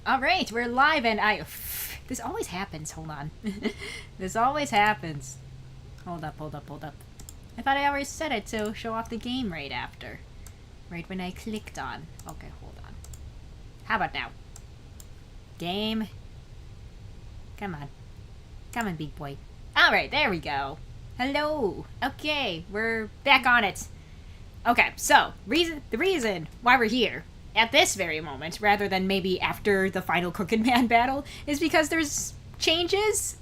Alright, we're live and this always happens, hold on. This always happens. Hold up. I thought I already set it to show off the game right after. Right when I clicked on. Okay, hold on. How about now? Game. Come on. Come on, big boy. Alright, there we go. Hello. Okay, we're back on it. Okay, so, the reason why we're here at this very moment, rather than maybe after the final Crooked Man battle, is because there's changes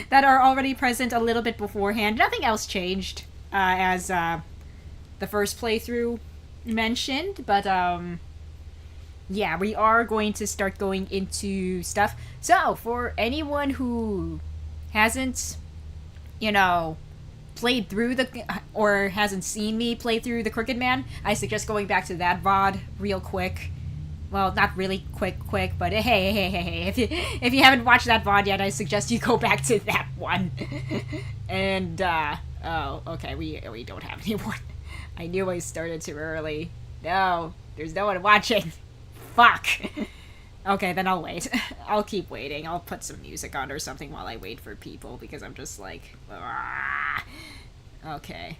that are already present a little bit beforehand. Nothing else changed, as the first playthrough mentioned, but yeah, we are going to start going into stuff. So, for anyone who hasn't, played through or hasn't seen me play through the Crooked Man, I suggest going back to that VOD real quick. Well, not really quick, but hey, if you haven't watched that VOD yet, I suggest you go back to that one. And, oh, okay, we don't have any more. I knew I started too early. No, there's no one watching. Fuck. Okay, then I'll wait. I'll keep waiting. I'll put some music on or something while I wait for people, because I'm just like... Argh. Okay.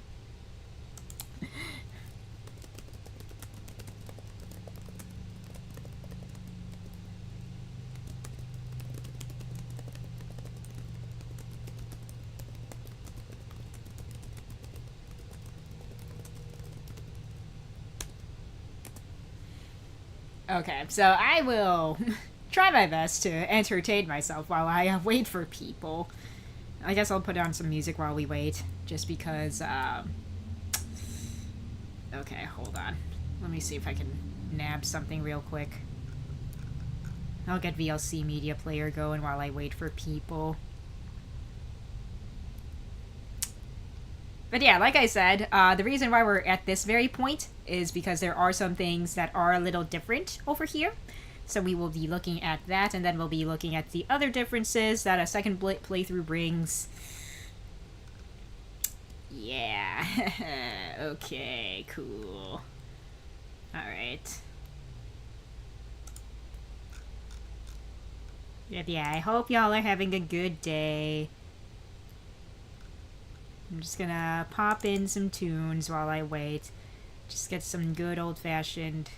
Okay, so I will try my best to entertain myself while I wait for people. I guess I'll put on some music while we wait, just because, okay, hold on. Let me see if I can nab something real quick. I'll get VLC Media Player going while I wait for people. But yeah, like I said, the reason why we're at this very point is because there are some things that are a little different over here. So we will be looking at that, and then we'll be looking at the other differences that a second playthrough brings. Yeah. Okay, cool. Alright. Yeah, I hope y'all are having a good day. I'm just gonna pop in some tunes while I wait. Just get some good old-fashioned...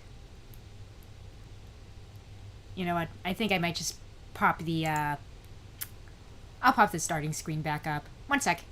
You know what? I think I might just pop the, I'll pop the starting screen back up. One sec.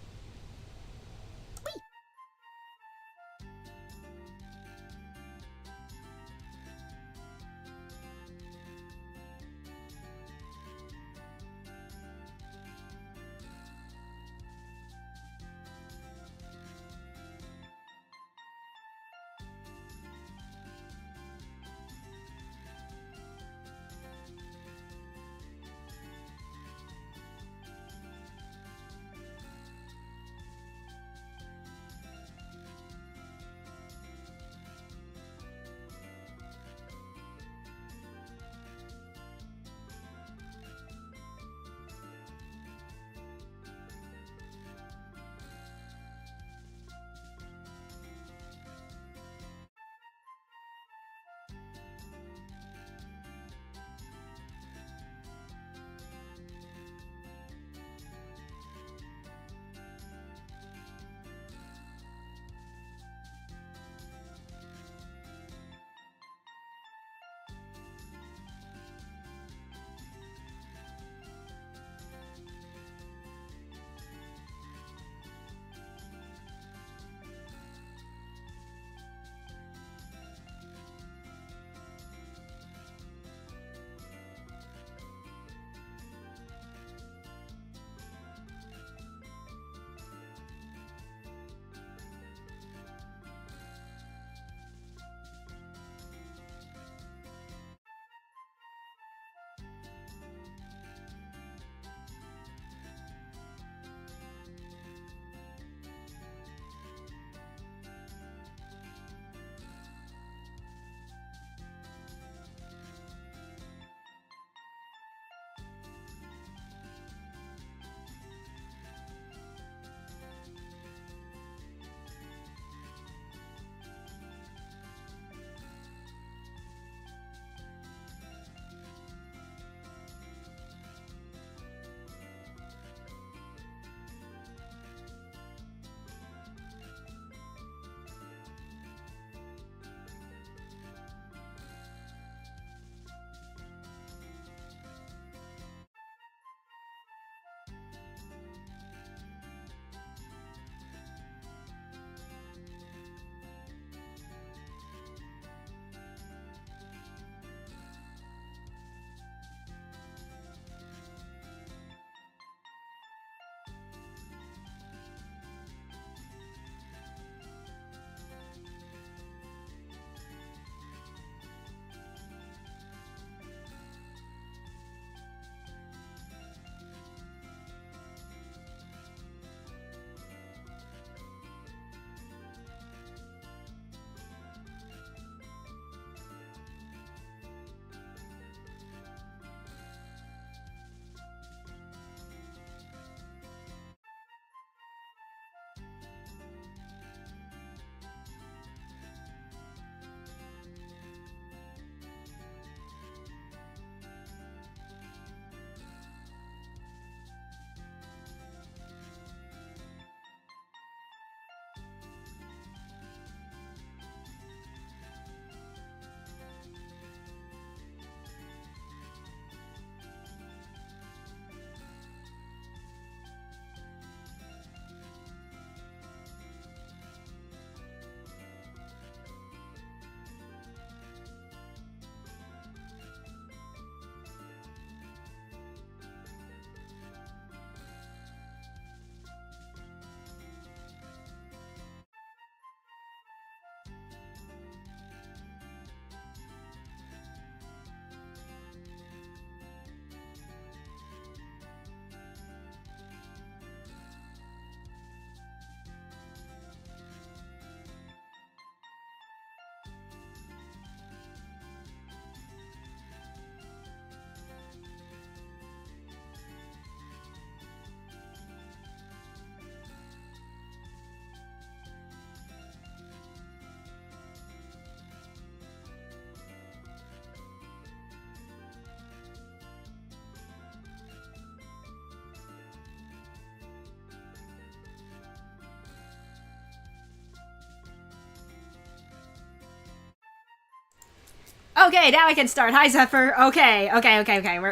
Okay, now I can start. Hi, Zephyr. Okay.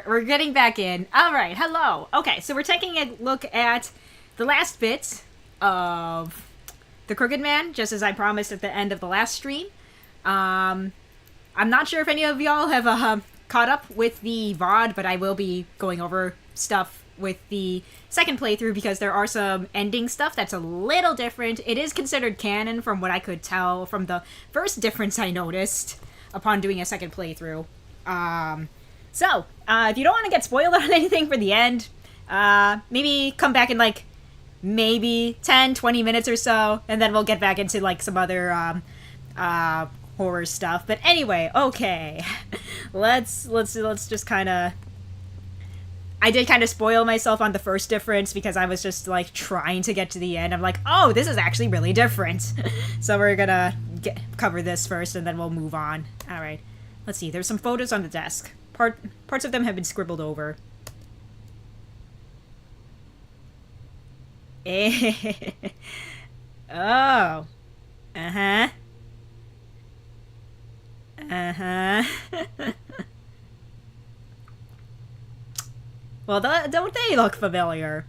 We're getting back in. All right, hello. Okay, so we're taking a look at the last bit of the Crooked Man, just as I promised at the end of the last stream. I'm not sure if any of y'all have caught up with the VOD, but I will be going over stuff with the second playthrough because there are some ending stuff that's a little different. It is considered canon from what I could tell from the first difference I noticed upon doing a second playthrough. So, if you don't want to get spoiled on anything for the end, maybe come back in, like, maybe 10, 20 minutes or so, and then we'll get back into, like, some other, horror stuff. But anyway, okay. let's just kind of... I did kind of spoil myself on the first difference because I was just, like, trying to get to the end. I'm like, oh, this is actually really different. So we're gonna cover this first, and then we'll move on. Alright. Let's see. There's some photos on the desk. Parts of them have been scribbled over. Oh. Uh-huh. Uh-huh. Well, don't they look familiar?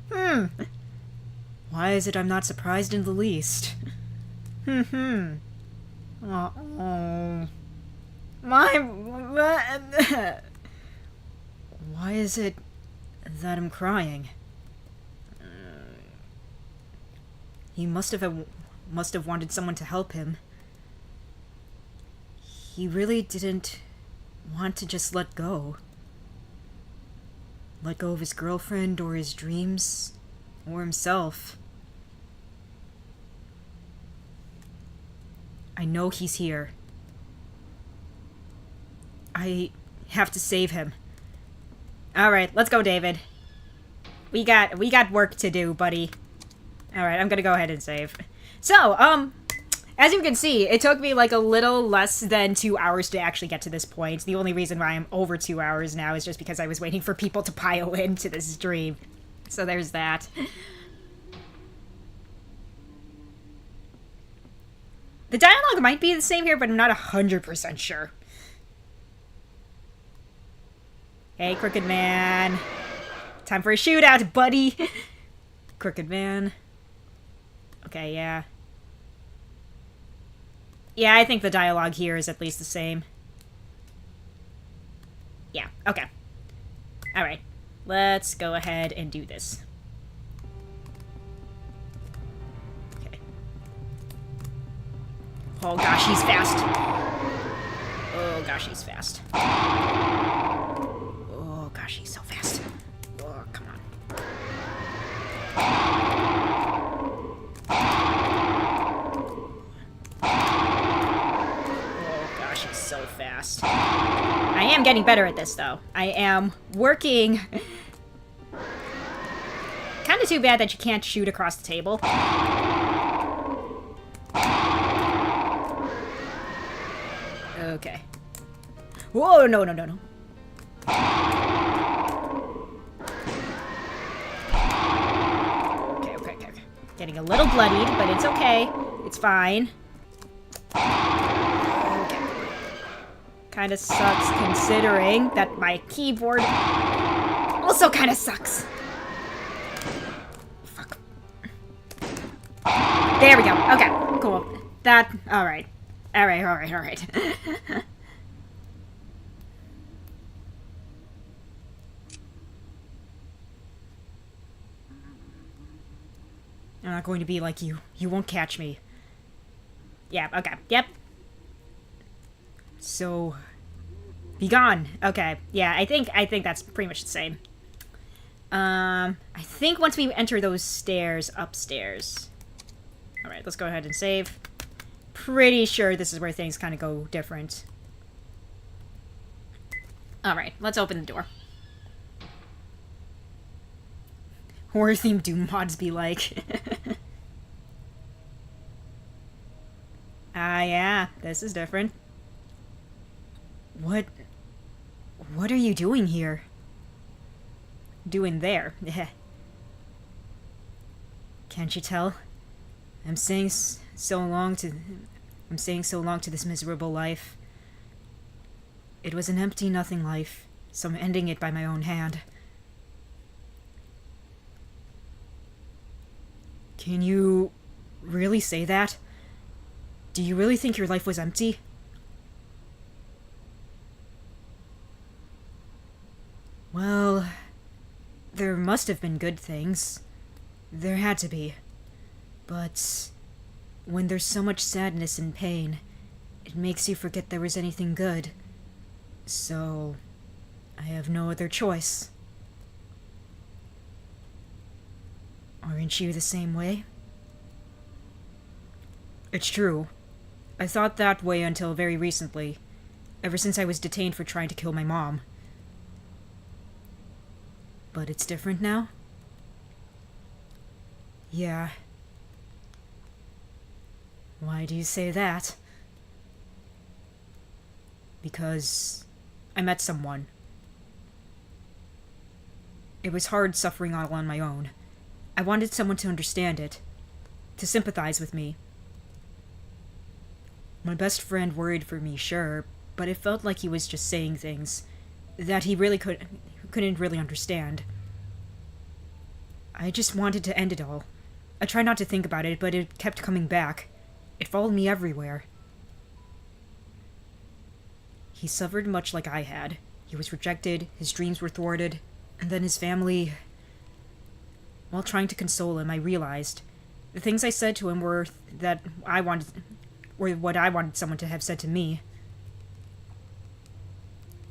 Why is it I'm not surprised in the least? Uh-oh. Why is it that I'm crying? He must have wanted someone to help him. He really didn't want to just let go. Let go of his girlfriend, or his dreams, or himself. I know he's here. I have to save him. Alright, let's go, David. We got work to do, buddy. Alright, I'm gonna go ahead and save. So, as you can see, it took me like a little less than 2 hours to actually get to this point. The only reason why I'm over 2 hours now is just because I was waiting for people to pile into this stream. So there's that. The dialogue might be the same here, but I'm not 100% sure. Hey, Crooked Man. Time for a shootout, buddy. Crooked Man. Okay, yeah. Yeah, I think the dialogue here is at least the same. Yeah, okay. Alright. Let's go ahead and do this. Okay. Oh gosh, he's fast. Oh gosh, he's fast. Oh gosh, he's so fast. Oh, come on. So fast. I am getting better at this, though. I am working. Kind of too bad that you can't shoot across the table. Okay. Whoa, no. Okay. Getting a little bloodied, but it's okay. It's fine. Kind of sucks considering that my keyboard also kind of sucks. Fuck. There we go. Okay, cool. That, alright. Alright. I'm not going to be like you. You won't catch me. Yeah, okay. Yep. So, be gone. Okay, yeah, I think that's pretty much the same. I think once we enter those stairs upstairs. Alright, let's go ahead and save. Pretty sure this is where things kind of go different. Alright, let's open the door. Horror-themed Doom mods be like. Yeah, this is different. What are you doing here? Doing there? Can't you tell? I'm saying so long to this miserable life. It was an empty, nothing life, so I'm ending it by my own hand. Can you really say that? Do you really think your life was empty? Well, there must have been good things. There had to be. But when there's so much sadness and pain, it makes you forget there was anything good. So, I have no other choice. Aren't you the same way? It's true. I thought that way until very recently, ever since I was detained for trying to kill my mom. But it's different now? Yeah. Why do you say that? Because I met someone. It was hard suffering all on my own. I wanted someone to understand it, to sympathize with me. My best friend worried for me, sure, but it felt like he was just saying things that he really couldn't really understand. I just wanted to end it all. I tried not to think about it, but it kept coming back. It followed me everywhere. He suffered much like I had. He was rejected, his dreams were thwarted, and then his family... While trying to console him, I realized the things I said to him were what I wanted someone to have said to me.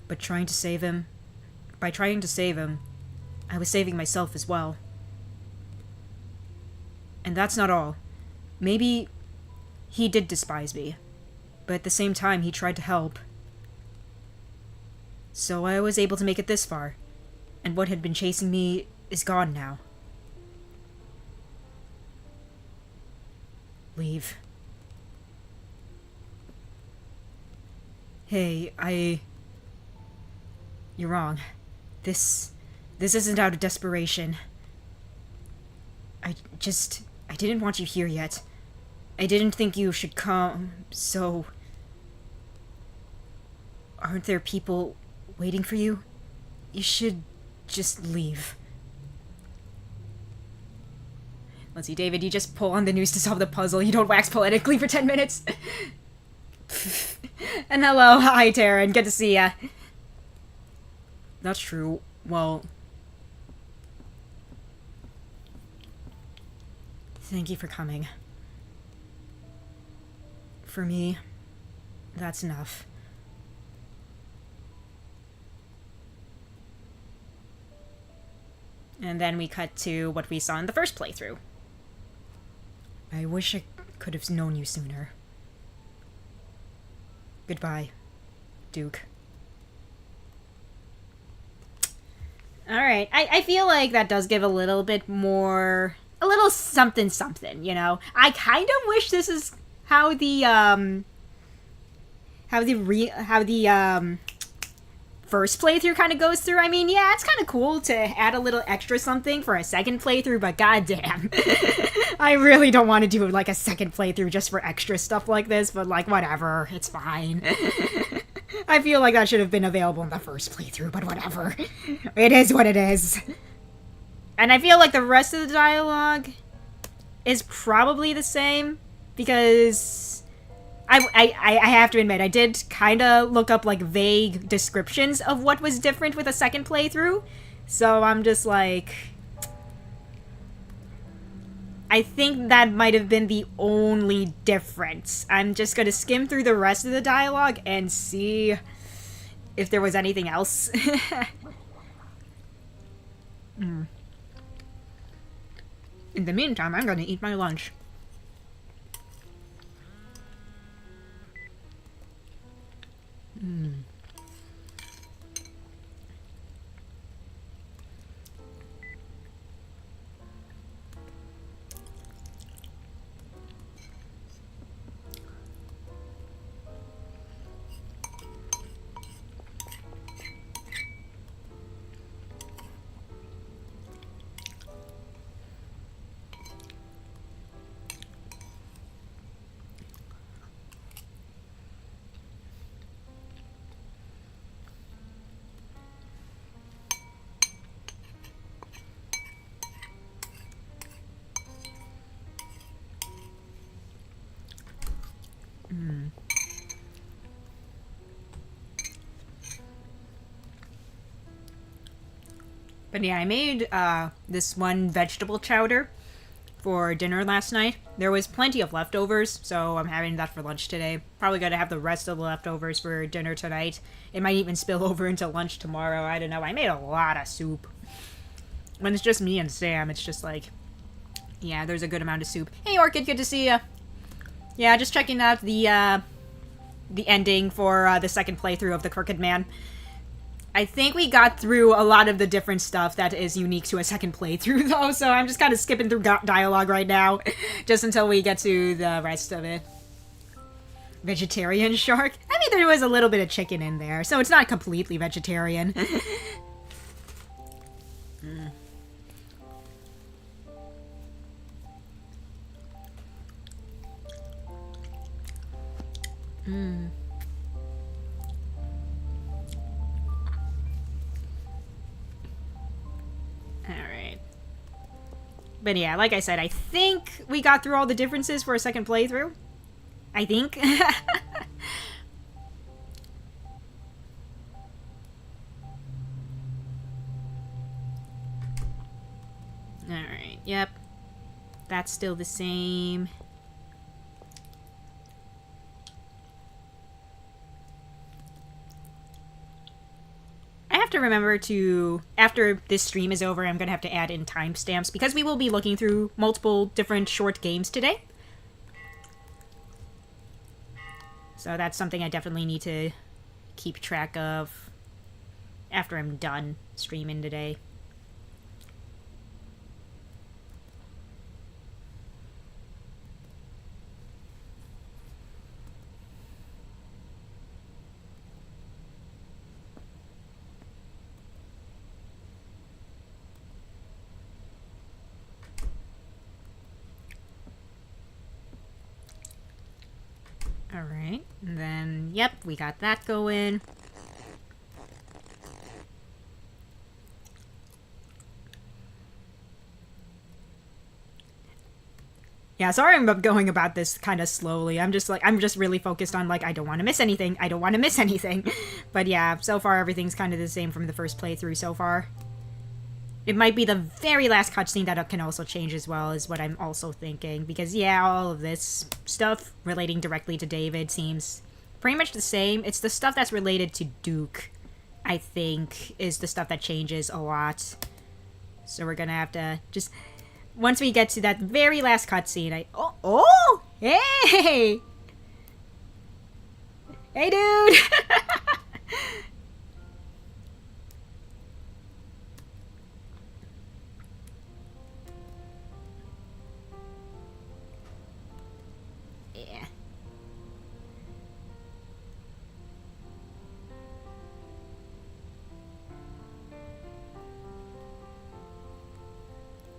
But by trying to save him, I was saving myself as well. And that's not all. Maybe he did despise me, but at the same time he tried to help. So I was able to make it this far, and what had been chasing me is gone now. Leave. Hey, You're wrong. This isn't out of desperation. I didn't want you here yet. I didn't think you should come, so... Aren't there people waiting for you? You should just leave. Let's see, David, you just pull on the news to solve the puzzle. You don't wax poetically for 10 minutes. And hello, hi, Taryn. Good to see ya. That's true. Well... Thank you for coming. For me, that's enough. And then we cut to what we saw in the first playthrough. I wish I could have known you sooner. Goodbye, Duke. Alright, I feel like that does give a little bit more... A little something something, you know? I kind of wish this is how the first playthrough kind of goes through. I mean, yeah, it's kind of cool to add a little extra something for a second playthrough, but goddamn. I really don't want to do like a second playthrough just for extra stuff like this, but like, whatever, it's fine. I feel like that should have been available in the first playthrough, but whatever. It is what it is. And I feel like the rest of the dialogue is probably the same, because I have to admit, I did kind of look up like vague descriptions of what was different with a second playthrough, so I'm just like... I think that might have been the only difference. I'm just gonna skim through the rest of the dialogue and see if there was anything else. In the meantime, I'm gonna eat my lunch. But yeah, I made this one vegetable chowder for dinner last night. There was plenty of leftovers, so I'm having that for lunch today. Probably gonna have the rest of the leftovers for dinner tonight. It might even spill over into lunch tomorrow. I don't know. I made a lot of soup. When it's just me and Sam, it's just like, yeah, there's a good amount of soup. Hey, Orchid, good to see ya. Yeah, just checking out the ending for the second playthrough of The Crooked Man. I think we got through a lot of the different stuff that is unique to a second playthrough, though, so I'm just kind of skipping through dialogue right now, just until we get to the rest of it. Vegetarian shark? I mean, there was a little bit of chicken in there, so it's not completely vegetarian. Alright. But yeah, like I said, I think we got through all the differences for a second playthrough. I think. Alright, yep. That's still the same. I have to remember to, after this stream is over, I'm going to have to add in timestamps because we will be looking through multiple different short games today. So that's something I definitely need to keep track of after I'm done streaming today. Alright, and then, yep, we got that going. Yeah, sorry I'm going about this kind of slowly. I'm just really focused on, like, I don't want to miss anything. I don't want to miss anything. But yeah, so far everything's kind of the same from the first playthrough so far. It might be the very last cutscene that can also change as well, is what I'm also thinking. Because, yeah, all of this stuff relating directly to David seems pretty much the same. It's the stuff that's related to Duke, I think, is the stuff that changes a lot. So we're gonna have to just... Once we get to that very last cutscene, Oh! Hey! Hey, dude! Yeah.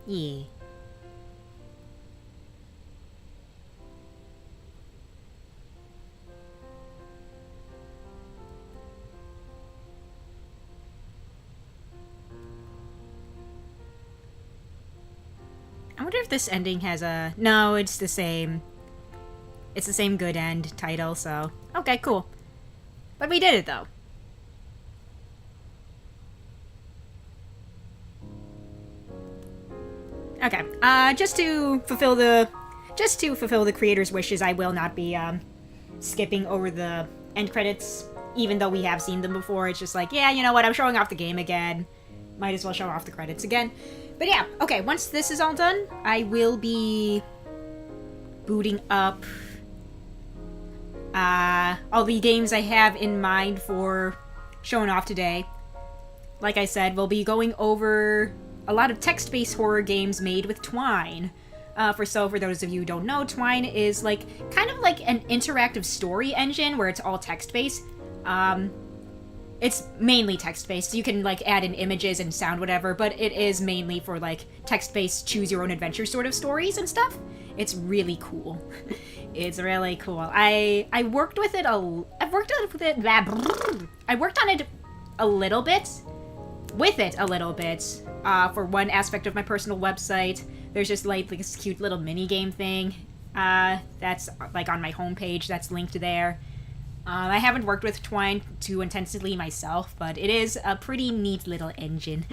Yeah. I wonder if this ending has a... No, it's the same. It's the same good end title, so... Okay, cool. But we did it, though. Okay, just to fulfill the creator's wishes, I will not be, skipping over the end credits, even though we have seen them before. It's just like, yeah, you know what, I'm showing off the game again. Might as well show off the credits again. But yeah, okay, once this is all done, I will be booting up all the games I have in mind for showing off today. Like I said, we'll be going over a lot of text-based horror games made with Twine. For those of you who don't know, Twine is kind of like an interactive story engine where it's all text-based. It's mainly text-based, so you can, add in images and sound, whatever, but it is mainly for, text-based choose-your-own-adventure sort of stories and stuff. It's really cool. It's really cool. I worked on it a little bit, for one aspect of my personal website. There's just, this cute little mini-game thing, that's, on my homepage, that's linked there. I haven't worked with Twine too intensively myself, but it is a pretty neat little engine.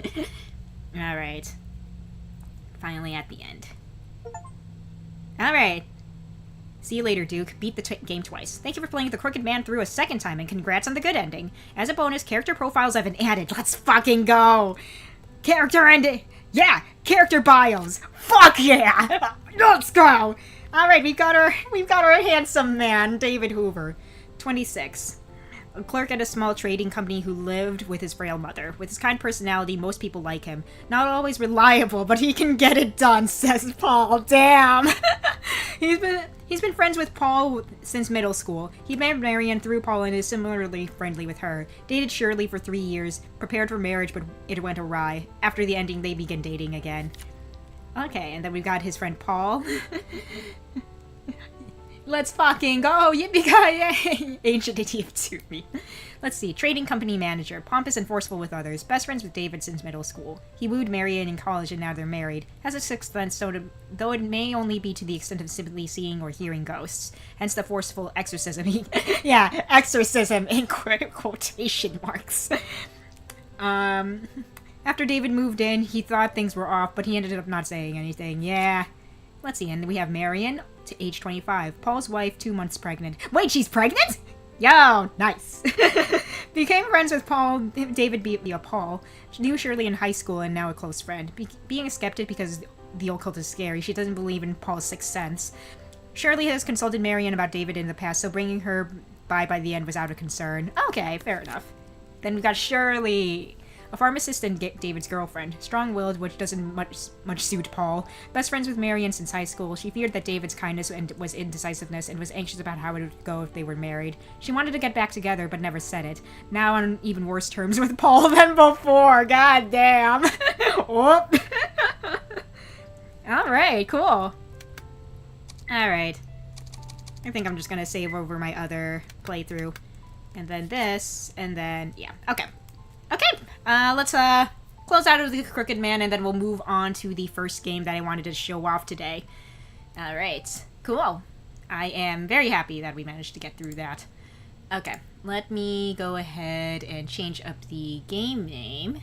Alright. Finally at the end. Alright. See you later, Duke. Beat the game twice. Thank you for playing the Crooked Man through a second time, and congrats on the good ending. As a bonus, character profiles have been added. Let's fucking go! Character ending! Yeah! Character bios! Fuck yeah! Let's go! Alright, we've got our handsome man, David Hoover. 26. A clerk at a small trading company who lived with his frail mother. With his kind personality, most people like him. Not always reliable, but he can get it done, says Paul. Damn! He's been friends with Paul since middle school. He met Marion through Paul and is similarly friendly with her. Dated Shirley for 3 years. Prepared for marriage, but it went awry. After the ending, they begin dating again. Okay, and then we've got his friend Paul. Let's fucking go! Yippee-ki-yay! Ancient idiot to me. Let's see. Trading company manager. Pompous and forceful with others. Best friends with David since middle school. He wooed Marion in college and now they're married. Has a sixth sense, though it may only be to the extent of simply seeing or hearing ghosts. Hence the forceful exorcism. Yeah, exorcism in quotation marks. After David moved in, he thought things were off, but he ended up not saying anything. Yeah. Let's see, and we have Marion, to age 25. Paul's wife, 2 months pregnant. Wait, she's pregnant? Yo, nice. Became friends with Paul. David via Paul. Knew Shirley in high school and now a close friend. Being a skeptic because the occult is scary. She doesn't believe in Paul's sixth sense. Shirley has consulted Marion about David in the past, so bringing her by the end was out of concern. Okay, fair enough. Then we got Shirley. A pharmacist and David's girlfriend. Strong-willed, which doesn't much suit Paul. Best friends with Marion since high school. She feared that David's kindness was indecisiveness and was anxious about how it would go if they were married. She wanted to get back together, but never said it. Now on even worse terms with Paul than before. God damn. Whoop. Alright, cool. Alright. I think I'm just gonna save over my other playthrough. And then this, and then, yeah. Okay. Okay, let's close out of the Crooked Man, and then we'll move on to the first game that I wanted to show off today. Alright, cool. I am very happy that we managed to get through that. Okay, let me go ahead and change up the game name.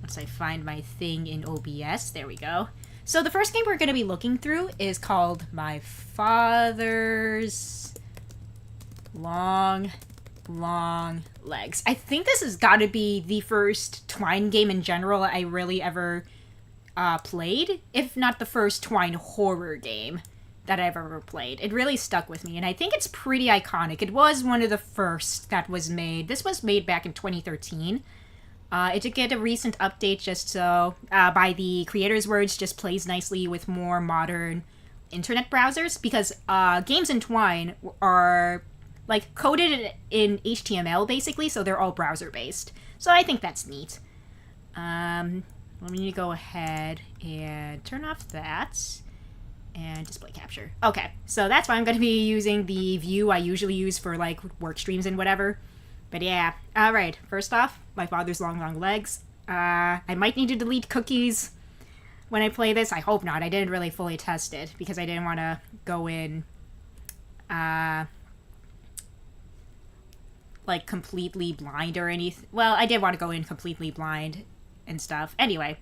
Once I find my thing in OBS, there we go. So the first game we're going to be looking through is called My Father's Long Legs. I think this has got to be the first Twine game in general I really ever played, if not the first Twine horror game that I've ever played. It really stuck with me, and I think it's pretty iconic. It was one of the first that was made. This was made back in 2013. It did get a recent update just so, by the creator's words, just plays nicely with more modern internet browsers, because games in Twine are like coded in HTML basically, so they're all browser based. So I think that's neat. Let me go ahead and turn off that and display capture. Okay, so that's why I'm going to be using the view I usually use for like work streams and whatever. But yeah, alright, first off, My Father's Long Legs. I might need to delete cookies when I play this. I hope not. I didn't really fully test it because I didn't want to go in like completely blind or anything. Well, I did want to go in completely blind and stuff. Anyway,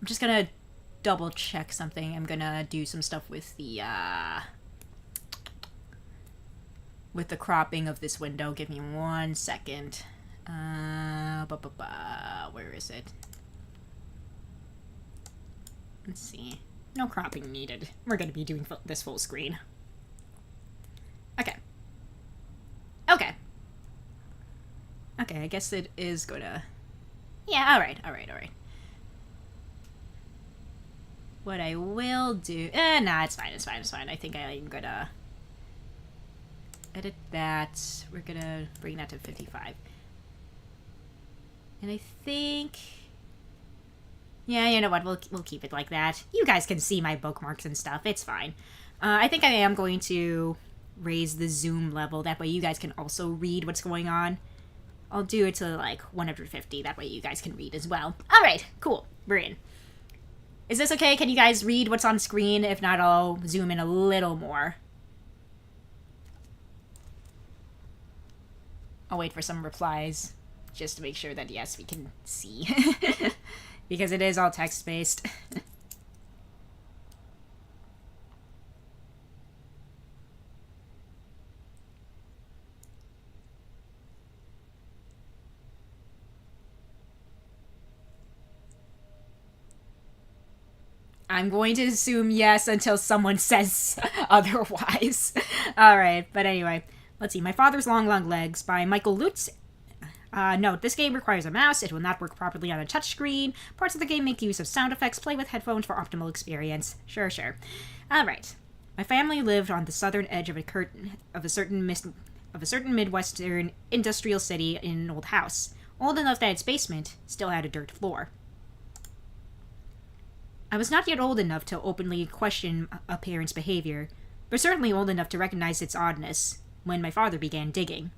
I'm just gonna double check something. I'm gonna do some stuff with the cropping of this window. Give me 1 second. Where is it? Let's see. No cropping needed. We're gonna be doing this full screen. Okay. Okay. Okay, I guess it is gonna... Yeah, alright. What I will do... nah, it's fine. I think I'm gonna edit that. We're gonna bring that to 55. And I think... Yeah, you know what, we'll keep it like that. You guys can see my bookmarks and stuff, it's fine. I think I am going to raise the zoom level, that way you guys can also read what's going on. I'll do it to, like, 150. That way you guys can read as well. Alright, cool. We're in. Is this okay? Can you guys read what's on screen? If not, I'll zoom in a little more. I'll wait for some replies, just to make sure that, yes, we can see. because it is all text-based. I'm going to assume yes until someone says otherwise. Alright, but anyway. Let's see. My Father's Long Long Legs by Michael Lutz. Note, this game requires a mouse. It will not work properly on a touchscreen. Parts of the game make use of sound effects. Play with headphones for optimal experience. Sure. Alright. My family lived on the southern edge of a certain Midwestern industrial city in an old house. Old enough that its basement still had a dirt floor. I was not yet old enough to openly question a parent's behavior, but certainly old enough to recognize its oddness when my father began digging.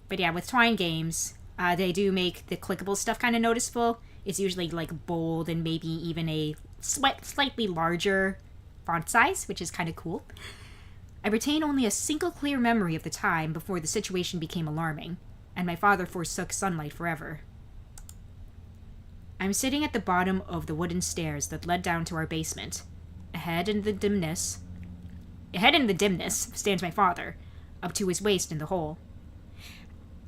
But yeah, with Twine games, they do make the clickable stuff kind of noticeable. It's usually like bold and maybe even a slightly larger font size, which is kind of cool. I retain only a single clear memory of the time before the situation became alarming, and my father forsook sunlight forever. I'm sitting at the bottom of the wooden stairs that led down to our basement. Ahead in the dimness stands my father, up to his waist in the hole.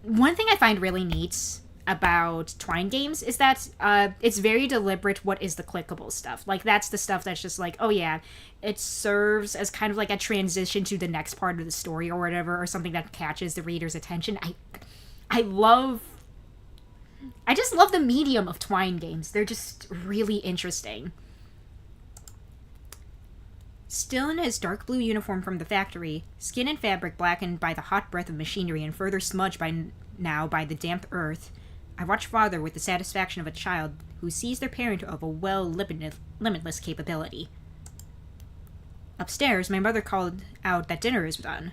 One thing I find really neat about Twine games is that it's very deliberate what is the clickable stuff. Like, that's the stuff that's just like, oh yeah, it serves as kind of like a transition to the next part of the story or whatever, or something that catches the reader's attention. I just love the medium of Twine games. They're just really interesting. Still in his dark blue uniform from the factory, skin and fabric blackened by the hot breath of machinery and further smudged by the damp earth, I watch Father with the satisfaction of a child who sees their parent of a limitless capability. Upstairs, my mother called out that dinner is done.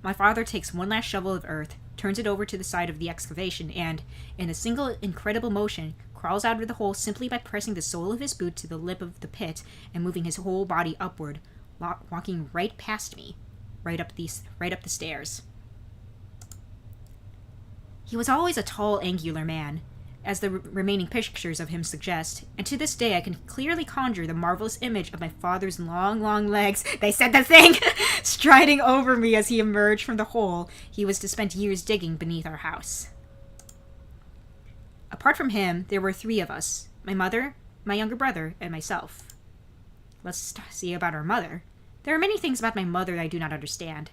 My father takes one last shovel of earth, turns it over to the side of the excavation, and, in a single incredible motion, crawls out of the hole simply by pressing the sole of his boot to the lip of the pit and moving his whole body upward, walking right past me, right up the stairs. He was always a tall, angular man, as the remaining pictures of him suggest, and to this day I can clearly conjure the marvelous image of my father's long, long legs, they said the thing, striding over me as he emerged from the hole he was to spend years digging beneath our house. Apart from him, there were three of us, my mother, my younger brother, and myself. Let's see about our mother. There are many things about my mother that I do not understand.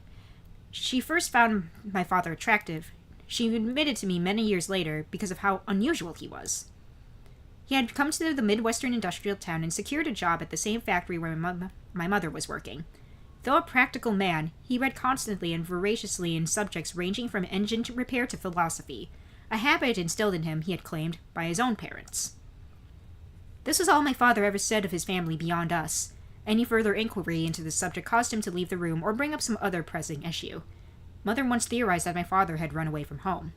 She first found my father attractive. She admitted to me many years later because of how unusual he was. He had come to the Midwestern industrial town and secured a job at the same factory where my mother was working. Though a practical man, he read constantly and voraciously in subjects ranging from engine repair to philosophy, a habit instilled in him, he had claimed, by his own parents. This was all my father ever said of his family beyond us. Any further inquiry into the subject caused him to leave the room or bring up some other pressing issue. Mother once theorized that my father had run away from home.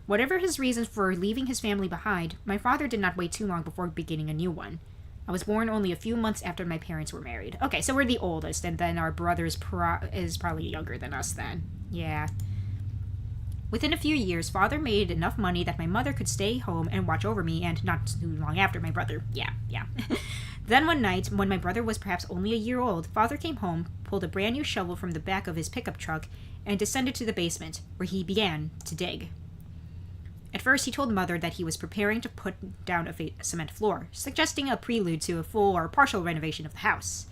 Whatever his reasons for leaving his family behind, my father did not wait too long before beginning a new one. I was born only a few months after my parents were married. Okay, so we're the oldest, and then our brother is probably younger than us then. Yeah. Within a few years, Father made enough money that my mother could stay home and watch over me, and not too long after my brother. Yeah. Then one night, when my brother was perhaps only a year old, Father came home, pulled a brand new shovel from the back of his pickup truck, and descended to the basement, where he began to dig. At first, he told Mother that he was preparing to put down a cement floor, suggesting a prelude to a full or partial renovation of the house.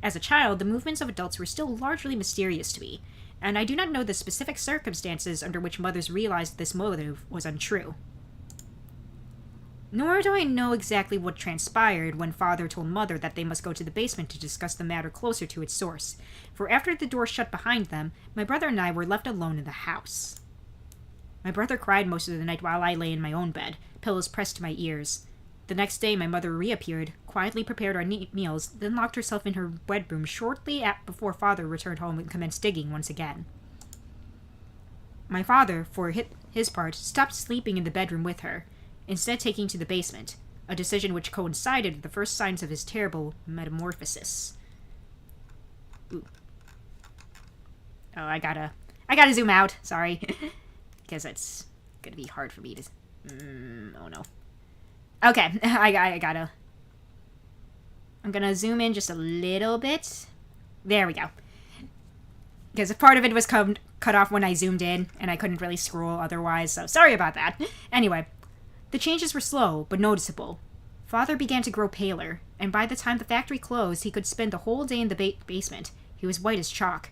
As a child, the movements of adults were still largely mysterious to me, and I do not know the specific circumstances under which mothers realized this motive was untrue. Nor do I know exactly what transpired when Father told Mother that they must go to the basement to discuss the matter closer to its source, for after the door shut behind them, my brother and I were left alone in the house. My brother cried most of the night while I lay in my own bed, pillows pressed to my ears. The next day, my mother reappeared, quietly prepared our meals, then locked herself in her bedroom shortly before Father returned home and commenced digging once again. My father, for his part, stopped sleeping in the bedroom with her, instead taking to the basement, a decision which coincided with the first signs of his terrible metamorphosis. Ooh. Oh, I gotta zoom out, sorry. Because it's gonna be hard for me to... oh no. Okay, I gotta... I'm gonna zoom in just a little bit. There we go. Because part of it was cut off when I zoomed in, and I couldn't really scroll otherwise, so sorry about that. Anyway, the changes were slow, but noticeable. Father began to grow paler, and by the time the factory closed, he could spend the whole day in the basement. He was white as chalk.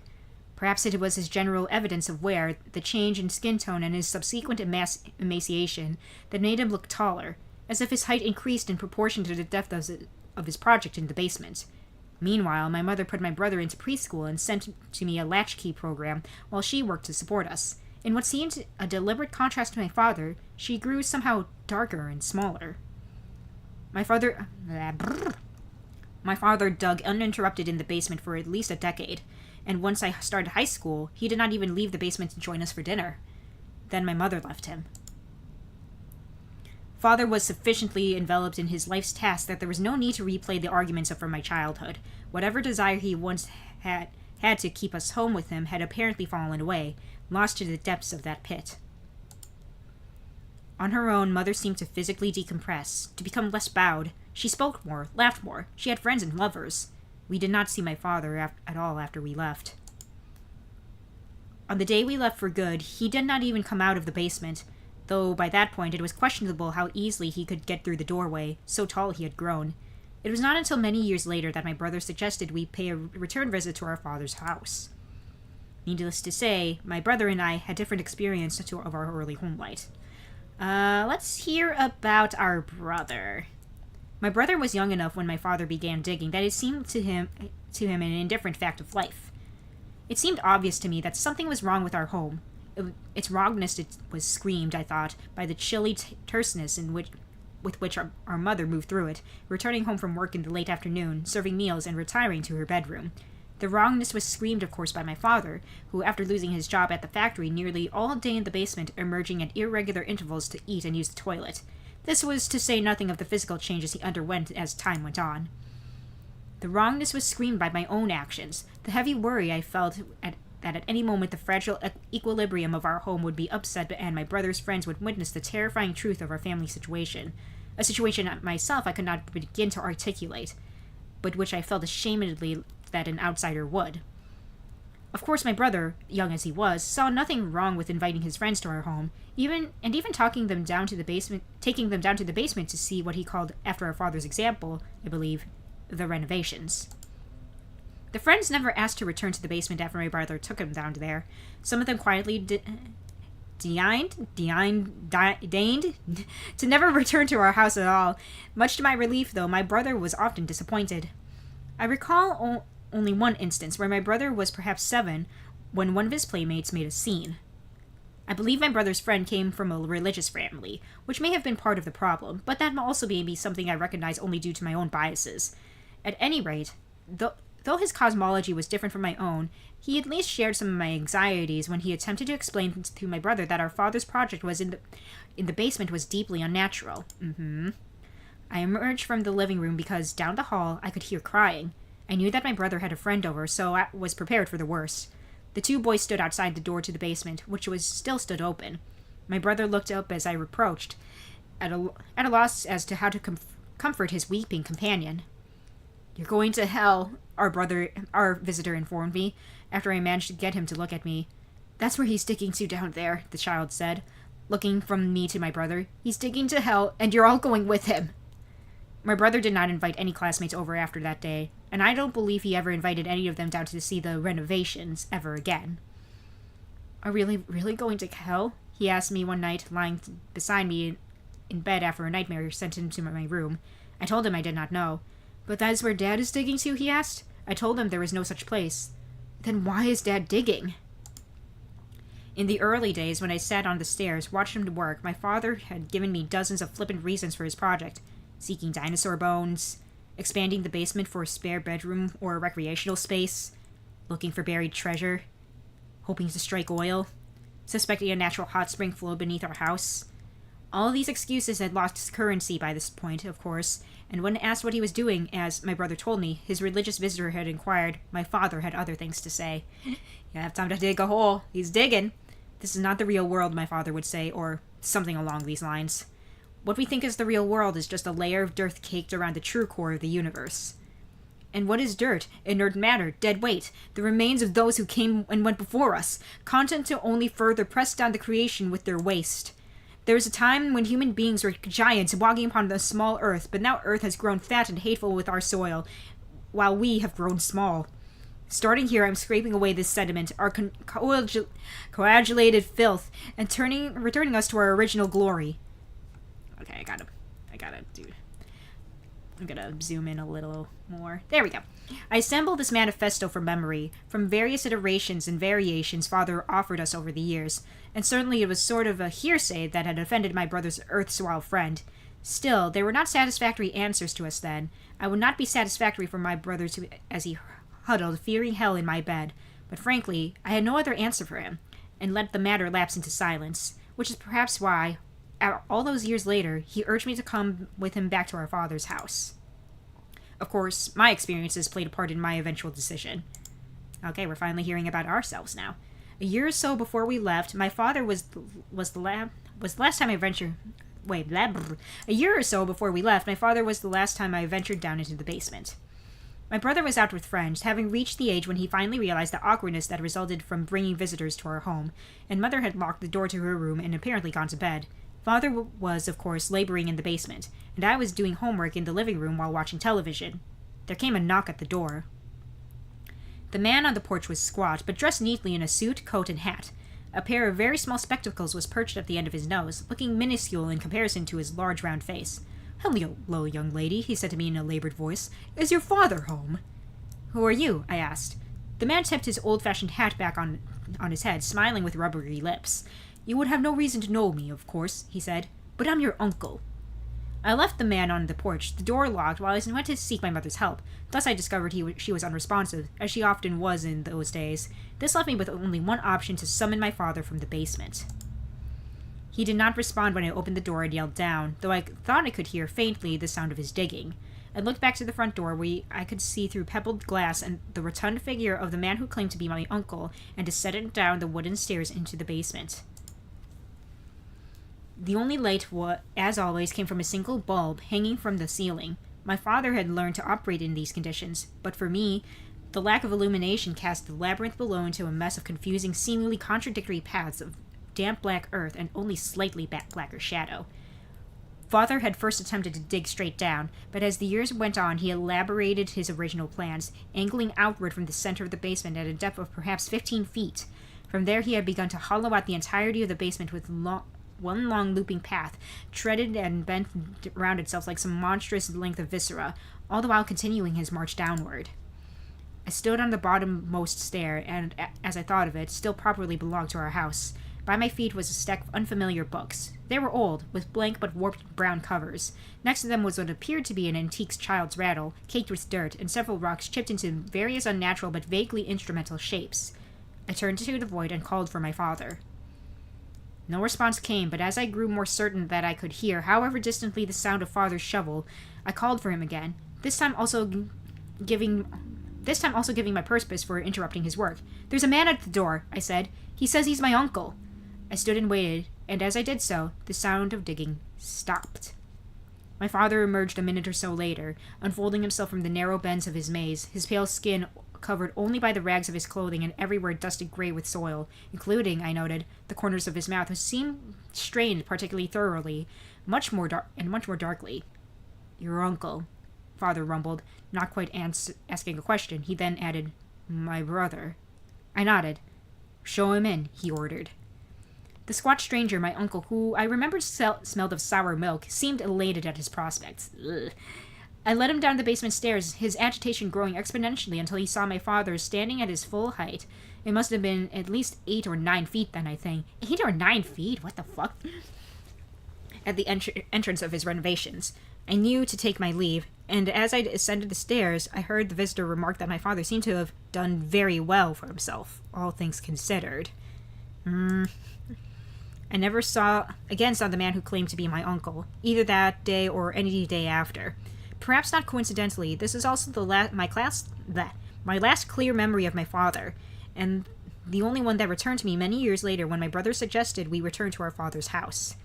Perhaps it was his general evidence of wear, the change in skin tone, and his subsequent emaciation that made him look taller, as if his height increased in proportion to the depth of his project in the basement. Meanwhile, my mother put my brother into preschool and sent to me a latchkey program while she worked to support us. In what seemed a deliberate contrast to my father, she grew somehow darker and smaller. My father dug uninterrupted in the basement for at least a decade, and once I started high school, he did not even leave the basement to join us for dinner. Then my mother left him. Father was sufficiently enveloped in his life's task that there was no need to replay the arguments from my childhood. Whatever desire he once had to keep us home with him had apparently fallen away, lost to the depths of that pit. On her own, Mother seemed to physically decompress, to become less bowed. She spoke more, laughed more. She had friends and lovers. We did not see my father at all after we left. On the day we left for good, he did not even come out of the basement, though by that point it was questionable how easily he could get through the doorway, so tall he had grown. It was not until many years later that my brother suggested we pay a return visit to our father's house. Needless to say, my brother and I had different experiences of our early home life. Let's hear about our brother. My brother was young enough when my father began digging that it seemed to him an indifferent fact of life. It seemed obvious to me that something was wrong with our home. Its wrongness was screamed, I thought, by the chilly terseness with which our mother moved through it, returning home from work in the late afternoon, serving meals, and retiring to her bedroom. The wrongness was screamed, of course, by my father, who, after losing his job at the factory, nearly all day in the basement, emerging at irregular intervals to eat and use the toilet. This was to say nothing of the physical changes he underwent as time went on. The wrongness was screamed by my own actions, the heavy worry I felt that at any moment the fragile equilibrium of our home would be upset and my brother's friends would witness the terrifying truth of our family situation, a situation myself I could not begin to articulate, but which I felt ashamedly that an outsider would. Of course, my brother, young as he was, saw nothing wrong with inviting his friends to our home, even taking them down to the basement to see what he called, after our father's example, I believe, the renovations. The friends never asked to return to the basement after my brother took them down there. Some of them quietly deigned to never return to our house at all. Much to my relief, though, my brother was often disappointed. I recall only one instance where my brother was perhaps 7 when one of his playmates made a scene. I believe my brother's friend came from a religious family, which may have been part of the problem, but that also may be something I recognize only due to my own biases. At any rate, though his cosmology was different from my own, he at least shared some of my anxieties when he attempted to explain to my brother that our father's project was in the basement was deeply unnatural. I emerged from the living room because, down the hall, I could hear crying. I knew that my brother had a friend over, so I was prepared for the worst. The 2 boys stood outside the door to the basement, which still stood open. My brother looked up as I approached, at a loss as to how to comfort his weeping companion. "You're going to hell," our visitor informed me, after I managed to get him to look at me. "That's where he's digging to down there," the child said, looking from me to my brother. "He's digging to hell, and you're all going with him." My brother did not invite any classmates over after that day, and I don't believe he ever invited any of them down to see the renovations ever again. "Are really going to hell?" he asked me one night, lying beside me in bed after a nightmare sent him to my room. I told him I did not know. "But that is where Dad is digging to?" he asked. I told him there was no such place. "Then why is Dad digging?" In the early days, when I sat on the stairs, watched him work, my father had given me dozens of flippant reasons for his project. Seeking dinosaur bones, expanding the basement for a spare bedroom or a recreational space, looking for buried treasure, hoping to strike oil, suspecting a natural hot spring flowed beneath our house. All these excuses had lost currency by this point, of course, and when asked what he was doing, as my brother told me, his religious visitor had inquired, my father had other things to say. "You have time to dig a hole. He's digging. This is not the real world," my father would say, or something along these lines. What we think is the real world is just a layer of dirt caked around the true core of the universe. And what is dirt? Inert matter, dead weight, the remains of those who came and went before us, content to only further press down the creation with their waste. There was a time when human beings were giants walking upon the small earth, but now earth has grown fat and hateful with our soil, while we have grown small. Starting here, I'm scraping away this sediment, our coagulated filth, and returning us to our original glory. Okay, I gotta do... I'm gonna zoom in a little more. There we go. I assembled this manifesto from memory, from various iterations and variations Father offered us over the years, and certainly it was sort of a hearsay that had offended my brother's erstwhile friend. Still, they were not satisfactory answers to us then. I would not be satisfactory for my brother as he huddled, fearing hell in my bed, but frankly, I had no other answer for him, and let the matter lapse into silence, which is perhaps why, all those years later, he urged me to come with him back to our father's house. Of course, my experiences played a part in my eventual decision. Okay, we're finally hearing about ourselves now. A year or so before we left, my father was the last time I ventured... Wait, a year or so before we left, my father was the last time I ventured down into the basement. My brother was out with friends, having reached the age when he finally realized the awkwardness that resulted from bringing visitors to our home, and Mother had locked the door to her room and apparently gone to bed. Father was, of course, laboring in the basement, and I was doing homework in the living room while watching television. There came a knock at the door. The man on the porch was squat, but dressed neatly in a suit, coat, and hat. A pair of very small spectacles was perched at the end of his nose, looking minuscule in comparison to his large round face. "Hello, young lady," he said to me in a labored voice. "Is your father home?" "Who are you?" I asked. The man tipped his old-fashioned hat back on his head, smiling with rubbery lips. "You would have no reason to know me, of course," he said, "but I'm your uncle." I left the man on the porch, the door locked, while I went to seek my mother's help. Thus I discovered she was unresponsive, as she often was in those days. This left me with only one option: to summon my father from the basement. He did not respond when I opened the door and yelled down, though I thought I could hear faintly the sound of his digging. I looked back to the front door, where I could see through pebbled glass and the rotund figure of the man who claimed to be my uncle, and descended down the wooden stairs into the basement. The only light, as always, came from a single bulb hanging from the ceiling. My father had learned to operate in these conditions, but for me, the lack of illumination cast the labyrinth below into a mess of confusing, seemingly contradictory paths of damp black earth and only slightly blacker shadow. Father had first attempted to dig straight down, but as the years went on, he elaborated his original plans, angling outward from the center of the basement at a depth of perhaps 15 feet. From there, he had begun to hollow out the entirety of the basement with one long looping path, treaded and bent around itself like some monstrous length of viscera, all the while continuing his march downward. I stood on the bottommost stair, and, as I thought of it, still properly belonged to our house. By my feet was a stack of unfamiliar books. They were old, with blank but warped brown covers. Next to them was what appeared to be an antique child's rattle, caked with dirt, and several rocks chipped into various unnatural but vaguely instrumental shapes. I turned to the void and called for my father. No response came, but as I grew more certain that I could hear, however distantly, the sound of Father's shovel, I called for him again, this time also giving my purpose for interrupting his work. "There's a man at the door," I said. "He says he's my uncle." I stood and waited, and as I did so, the sound of digging stopped. My father emerged a minute or so later, unfolding himself from the narrow bends of his maze, his pale skin covered only by the rags of his clothing and everywhere dusted gray with soil, including, I noted, the corners of his mouth, which seemed strained particularly thoroughly, much more darkly. "Your uncle," Father rumbled, not quite asking a question. He then added, "My brother." I nodded. "Show him in," he ordered. The squat stranger, my uncle, who I remembered smelled of sour milk, seemed elated at his prospects. Ugh. I led him down the basement stairs, his agitation growing exponentially until he saw my father standing at his full height. It must have been at least 8 or 9 feet then, I think. 8 or 9 feet? What the fuck? At the entrance of his renovations. I knew to take my leave, and as I ascended the stairs, I heard the visitor remark that my father seemed to have done very well for himself, all things considered. I never again saw the man who claimed to be my uncle, either that day or any day after. Perhaps not coincidentally, this is also my last clear memory of my father, and the only one that returned to me many years later when my brother suggested we return to our father's house.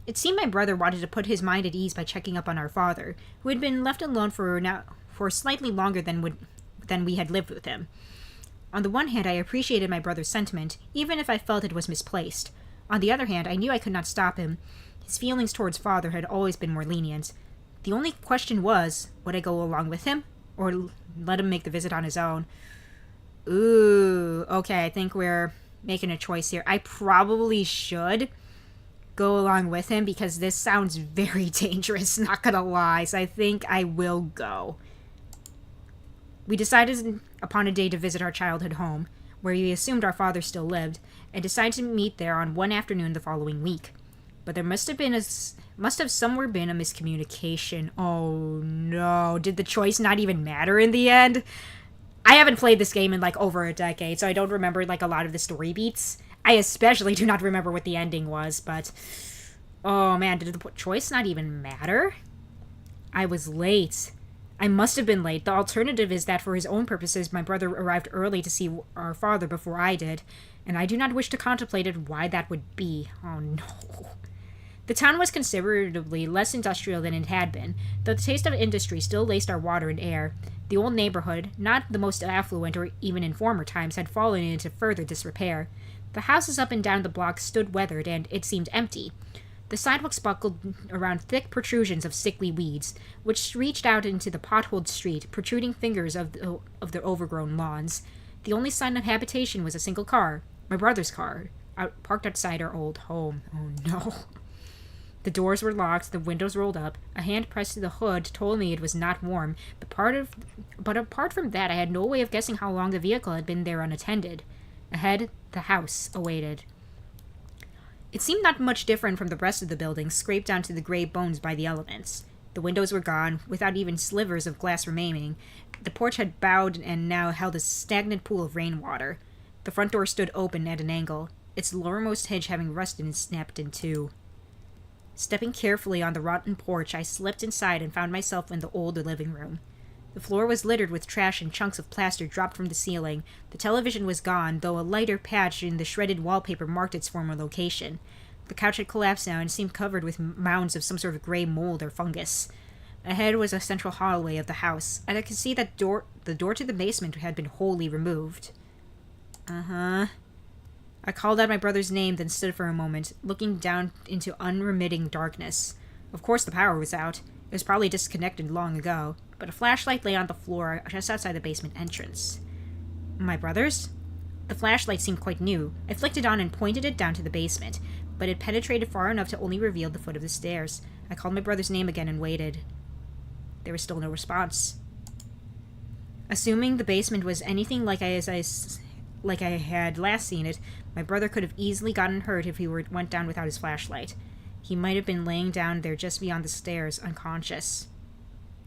It seemed my brother wanted to put his mind at ease by checking up on our father, who had been left alone for slightly longer than we had lived with him. On the one hand, I appreciated my brother's sentiment, even if I felt it was misplaced. On the other hand, I knew I could not stop him. His feelings towards father had always been more lenient. The only question was, would I go along with him, or let him make the visit on his own? Ooh, okay, I think we're making a choice here. I probably should go along with him because this sounds very dangerous, not gonna lie, so I think I will go. We decided upon a day to visit our childhood home, where we assumed our father still lived, and decided to meet there on one afternoon the following week. But there must have somewhere been a miscommunication. Oh no, did the choice not even matter in the end? I haven't played this game in like over a decade, so I don't remember like a lot of the story beats. I especially do not remember what the ending was, but oh man, did the choice not even matter? I was late. I must have been late. The alternative is that for his own purposes, my brother arrived early to see our father before I did, and I do not wish to contemplate why that would be. Oh no. The town was considerably less industrial than it had been, though the taste of industry still laced our water and air. The old neighborhood, not the most affluent or even in former times, had fallen into further disrepair. The houses up and down the block stood weathered, and it seemed empty. The sidewalks buckled around thick protrusions of sickly weeds, which reached out into the potholed street, protruding fingers of the overgrown lawns. The only sign of habitation was a single car, my brother's car, parked outside our old home. Oh no. The doors were locked, the windows rolled up. A hand pressed to the hood told me it was not warm, but apart from that, I had no way of guessing how long the vehicle had been there unattended. Ahead, the house awaited. It seemed not much different from the rest of the building, scraped down to the gray bones by the elements. The windows were gone, without even slivers of glass remaining. The porch had bowed and now held a stagnant pool of rainwater. The front door stood open at an angle, its lowermost hinge having rusted and snapped in two. Stepping carefully on the rotten porch, I slipped inside and found myself in the old living room. The floor was littered with trash and chunks of plaster dropped from the ceiling. The television was gone, though a lighter patch in the shredded wallpaper marked its former location. The couch had collapsed now and seemed covered with mounds of some sort of gray mold or fungus. Ahead was a central hallway of the house, and I could see that the door to the basement had been wholly removed. I called out my brother's name, then stood for a moment, looking down into unremitting darkness. Of course the power was out. It was probably disconnected long ago, but a flashlight lay on the floor just outside the basement entrance. My brother's? The flashlight seemed quite new. I flicked it on and pointed it down to the basement, but it penetrated far enough to only reveal the foot of the stairs. I called my brother's name again and waited. There was still no response. Assuming the basement was anything like I had last seen it, my brother could have easily gotten hurt if he went down without his flashlight. He might have been laying down there just beyond the stairs, unconscious.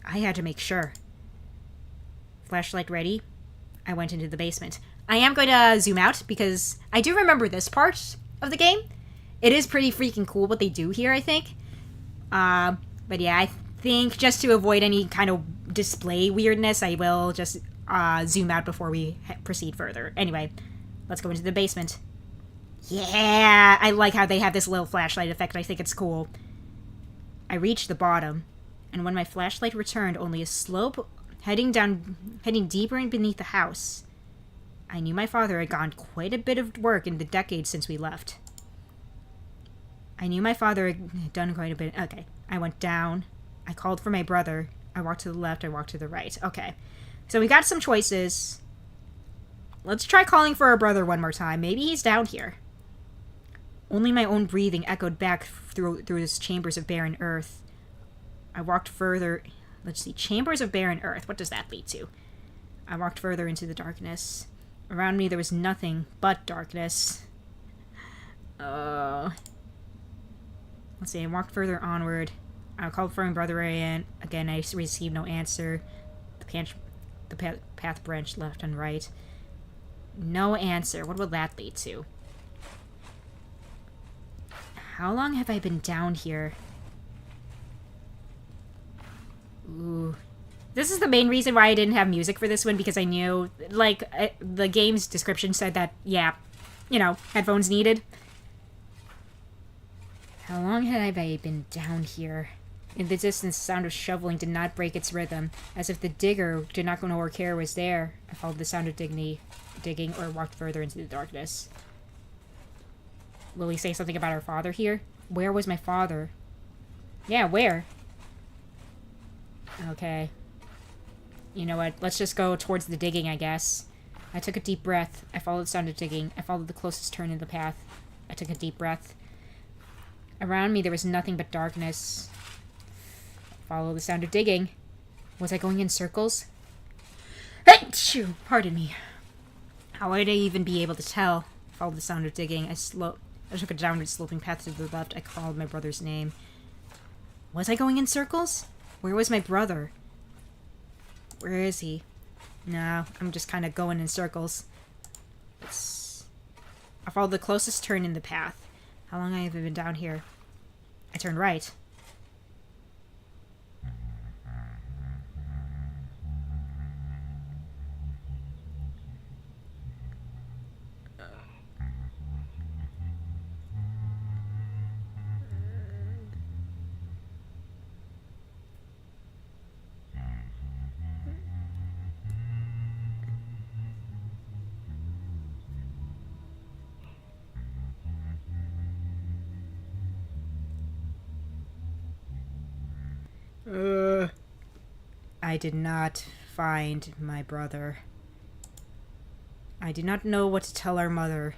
I had to make sure. Flashlight ready? I went into the basement. I am going to zoom out because I do remember this part of the game. It is pretty freaking cool what they do here, I think. But yeah, I think just to avoid any kind of display weirdness, I will just zoom out before we proceed further. Anyway, let's go into the basement. Yeah, I like how they have this little flashlight effect. I think it's cool. I reached the bottom, and when my flashlight returned, only a slope heading deeper in beneath the house. I knew my father had gone quite a bit of work in the decades since we left. Okay, I went down. I called for my brother. I walked to the left. I walked to the right. Okay, so we got some choices. Let's try calling for our brother one more time. Maybe he's down here. Only my own breathing echoed back through these chambers of barren earth. I walked further. Let's see. Chambers of barren earth. What does that lead to? I walked further into the darkness. Around me there was nothing but darkness. Let's see. I walked further onward. I called for my brother again. Again, I received no answer. The path branched left and right. No answer. What will that lead to? How long have I been down here? Ooh. This is the main reason why I didn't have music for this one, because I knew, like, the game's description said that, yeah, you know, headphones needed. How long had I been down here? In the distance, the sound of shoveling did not break its rhythm, as if the digger did not know or care was there. I followed the sound of digging or walked further into the darkness. Will he say something about our father here? Where was my father? Yeah, where? Okay. You know what? Let's just go towards the digging, I guess. I took a deep breath. I followed the sound of digging. I followed the closest turn in the path. I took a deep breath. Around me, there was nothing but darkness. Follow the sound of digging. Was I going in circles? Achoo! Pardon me. How would I even be able to tell? Followed the sound of digging. I took a downward sloping path to the left. I called my brother's name. Was I going in circles? Where was my brother? Where is he? No, I'm just kind of going in circles. I followed the closest turn in the path. How long have I been down here? I turned right. I did not find my brother. I do not know what to tell our mother.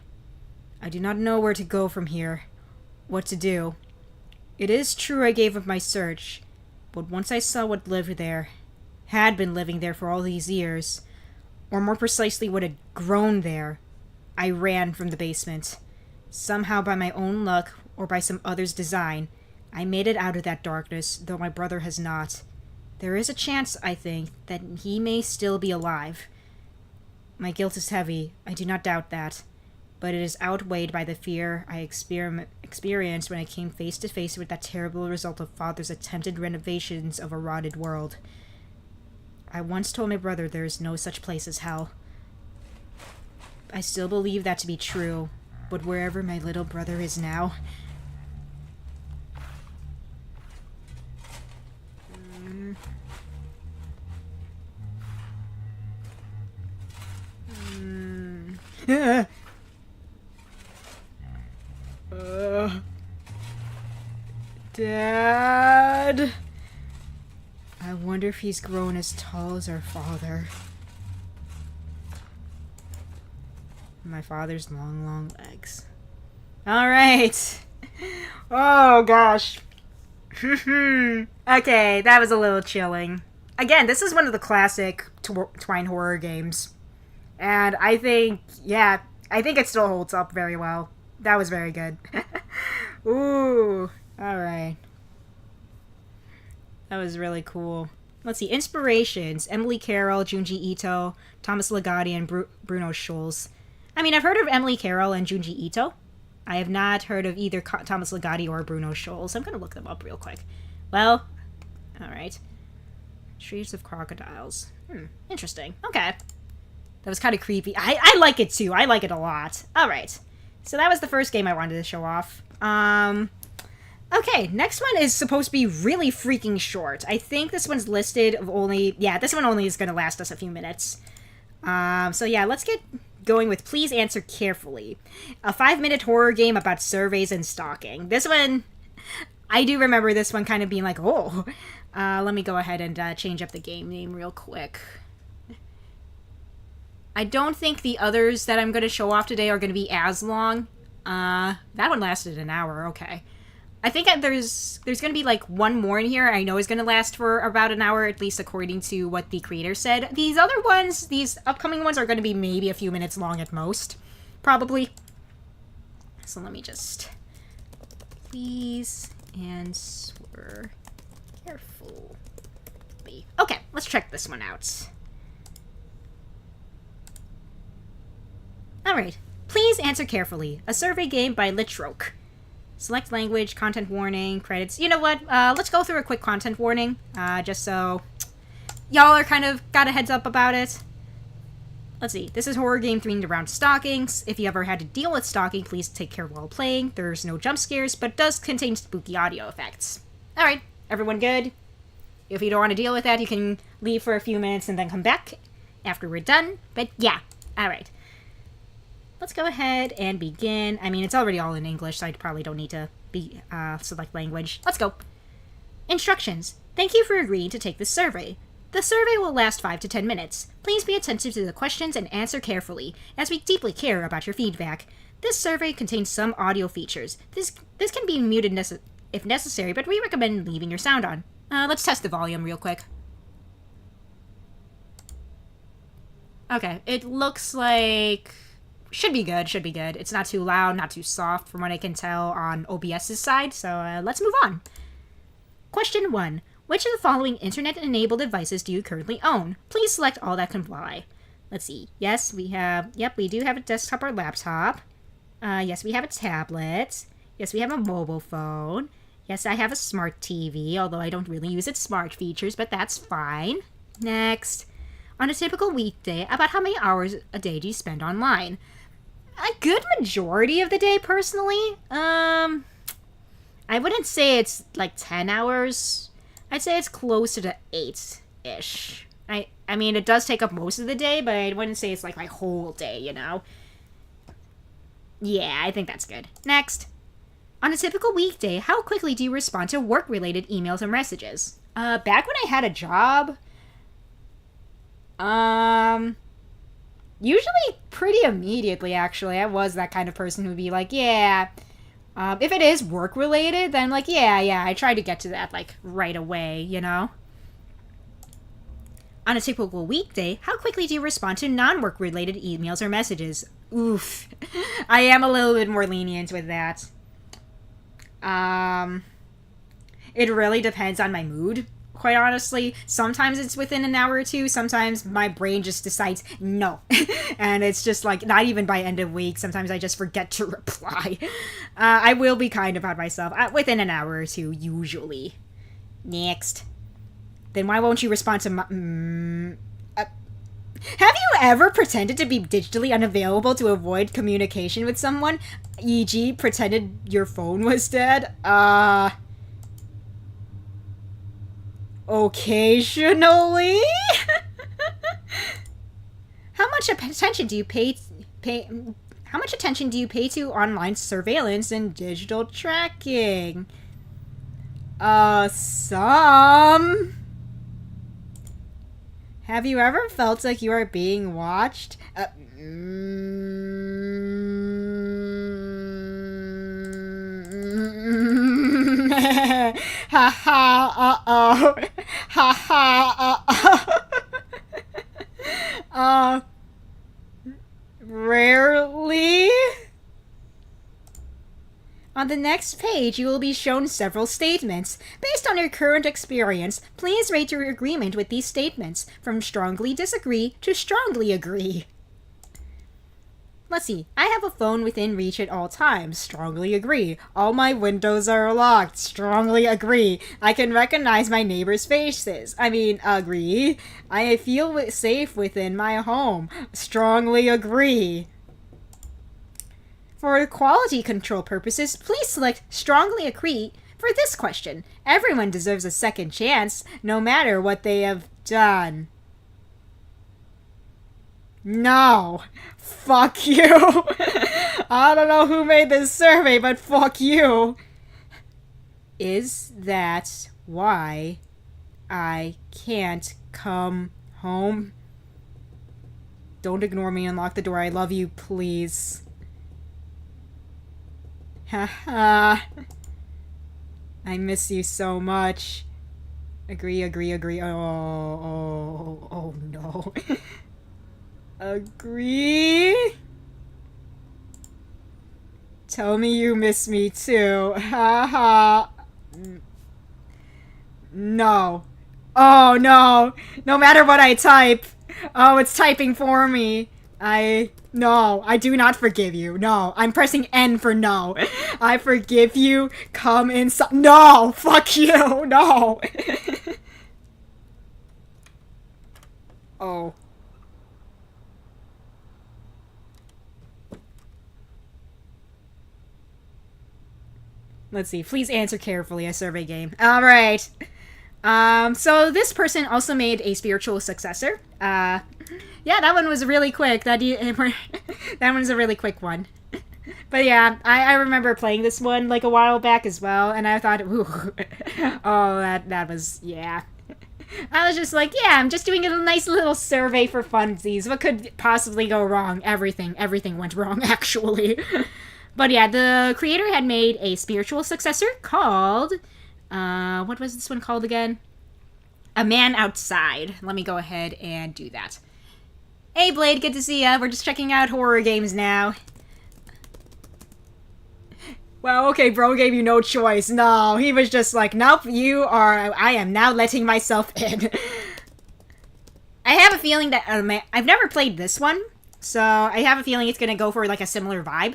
I do not know where to go from here. What to do. It is true I gave up my search, but once I saw what lived there, had been living there for all these years, or more precisely what had grown there, I ran from the basement. Somehow by my own luck, or by some other's design, I made it out of that darkness, though my brother has not. There is a chance, I think, that he may still be alive. My guilt is heavy, I do not doubt that, but it is outweighed by the fear I experienced when I came face to face with that terrible result of Father's attempted renovations of a rotted world. I once told my brother there is no such place as hell. I still believe that to be true, but wherever my little brother is now... Dad? I wonder if he's grown as tall as our father. My father's long, long legs. Alright. Oh, gosh. Okay, that was a little chilling. Again, this is one of the classic Twine horror games. And I think, yeah, I think it still holds up very well. That was very good. Ooh, alright. That was really cool. Let's see, inspirations. Emily Carroll, Junji Ito, Thomas Ligotti, and Bruno Schulz. I mean, I've heard of Emily Carroll and Junji Ito. I have not heard of either Thomas Ligotti or Bruno Schulz. I'm going to look them up real quick. Well, alright. Streets of Crocodiles. Interesting. Okay. That was kind of creepy. I like it too. I like it a lot. Alright. So that was the first game I wanted to show off. Okay, next one is supposed to be really freaking short. I think this one's listed of only... Yeah, this one only is going to last us a few minutes. So yeah, let's get going with Please Answer Carefully. A 5-minute horror game about surveys and stalking. This one... I do remember this one kind of being like, oh... let me go ahead and change up the game name real quick. I don't think the others that I'm going to show off today are going to be as long. That one lasted an hour, okay. I think there's going to be like one more in here I know is going to last for about an hour, at least according to what the creator said. These other ones, these upcoming ones are going to be maybe a few minutes long at most. Probably. So let me just... Please answer carefully. Okay, let's check this one out. Alright, Please Answer Carefully, a survey game by Litroke. Select language, content warning, credits. You know what? Let's go through a quick content warning, just so y'all are kind of got a heads up about it. Let's see. This is horror game themed around stalkings. If you ever had to deal with stalking, please take care while playing. There's no jump scares, but does contain spooky audio effects. Alright, everyone good? If you don't want to deal with that, you can leave for a few minutes and then come back after we're done. But yeah, alright. Let's go ahead and begin. I mean, it's already all in English, so I probably don't need to select language. Let's go. Instructions. Thank you for agreeing to take this survey. The survey will last 5 to 10 minutes. Please be attentive to the questions and answer carefully, as we deeply care about your feedback. This survey contains some audio features. This can be muted if necessary, but we recommend leaving your sound on. Let's test the volume real quick. Okay, it looks like... Should be good, should be good. It's not too loud, not too soft from what I can tell on OBS's side, so let's move on. Question 1. Which of the following internet-enabled devices do you currently own? Please select all that comply. Let's see. Yes, we have... Yep, we do have a desktop or laptop. Yes, we have a tablet. Yes, we have a mobile phone. Yes, I have a smart TV, although I don't really use its smart features, but that's fine. Next. On a typical weekday, about how many hours a day do you spend online? A good majority of the day, personally. I wouldn't say it's like 10 hours. I'd say it's closer to 8-ish. I mean, it does take up most of the day, but I wouldn't say it's like my whole day, you know? Yeah, I think that's good. Next. On a typical weekday, how quickly do you respond to work-related emails and messages? Back when I had a job, usually pretty immediately, actually. I was that kind of person who'd be like, yeah, if it is work-related, then, like, yeah, I try to get to that, like, right away, you know? On a typical weekday, how quickly do you respond to non-work-related emails or messages? Oof. I am a little bit more lenient with that. It really depends on my mood, quite honestly. Sometimes it's within an hour or two. Sometimes my brain just decides no. And it's just like, not even by end of week. Sometimes I just forget to reply. I will be kind about myself. Within an hour or two, usually. Next. Then why won't you respond to my... Have you ever pretended to be digitally unavailable to avoid communication with someone? E.g., pretended your phone was dead? Occasionally? How much attention do you pay to online surveillance and digital tracking? Some. Have you ever felt like you are being watched? Ha ha, uh-oh. Ha ha, uh-oh. Rarely? On the next page, you will be shown several statements. Based on your current experience, please rate your agreement with these statements, from strongly disagree to strongly agree. Let's see. I have a phone within reach at all times. Strongly agree. All my windows are locked. Strongly agree. I can recognize my neighbors' faces. Agree. I feel safe within my home. Strongly agree. For quality control purposes, please select strongly agree for this question. Everyone deserves a second chance, no matter what they have done. No. Fuck you. I don't know who made this survey, but fuck you. Is that why I can't come home? Don't ignore me and lock the door. I love you, please. Haha. I miss you so much. Agree. Oh no. Agree? Tell me you miss me too. Haha. No. Oh no. No matter what I type. Oh, it's typing for me. No, I do not forgive you. No, I'm pressing N for no. I forgive you. Come inside. No, fuck you. No. Oh. Let's see. Please answer carefully. A survey game. All right. So this person also made a spiritual successor. Yeah, that one was really quick. That one's a really quick one. But yeah, I remember playing this one like a while back as well, and I thought, ooh, oh, that was, yeah. I was just like, yeah, I'm just doing a nice little survey for funsies. What could possibly go wrong? Everything went wrong, actually. But yeah, the creator had made a spiritual successor called, what was this one called again? A Man Outside. Let me go ahead and do that. Hey, Blade, good to see ya. We're just checking out horror games now. Well, okay, bro gave you no choice. No, he was just like, nope, I am now letting myself in. I have a feeling that, I've never played this one, so I have a feeling it's gonna go for like a similar vibe.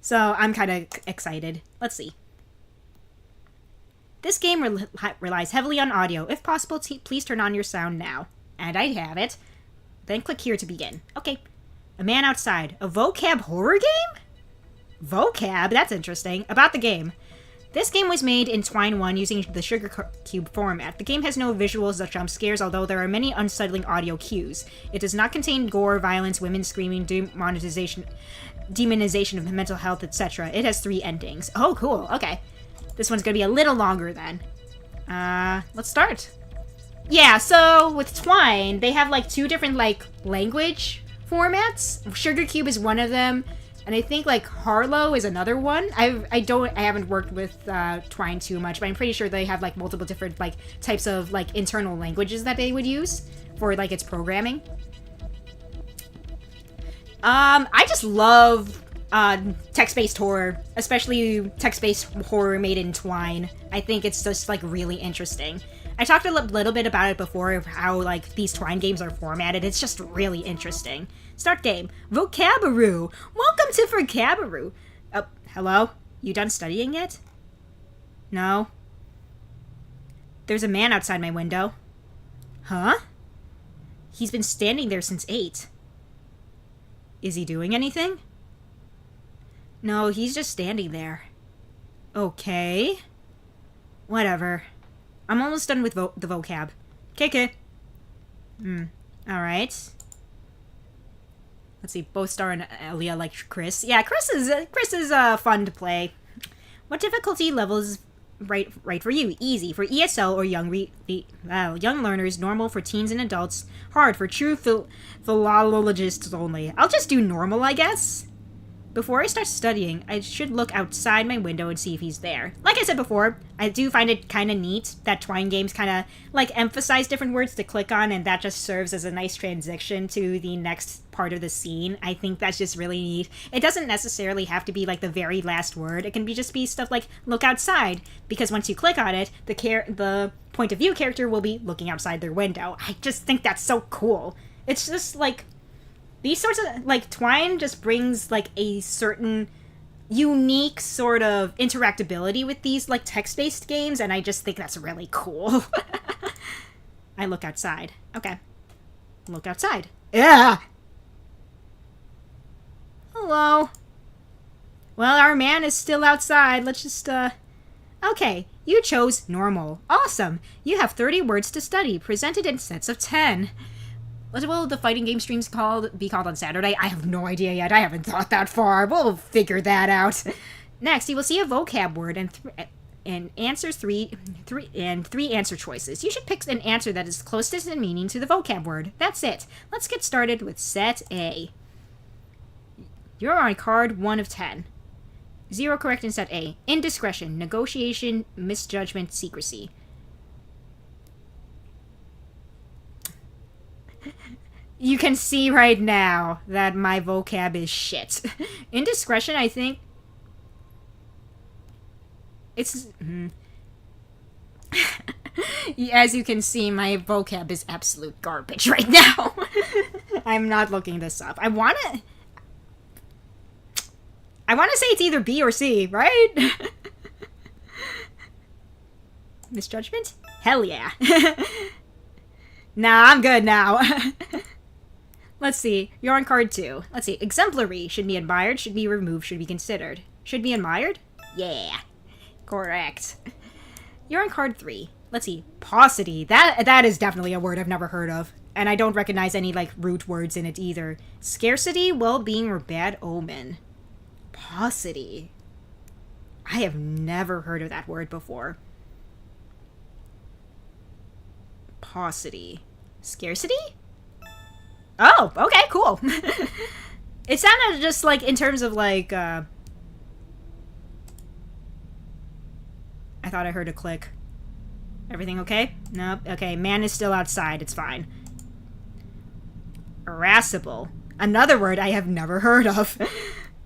So I'm kind of excited. Let's see. This game relies heavily on audio. If possible, please turn on your sound now. And I have it. Then click here to begin. Okay. A Man Outside. A vocab horror game? Vocab? That's interesting. About the game. This game was made in Twine 1 using the Sugar Cube format. The game has no visuals or jump scares, although there are many unsettling audio cues. It does not contain gore, violence, women screaming, demonization of mental health, etc. It has 3 endings. Oh, cool. Okay. This one's gonna be a little longer then. Let's start. Yeah, so with Twine, they have like 2 different like language formats. Sugar Cube is one of them. And I think, like, Harlow is another one. I haven't worked with Twine too much, but I'm pretty sure they have, like, multiple different, like, types of, like, internal languages that they would use for, like, its programming. I just love text-based horror, especially text-based horror made in Twine. I think it's just, like, really interesting. I talked a little bit about it before, of how, like, these Twine games are formatted. It's just really interesting. Start game. Vocabulary. Welcome to Vocabulary. Oh, hello? You done studying yet? No? There's a man outside my window. Huh? He's been standing there since 8. Is he doing anything? No, he's just standing there. Okay. Whatever. I'm almost done with the vocab. KK. Alright. Let's see, both Star and Elia like Chris. Yeah, Chris is fun to play. What difficulty level is right for you? Easy for ESL or young learners. Normal for teens and adults. Hard for true philologists only. I'll just do normal, I guess. Before I start studying, I should look outside my window and see if he's there. Like I said before, I do find it kind of neat that Twine games kind of, like, emphasize different words to click on, and that just serves as a nice transition to the next part of the scene. I think that's just really neat. It doesn't necessarily have to be, like, the very last word. It can just be stuff like, look outside, because once you click on it, the point of view character will be looking outside their window. I just think that's so cool. It's just, like... These sorts of, like, Twine just brings, like, a certain unique sort of interactability with these, like, text-based games, and I just think that's really cool. I look outside. Okay. Look outside. Yeah! Hello. Well, our man is still outside. Let's just, Okay, you chose normal. Awesome. You have 30 words to study, presented in sets of 10. What will the fighting game streams be called on Saturday? I have no idea yet. I haven't thought that far. We'll figure that out. Next, you will see a vocab word and answers three answer choices. You should pick an answer that is closest in meaning to the vocab word. That's it. Let's get started with set A. You're on card 1 of 10. 0 correct in set A. Indiscretion, negotiation, misjudgment, secrecy. You can see right now that my vocab is shit. Indiscretion, I think... It's... As you can see, my vocab is absolute garbage right now. I'm not looking this up. I wanna say it's either B or C, right? Misjudgment? Hell yeah. Nah, I'm good now. Let's see. You're on card 2. Let's see. Exemplary. Should be admired, should be removed, should be considered. Should be admired? Yeah. Correct. You're on card 3. Let's see. Paucity. That is definitely a word I've never heard of. And I don't recognize any, like, root words in it either. Scarcity, well-being, or bad omen. Paucity. I have never heard of that word before. Paucity. Scarcity? Oh, okay, cool. It sounded just like, in terms of, like, I thought I heard a click. Everything okay? Nope. Okay, man is still outside. It's fine. Irascible. Another word I have never heard of.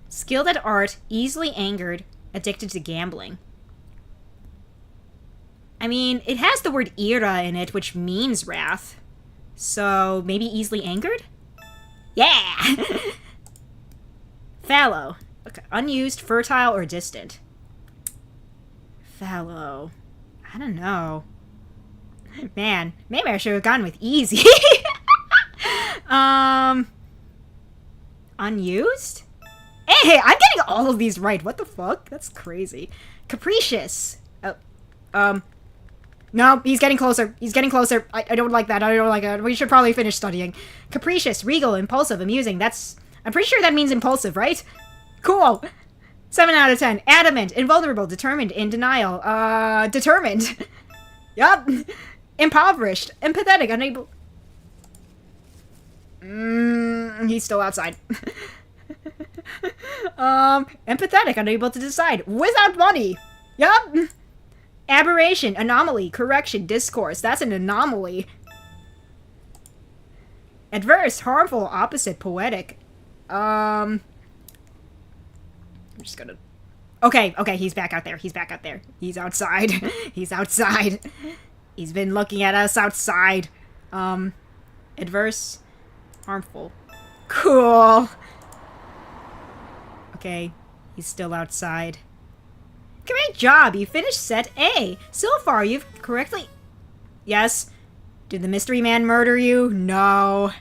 Skilled at art, easily angered, addicted to gambling. I mean, it has the word ira in it, which means wrath. So, maybe easily angered? Yeah! Fallow. Okay. Unused, fertile, or distant. Fallow. I don't know. Man, maybe I should have gone with easy. Unused? Hey, I'm getting all of these right. What the fuck? That's crazy. Capricious. No, he's getting closer. He's getting closer. I don't like that. I don't like that. We should probably finish studying. Capricious, regal, impulsive, amusing. I'm pretty sure that means impulsive, right? Cool. 7 out of 10. Adamant, invulnerable, determined, in denial. Determined. Yup. Impoverished, empathetic, unable... he's still outside. Empathetic, unable to decide. Without money. Yup. Aberration, anomaly, correction, discourse. That's an anomaly. Adverse, harmful, opposite, poetic. I'm just gonna... Okay, he's back out there. He's back out there. He's outside. He's outside. He's been looking at us outside. Adverse, harmful. Cool. Okay, he's still outside. Great job! You finished set A. So far, you've correctly... Yes. Did the mystery man murder you? No.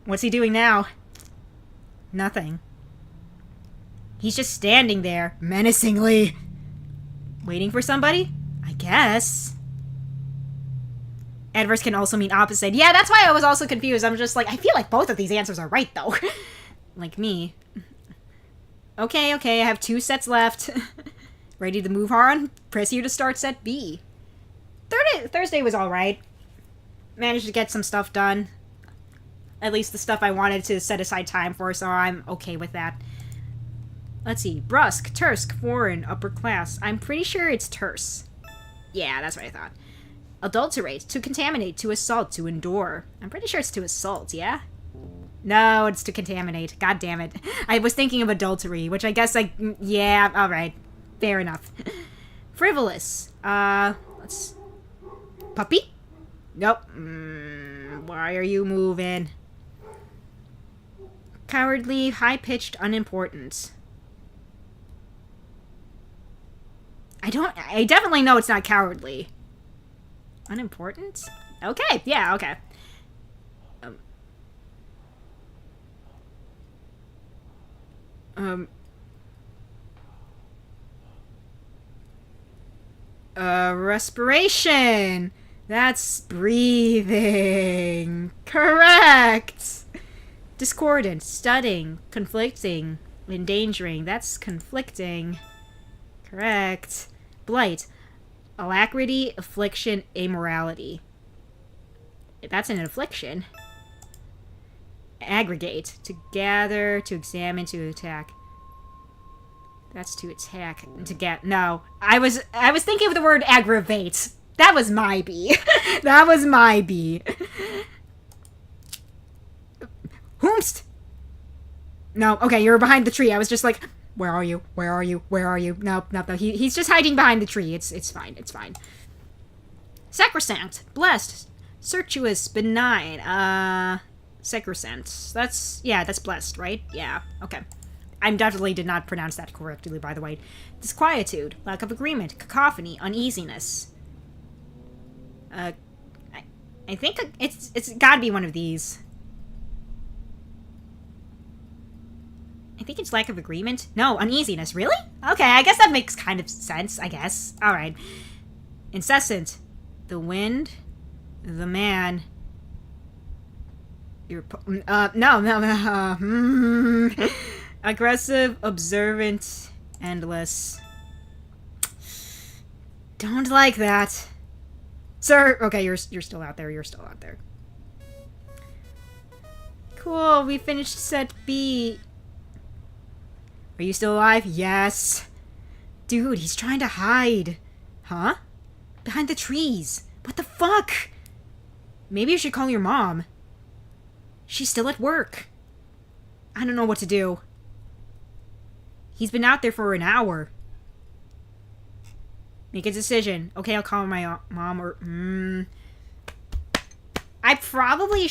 What's he doing now? Nothing. He's just standing there, menacingly. Waiting for somebody? I guess. Adverse can also mean opposite. Yeah, that's why I was also confused. I'm just like, I feel like both of these answers are right, though. Like me. Okay, I have 2 sets left. Ready to move on? Press here to start set B. Thursday was alright. Managed to get some stuff done. At least the stuff I wanted to set aside time for, so I'm okay with that. Let's see. Brusque, terse, foreign, upper class. I'm pretty sure it's terse. Yeah, that's what I thought. Adulterate, to contaminate, to assault, to endure. I'm pretty sure it's to assault, yeah? No, it's to contaminate. God damn it. I was thinking of adultery, which I guess, like, yeah, alright. Fair enough. Frivolous. Let's... Puppy? Nope. Why are you moving? Cowardly, high-pitched, unimportant. I definitely know it's not cowardly. Unimportant? Okay, yeah, okay. Respiration! That's breathing. Correct! Discordant, studying, conflicting, endangering. That's conflicting. Correct. Blight. Alacrity, affliction, amorality. That's an affliction. Aggregate. To gather, to examine, to attack. That's to attack. To get... No. I was thinking of the word aggravate. That was my B. That was my B. Whomst! No, okay, you were behind the tree. I was just like, where are you? Where are you? Where are you? No. He's just hiding behind the tree. It's fine. It's fine. Sacrosanct. Blessed. Circuitous. Benign. Sacrosanct. That's blessed, right? Yeah, okay. I definitely did not pronounce that correctly, by the way. Disquietude. Lack of agreement. Cacophony. Uneasiness. I think it's gotta be one of these. I think it's lack of agreement. No, uneasiness. Really? Okay, I guess that makes kind of sense, I guess. Alright. Incessant. The wind. The man. No. Aggressive, observant, endless. Don't like that. Sir, okay, you're still out there. You're still out there. Cool, we finished set B. Are you still alive? Yes. Dude, he's trying to hide. Huh? Behind the trees. What the fuck? Maybe you should call your mom. She's still at work. I don't know what to do. He's been out there for an hour. Make a decision. Okay, I'll call my mom or... I probably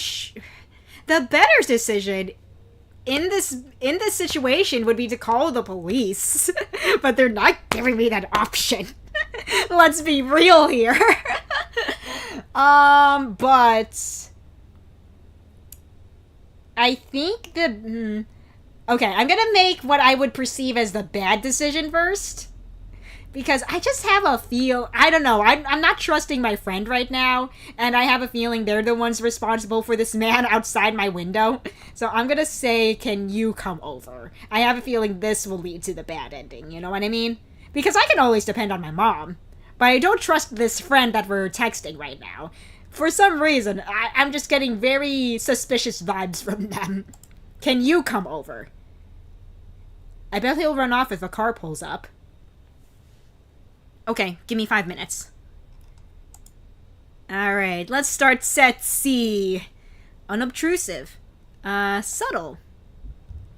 the better decision in this situation would be to call the police. But they're not giving me that option. Let's be real here. But... I think the... Okay, I'm gonna make what I would perceive as the bad decision first. Because I just have a feel... I don't know. I'm not trusting my friend right now. And I have a feeling they're the ones responsible for this man outside my window. So I'm gonna say, can you come over? I have a feeling this will lead to the bad ending. You know what I mean? Because I can always depend on my mom. But I don't trust this friend that we're texting right now. For some reason, I'm just getting very suspicious vibes from them. Can you come over? I bet he'll run off if a car pulls up. Okay, give me 5 minutes. Alright, let's start set C. Unobtrusive. Subtle.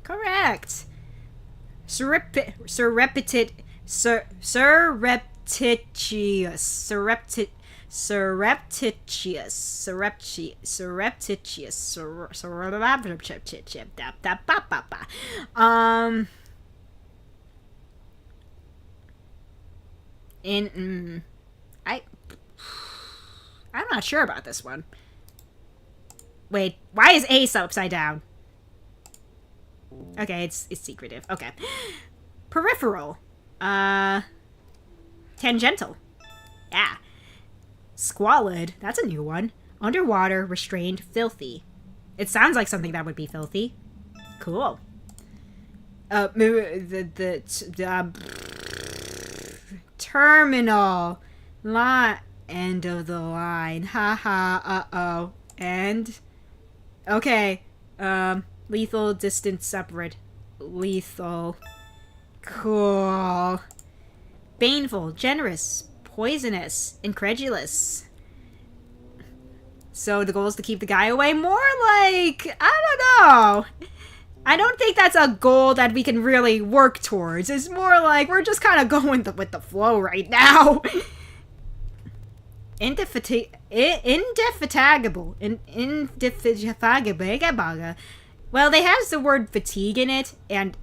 Correct. Surreptitious. I'm not sure about this one. Wait, why is Ace upside down? Okay, it's secretive. Okay. Peripheral. Tangential. Yeah. Squalid. That's a new one. Underwater, restrained, filthy. It sounds like something that would be filthy. Cool. Terminal. End of the line. Haha, uh-oh. End. Okay. Lethal, distant, separate. Lethal. Cool. Baneful, generous, poisonous, incredulous. So the goal is to keep the guy away? More like, I don't know. I don't think that's a goal that we can really work towards. It's more like we're just kind of going with the flow right now. Indefatigable. Indefatigable. Well, they have the word fatigue in it, and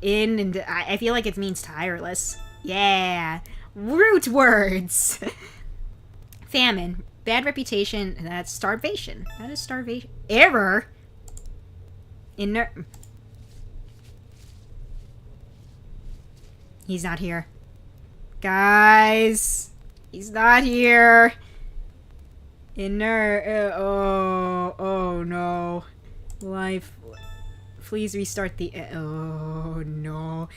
I feel like it means tireless. Yeah. Root words. Famine. Bad reputation. That's starvation. That is starvation. Error. He's not here. Guys. He's not here. Oh no. Life. Please restart the... Oh no.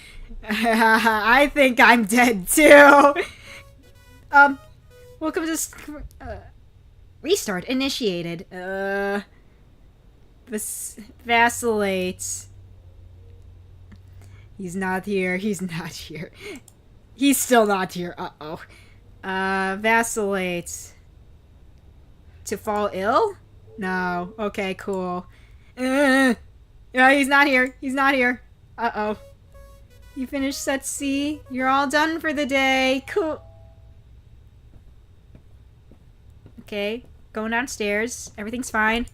I think I'm dead too. Welcome to... Restart initiated. Vacillate. He's not here. He's not here. He's still not here. Uh-oh. Vacillate. To fall ill? No. Okay, cool. Yeah, he's not here. He's not here. Uh-oh. You finished set C? You're all done for the day. Cool. Okay. Going downstairs. Everything's fine.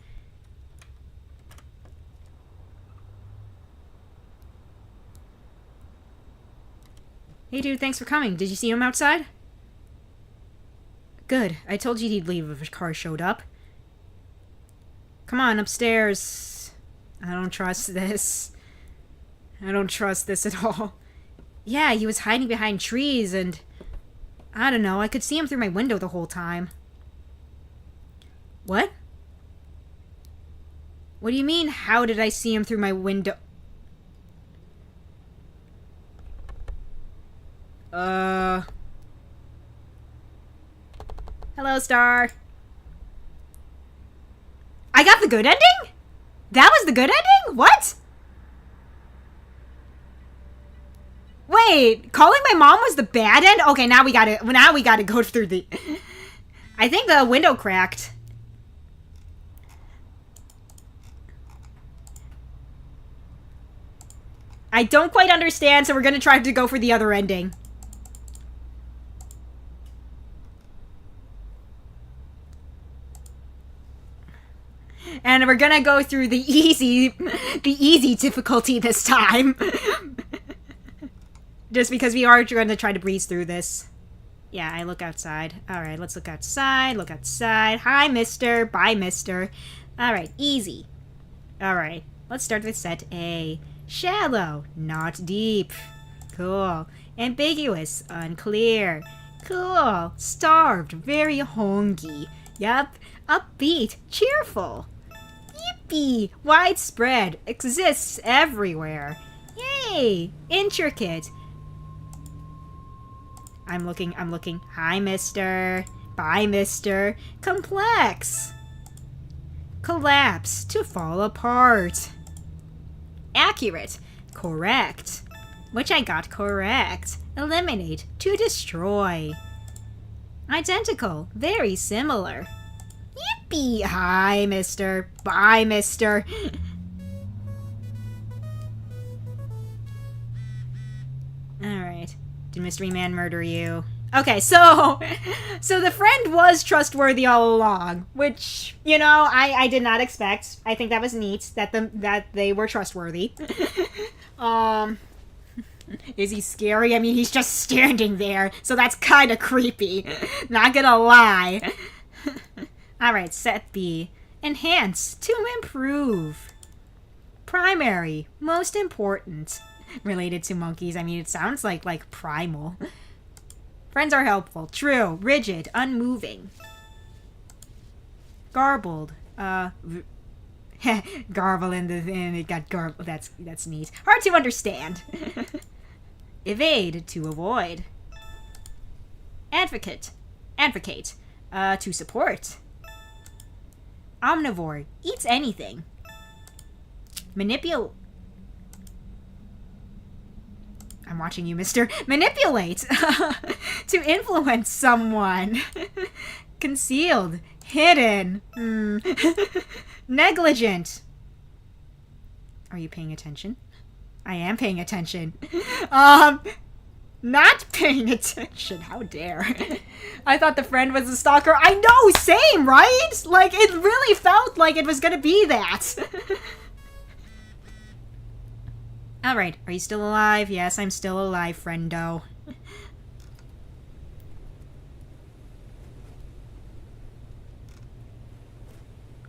Hey dude, thanks for coming. Did you see him outside? Good. I told you he'd leave if his car showed up. Come on, upstairs. I don't trust this. I don't trust this at all. Yeah, he was hiding behind trees and... I don't know, I could see him through my window the whole time. What? What do you mean, how did I see him through my window? Hello, Star. I got the good ending? That was the good ending? What? Wait, calling my mom was the bad end? Okay, now we gotta go through the... I think the window cracked. I don't quite understand, so we're gonna try to go for the other ending. And we're gonna go through the easy difficulty this time. Just because we are going to try to breeze through this. Yeah, I look outside. Alright, let's look outside. Look outside. Hi, mister. Bye, mister. Alright, easy. Alright, let's start with set A. Shallow, not deep. Cool. Ambiguous, unclear. Cool. Starved, very hungry. Yup. Upbeat, cheerful. Yippee! Widespread, exists everywhere. Yay! Intricate. I'm looking. Hi, mister. Bye, mister. Complex. Collapse, to fall apart. Accurate. Correct. Which I got correct. Eliminate, to destroy. Identical, very similar. Yippee! Hi, mister. Bye, mister. Alright. Did Mystery Man murder you? Okay, so the friend was trustworthy all along, which, you know, I did not expect. I think that was neat that they were trustworthy. Is he scary? I mean, he's just standing there, so that's kind of creepy. Not gonna lie. Alright, set B. Enhance, to improve. Primary, most important. Related to monkeys. I mean, it sounds like primal. Friends are helpful. True. Rigid. Unmoving. Garbled. Garble in it got garbled. That's neat. Hard to understand. Evade. To avoid. Advocate. Advocate. To support. Omnivore. Eats anything. I'm watching you, mister. Manipulate. To influence someone. Concealed. Hidden. Negligent. Are you paying attention? I am paying attention. Not paying attention. How dare. I thought the friend was a stalker. I know, same, right? Like, it really felt like it was gonna be that. Alright, are you still alive? Yes, I'm still alive, friendo.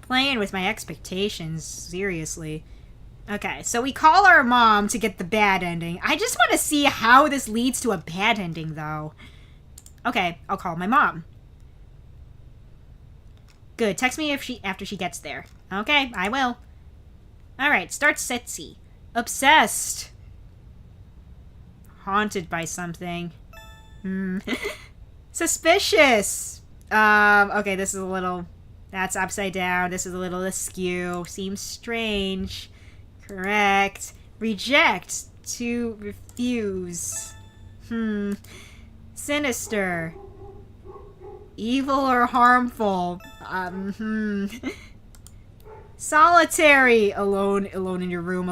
Playing with my expectations, seriously. Okay, so we call our mom to get the bad ending. I just want to see how this leads to a bad ending, though. Okay, I'll call my mom. Good, text me after she gets there. Okay, I will. Alright, start set C. Obsessed. Haunted by something. Suspicious. Okay, this is a little... That's upside down. This is a little askew. Seems strange. Correct. Reject. To refuse. Sinister. Evil or harmful. Solitary. Alone in your room.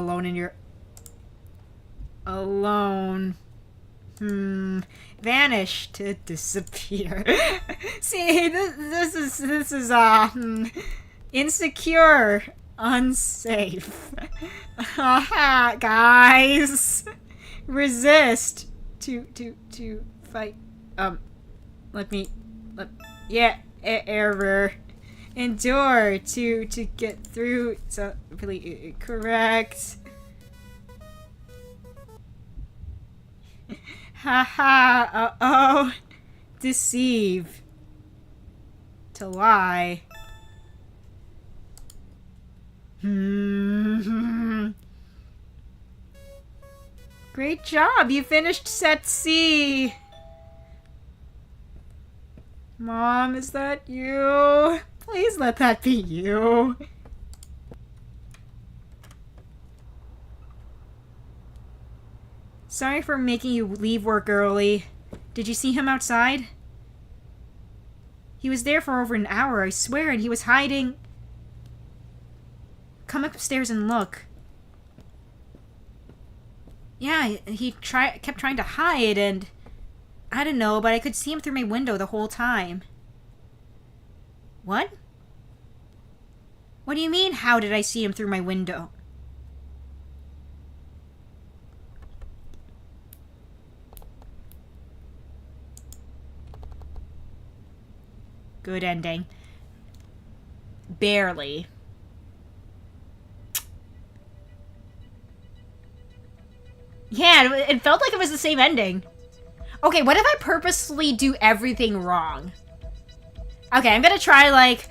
Alone. Vanish. To disappear. See, this is insecure. Unsafe. Guys. Resist. To fight. Error. Endure. To get through. So, really, correct. Haha, uh-oh. Deceive. To lie. Great job, you finished set C. Mom, is that you? Please let that be you. Sorry for making you leave work early. Did you see him outside? He was there for over an hour, I swear, and he was hiding. Come upstairs and look. Yeah, he kept trying to hide, and I don't know, but I could see him through my window the whole time. What? What do you mean, how did I see him through my window? Good ending. Barely. Yeah, it felt like it was the same ending. Okay, what if I purposely do everything wrong? Okay, I'm gonna try, like,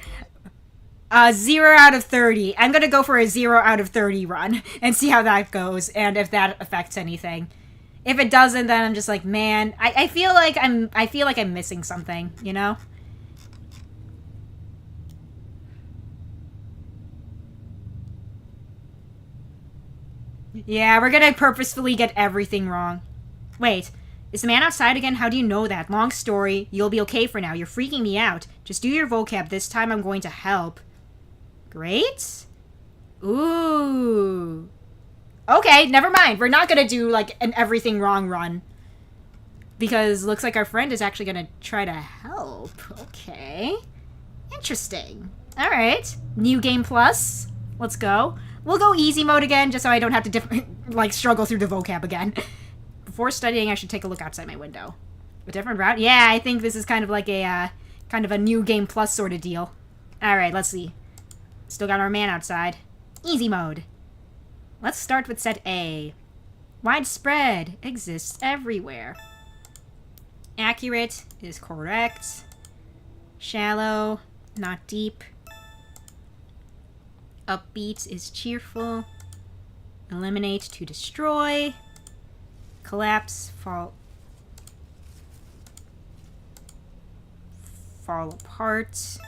0 out of 30. I'm gonna go for a 0 out of 30 run and see how that goes, and if that affects anything. If it doesn't, then I'm just like, man, I feel like I'm missing something, you know? Yeah, we're gonna purposefully get everything wrong. Wait, is the man outside again? How do you know that? Long story. You'll be okay for now. You're freaking me out. Just do your vocab. This time I'm going to help. Great. Ooh. Okay, never mind. We're not gonna do, like, an everything wrong run. Because looks like our friend is actually gonna try to help. Okay. Interesting. Alright. New game plus. Let's go. We'll go easy mode again, just so I don't have to, like, struggle through the vocab again. Before studying, I should take a look outside my window. A different route? Yeah, I think this is kind of like a, new game plus sort of deal. Alright, let's see. Still got our man outside. Easy mode. Let's start with set A. Widespread exists everywhere. Accurate is correct. Shallow, not deep. Upbeat is cheerful. Eliminate to destroy. Collapse, fall apart.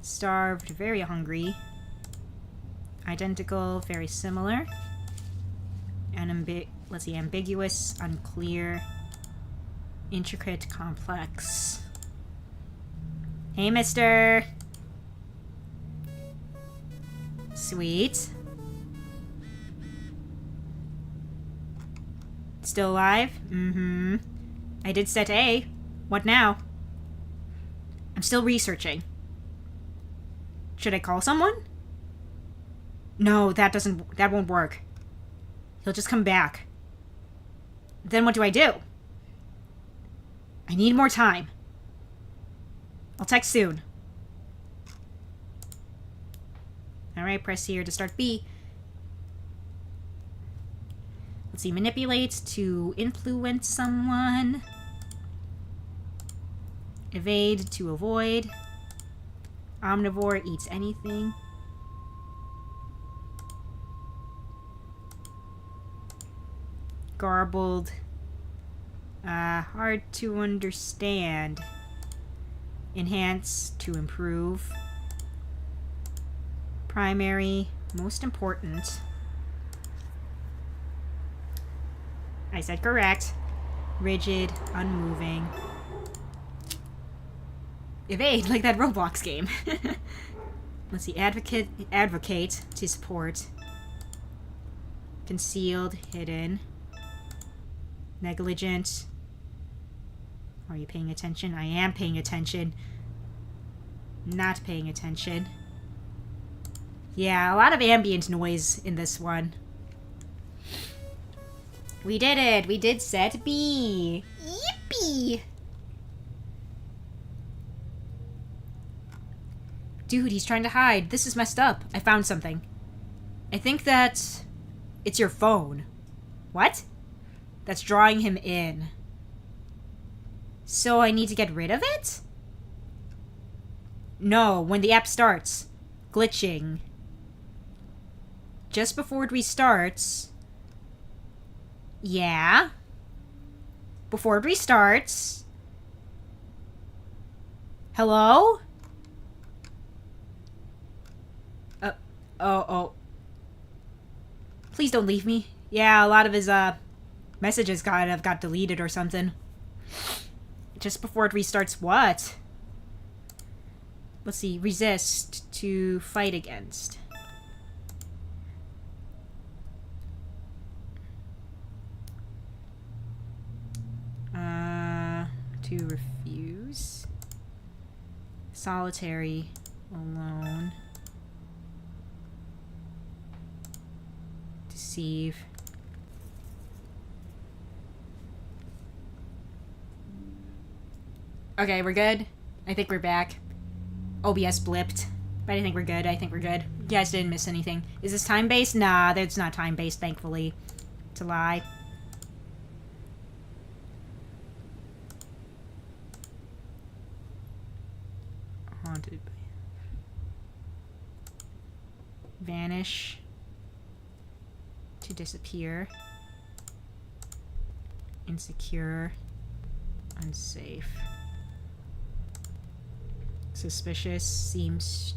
Starved, very hungry. Identical, very similar. And let's see, ambiguous, unclear. Intricate, complex. Hey, mister! Sweet. Still alive? Mm-hmm. I did set A. What now? I'm still researching. Should I call someone? No, that won't work. He'll just come back. Then what do I do? I need more time. I'll text soon. Alright, press here to start B. Let's see, manipulate to influence someone. Evade to avoid. Omnivore eats anything. Garbled. Hard to understand. Enhance to improve. Primary, most important. I said correct. Rigid, unmoving. Evade, like that Roblox game. Let's see, advocate to support. Concealed, hidden. Negligent. Are you paying attention? I am paying attention. Not paying attention. Yeah, a lot of ambient noise in this one. We did it! We did set B! Yippee! Dude, he's trying to hide. This is messed up. I found something. I think that it's your phone. What? that's drawing him in. So I need to get rid of it? No, when the app starts. Glitching. Just before it restarts. Yeah. Before it restarts. Hello? Oh. Please don't leave me. Yeah, a lot of his, messages kind of got deleted or something. Just before it restarts what? Let's see. Resist to fight against. To refuse. Solitary. Alone. Deceive. Okay, we're good. I think we're back. OBS blipped. But I think we're good. You guys didn't miss anything. Is this time-based? Nah, that's not time-based, thankfully. To lie. Haunted. Vanish. To disappear. Insecure. Unsafe. Suspicious. Seems...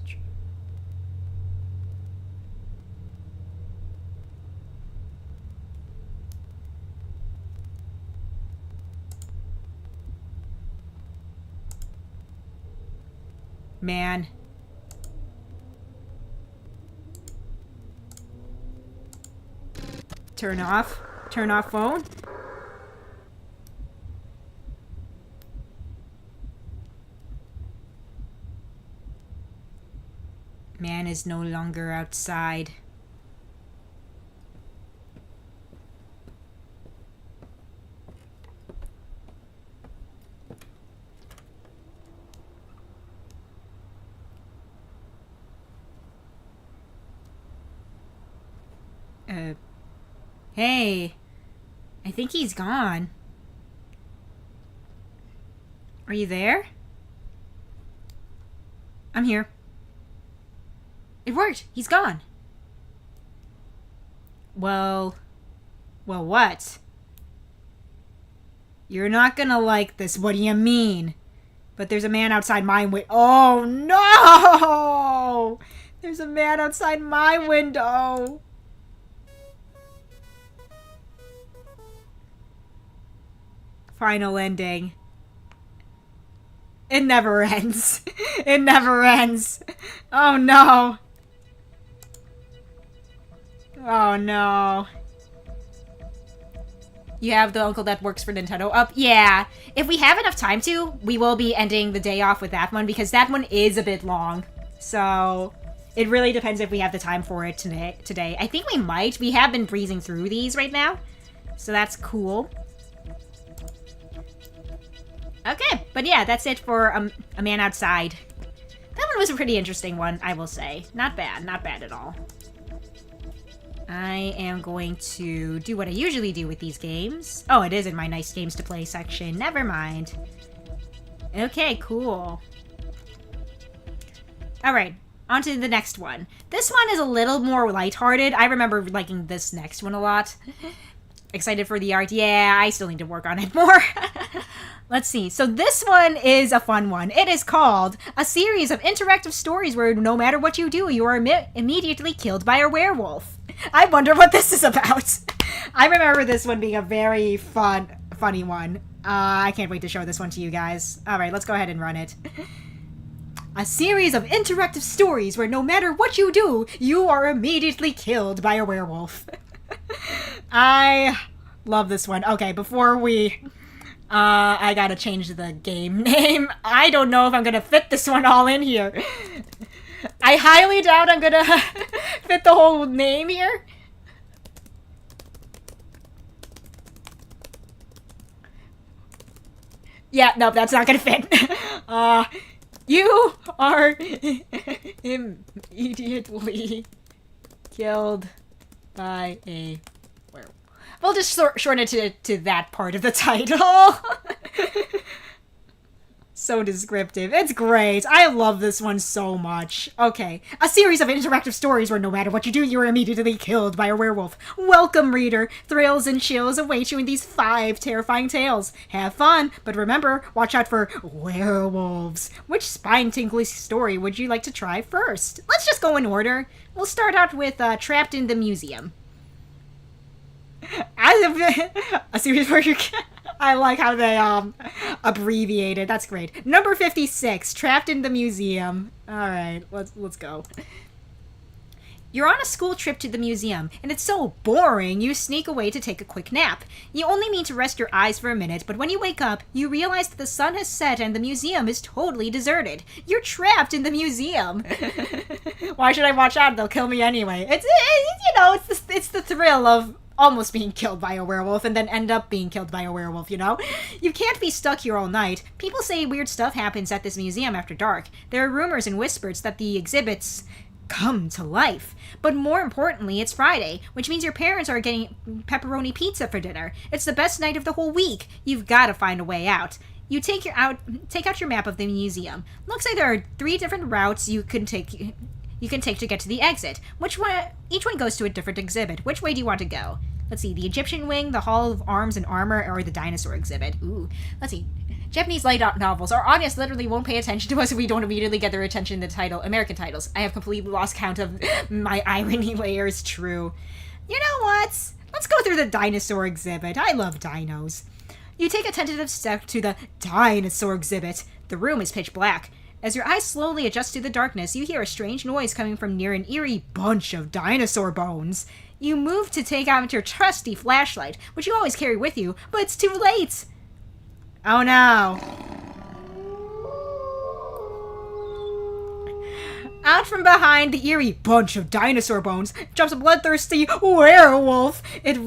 Man. Turn off. Turn off phone. Man is no longer outside. Hey. I think he's gone. Are you there? I'm here. It worked! He's gone! Well, what? You're not gonna like this. What do you mean? But there's a man outside my window. Oh, no! There's a man outside my window! Final ending. It never ends. It never ends. Oh, no. Oh, no. You have the uncle that works for Nintendo up? Yeah. If we have enough time to, we will be ending the day off with that one, because that one is a bit long. So, it really depends if we have the time for it today. I think we might. We have been breezing through these right now. So that's cool. Okay, but yeah, that's it for A Man Outside. That one was a pretty interesting one, I will say. Not bad at all. I am going to do what I usually do with these games. Oh, it is in my nice games to play section. Never mind. Okay, cool. Alright, on to the next one. This one is a little more lighthearted. I remember liking this next one a lot. Excited for the art? Yeah, I still need to work on it more. Let's see. So this one is a fun one. It is called A Series of Interactive Stories Where No Matter What You Do, You Are Immediately Killed by a Werewolf. I wonder what this is about. I remember this one being a very funny one. I can't wait to show this one to you guys. Alright, let's go ahead and run it. A series of interactive stories where no matter what you do, you are immediately killed by a werewolf. I love this one. Okay, before we... I gotta change the game name. I don't know if I'm gonna fit this one all in here. I highly doubt I'm gonna fit the whole name here. Yeah, nope, that's not gonna fit. You are immediately killed by a werewolf. We'll just shorten it to that part of the title. So descriptive. It's great. I love this one so much. Okay. A series of interactive stories where no matter what you do, you are immediately killed by a werewolf. Welcome, reader. Thrills and chills await you in these 5 terrifying tales. Have fun, but remember, watch out for werewolves. Which spine-tingling story would you like to try first? Let's just go in order. We'll start out with Trapped in the Museum. A series where you can... I like how they abbreviated. That's great. Number 56, Trapped in the Museum. All right, let's go. You're on a school trip to the museum, and it's so boring you sneak away to take a quick nap. You only mean to rest your eyes for a minute, but when you wake up, you realize that the sun has set and the museum is totally deserted. You're trapped in the museum. Why should I watch out? They'll kill me anyway. It's the thrill of almost being killed by a werewolf and then end up being killed by a werewolf, you know? You can't be stuck here all night. People say weird stuff happens at this museum after dark. There are rumors and whispers that the exhibits come to life. But more importantly, it's Friday, which means your parents are getting pepperoni pizza for dinner. It's the best night of the whole week. You've got to find a way out. You take out your map of the museum. Looks like there are 3 different routes you can take to get to the exit. Each one goes to a different exhibit. Which way do you want to go? Let's see, the Egyptian wing, the Hall of Arms and Armor, or the dinosaur exhibit. Ooh, let's see. Japanese light novels. Our audience literally won't pay attention to us if we don't immediately get their attention in the title. American titles. I have completely lost count of my irony layers. True. You know what? Let's go through the dinosaur exhibit. I love dinos. You take a tentative step to the dinosaur exhibit. The room is pitch black. As your eyes slowly adjust to the darkness, you hear a strange noise coming from near an eerie bunch of dinosaur bones. You move to take out your trusty flashlight, which you always carry with you, but it's too late! Oh no! Out from behind the eerie bunch of dinosaur bones jumps a bloodthirsty werewolf. It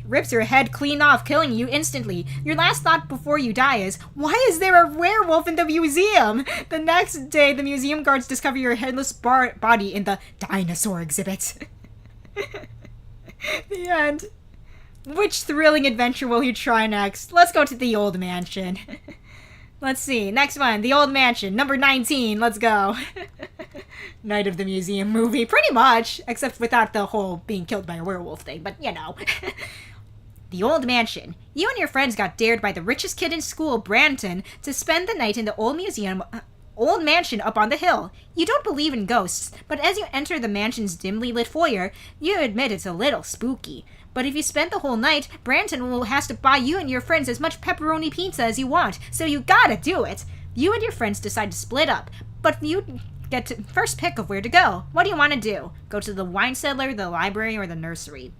rips your head clean off, killing you instantly. Your last thought before you die is, why is there a werewolf in the museum? The next day, the museum guards discover your headless body in the dinosaur exhibit. The end. Which thrilling adventure will you try next? Let's go to the old mansion. Let's see. Next one. The old mansion. Number 19. Let's go. Night of the Museum movie. Pretty much. Except without the whole being killed by a werewolf thing. But, you know. The old mansion. You and your friends got dared by the richest kid in school, Branton, to spend the night in the old mansion up on the hill. You don't believe in ghosts, but as you enter the mansion's dimly lit foyer, you admit it's a little spooky. But if you spend the whole night, Branton has to buy you and your friends as much pepperoni pizza as you want, so you gotta do it. You and your friends decide to split up, but you get to first pick of where to go. What do you want to do? Go to the wine cellar, the library, or the nursery?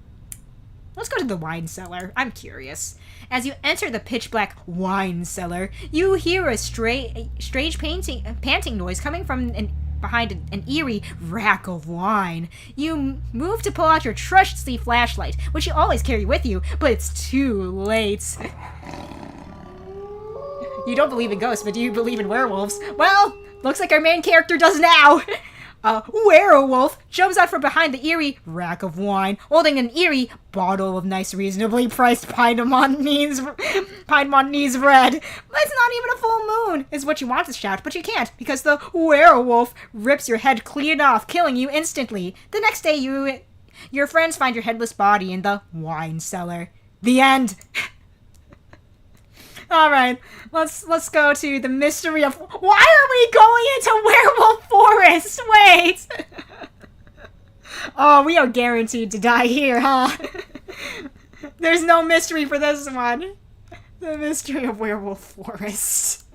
Let's go to the wine cellar. I'm curious. As you enter the pitch-black wine cellar, you hear a strange panting noise coming from behind an eerie rack of wine. You move to pull out your trusty flashlight, which you always carry with you, but it's too late. You don't believe in ghosts, but do you believe in werewolves? Well, looks like our main character does now. A werewolf jumps out from behind the eerie rack of wine, holding an eerie bottle of nice, reasonably priced Piedmontese red. It's not even a full moon, is what you want to shout, but you can't, because the werewolf rips your head clean off, killing you instantly. The next day, your friends find your headless body in the wine cellar. The end. Alright, let's go to the mystery of... Why are we going into Werewolf Forest? Wait! Oh, we are guaranteed to die here, huh? There's no mystery for this one. The mystery of Werewolf Forest.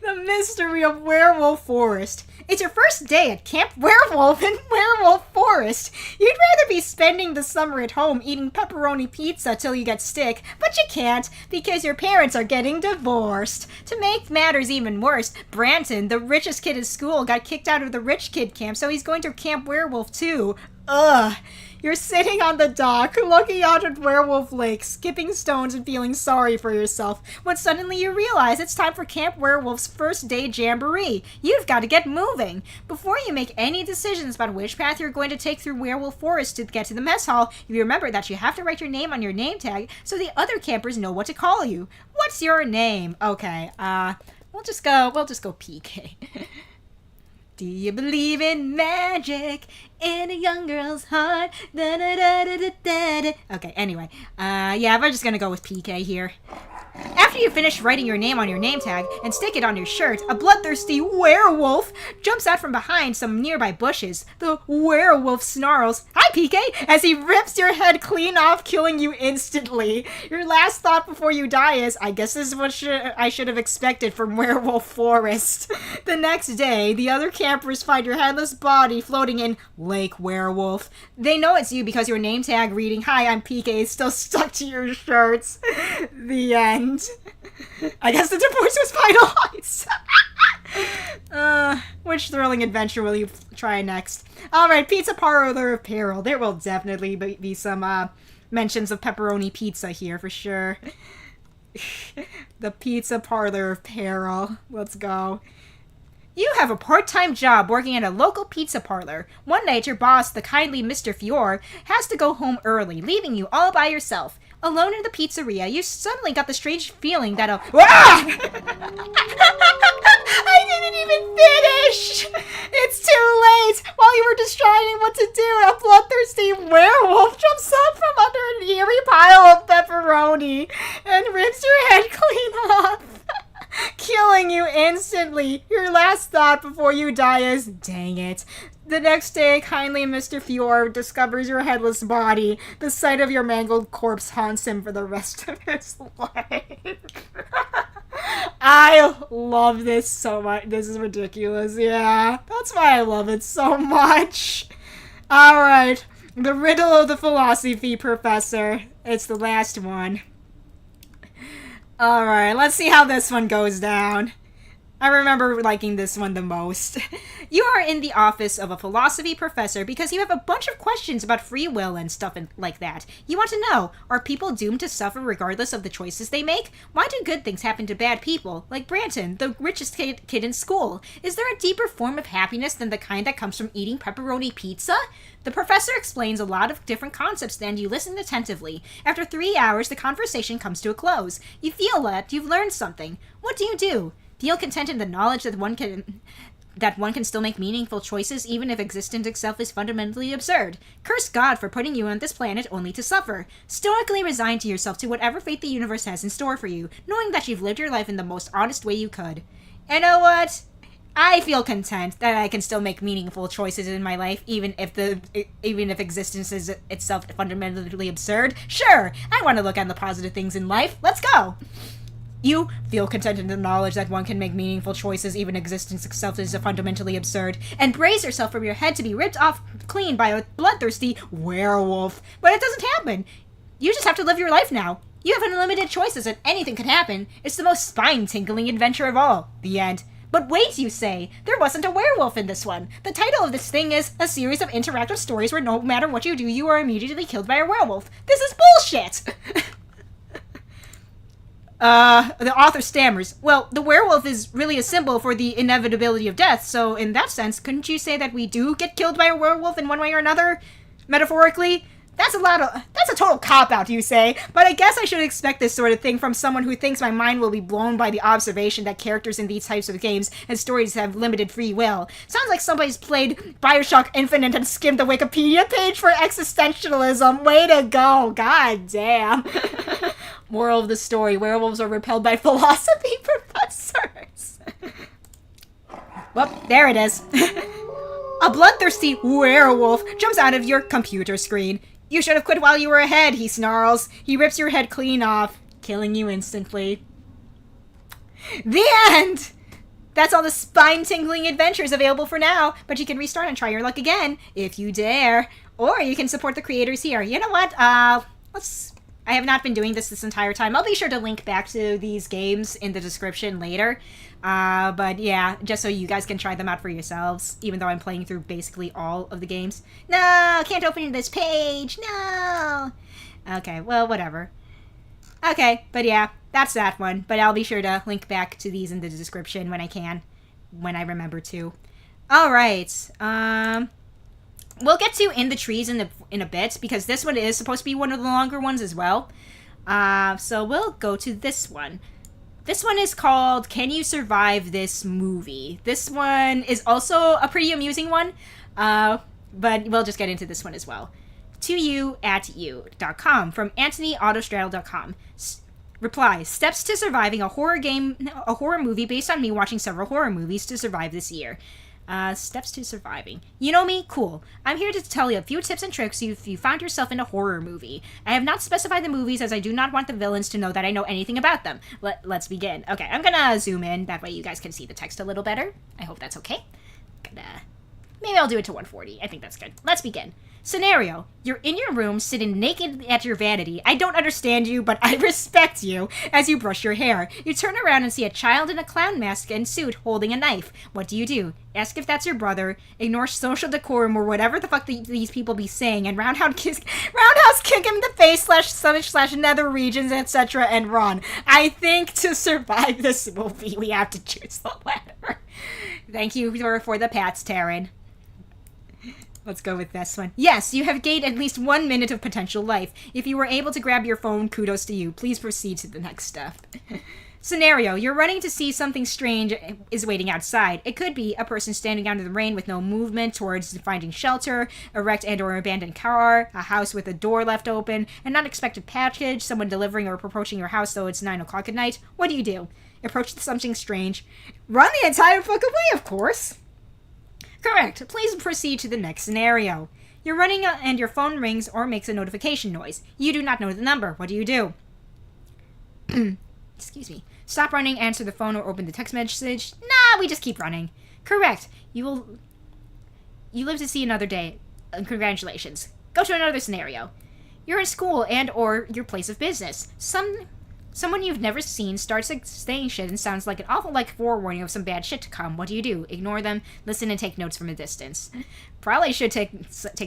The mystery of Werewolf Forest. It's your first day at Camp Werewolf in Werewolf Forest. You'd rather be spending the summer at home eating pepperoni pizza till you get sick, but you can't because your parents are getting divorced. To make matters even worse, Branton, the richest kid in school, got kicked out of the rich kid camp, so he's going to Camp Werewolf too. Ugh. You're sitting on the dock, looking out at Werewolf Lake, skipping stones and feeling sorry for yourself, when suddenly you realize it's time for Camp Werewolf's first day jamboree. You've got to get moving. Before you make any decisions about which path you're going to take through Werewolf Forest to get to the mess hall, you remember that you have to write your name on your name tag so the other campers know what to call you. What's your name? Okay, we'll just go PK. Do you believe in magic in a young girl's heart? Da, da, da, da, da, da, da. Okay, anyway. Yeah, we're just gonna go with PK here. After you finish writing your name on your name tag and stick it on your shirt, a bloodthirsty werewolf jumps out from behind some nearby bushes. The werewolf snarls, "Hi, PK!" as he rips your head clean off, killing you instantly. Your last thought before you die is, I guess this is what I should have expected from Werewolf Forest. The next day, the other campers find your headless body floating in Lake Werewolf. They know it's you because your name tag reading, "Hi, I'm PK," is still stuck to your shirts. The end. I guess the divorce was finalized. Which thrilling adventure will you try next? Alright, Pizza Parlor of Peril. There will definitely be some mentions of pepperoni pizza here for sure. The Pizza Parlor of Peril. Let's go. You have a part-time job working at a local pizza parlor. One night, your boss, the kindly Mr. Fior, has to go home early, leaving you all by yourself. Alone in the pizzeria, you suddenly got the strange feeling that I didn't even finish! It's too late! While you were deciding what to do, a bloodthirsty werewolf jumps up from under an eerie pile of pepperoni and rips your head clean off, killing you instantly. Your last thought before you die is, dang it. The next day, kindly Mr. Fior discovers your headless body. The sight of your mangled corpse haunts him for the rest of his life. I love this so much. This is ridiculous, yeah. That's why I love it so much. Alright, the riddle of the philosophy professor. It's the last one. Alright, let's see how this one goes down. I remember liking this one the most. You are in the office of a philosophy professor because you have a bunch of questions about free will and stuff like that. You want to know, are people doomed to suffer regardless of the choices they make? Why do good things happen to bad people, like Branton, the richest kid in school? Is there a deeper form of happiness than the kind that comes from eating pepperoni pizza? The professor explains a lot of different concepts and you listen attentively. After 3 hours, the conversation comes to a close. You feel that you've learned something. What do? Feel content in the knowledge that one can still make meaningful choices even if existence itself is fundamentally absurd. Curse God for putting you on this planet only to suffer. Stoically resign to yourself to whatever fate the universe has in store for you, knowing that you've lived your life in the most honest way you could. You know what? I feel content that I can still make meaningful choices in my life, even if existence is itself fundamentally absurd. Sure, I want to look at the positive things in life. Let's go! You feel content in the knowledge that one can make meaningful choices even existence itself is fundamentally absurd, and brace yourself from your head to be ripped off clean by a bloodthirsty werewolf. But it doesn't happen. You just have to live your life now. You have unlimited choices and anything could happen. It's the most spine-tingling adventure of all. The end. But wait, you say, there wasn't a werewolf in this one. The title of this thing is a series of interactive stories where no matter what you do, you are immediately killed by a werewolf. This is bullshit! The author stammers. Well, the werewolf is really a symbol for the inevitability of death, so in that sense, couldn't you say that we do get killed by a werewolf in one way or another? Metaphorically? That's a total cop-out, you say, but I guess I should expect this sort of thing from someone who thinks my mind will be blown by the observation that characters in these types of games and stories have limited free will. Sounds like somebody's played Bioshock Infinite and skimmed the Wikipedia page for existentialism. Way to go, god damn. Moral of the story, werewolves are repelled by philosophy professors. Well, there it is. A bloodthirsty werewolf jumps out of your computer screen. You should have quit while you were ahead, he snarls. He rips your head clean off, killing you instantly. The end! That's all the spine-tingling adventures available for now, but you can restart and try your luck again, if you dare. Or you can support the creators here. You know what, let's I have not been doing this entire time. I'll be sure to link back to these games in the description later. But yeah, just so you guys can try them out for yourselves, even though I'm playing through basically all of the games. No, can't open this page. No. Okay, well, whatever. Okay, but yeah, that's that one. But I'll be sure to link back to these in the description when I can, when I remember to. All right. We'll get to In the Trees in a bit, because this one is supposed to be one of the longer ones as well. So we'll go to this one. This one is called Can You Survive This Movie? This one is also a pretty amusing one, but we'll just get into this one as well. toyou@you.com from AnthonyAutostraddle.com. Reply, steps to surviving a horror movie based on me watching several horror movies to survive this year. Steps to surviving. You know me? Cool. I'm here to tell you a few tips and tricks if you found yourself in a horror movie. I have not specified the movies as I do not want the villains to know that I know anything about them. Let's begin. Okay, I'm gonna zoom in. That way you guys can see the text a little better. I hope that's okay. Maybe I'll do it to 140. I think that's good. Let's begin. Scenario. You're in your room, sitting naked at your vanity. I don't understand you, but I respect you. As you brush your hair, you turn around and see a child in a clown mask and suit holding a knife. What do? Ask if that's your brother, ignore social decorum or whatever the fuck these people be saying, and roundhouse kick him in the face / nether regions, etc. and run. I think to survive this movie, we have to choose the latter. Thank you for the pats, Taryn. Let's go with this one. Yes, you have gained at least 1 minute of potential life. If you were able to grab your phone, kudos to you. Please proceed to the next step. Scenario. You're running to see something strange is waiting outside. It could be a person standing out in the rain with no movement towards finding shelter, a wrecked and/or abandoned car, a house with a door left open, an unexpected package, someone delivering or approaching your house though it's 9 o'clock at night. What do? Approach something strange. Run the entire fuck away, of course. Correct. Please proceed to the next scenario. You're running and your phone rings or makes a notification noise. You do not know the number. What do? Excuse me. Stop running, answer the phone, or open the text message. Nah, we just keep running. Correct. You live to see another day. Congratulations. Go to another scenario. You're in school and or your place of business. Someone you've never seen starts saying shit and sounds like an awful forewarning of some bad shit to come. What do? Ignore them, listen, and take notes from a distance. Probably should take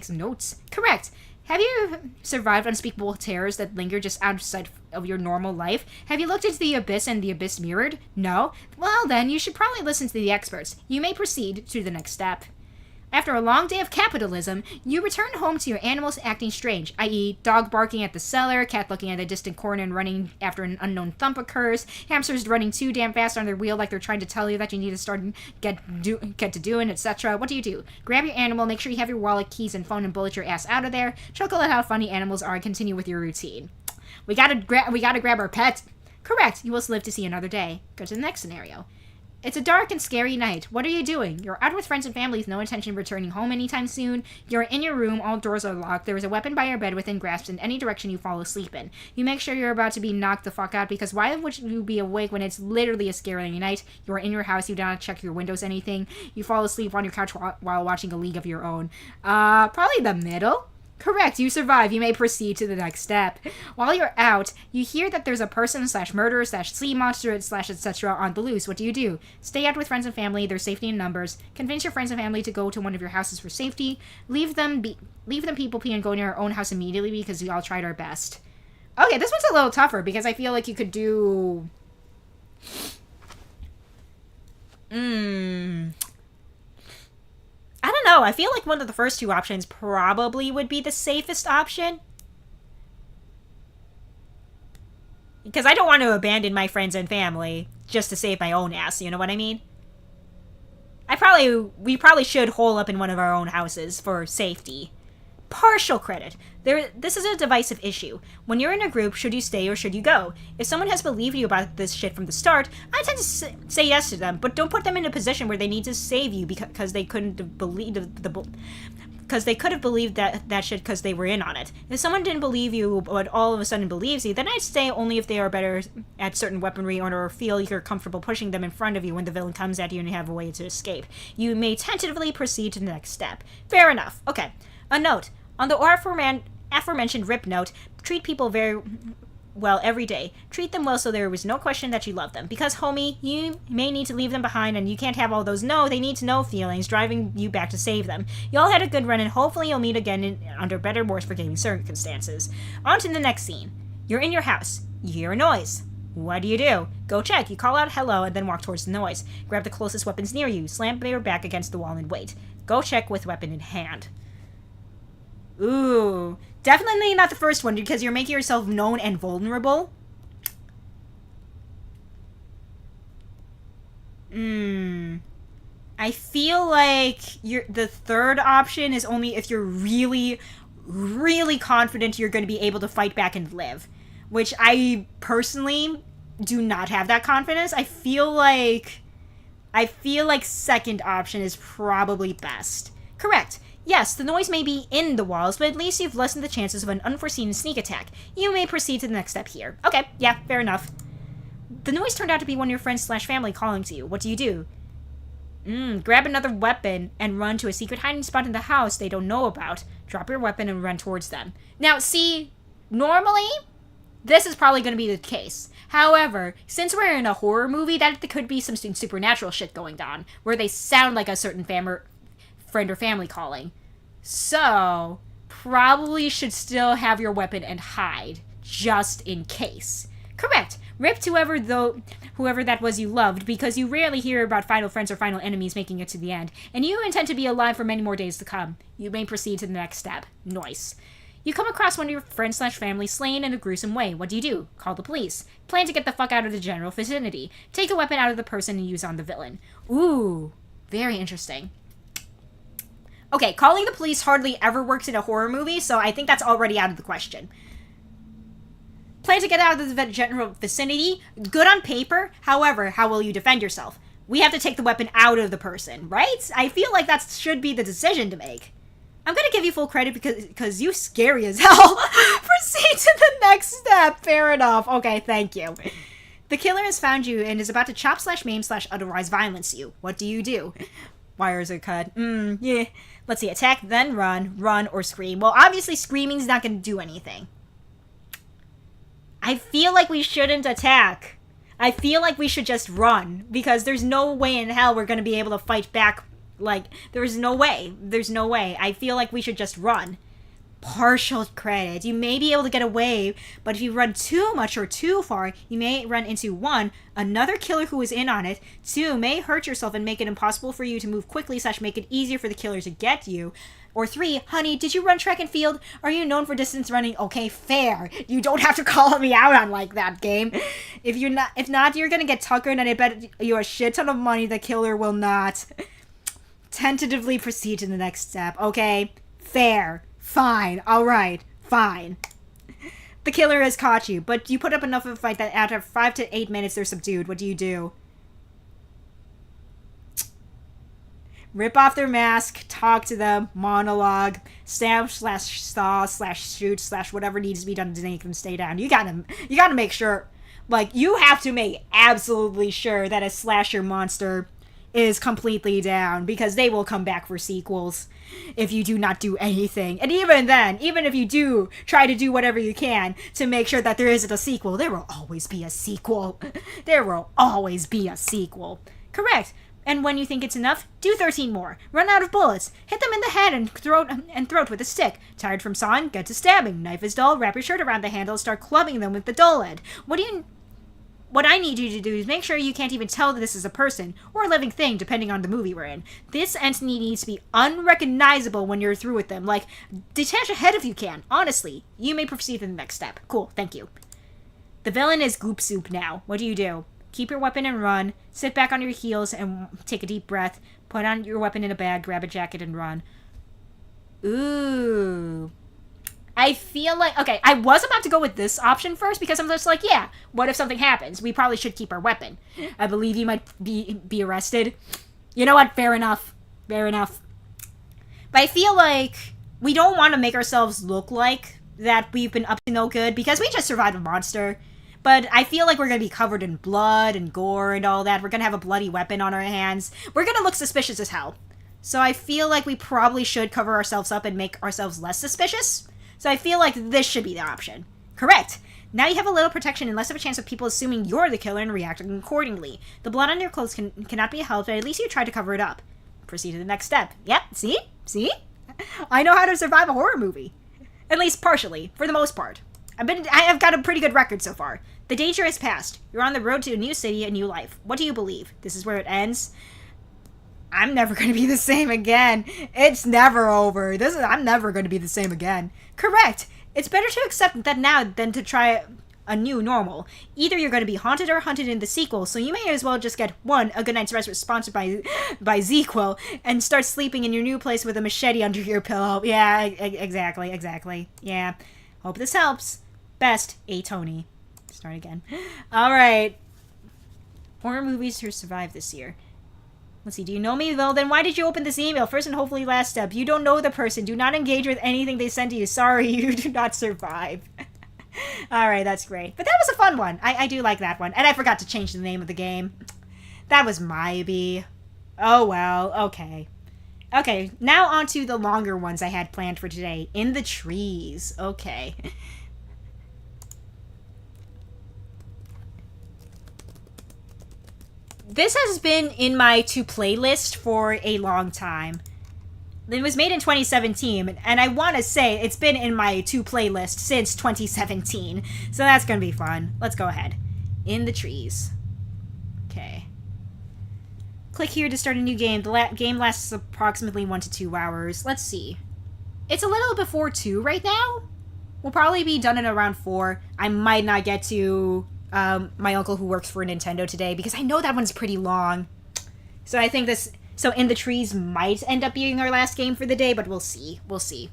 some notes. Correct. Have you survived unspeakable terrors that linger just outside of your normal life? Have you looked into the abyss and the abyss mirrored? No? Well then, you should probably listen to the experts. You may proceed to the next step. After a long day of capitalism, you return home to your animals acting strange, i.e. dog barking at the cellar, cat looking at a distant corner and running after an unknown thump occurs, hamsters running too damn fast on their wheel like they're trying to tell you that you need to start and get to doing, etc. What do? Grab your animal, make sure you have your wallet, keys, and phone, and bullet your ass out of there. Chuckle at how funny animals are and continue with your routine. We gotta grab our pet. Correct. You will live to see another day. Go to the next scenario. It's a dark and scary night. What are you doing? You're out with friends and family with no intention of returning home anytime soon. You're in your room, all doors are locked. There is a weapon by your bed within grasp in any direction you fall asleep in. You make sure you're about to be knocked the fuck out because why would you be awake when it's literally a scary night? You're in your house, you do not check your windows, anything. You fall asleep on your couch while watching a league of your own. Probably the middle? Correct, you survive. You may proceed to the next step. While you're out, you hear that there's a person / murderer / sea monster / etc. on the loose. What do? Stay out with friends and family. There's safety in numbers. Convince your friends and family to go to one of your houses for safety. Leave them people pee and go to your own house immediately because we all tried our best. Okay, this one's a little tougher because I feel like you could do... I don't know. I feel like one of the first two options probably would be the safest option. Because I don't want to abandon my friends and family just to save my own ass, you know what I mean? We probably should hole up in one of our own houses for safety. Partial credit. This is a divisive issue. When you're in a group, should you stay or should you go? If someone has believed you about this shit from the start, I tend to say yes to them, but don't put them in a position where they need to save you because they couldn't have believed because they could have believed that shit because they were in on it. If someone didn't believe you but all of a sudden believes you, then I'd stay only if they are better at certain weaponry or feel you're comfortable pushing them in front of you when the villain comes at you and you have a way to escape. You may tentatively proceed to the next step. Fair enough. Okay. A note. On the aforementioned rip note, treat people very well every day. Treat them well so there was no question that you love them. Because, homie, you may need to leave them behind and you can't have all those no, they need to know feelings driving you back to save them. Y'all had a good run and hopefully you'll meet again under better, more forgiving circumstances. On to the next scene. You're in your house. You hear a noise. What do? Go check. You call out hello and then walk towards the noise. Grab the closest weapons near you. Slam your back against the wall and wait. Go check with weapon in hand. Ooh. Definitely not the first one because you're making yourself known and vulnerable. I feel like the third option is only if you're really, really confident you're going to be able to fight back and live. Which I personally do not have that confidence. I feel like second option is probably best. Correct. Yes, the noise may be in the walls, but at least you've lessened the chances of an unforeseen sneak attack. You may proceed to the next step here. Okay, yeah, fair enough. The noise turned out to be one of your friends/family calling to you. What do? Grab another weapon and run to a secret hiding spot in the house they don't know about. Drop your weapon and run towards them. Now, see, normally, this is probably going to be the case. However, since we're in a horror movie, that could be some supernatural shit going on, where they sound like a certain friend or family calling. So, probably should still have your weapon and hide, just in case. Correct. Rip to whoever that was you loved, because you rarely hear about final friends or final enemies making it to the end, and you intend to be alive for many more days to come. You may proceed to the next step. Nice. You come across one of your friends/family slain in a gruesome way. What do? Call the police. Plan to get the fuck out of the general vicinity. Take a weapon out of the person and use on the villain. Ooh, very interesting. Okay, calling the police hardly ever works in a horror movie, so I think that's already out of the question. Plan to get out of the general vicinity. Good on paper. However, how will you defend yourself? We have to take the weapon out of the person, right? I feel like that should be the decision to make. I'm gonna give you full credit because you scary as hell. Proceed to the next step. Fair enough. Okay, thank you. The killer has found you and is about to chop/maim/otherwise violence you. What do? Wires are cut. Yeah. Let's see. Attack, then run, or scream. Well, obviously screaming's not gonna do anything. I feel like we shouldn't attack. I feel like we should just run because there's no way in hell we're gonna be able to fight back. Like, there's no way. I feel like we should just run. Partial credit. You may be able to get away, but if you run too much or too far, you may run into 1, another killer who is in on it, 2, may hurt yourself and make it impossible for you to move quickly / make it easier for the killer to get you, or 3, honey, did you run track and field? Are you known for distance running? Okay, fair. You don't have to call me out on like that, game. If not, you're gonna get tuckered, and I bet you a shit ton of money the killer will not. Tentatively proceed to the next step. Okay, fair. Fine. Alright. Fine. The killer has caught you, but you put up enough of a fight that after 5 to 8 minutes they're subdued. What do? Rip off their mask, talk to them, monologue, stab/saw/shoot/ whatever needs to be done to make them stay down. You gotta make sure, like, you have to make absolutely sure that a slasher monster is completely down, because they will come back for sequels if you do not do anything. And even then, even if you do try to do whatever you can to make sure that there isn't a sequel, there will always be a sequel. There will always be a sequel. Correct. And when you think it's enough, do 13 more. Run out of bullets. Hit them in the head and throat with a stick. Tired from sawing? Get to stabbing. Knife is dull. Wrap your shirt around the handle and start clubbing them with the dull end. What I need you to do is make sure you can't even tell that this is a person, or a living thing, depending on the movie we're in. This entity needs to be unrecognizable when you're through with them. Like, detach a head if you can. Honestly, you may proceed to the next step. Cool, thank you. The villain is Goop Soup now. What do? Keep your weapon and run. Sit back on your heels and take a deep breath. Put on your weapon in a bag, grab a jacket, and run. Ooh. I feel like, okay, I was about to go with this option first because I'm just like, yeah, what if something happens? We probably should keep our weapon. I believe you might be arrested. You know what? Fair enough. Fair enough. But I feel like we don't want to make ourselves look like that we've been up to no good because we just survived a monster. But I feel like we're going to be covered in blood and gore and all that. We're going to have a bloody weapon on our hands. We're going to look suspicious as hell. So I feel like we probably should cover ourselves up and make ourselves less suspicious. So I feel like this should be the option. Correct. Now you have a little protection and less of a chance of people assuming you're the killer and reacting accordingly. The blood on your clothes cannot be helped, but at least you tried to cover it up. Proceed to the next step. Yep, see? See? I know how to survive a horror movie. At least partially, for the most part. I have got a pretty good record so far. The danger has passed. You're on the road to a new city, a new life. What do you believe? This is where it ends? I'm never going to be the same again. It's never over. I'm never going to be the same again. Correct. It's better to accept that now than to try a new normal. Either you're going to be haunted or hunted in the sequel, so you may as well just get one, a good night's rest sponsored by ZQL, and start sleeping in your new place with a machete under your pillow. Yeah, exactly. Yeah. Hope this helps. Best, A. Tony. Start again. Alright. Horror movies to survive this year. Let's see, do you know me? Well, then why did you open this email? First and hopefully last step. You don't know the person. Do not engage with anything they send to you. Sorry, you do not survive. Alright, that's great. But that was a fun one. I do like that one. And I forgot to change the name of the game. That was maybe. Oh, well. Okay. Okay, now on to the longer ones I had planned for today. In the trees. Okay. This has been in my to-play list for a long time. It was made in 2017, and I want to say it's been in my to-play list since 2017. So that's going to be fun. Let's go ahead. In the trees. Okay. Click here to start a new game. The game lasts approximately 1 to 2 hours. Let's see. It's a little before 2 right now. We'll probably be done at around 4. I might not get to my uncle who works for Nintendo today, because I know that one's pretty long. So I think this... So In the Trees might end up being our last game for the day, but we'll see. We'll see.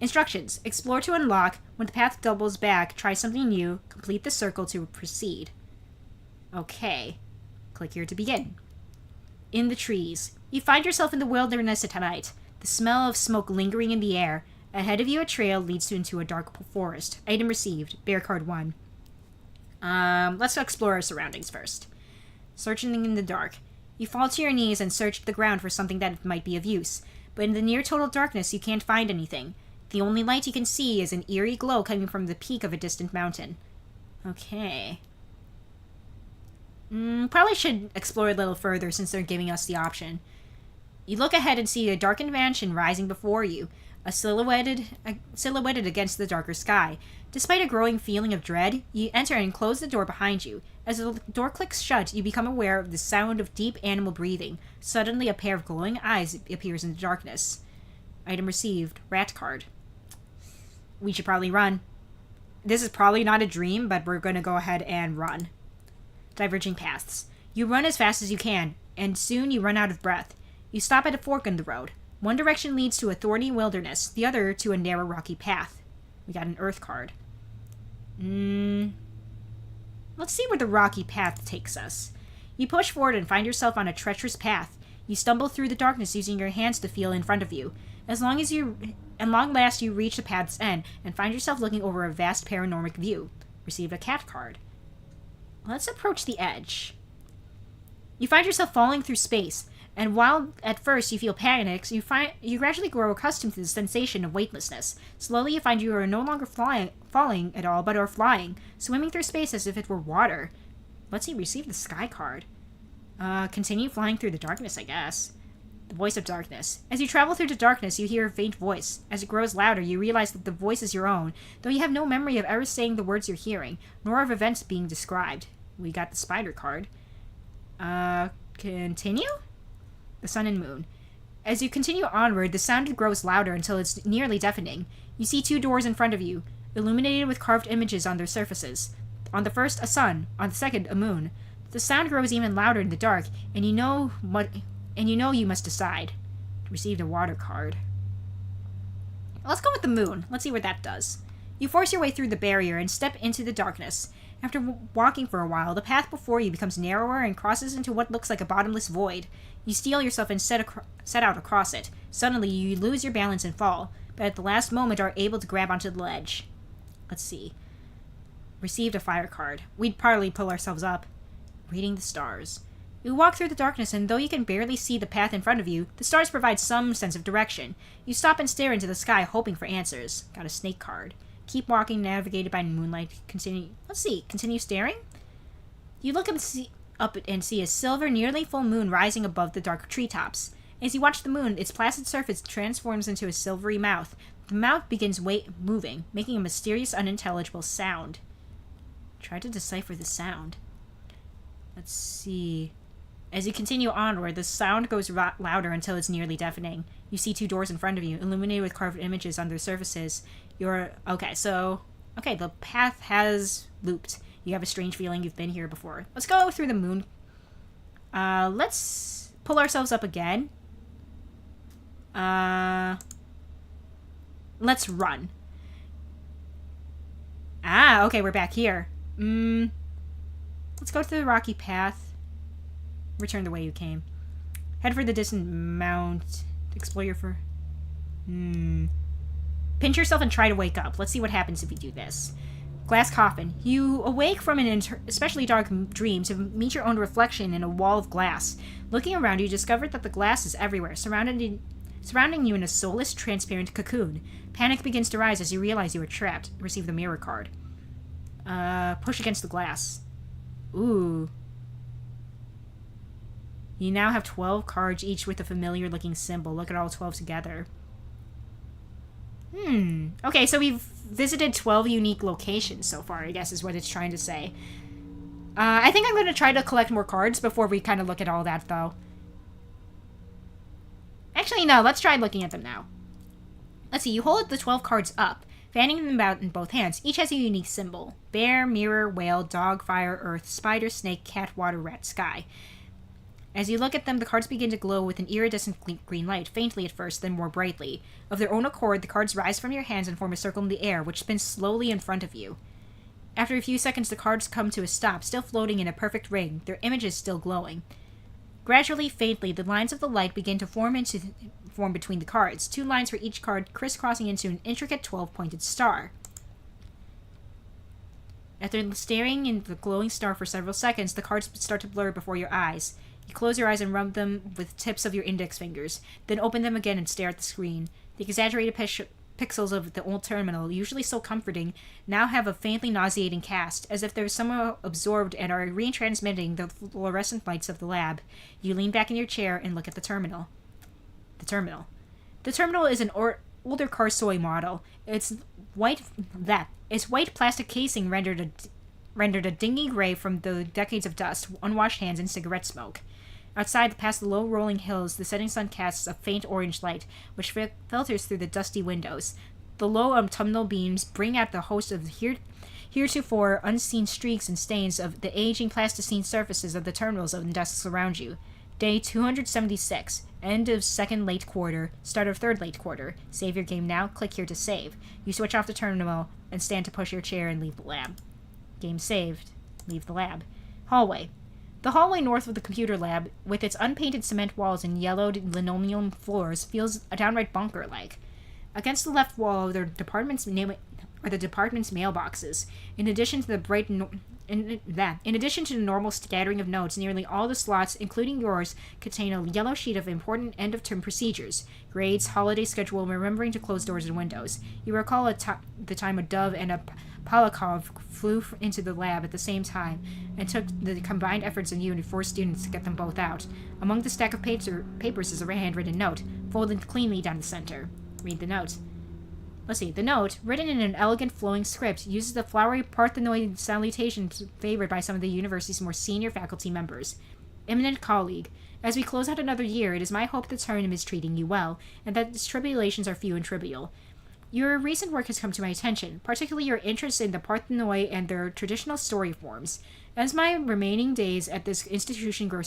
Instructions. Explore to unlock. When the path doubles back, try something new. Complete the circle to proceed. Okay. Click here to begin. In the trees. You find yourself in the wilderness at night. The smell of smoke lingering in the air. Ahead of you, a trail leads you into a dark forest. Item received. Bear card 1. Let's explore our surroundings first. Searching in the dark. You fall to your knees and search the ground for something that might be of use. But in the near total darkness, you can't find anything. The only light you can see is an eerie glow coming from the peak of a distant mountain. Okay. Probably should explore a little further since they're giving us the option. You look ahead and see a darkened mansion rising before you. Silhouetted against the darker sky. Despite a growing feeling of dread, you enter and close the door behind you. As the door clicks shut, you become aware of the sound of deep animal breathing. Suddenly, a pair of glowing eyes appears in the darkness. Item received. Rat card. We should probably run. This is probably not a dream, but we're going to go ahead and run. Diverging paths. You run as fast as you can, and soon you run out of breath. You stop at a fork in the road. One direction leads to a thorny wilderness, the other to a narrow rocky path. We got an earth card. Let's see where the rocky path takes us. You push forward and find yourself on a treacherous path. You stumble through the darkness using your hands to feel in front of you. At long last you reach the path's end and find yourself looking over a vast panoramic view. Received a cat card. Let's approach the edge. You find yourself falling through space. And while at first you feel panicked, you gradually grow accustomed to the sensation of weightlessness. Slowly you find you are no longer falling at all, but are flying, swimming through space as if it were water. Let's see, receive the sky card. Continue flying through the darkness, I guess. The voice of darkness. As you travel through the darkness, you hear a faint voice. As it grows louder, you realize that the voice is your own, though you have no memory of ever saying the words you're hearing, nor of events being described. We got the spider card. Continue? The sun and moon. As you continue onward, the sound grows louder until it's nearly deafening. You see 2 doors in front of you, illuminated with carved images on their surfaces. On the first, a sun. On the second, a moon. The sound grows even louder in the dark, and you know you must decide. Received a water card. Let's go with the moon. Let's see what that does. You force your way through the barrier and step into the darkness. After walking for a while, the path before you becomes narrower and crosses into what looks like a bottomless void. You steel yourself and set out across it. Suddenly, you lose your balance and fall, but at the last moment are able to grab onto the ledge. Let's see. Received a fire card. We'd probably pull ourselves up. Reading the stars. You walk through the darkness, and though you can barely see the path in front of you, the stars provide some sense of direction. You stop and stare into the sky, hoping for answers. Got a snake card. Keep walking, navigated by moonlight. Continue staring? You look up and see a silver, nearly full moon rising above the dark treetops. As you watch the moon, its placid surface transforms into a silvery mouth. The mouth begins moving, making a mysterious, unintelligible sound. Try to decipher the sound. Let's see. As you continue onward, the sound goes louder until it's nearly deafening. You see 2 doors in front of you, illuminated with carved images on their surfaces. Okay, the path has looped. You have a strange feeling you've been here before. Let's go through the moon. Let's pull ourselves up again. Let's run. Okay, we're back here. Let's go to the rocky path. Return the way you came. Head for the distant mount. Explore your Pinch yourself and try to wake up. Let's see what happens if you do this. Glass coffin. You awake from an especially dark dream to meet your own reflection in a wall of glass. Looking around, you discover that the glass is everywhere, surrounding you in a soulless, transparent cocoon. Panic begins to rise as you realize you are trapped. Receive the mirror card. Push against the glass. Ooh. You now have 12 cards, each with a familiar-looking symbol. Look at all 12 together. Okay, so we've visited 12 unique locations so far, I guess is what it's trying to say. I think I'm going to try to collect more cards before we kind of look at all that, though. Actually, no, let's try looking at them now. Let's see, you hold the 12 cards up, fanning them out in both hands. Each has a unique symbol. Bear, mirror, whale, dog, fire, earth, spider, snake, cat, water, rat, sky. As you look at them, the cards begin to glow with an iridescent green light, faintly at first, then more brightly. Of their own accord, the cards rise from your hands and form a circle in the air, which spins slowly in front of you. After a few seconds, the cards come to a stop, still floating in a perfect ring, their images still glowing. Gradually, faintly, the lines of the light begin to form between the cards, 2 lines for each card crisscrossing into an intricate 12-pointed star. After staring in the glowing star for several seconds, the cards start to blur before your eyes. You close your eyes and rub them with tips of your index fingers, then open them again and stare at the screen. The exaggerated pixels of the old terminal, usually so comforting, now have a faintly nauseating cast, as if they're somehow absorbed and are retransmitting the fluorescent lights of the lab. You lean back in your chair and look at the terminal. The terminal is an older Karsoi model. Its white plastic casing rendered a dingy gray from the decades of dust, unwashed hands, and cigarette smoke. Outside, past the low rolling hills, the setting sun casts a faint orange light, which filters through the dusty windows. The low autumnal beams bring out the host of heretofore unseen streaks and stains of the aging plasticine surfaces of the terminals and desks around you. Day 276. End of 2nd late quarter. Start of 3rd late quarter. Save your game now. Click here to save. You switch off the terminal and stand to push your chair and leave the lab. Game saved. Leave the lab. Hallway. The hallway north of the computer lab, with its unpainted cement walls and yellowed linoleum floors, feels downright bunker-like. Against the left wall are the department's mailboxes. In addition to the normal scattering of notes, nearly all the slots, including yours, contain a yellow sheet of important end-of-term procedures, grades, holiday schedule, remembering to close doors and windows. You recall the time a dove and a Polakov flew into the lab at the same time, and took the combined efforts of you and 4 students to get them both out. Among the stack of papers is a handwritten note, folded cleanly down the center. Read the note. Let's see. The note, written in an elegant flowing script, uses the flowery Parthenoid salutation favored by some of the university's more senior faculty members. Eminent colleague, as we close out another year, it is my hope the term is treating you well, and that its tribulations are few and trivial. Your recent work has come to my attention, particularly your interest in the Parthenoi and their traditional story forms. As my remaining days at this institution grow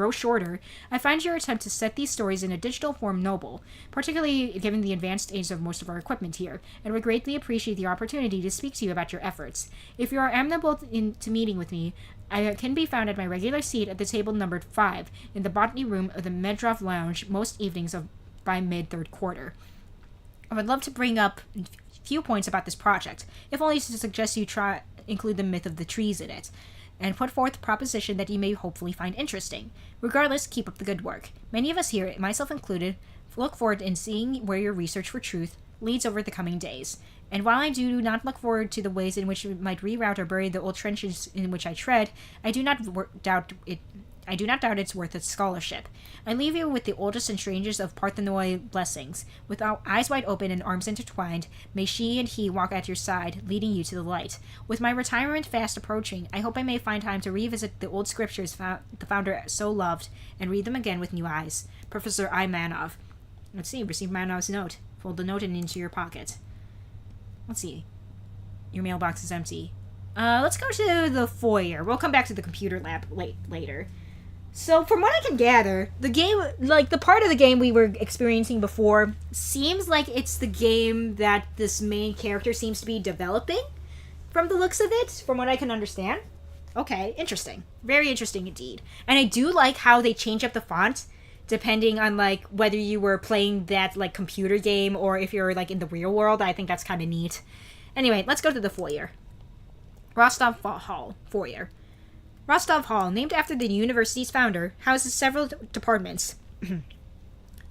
shorter, I find your attempt to set these stories in a digital form noble, particularly given the advanced age of most of our equipment here, and would greatly appreciate the opportunity to speak to you about your efforts. If you are amenable to meeting with me, I can be found at my regular seat at the table numbered 5 in the botany room of the Medrov Lounge most evenings by mid-3rd quarter. I would love to bring up a few points about this project, if only to suggest you include the myth of the trees in it. and put forth a proposition that you may hopefully find interesting. Regardless, keep up the good work. Many of us here, myself included, look forward in seeing where your research for truth leads over the coming days. And while I do not look forward to the ways in which it might reroute or bury the old trenches in which I tread, I do not doubt its worth of scholarship. I leave you with the oldest and strangest of Parthenoi blessings. With eyes wide open and arms intertwined, may she and he walk at your side, leading you to the light. With my retirement fast approaching, I hope I may find time to revisit the old scriptures the founder so loved, and read them again with new eyes. Professor I. Manov. Let's see, receive Manov's note. Fold the note into your pocket. Let's see. Your mailbox is empty. Let's go to the foyer. We'll come back to the computer lab later. So, from what I can gather, the game, like, the part of the game we were experiencing before, seems like it's the game that this main character seems to be developing, from the looks of it, from what I can understand. Okay, interesting. Very interesting indeed. And I do like how they change up the font, depending on, like, whether you were playing that, like, computer game, or if you're, like, in the real world. I think that's kind of neat. Anyway, let's go to the foyer. Rostov Hall, foyer. Rostov Hall, named after the university's founder, houses several departments,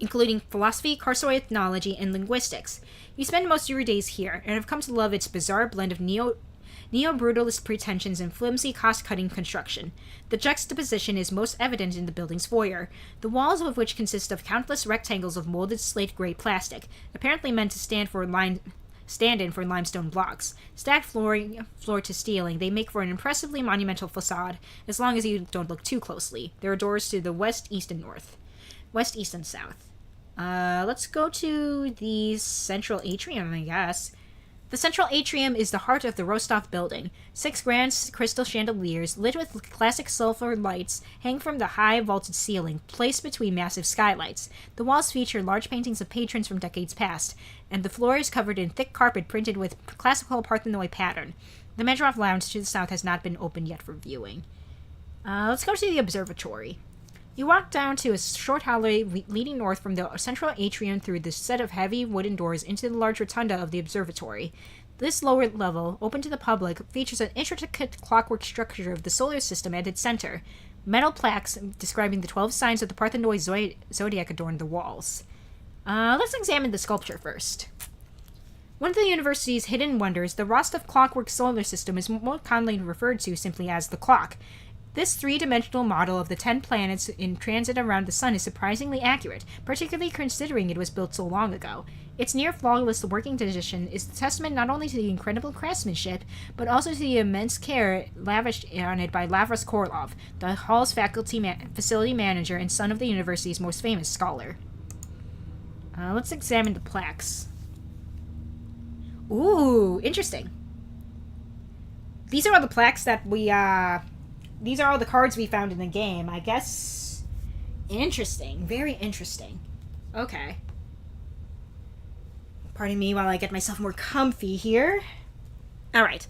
including philosophy, carceral ethnology, and linguistics. You spend most of your days here, and have come to love its bizarre blend of neo-brutalist pretensions and flimsy, cost-cutting construction. The juxtaposition is most evident in the building's foyer, the walls of which consist of countless rectangles of molded slate-gray plastic, apparently meant to stand in for limestone blocks. Stacked floor to ceiling, they make for an impressively monumental facade, as long as you don't look too closely. There are doors to the west, east, and north. West, east, and south. Let's go to the central atrium, I guess. The central atrium is the heart of the Rostov building. 6 grand crystal chandeliers, lit with classic sulfur lights, hang from the high vaulted ceiling, placed between massive skylights. The walls feature large paintings of patrons from decades past, and the floor is covered in thick carpet printed with classical Parthenoi pattern. The Medrov Lounge to the south has not been opened yet for viewing. Let's go to the observatory. You walk down to a short hallway leading north from the central atrium through the set of heavy wooden doors into the large rotunda of the observatory. This lower level, open to the public, features an intricate clockwork structure of the solar system at its center. Metal plaques describing the 12 signs of the Parthenoi zodiac adorn the walls. Let's examine the sculpture first. One of the university's hidden wonders, the Rostov clockwork solar system is more commonly referred to simply as the clock. This 3-dimensional model of the 10 planets in transit around the sun is surprisingly accurate, particularly considering it was built so long ago. Its near-flawless working condition is a testament not only to the incredible craftsmanship, but also to the immense care lavished on it by Lavros Korolov, the hall's facility manager and son of the university's most famous scholar. Let's examine the plaques. Ooh, interesting. These are all the plaques that we, These are all the cards we found in the game, I guess. Interesting. Very interesting. Okay. Pardon me while I get myself more comfy here. Alright.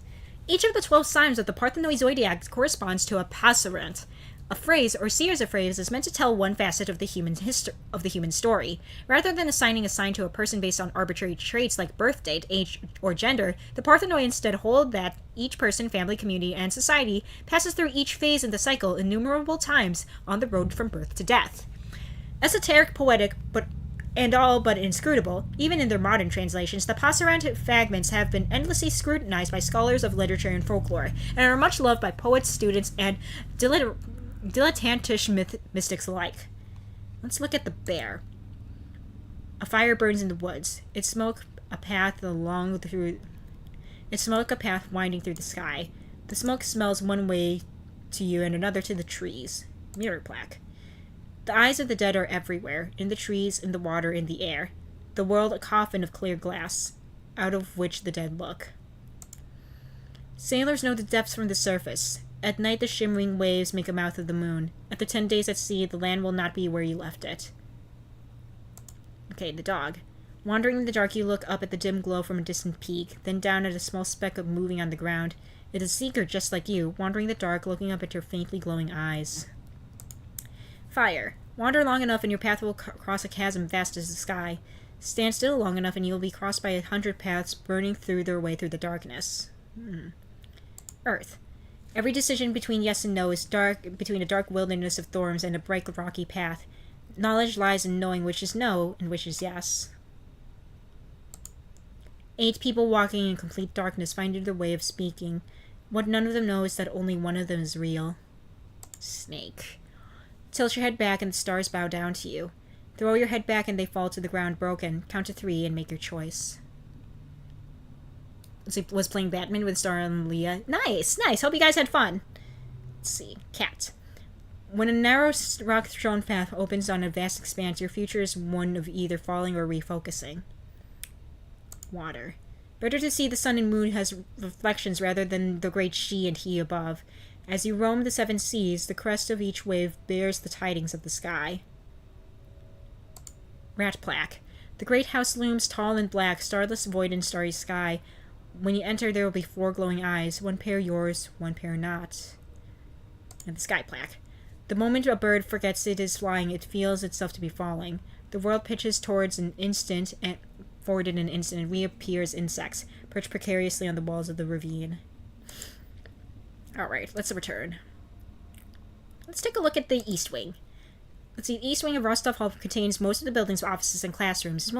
Each of the 12 signs of the Parthenoi zodiac corresponds to a passerant. A phrase, or series of phrases, is meant to tell one facet of the human story. Rather than assigning a sign to a person based on arbitrary traits like birth date, age, or gender, the Parthenoi instead hold that each person, family, community, and society passes through each phase in the cycle innumerable times on the road from birth to death. Esoteric, poetic, and all but inscrutable, even in their modern translations, the passerant fragments have been endlessly scrutinized by scholars of literature and folklore, and are much loved by poets, students, and dilettantish mystics alike. Let's look at the bear. A fire burns in the woods. Its smoke a path winding through the sky. The smoke smells one way to you and another to the trees. Mirror plaque. The eyes of the dead are everywhere, in the trees, in the water, in the air. The world a coffin of clear glass, out of which the dead look. Sailors know the depths from the surface. At night the shimmering waves make a mouth of the moon. After 10 days at sea, the land will not be where you left it. Okay, the dog. Wandering in the dark, you look up at the dim glow from a distant peak, then down at a small speck of moving on the ground. It is a seeker just like you, wandering in the dark, looking up at your faintly glowing eyes. Fire. Wander long enough and your path will cross a chasm vast as the sky. Stand still long enough and you will be crossed by 100 paths burning through their way through the darkness. Earth. Every decision between yes and no is between a dark wilderness of thorns and a bright rocky path. Knowledge lies in knowing which is no and which is yes. 8 people walking in complete darkness find their way of speaking. What none of them know is that only one of them is real. Snake. Tilt your head back and the stars bow down to you. Throw your head back and they fall to the ground broken. Count to 3 and make your choice. Was playing Batman with Star and Leah. Nice, nice. Hope you guys had fun. Let's see. Cat. When a narrow rock-strewn path opens on a vast expanse, your future is one of either falling or refocusing. Water. Better to see the sun and moon as reflections rather than the great she and he above. As you roam the 7 seas, the crest of each wave bears the tidings of the sky. Rat plaque. The great house looms tall and black, starless void and starry sky. When you enter, there will be 4 glowing eyes, 1 pair yours, 1 pair not. And the sky plaque. The moment a bird forgets it is flying, it feels itself to be falling. The world pitches towards an instant, and forward in an instant, and reappears insects, perched precariously on the walls of the ravine. Alright, let's return. Let's take a look at the East Wing. Let's see, the East Wing of Rostov Hall contains most of the building's offices and classrooms.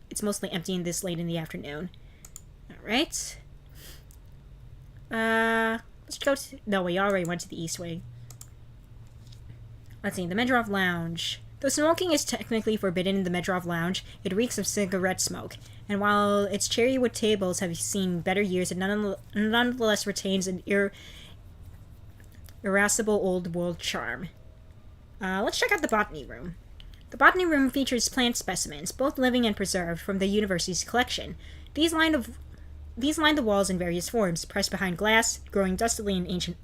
It's mostly empty in this late in the afternoon. Alright. Let's go to... No, we already went to the East Wing. Let's see, the Medrov Lounge. Though smoking is technically forbidden in the Medrov Lounge, it reeks of cigarette smoke. And while its cherry wood tables have seen better years, it nonetheless retains an irascible old world charm. Let's check out the botany room. The botany room features plant specimens, both living and preserved, from the university's collection. These line the walls in various forms, pressed behind glass, growing dustily in ancient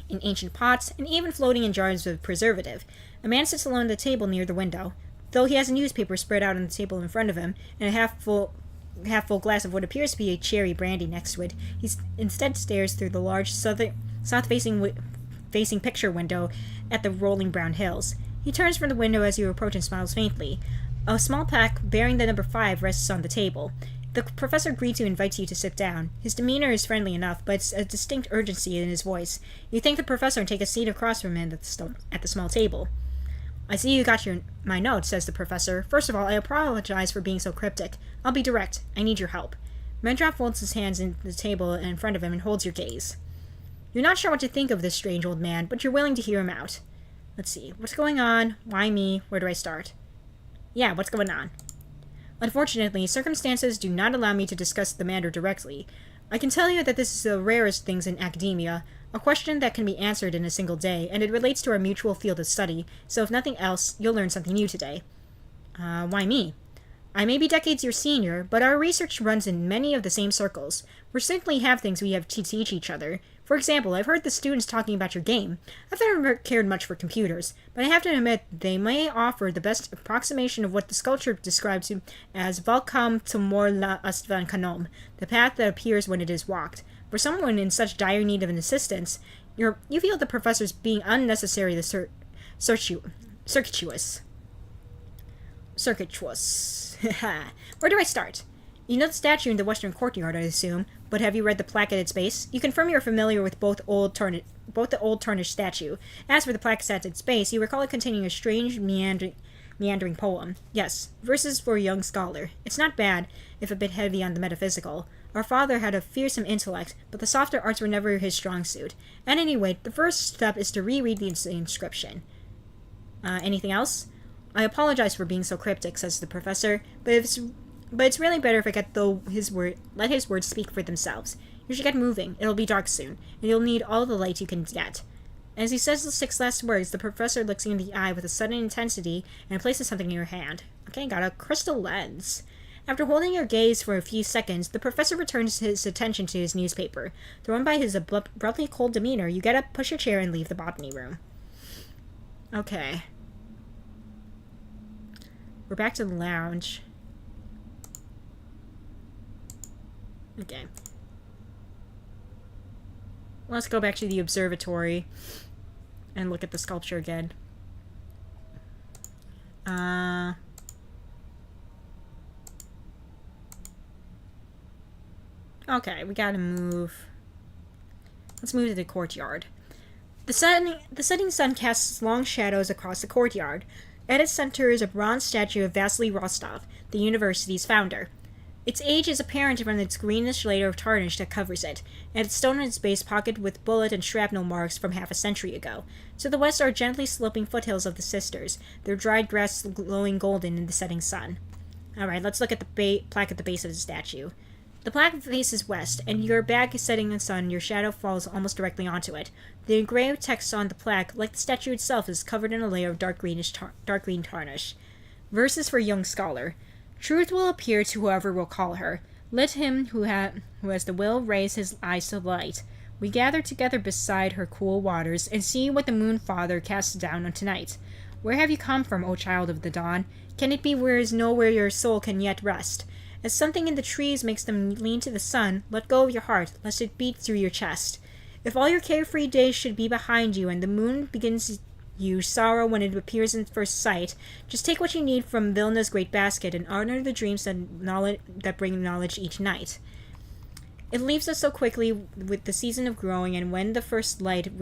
in ancient pots, and even floating in jars of preservative. A man sits alone at the table near the window. Though he has a newspaper spread out on the table in front of him, and a half-full glass of what appears to be a cherry brandy next to it, he instead stares through the large south-facing picture window at the rolling brown hills. He turns from the window as you approach and smiles faintly. A small pack bearing the number 5 rests on the table. The professor greets you and invites you to sit down. His demeanor is friendly enough, but it's a distinct urgency in his voice. You thank the professor and take a seat across from him at the small table. I see you got my notes, says the professor. First of all, I apologize for being so cryptic. I'll be direct. I need your help. Medrov folds his hands in the table in front of him and holds your gaze. You're not sure what to think of this strange old man, but you're willing to hear him out. Let's see. What's going on? Why me? Where do I start? Yeah, what's going on? Unfortunately, circumstances do not allow me to discuss the matter directly. I can tell you that this is the rarest things in academia, a question that can be answered in a single day, and it relates to our mutual field of study, so if nothing else, you'll learn something new today. Why me? I may be decades your senior, but our research runs in many of the same circles. We certainly have things we have to teach each other. For example, I've heard the students talking about your game. I've never cared much for computers, but I have to admit they may offer the best approximation of what the sculpture describes as Valkam Tumor la Astvan Kanom, the path that appears when it is walked. For someone in such dire need of an assistance, you feel the professor's being unnecessarily circuitous. Where do I start? You know the statue in the western courtyard, I assume, but have you read the plaque at its base? You confirm you're familiar with both the old tarnished statue. As for the plaque at its base, you recall it containing a strange, meandering poem. Yes, verses for a young scholar. It's not bad, if a bit heavy on the metaphysical. Our father had a fearsome intellect, but the softer arts were never his strong suit. At any rate, the first step is to reread the inscription. Anything else? I apologize for being so cryptic, says the professor, but it's really better if I let his words speak for themselves. You should get moving. It'll be dark soon, and you'll need all the light you can get. As he says the 6 last words, the professor looks you in the eye with a sudden intensity and places something in your hand. Okay, got a crystal lens. After holding your gaze for a few seconds, the professor returns his attention to his newspaper. Thrown by his abruptly cold demeanor, you get up, push your chair, and leave the botany room. Okay. We're back to the lounge. Okay. Let's go back to the observatory and look at the sculpture again. Okay, we gotta move. Let's move to the courtyard. The setting sun casts long shadows across the courtyard. At its center is a bronze statue of Vasily Rostov, the university's founder. Its age is apparent from its greenish layer of tarnish that covers it, and its stone at its base pocketed with bullet and shrapnel marks from half a century ago. To the west are gently sloping foothills of the Sisters, their dried grass glowing golden in the setting sun. Alright, let's look at the plaque at the base of the statue. The plaque faces west, and your back is setting in the sun, your shadow falls almost directly onto it. The engraved text on the plaque, like the statue itself, is covered in a layer of dark green tarnish. Verses for young scholar. Truth will appear to whoever will call her. Let him who has the will raise his eyes to the light. We gather together beside her cool waters, and see what the moon father casts down on tonight. Where have you come from, O child of the dawn? Can it be where is nowhere your soul can yet rest? As something in the trees makes them lean to the sun, let go of your heart, lest it beat through your chest. If all your carefree days should be behind you, and the moon begins you sorrow when it appears in first sight, just take what you need from Vilna's great basket, and honor the dreams that bring knowledge each night. It leaves us so quickly with the season of growing, and when the first light,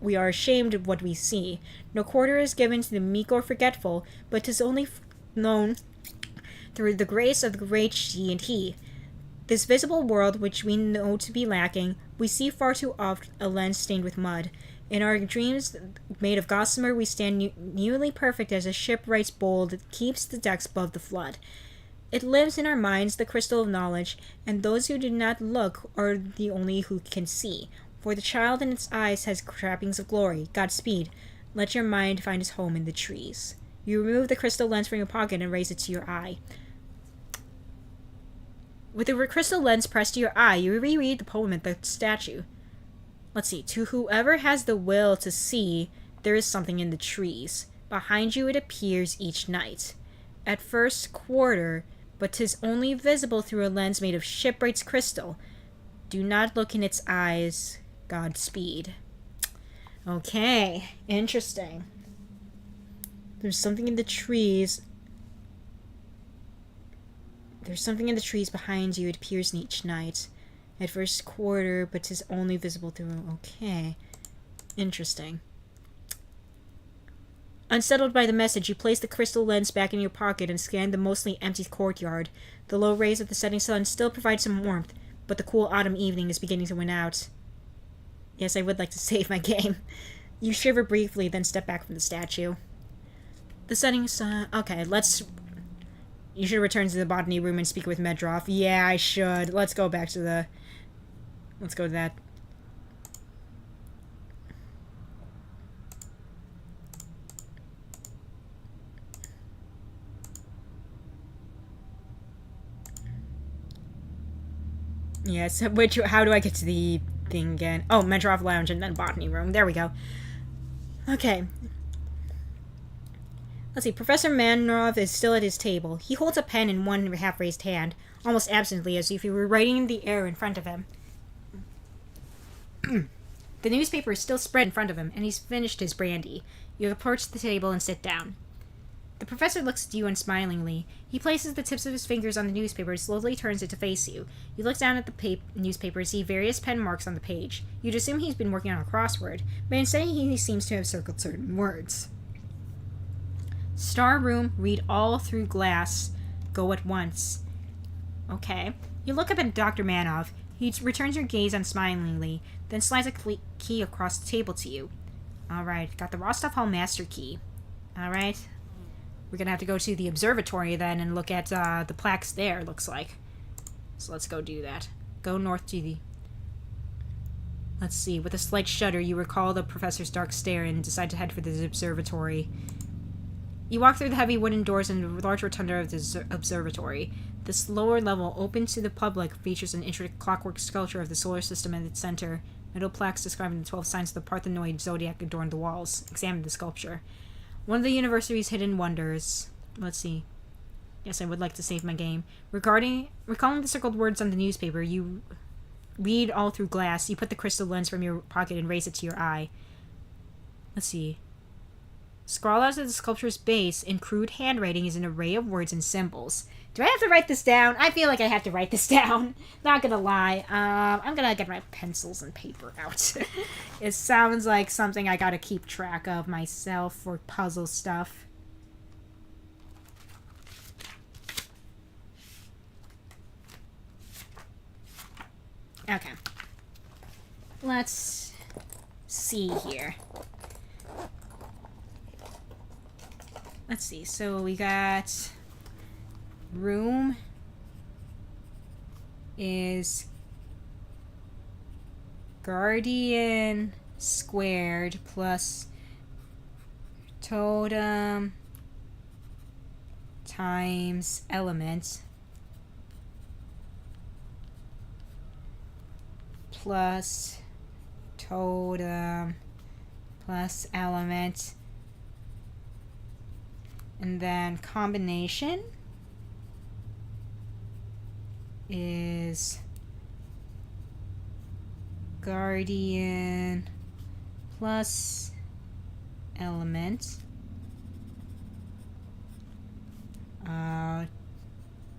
we are ashamed of what we see. No quarter is given to the meek or forgetful, but 'tis only known through the grace of the great she and he. This visible world, which we know to be lacking, we see far too oft a lens stained with mud. In our dreams made of gossamer, we stand newly perfect as a shipwright's bowl that keeps the decks above the flood. It lives in our minds, the crystal of knowledge, and those who do not look are the only who can see. For the child in its eyes has trappings of glory. Godspeed. Let your mind find its home in the trees. You remove the crystal lens from your pocket and raise it to your eye. With the crystal lens pressed to your eye, you reread the poem at the statue. Let's see. To whoever has the will to see, there is something in the trees. Behind you it appears each night. At first quarter, but 'tis only visible through a lens made of shipwright's crystal. Do not look in its eyes. Godspeed. Okay, interesting. There's something in the trees. There's something in the trees behind you. It appears in each night. At first quarter, but 'tis only visible through... Okay. Interesting. Unsettled by the message, you place the crystal lens back in your pocket and scan the mostly empty courtyard. The low rays of the setting sun still provide some warmth, but the cool autumn evening is beginning to win out. Yes, I would like to save my game. You shiver briefly, then step back from the statue. The setting sun... Okay, let's... You should return to the botany room and speak with Medrov. Yeah, I should. Let's go back to the... Let's go to that. Yes, how do I get to the thing again? Oh, Medrov Lounge and then botany room. There we go. Okay. Let's see, Professor Manrov is still at his table. He holds a pen in one half-raised hand, almost absently, as if he were writing in the air in front of him. The newspaper is still spread in front of him, and he's finished his brandy. You approach the table and sit down. The professor looks at you unsmilingly. He places the tips of his fingers on the newspaper and slowly turns it to face you. You look down at the newspaper and see various pen marks on the page. You'd assume he's been working on a crossword, but instead he seems to have circled certain words. Star room, read all through glass, go at once. Okay. You look up at Dr. Manov. He returns your gaze unsmilingly, then slides a key across the table to you. Alright, got the Rostov Hall master key. Alright. We're gonna have to go to the observatory then and look at the plaques there, looks like. So let's go do that. Go north to the... Let's see. With a slight shudder, you recall the professor's dark stare and decide to head for the observatory. You walk through the heavy wooden doors in the large rotunda of the observatory. This lower level, open to the public, features an intricate clockwork sculpture of the solar system at its center. Metal plaques describing the 12 signs of the Parthenoid zodiac adorn the walls. Examine the sculpture. One of the university's hidden wonders. Let's see. Yes, I would like to save my game. Recalling the circled words on the newspaper, you read all through glass. You put the crystal lens from your pocket and raise it to your eye. Let's see. Scrawled out of the sculpture's base in crude handwriting is an array of words and symbols. Do I have to write this down? I feel like I have to write this down. Not gonna lie. I'm gonna get my pencils and paper out. It sounds like something I gotta keep track of myself for puzzle stuff. Okay. Let's see here. Let's see. So we got room is guardian squared plus totem times element plus totem plus element, and then combination is guardian plus element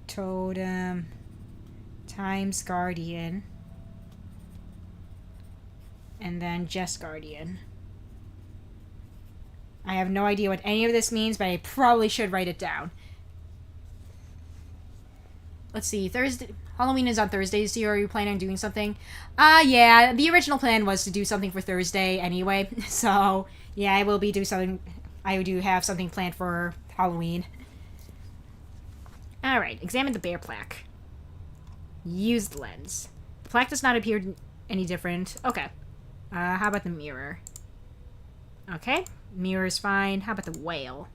totem times guardian, and then just guardian. I have no idea what any of this means, but I probably should write it down. Let's see, Halloween is on Thursdays, so are you planning on doing something? Yeah, the original plan was to do something for Thursday anyway, so yeah, I will be doing something. I do have something planned for Halloween. Alright, examine the bear plaque. Use the lens. The plaque does not appear any different. Okay. How about the mirror? Okay, mirror is fine. How about the whale?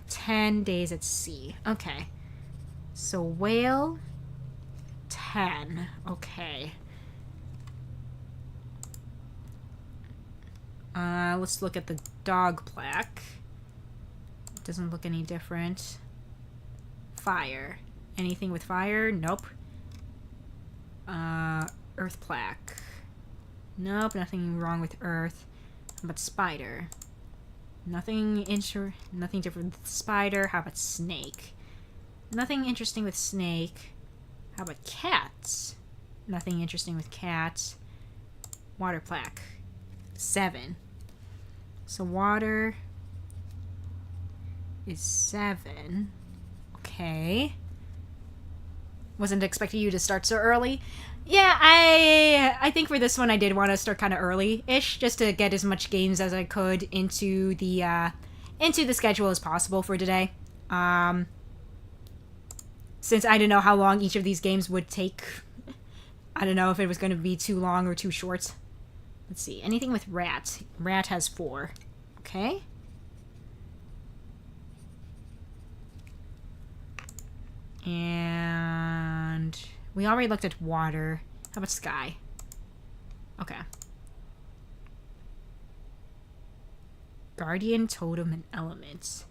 10 days at sea. Okay. So whale, 10. Okay. Let's look at the dog plaque. Doesn't look any different. Fire. Anything with fire? Nope. Earth plaque. Nope, nothing wrong with earth. How about spider? Nothing different with spider. How about snake? Nothing interesting with snake. How about cats? Nothing interesting with cats. Water plaque. 7. So water is 7. Okay. Wasn't expecting you to start so early. Yeah, I think for this one I did want to start kind of early-ish, just to get as much games as I could into the schedule as possible for today. Since I didn't know how long each of these games would take. I don't know if it was going to be too long or too short. Let's see. Anything with rat. Rat has 4. Okay. And we already looked at water. How about sky? Okay. Guardian, totem, and elements.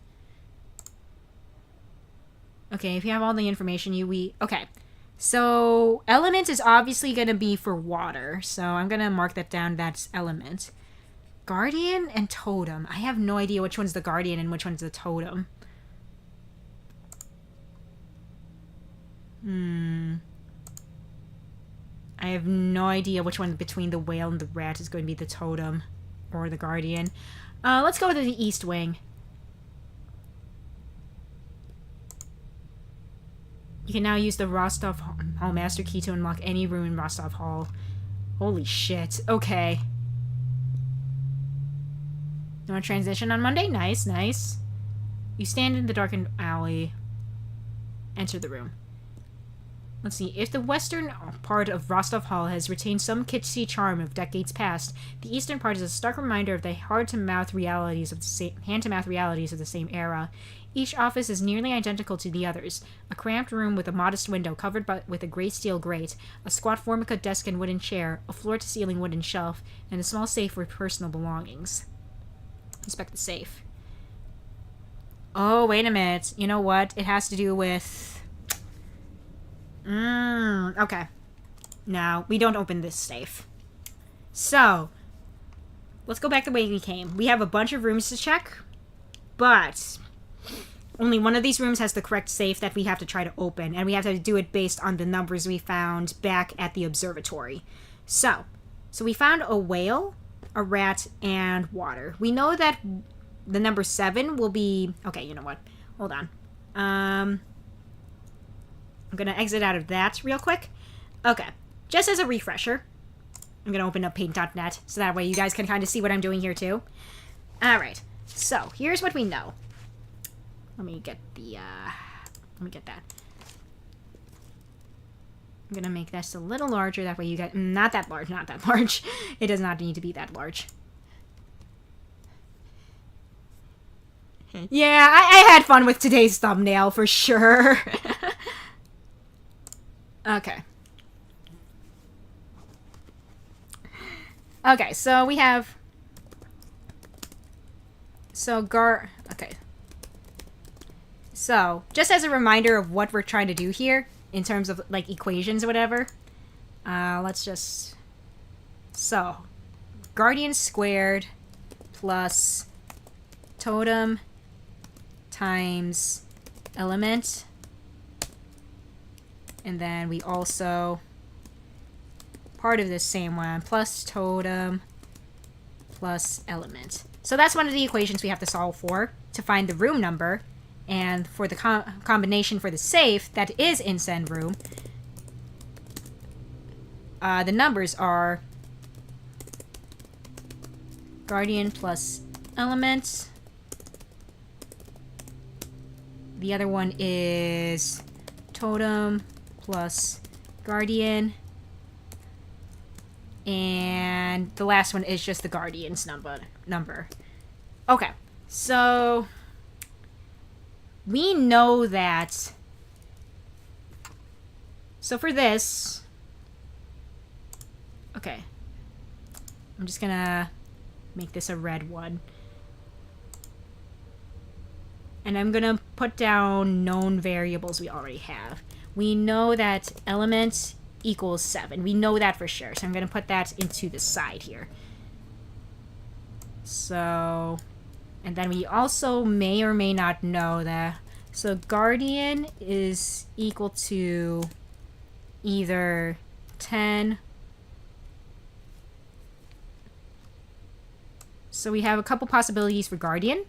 Okay, if you have all the information okay. So, element is obviously going to be for water. So, I'm going to mark that down. That's element. Guardian and totem. I have no idea which one's the guardian and which one's the totem. I have no idea which one between the whale and the rat is going to be the totem or the guardian. Let's go with the east wing. You can now use the Rostov Hall Master Key to unlock any room in Rostov Hall. Holy shit. Okay. You want to transition on Monday? Nice, nice. You stand in the darkened alley. Enter the room. Let's see. If the western part of Rostov Hall has retained some kitschy charm of decades past, the eastern part is a stark reminder of the hand-to-mouth realities of the same era. Each office is nearly identical to the others. A cramped room with a modest window covered with a gray steel grate, a squat formica desk and wooden chair, a floor-to-ceiling wooden shelf, and a small safe for personal belongings. Inspect the safe. Oh, wait a minute. You know what? It has to do with... okay. Now, we don't open this safe. So, let's go back the way we came. We have a bunch of rooms to check, but only one of these rooms has the correct safe that we have to try to open, and we have to do it based on the numbers we found back at the observatory. So we found a whale, a rat, and water. We know that the number 7 will be... Okay, you know what? Hold on. I'm gonna exit out of that real quick. Okay, just as a refresher, I'm gonna open up paint.net, so that way you guys can kind of see what I'm doing here too. Alright, so here's what we know. Let me get that. I'm gonna make this a little larger, that way you get... Not that large. It does not need to be that large. Yeah, I had fun with today's thumbnail, for sure. Okay. Okay, so we have... Okay. So, just as a reminder of what we're trying to do here, in terms of, like, equations or whatever, let's just... So, Guardian squared plus totem times element, and then we also, part of this same one, plus totem plus element. So that's one of the equations we have to solve for to find the room number, and for the combination for the safe that is in said room, the numbers are Guardian plus element. The other one is totem plus Guardian. And the last one is just the Guardian's number. Okay, so we know that... So for this... Okay. I'm just gonna make this a red one. And I'm gonna put down known variables we already have. We know that element equals 7. We know that for sure. So I'm gonna put that into the side here. So, and then we also may or may not know that... So Guardian is equal to either 10... So we have a couple possibilities for Guardian.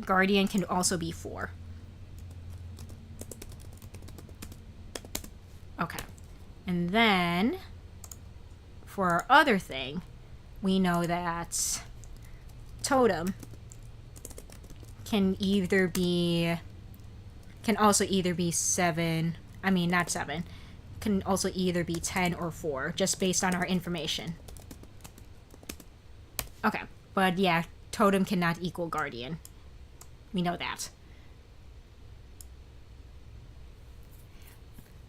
Guardian can also be 4. Okay. And then, for our other thing, we know that totem can also either be 7, I mean, not 7, can also either be 10 or 4, just based on our information. Okay, but yeah, totem cannot equal Guardian. We know that.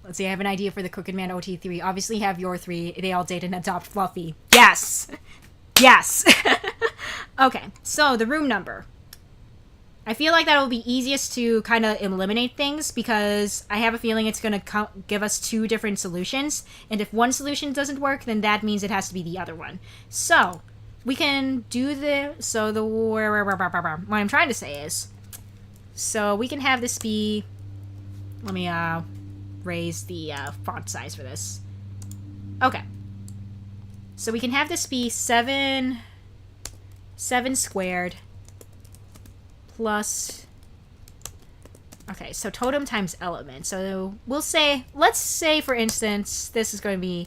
Let's see, I have an idea for the Crooked Man OT3. Obviously have your 3. They all date and adopt Fluffy. Yes! Yes! Okay, so the room number. I feel like that will be easiest to kind of eliminate things, because I have a feeling it's going to give us 2 different solutions. And if one solution doesn't work, then that means it has to be the other one. So, we can do the... So, what I'm trying to say is... So, we can have this be... Let me, raise the font size for this. Okay. So we can have this be 7 squared plus... Okay, so totem times element. So we'll say, let's say for instance, this is going to be...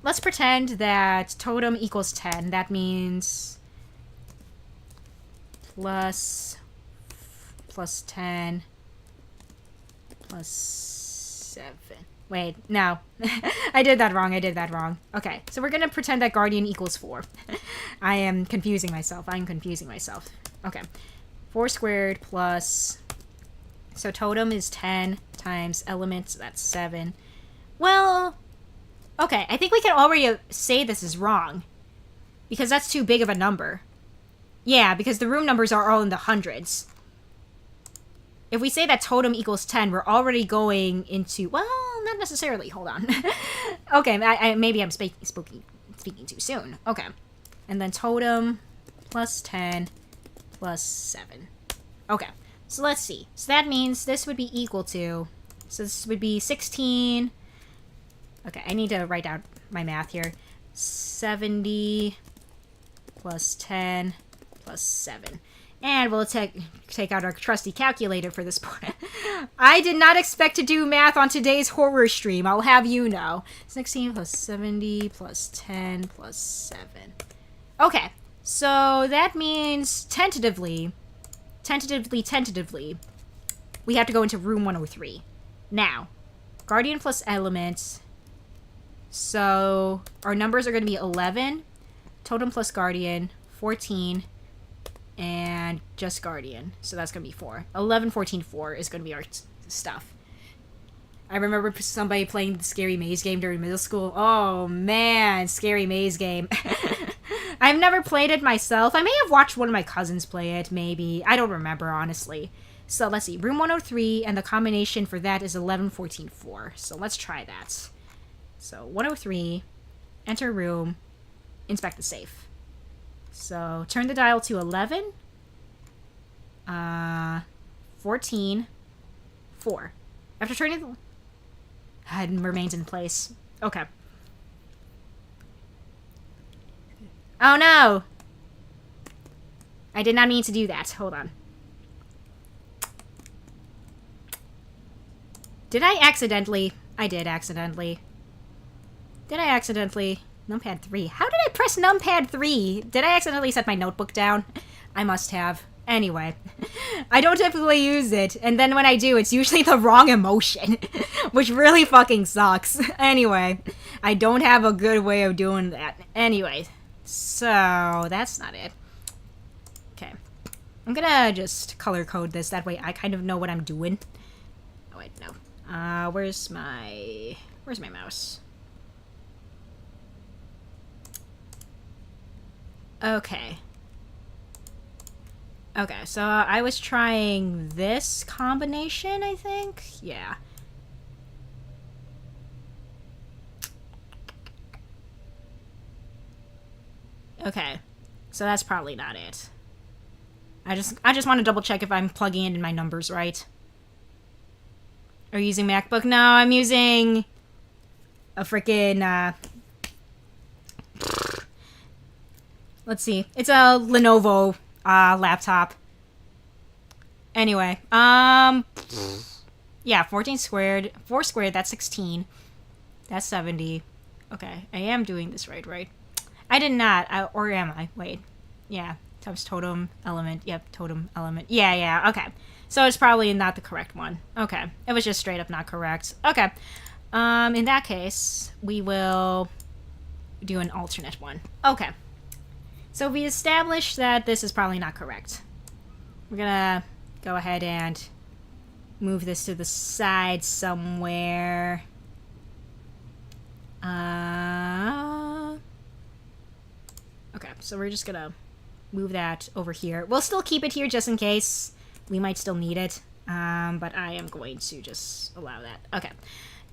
Let's pretend that totem equals 10. That means plus 10 plus 7. Wait, no. I did that wrong. Okay, so we're going to pretend that Guardian equals 4. I am confusing myself. Okay. 4 squared plus... So totem is 10 times element, so that's 7. Well, okay, I think we can already say this is wrong, because that's too big of a number. Yeah, because the room numbers are all in the hundreds. If we say that totem equals 10, we're already going into... Well, not necessarily. Hold on. Okay, maybe I'm speaking too soon. Okay. And then totem plus 10 plus 7. Okay, so let's see. So that means this would be equal to... So this would be 16... Okay, I need to write down my math here. 70 plus 10 plus 7. And we'll take out our trusty calculator for this point. I did not expect to do math on today's horror stream, I'll have you know. 16 plus 70 plus 10 plus 7. Okay, so that means tentatively, we have to go into room 103. Now, Guardian plus Elements. So our numbers are going to be 11, Totem plus Guardian, 14, and just Guardian. So that's going to be 4. 11, 14, 4 is going to be our stuff. I remember somebody playing the Scary Maze game during middle school. Oh, man, Scary Maze game. I've never played it myself. I may have watched one of my cousins play it, maybe. I don't remember, honestly. So let's see. Room 103, and the combination for that is 11, 14, 4. So let's try that. So 103, enter room, inspect the safe. So turn the dial to 11, 14, 4. After turning the... It remains in place. Okay. Oh no! I did not mean to do that. Hold on. Did I accidentally? I did accidentally. Did I accidentally? Numpad 3. How did I press numpad 3? Did I accidentally set my notebook down? I must have. Anyway. I don't typically use it, and then when I do, it's usually the wrong emotion. Which really fucking sucks. Anyway. I don't have a good way of doing that. Anyway. So, that's not it. Okay. I'm gonna just color code this, that way I kind of know what I'm doing. Oh wait, no. Where's my mouse? Okay. Okay, so I was trying this combination, I think? Yeah. Okay. So that's probably not it. I just want to double check if I'm plugging in my numbers right. Are you using MacBook? No, I'm using a freaking let's see. It's a Lenovo laptop. Anyway, yeah, 14 squared, 4 squared, that's 16. That's 70. Okay, I am doing this right? I did not, or am I? Wait. Yeah, times totem element. Yep, totem element. Yeah, okay. So it's probably not the correct one. Okay, it was just straight up not correct. Okay, in that case, we will do an alternate one. Okay. So we established that this is probably not correct. We're gonna go ahead and move this to the side somewhere. Okay, so we're just gonna move that over here. We'll still keep it here just in case. We might still need it. But I am going to just allow that. Okay.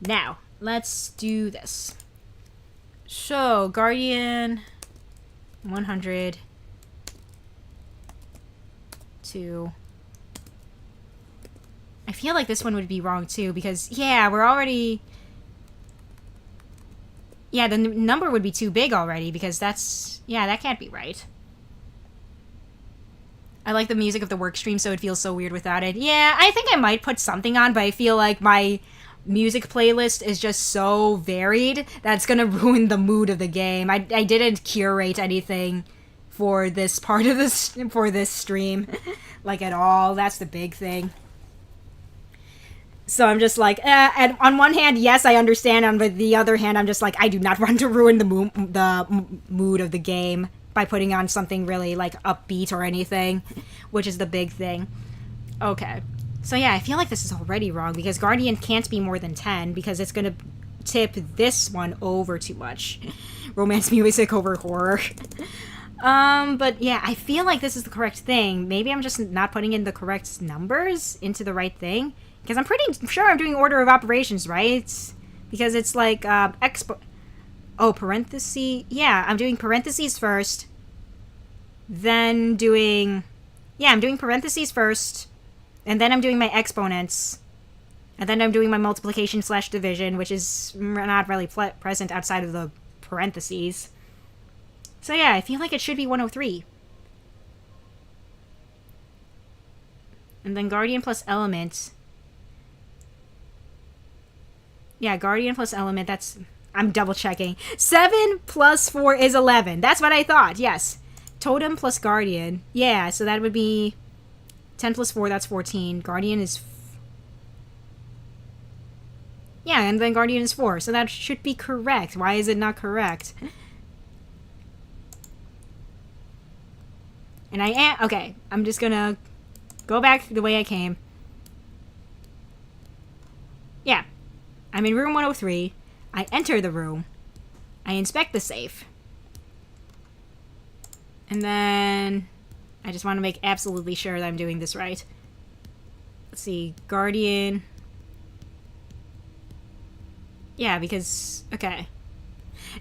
Now, let's do this. So, Guardian... 100 to... I feel like this one would be wrong too, because, yeah, we're already... Yeah, the number would be too big already, because that's... Yeah, that can't be right. I like the music of the work stream, so it feels so weird without it. Yeah, I think I might put something on, but I feel like my music playlist is just so varied that's gonna ruin the mood of the game. I didn't curate anything for this part of this stream like at all. That's the big thing. So I'm just like, and on one hand, yes, I understand. On the other hand, I'm just like, I do not want to ruin the mood of the game by putting on something really like upbeat or anything, which is the big thing. Okay. So yeah, I feel like this is already wrong because Guardian can't be more than 10 because it's gonna tip this one over too much. Romance music over horror. But yeah, I feel like this is the correct thing. Maybe I'm just not putting in the correct numbers into the right thing. Because I'm pretty sure I'm doing order of operations, right? Because it's like, parenthesis. Yeah, I'm doing parentheses first, then doing... Yeah, I'm doing parentheses first, and then I'm doing my exponents, and then I'm doing my multiplication / division, which is not really present outside of the parentheses. So yeah, I feel like it should be 103. And then guardian plus element. Yeah, guardian plus element, that's... I'm double checking. 7 plus 4 is 11. That's what I thought, yes. Totem plus guardian. Yeah, so that would be 10 plus 4, that's 14. Guardian is... Yeah, and then guardian is 4, so that should be correct. Why is it not correct? And I am... Okay, I'm just gonna go back the way I came. Yeah. I'm in room 103. I enter the room. I inspect the safe. And then... I just want to make absolutely sure that I'm doing this right. Let's see. Guardian... Yeah, because... Okay.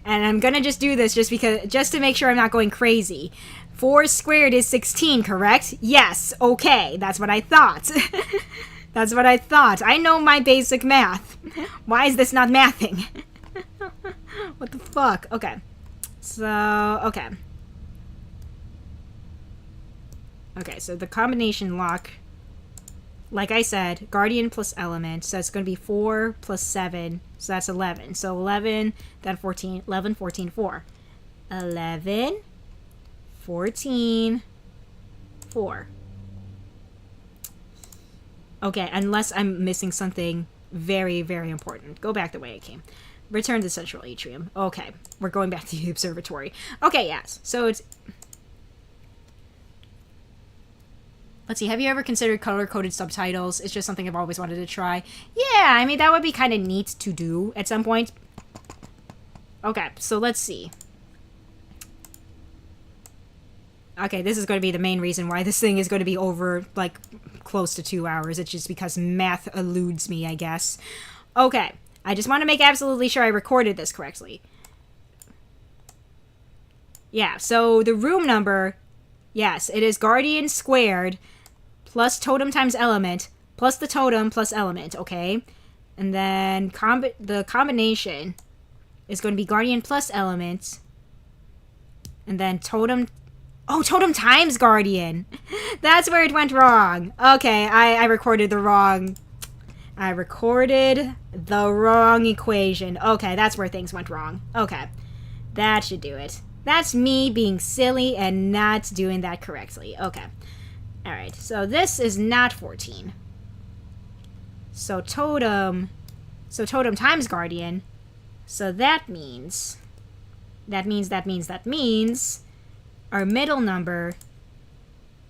And I'm gonna just do this just to make sure I'm not going crazy. 4 squared is 16, correct? Yes, okay. That's what I thought. That's what I thought. I know my basic math. Why is this not mathing? What the fuck? Okay. So, okay. Okay, so the combination lock, like I said, guardian plus element, so it's going to be 4 plus 7, so that's 11. So 11, then 14, 11, 14, 4. 11, 14, 4. Okay, unless I'm missing something very, very important. Go back the way I came. Return to central atrium. Okay, we're going back to the observatory. Okay, yes. So it's... Let's see, have you ever considered color-coded subtitles? It's just something I've always wanted to try. Yeah, I mean, that would be kind of neat to do at some point. Okay, so let's see. Okay, this is going to be the main reason why this thing is going to be over, like, close to 2 hours. It's just because math eludes me, I guess. Okay, I just want to make absolutely sure I recorded this correctly. Yeah, so the room number, yes, it is guardian squared plus totem times element plus the totem plus element, okay? And then the combination is going to be guardian plus element and then totem... Oh, totem times guardian. That's where it went wrong. Okay, I recorded the wrong... I recorded the wrong equation. Okay, that's where things went wrong. Okay, that should do it. That's me being silly and not doing that correctly. Okay. Alright, so this is not 14. So totem times guardian. So that means our middle number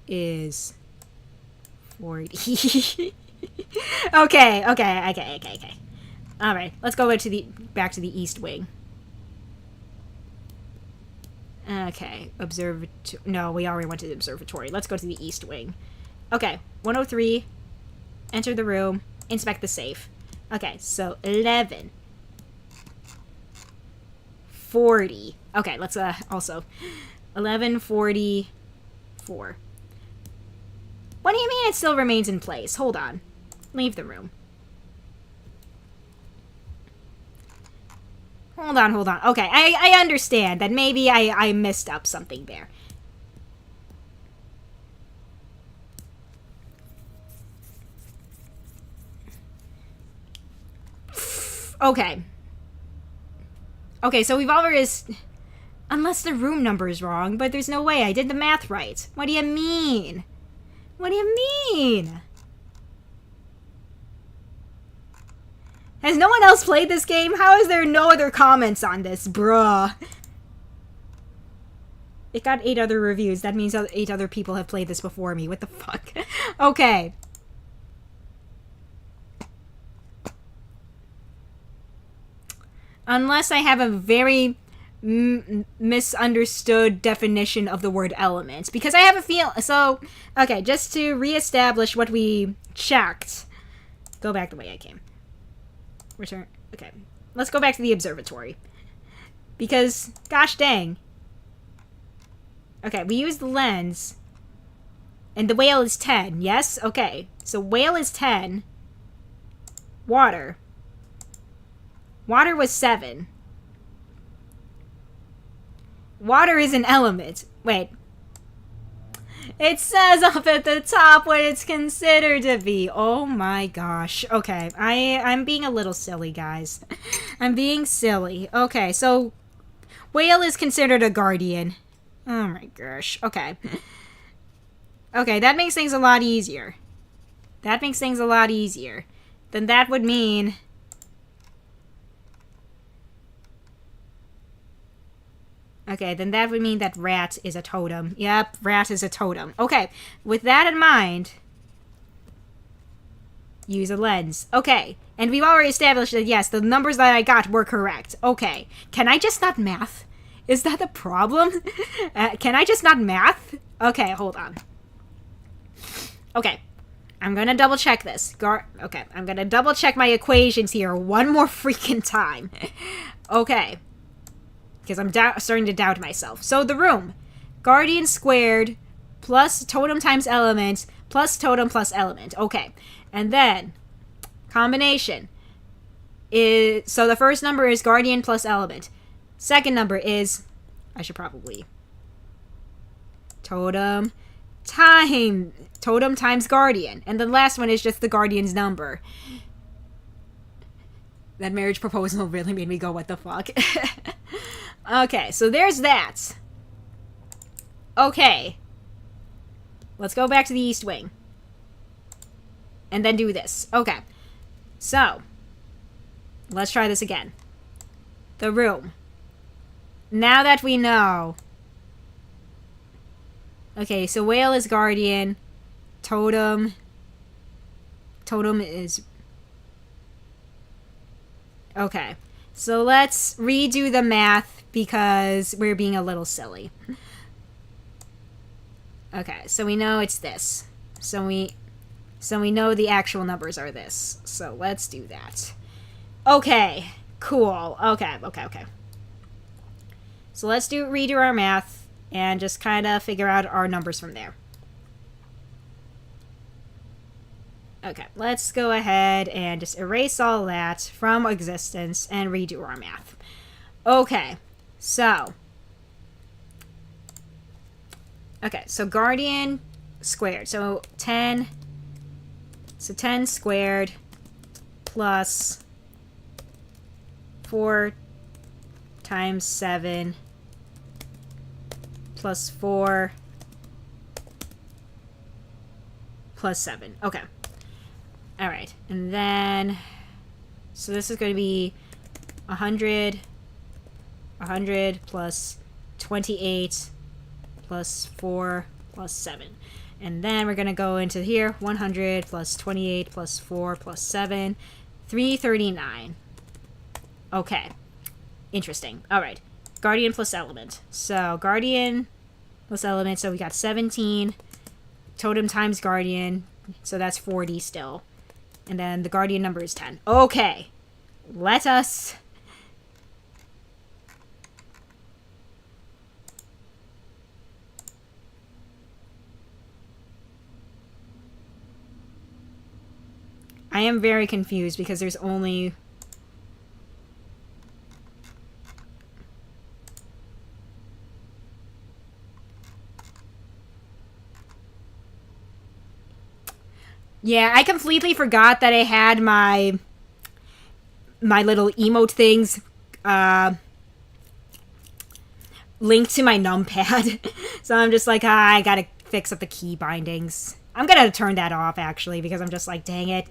is 40. Okay. Alright, let's go back to the east wing. Okay, no, we already went to the observatory. Let's go to the east wing. Okay, 103. Enter the room. Inspect the safe. Okay, so 11. 40. Okay, let's also... 1144. What do you mean it still remains in place? Hold on. Leave the room. Hold on. Okay, I understand that maybe I messed up something there. Okay. Okay, so we've already... Unless the room number is wrong, but there's no way I did the math right. What do you mean? What do you mean? Has no one else played this game? How is there no other comments on this, bruh? It got 8 other reviews. That means 8 other people have played this before me. What the fuck? Okay. Unless I have a very misunderstood definition of the word element. Because I have a feel... So, okay, just to reestablish what we checked. Go back the way I came. Return. Okay. Let's go back to the observatory. Because, gosh dang. Okay, we use the lens. And the whale is 10, yes? Okay, so whale is 10. Water. Water was 7. Water is an element. Wait. It says up at the top what it's considered to be. Oh my gosh. Okay, I'm being a little silly, guys. I'm being silly. Okay, so whale is considered a guardian. Oh my gosh. Okay. Okay, that makes things a lot easier. That makes things a lot easier. Then that would mean... Okay, then that would mean that rat is a totem. Yep, rat is a totem. Okay, with that in mind... Use a lens. Okay, and we've already established that, yes, the numbers that I got were correct. Okay, can I just not math? Is that the problem? Can I just not math? Okay, hold on. Okay, I'm gonna double check this. Okay, I'm gonna double check my equations here one more freaking time. Okay, because I'm starting to doubt myself. So the room, guardian squared plus totem times element plus totem plus element. Okay, and then combination is, so the first number is guardian plus element. Second number is, I should probably, totem times guardian. And the last one is just the guardian's number. That marriage proposal really made me go, what the fuck? Okay, so there's that. Okay. Let's go back to the East Wing. And then do this. Okay. So. Let's try this again. The room. Now that we know... Okay, so whale is guardian. Totem is... Okay. So let's redo the math because we're being a little silly. Okay, so we know it's this. So we know the actual numbers are this. So let's do that. Okay, cool. Okay. So let's redo our math and just kind of figure out our numbers from there. Okay, let's go ahead and just erase all that from existence and redo our math. Okay, so... Okay, so guardian squared. So 10... So 10 squared plus 4 times 7 plus 4 plus 7. Okay. Alright, and then... So this is going to be 100 plus 28 plus 4 plus 7. And then we're going to go into here. 100 plus 28 plus 4 plus 7. 339. Okay. Interesting. Alright. Guardian plus element. So, guardian plus element. So, we got 17. Totem times guardian. So, that's 40 still. And then the guardian number is 10. Okay. Let us... I am very confused because there's only... Yeah, I completely forgot that I had my little emote things linked to my numpad. So I'm just like, I gotta fix up the key bindings. I'm gonna turn that off, actually, because I'm just like, dang it.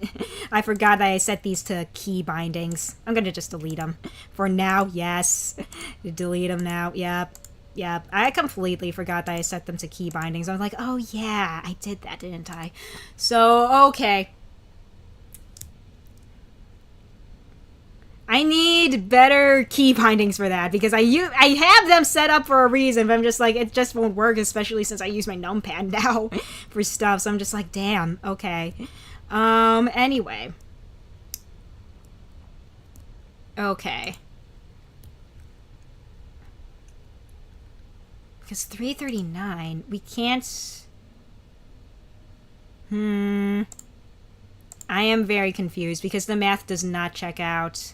I forgot that I set these to key bindings. I'm gonna just delete them. For now, yes. Delete them now, yep. Yep, I completely forgot that I set them to key bindings. I was like, oh yeah, I did that, didn't I? So, okay. I need better key bindings for that, because I have them set up for a reason, but I'm just like, it just won't work, especially since I use my numpad now for stuff, so I'm just like, damn, okay. Anyway. Okay. Because 339, we can't... I am very confused because the math does not check out.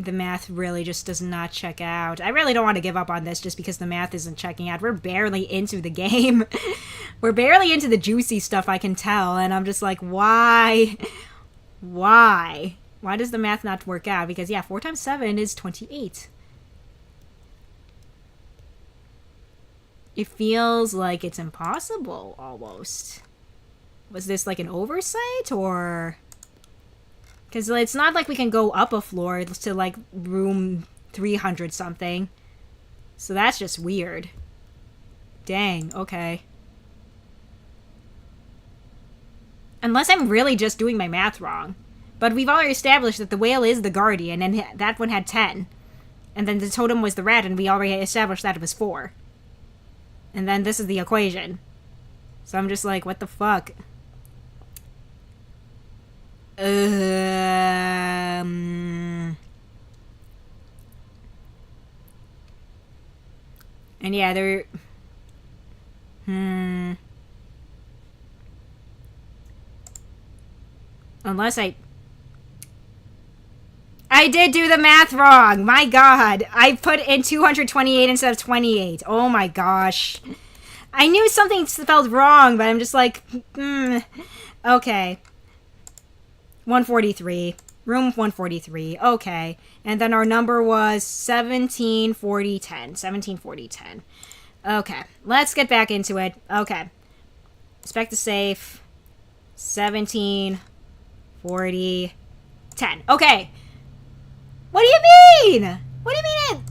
The math really just does not check out. I really don't want to give up on this just because the math isn't checking out. We're barely into the game. We're barely into the juicy stuff, I can tell. And I'm just like, why? Why? Why does the math not work out? Because, yeah, 4 times 7 is 28. It feels like it's impossible, almost. Was this like an oversight, or... Because it's not like we can go up a floor to, like, room 300 something. So that's just weird. Dang, okay. Unless I'm really just doing my math wrong. But we've already established that the whale is the guardian, and that one had 10. And then the totem was the rat, and we already established that it was 4. And then this is the equation. So I'm just like, what the fuck? And yeah, they're... Unless I did do the math wrong! My god! I put in 228 instead of 28. Oh my gosh. I knew something spelled wrong, but I'm just like, okay. 143. Room 143. Okay. And then our number was 174010. 174010. Okay. Let's get back into it. Okay. Inspect the safe. 174010. Okay. What do you mean? What do you mean?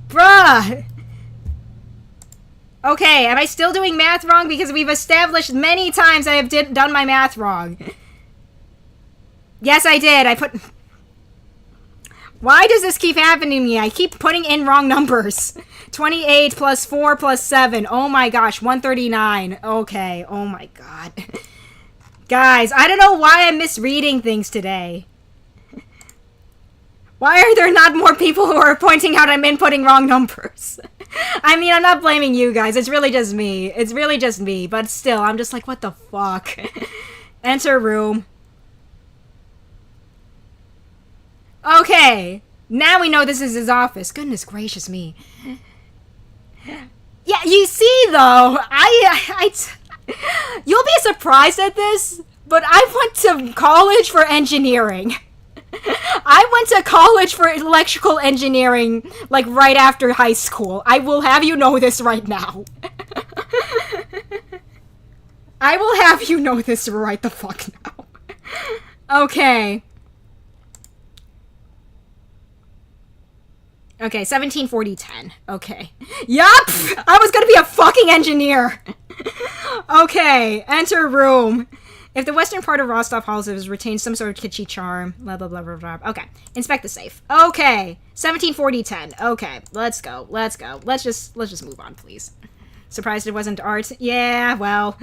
Bruh. Okay, am I still doing math wrong? Because we've established many times I have done my math wrong. Yes, I did. I put... Why does this keep happening to me? I keep putting in wrong numbers. 28 plus 4 plus 7. Oh my gosh, 139. Okay, oh my god. Guys, I don't know why I'm misreading things today. Why are there not more people who are pointing out I'm inputting wrong numbers? I mean, I'm not blaming you guys. It's really just me. It's really just me. But still, I'm just like, what the fuck? Enter room. Okay. Now we know this is his office. Goodness gracious me. Yeah, you see, though, you'll be surprised at this, but I went to college for engineering. I went to college for electrical engineering, like, right after high school. I will have you know this right now. I will have you know this right the fuck now. Okay. Okay, 174010. Okay. Yup! I was gonna be a fucking engineer! Okay, enter room. If the western part of Rostov Halls has retained some sort of kitschy charm, blah, blah, blah, blah, blah. Okay, inspect the safe. Okay, 174010. Okay, let's go, let's go. Let's just move on, please. Surprised it wasn't art? Yeah, well,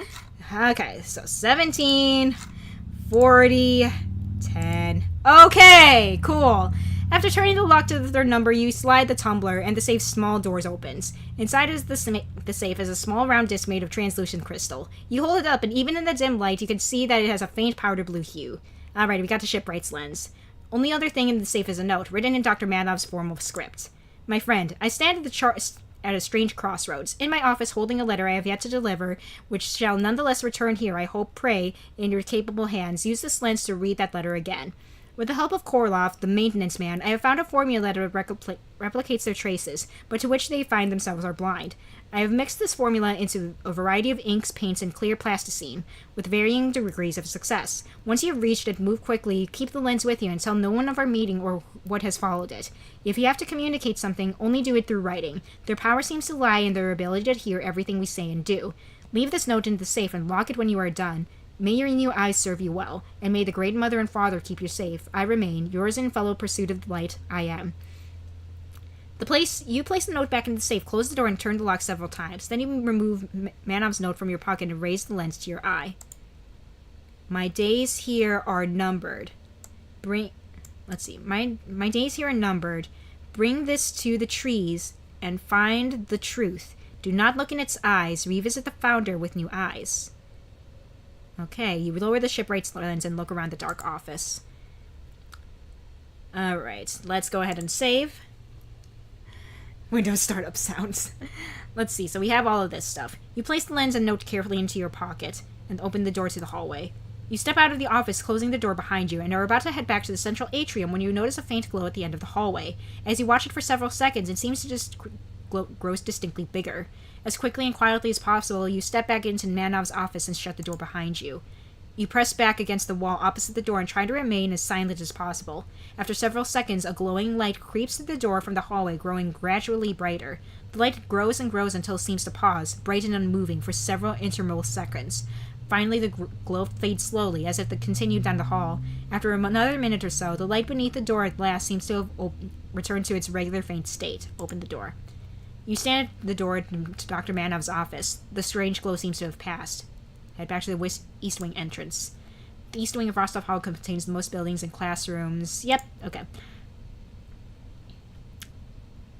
okay, so 174010. Okay, cool. After turning the lock to the third number, you slide the tumbler, and the safe's small doors opens. Inside is the safe is a small round disc made of translucent crystal. You hold it up, and even in the dim light, you can see that it has a faint powder blue hue. Alright, we got the shipwright's lens. Only other thing in the safe is a note, written in Dr. Manov's formal script. My friend, I stand at a strange crossroads. In my office, holding a letter I have yet to deliver, which shall nonetheless return here, I hope, pray, in your capable hands. Use this lens to read that letter again. With the help of Korlov, the maintenance man, I have found a formula that replicates their traces, but to which they find themselves are blind. I have mixed this formula into a variety of inks, paints, and clear plasticine, with varying degrees of success. Once you have reached it, move quickly, keep the lens with you, and tell no one of our meeting or what has followed it. If you have to communicate something, only do it through writing. Their power seems to lie in their ability to hear everything we say and do. Leave this note in the safe and lock it when you are done. May your new eyes serve you well, and may the great mother and father keep you safe. I remain, yours in fellow pursuit of the light, I am. You place the note back in the safe, close the door, and turn the lock several times. Then you remove Manov's note from your pocket and raise the lens to your eye. My days here are numbered. Let's see. My days here are numbered. Bring this to the trees and find the truth. Do not look in its eyes. Revisit the founder with new eyes. Okay, you lower the shipwright's lens and look around the dark office. Alright, let's go ahead and save. Windows startup sounds. Let's see, so we have all of this stuff. You place the lens and note carefully into your pocket and open the door to the hallway. You step out of the office, closing the door behind you, and are about to head back to the central atrium when you notice a faint glow at the end of the hallway. As you watch it for several seconds, it seems to just grows distinctly bigger. As quickly and quietly as possible, you step back into Manov's office and shut the door behind you. You press back against the wall opposite the door and try to remain as silent as possible. After several seconds, a glowing light creeps through the door from the hallway, growing gradually brighter. The light grows and grows until it seems to pause, bright and unmoving, for several interminable seconds. Finally, the glow fades slowly, as if it continued down the hall. After another minute or so, the light beneath the door at last seems to have returned to its regular faint state. Open the door. You stand at the door to Dr. Manov's office. The strange glow seems to have passed. Head back to the East Wing entrance. The East Wing of Rostov Hall contains the most buildings and classrooms. Yep, okay.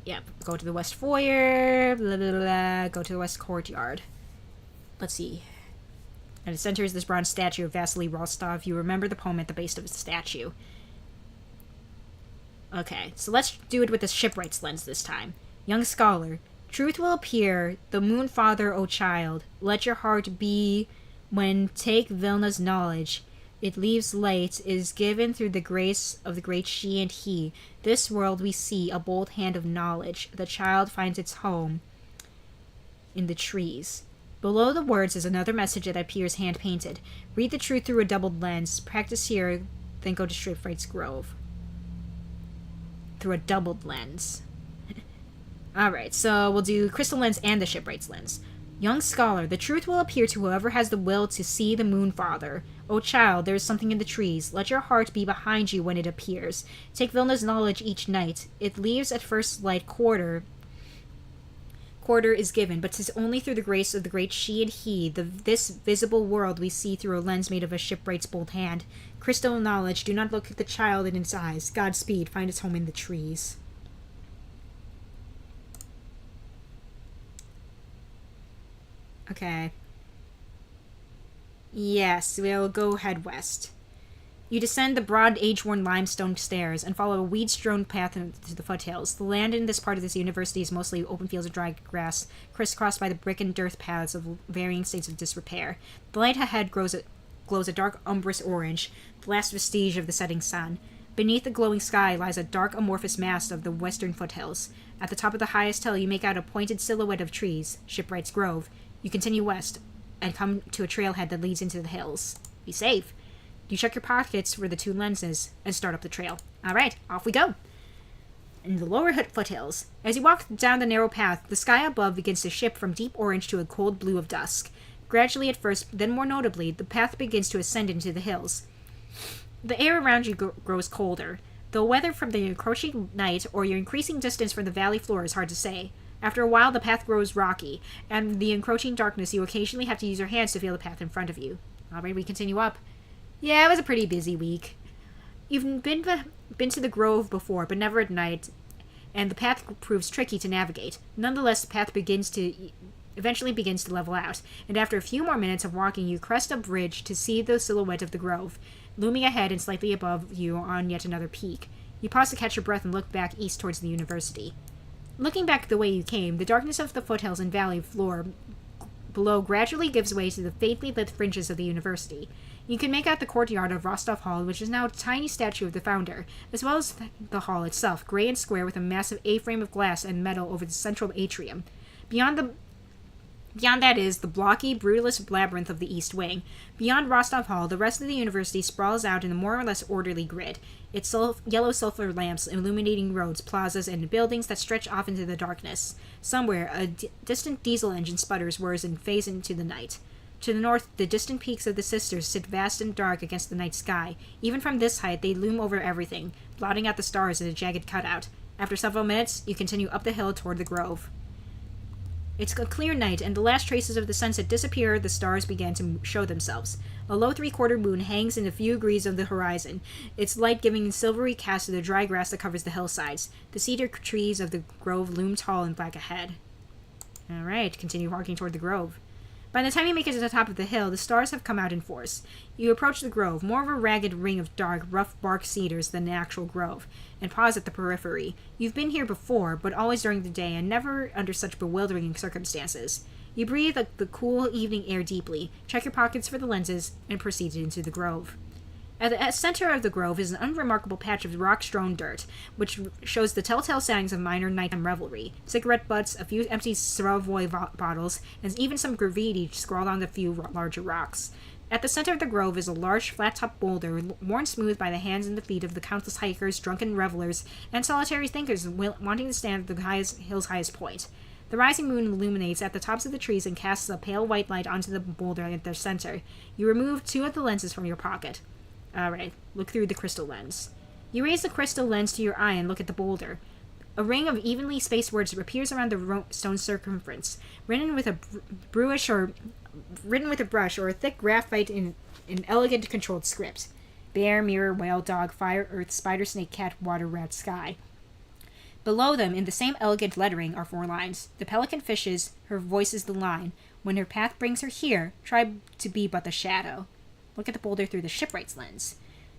Yep, go to the West Foyer, blah, blah, blah, go to the West Courtyard. Let's see. At the center is this bronze statue of Vasily Rostov. You remember the poem at the base of the statue. Okay, so let's do it with the shipwright's lens this time. Young scholar, truth will appear, the moon father, O child. Let your heart be when take Vilna's knowledge. It leaves light, is given through the grace of the great she and he. This world we see, a bold hand of knowledge. The child finds its home in the trees. Below the words is another message that appears hand-painted. Read the truth through a doubled lens. Practice here, then go to Shipwright's Grove. Through a doubled lens. Alright, so we'll do Crystal Lens and the Shipwright's Lens. Young scholar, the truth will appear to whoever has the will to see the moon father. O child, there is something in the trees. Let your heart be behind you when it appears. Take Vilna's knowledge each night. It leaves at first light quarter is given, but 'tis only through the grace of the great she and he, this visible world we see through a lens made of a shipwright's bold hand. Crystal knowledge, do not look at the child in its eyes. Godspeed, find its home in the trees. Okay. Yes, we'll go head west. You descend the broad, age-worn limestone stairs and follow a weed-strewn path to the foothills. The land in this part of this university is mostly open fields of dry grass, crisscrossed by the brick and dirt paths of varying states of disrepair. The light ahead glows a dark umbrous orange, the last vestige of the setting sun. Beneath the glowing sky lies a dark amorphous mass of the western foothills. At the top of the highest hill, you make out a pointed silhouette of trees, Shipwright's Grove. You continue west and come to a trailhead that leads into the hills. Be safe. You check your pockets for the two lenses and start up the trail. Alright, off we go. In the lower foothills, as you walk down the narrow path, the sky above begins to shift from deep orange to a cold blue of dusk. Gradually at first, then more notably, the path begins to ascend into the hills. The air around you grows colder, though whether from the encroaching night or your increasing distance from the valley floor is hard to say. After a while, the path grows rocky, and the encroaching darkness, you occasionally have to use your hands to feel the path in front of you. Alright, we continue up. Yeah, it was a pretty busy week. You've been to the Grove before, but never at night, and the path proves tricky to navigate. Nonetheless, the path eventually begins to level out, and after a few more minutes of walking, you crest a bridge to see the silhouette of the Grove, looming ahead and slightly above you on yet another peak. You pause to catch your breath and look back east towards the university. Looking back the way you came, the darkness of the foothills and valley floor below gradually gives way to the faintly lit fringes of the university. You can make out the courtyard of Rostov Hall, which is now a tiny statue of the founder, as well as the hall itself, gray and square with a massive A-frame of glass and metal over the central atrium. Beyond that is the blocky, brutalist labyrinth of the East Wing. Beyond Rostov Hall, the rest of the university sprawls out in a more or less orderly grid, its yellow sulfur lamps illuminating roads, plazas, and buildings that stretch off into the darkness. Somewhere, a distant diesel engine sputters whirs and fades into the night. To the north, the distant peaks of the Sisters sit vast and dark against the night sky. Even from this height, they loom over everything, blotting out the stars in a jagged cutout. After several minutes, you continue up the hill toward the Grove. It's a clear night, and the last traces of the sunset disappear. The stars began to show themselves. A low 3/4 moon hangs in a few degrees of the horizon, its light giving a silvery cast to the dry grass that covers the hillsides. The cedar trees of the grove loom tall and black ahead. Alright, continue walking toward the grove. By the time you make it to the top of the hill, the stars have come out in force. You approach the grove, more of a ragged ring of dark, rough bark cedars than the actual grove, and pause at the periphery. You've been here before, but always during the day, and never under such bewildering circumstances. You breathe the cool evening air deeply, check your pockets for the lenses, and proceed into the grove. At the center of the grove is an unremarkable patch of rock-strewn dirt, which shows the telltale signs of minor nighttime revelry. Cigarette butts, a few empty Savoy bottles, and even some graffiti scrawled on the few larger rocks. At the center of the grove is a large, flat-topped boulder, worn smooth by the hands and the feet of the countless hikers, drunken revelers, and solitary thinkers wanting to stand at the hill's highest point. The rising moon illuminates at the tops of the trees and casts a pale white light onto the boulder at their center. You remove 2 of the lenses from your pocket. Alright, look through the crystal lens. You raise the crystal lens to your eye and look at the boulder. A ring of evenly spaced words appears around the stone's circumference, written with a brush or a thick graphite in an elegant, controlled script. Bear, mirror, whale, dog, fire, earth, spider, snake, cat, water, rat, sky. Below them, in the same elegant lettering, are 4 lines. The pelican fishes, her voice is the line. When her path brings her here, try to be but the shadow. Look at the boulder through the shipwright's lens.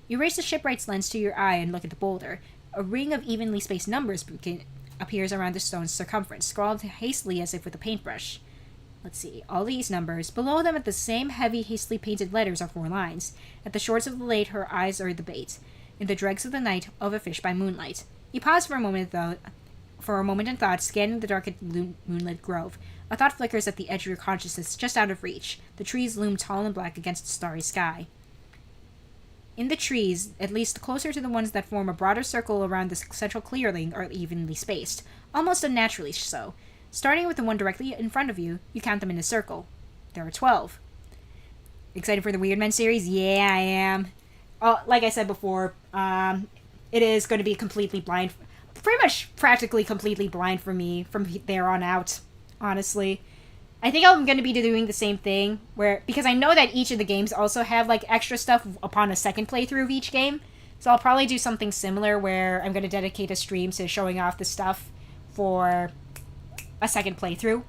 You raise the shipwright's lens to your eye and look at the boulder. A ring of evenly spaced numbers appears around the stone's circumference, scrawled hastily as if with a paintbrush. Let's see, all these numbers. Below them, at the same heavy, hastily painted letters, are 4 lines. At the shores of the lake, her eyes are the bait. In the dregs of the night, of a fish by moonlight. You pause for a moment in thought, scanning the dark moonlit grove. A thought flickers at the edge of your consciousness, just out of reach. The trees loom tall and black against the starry sky. In the trees, at least closer to the ones that form a broader circle around the central clearing, are evenly spaced, almost unnaturally so. Starting with the one directly in front of you, you count them in a circle. There are 12. Excited for the Weird Men series? Yeah, I am. Like I said before, it is going to be completely blind. Pretty much practically completely blind for me from there on out, honestly. I think I'm going to be doing the same thing, because I know that each of the games also have, like, extra stuff upon a second playthrough of each game. So I'll probably do something similar where I'm going to dedicate a stream to showing off the stuff for a second playthrough.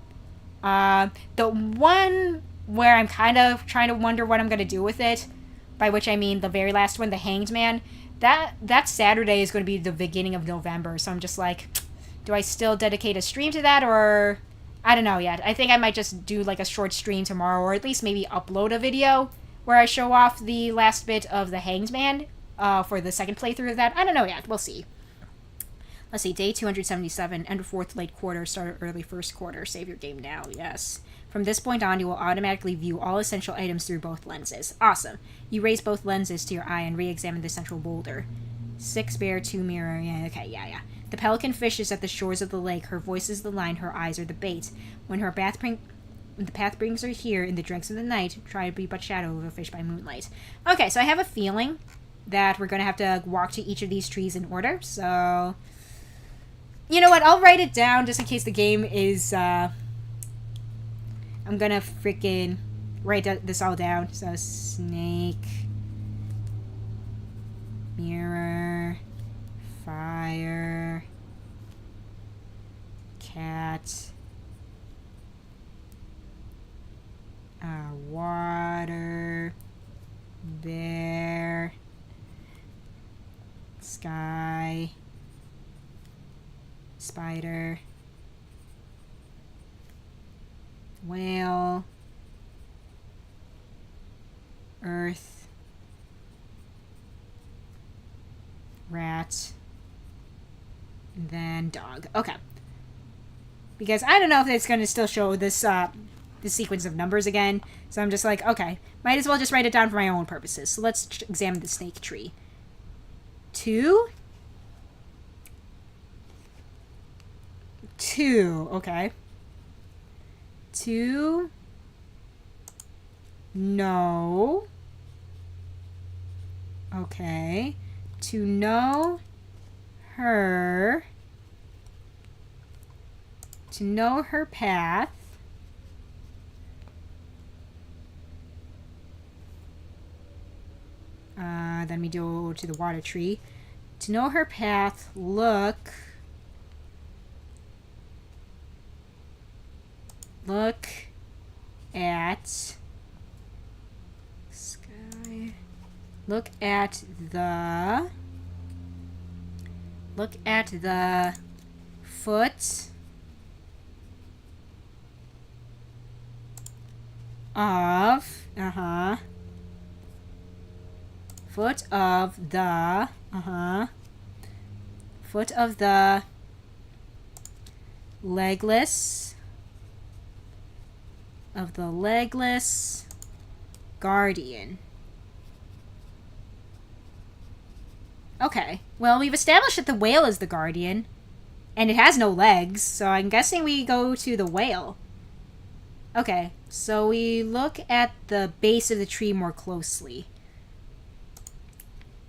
The one where I'm kind of trying to wonder what I'm going to do with it, by which I mean the very last one, the Hanged Man, that Saturday is going to be the beginning of November, so I'm just like, do I still dedicate a stream to that, or I don't know yet. I think I might just do like a short stream tomorrow, or at least maybe upload a video where I show off the last bit of the Hanged Man for the second playthrough of that. I don't know yet. We'll see. Let's see, day 277, end of 4th late quarter, start early 1st quarter, save your game now, yes. From this point on, you will automatically view all essential items through both lenses. Awesome. You raise both lenses to your eye and re-examine the central boulder. 6 bear, 2 mirror, yeah, okay, yeah. The pelican fishes at the shores of the lake, her voice is the line, her eyes are the bait. When the path brings her here, in the dregs of the night, try to be but shadow of a fish by moonlight. Okay, so I have a feeling that we're going to have to walk to each of these trees in order, so you know what, I'll write it down just in case the game is, I'm gonna freaking write this all down. So, snake, mirror, fire, cat, water, bear, sky, spider, whale, earth, rat, and then dog. Okay. Because I don't know if it's going to still show this sequence of numbers again. So I'm just like, okay, might as well just write it down for my own purposes. So let's examine the snake tree. 2. 2, okay. 2. No. Okay. To know her. To know her path. Then we go to the water tree. To know her path, look at sky. Look at the foot of foot of the legless guardian. Okay, well, we've established that the whale is the guardian, and it has no legs, so I'm guessing we go to the whale. Okay, so we look at the base of the tree more closely.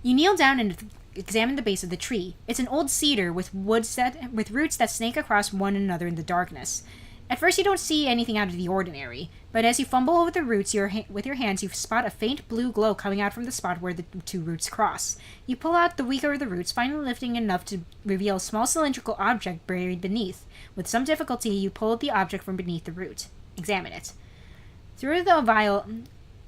You kneel down and examine the base of the tree. It's an old cedar with roots that snake across one another in the darkness. At first you don't see anything out of the ordinary, but as you fumble over the roots with your hands, you spot a faint blue glow coming out from the spot where the two roots cross. You pull out the weaker of the roots, finally lifting enough to reveal a small cylindrical object buried beneath. With some difficulty, you pull the object from beneath the root. Examine it.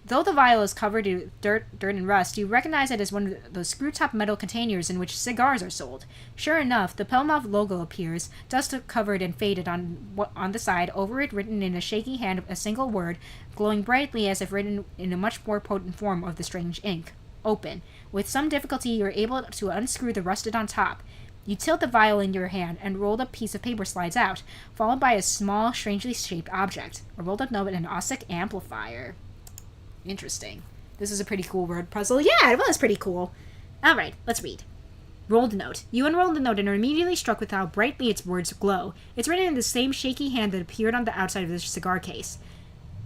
Though the vial is covered in dirt and rust, you recognize it as one of those screw-top metal containers in which cigars are sold. Sure enough, the Pelmouth logo appears, dust-covered and faded on the side, over it written in a shaky hand a single word, glowing brightly as if written in a much more potent form of the strange ink. Open. With some difficulty, you are able to unscrew the rusted on top. You tilt the vial in your hand, and rolled up piece of paper slides out, followed by a small, strangely shaped object. A rolled up note and an OSIC amplifier. Interesting. This is a pretty cool word puzzle. Yeah, it was pretty cool. Alright, let's read. Rolled note. You unroll the note and are immediately struck with how brightly its words glow. It's written in the same shaky hand that appeared on the outside of the cigar case.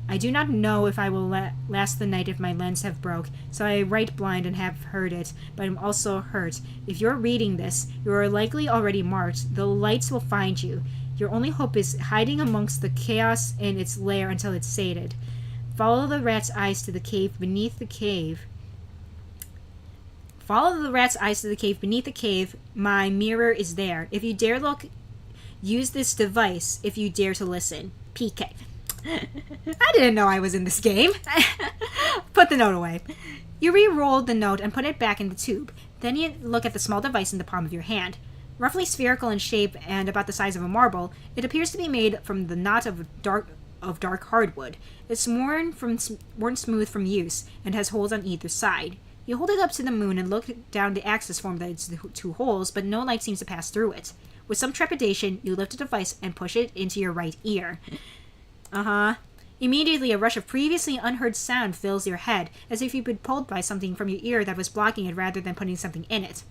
I do not know if I will last the night if my lens have broke, so I write blind and have heard it, but I'm also hurt. If you're reading this, you are likely already marked. The lights will find you. Your only hope is hiding amongst the chaos in its lair until it's sated. Follow the rat's eyes to the cave beneath the cave. Follow the rat's eyes to the cave beneath the cave. My mirror is there. If you dare look, use this device. If you dare to listen. PK. I didn't know I was in this game. Put the note away. You re-rolled the note and put it back in the tube. Then you look at the small device in the palm of your hand. Roughly spherical in shape and about the size of a marble, it appears to be made from the knot of dark hardwood. It's worn smooth from use and has holes on either side. You hold it up to the moon and look down the axis formed by its two holes, but no light seems to pass through it. With some trepidation, you lift the device and push it into your right ear. Immediately, a rush of previously unheard sound fills your head, as if you'd been pulled by something from your ear that was blocking it rather than putting something in it.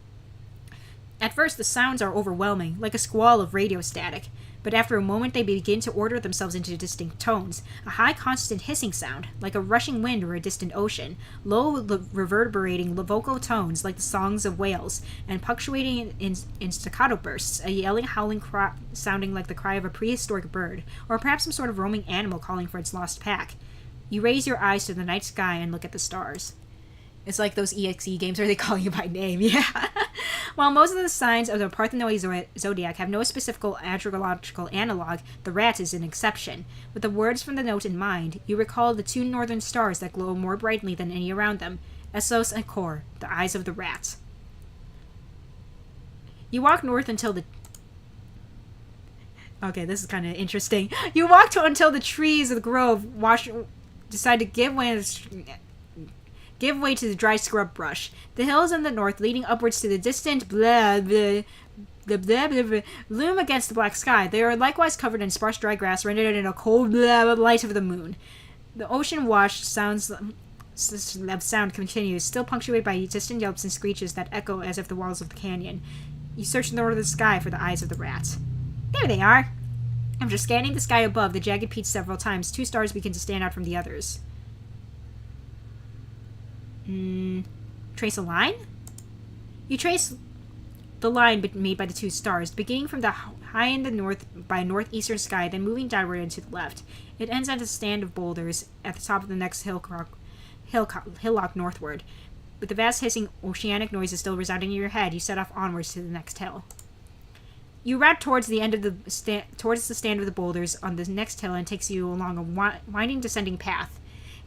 At first, the sounds are overwhelming, like a squall of radio static, but after a moment they begin to order themselves into distinct tones, a high constant hissing sound, like a rushing wind or a distant ocean, low reverberating vocal tones like the songs of whales, and punctuating in staccato bursts, a yelling, howling cry sounding like the cry of a prehistoric bird, or perhaps some sort of roaming animal calling for its lost pack. You raise your eyes to the night sky and look at the stars. It's like those EXE games where they call you by name, yeah. While most of the signs of the Parthenoid zodiac have no specific astrological analog, the rat is an exception. With the words from the note in mind, you recall the two northern stars that glow more brightly than any around them, Essos and Kor, the eyes of the rat. You walk north until the... Okay, this is kind of interesting. You walk until the trees of the grove decide to give way to the dry scrub brush. The hills in the north, leading upwards to the distant loom against the black sky. They are likewise covered in sparse dry grass, rendered in a cold light of the moon. The ocean-washed sound continues, still punctuated by distant yelps and screeches that echo as if the walls of the canyon. You search the northern sky for the eyes of the rat. There they are! After scanning the sky above, the jagged peaks several times, two stars begin to stand out from the others. Trace a line? You trace the line made by the two stars, beginning from the high in the north by northeastern sky, then moving downward and to the left. It ends at a stand of boulders at the top of the next hillock northward. with the vast hissing oceanic noises still resounding in your head, you set off onwards to the next hill. You route towards the end of the stand of the boulders on the next hill, and takes you along a winding descending path.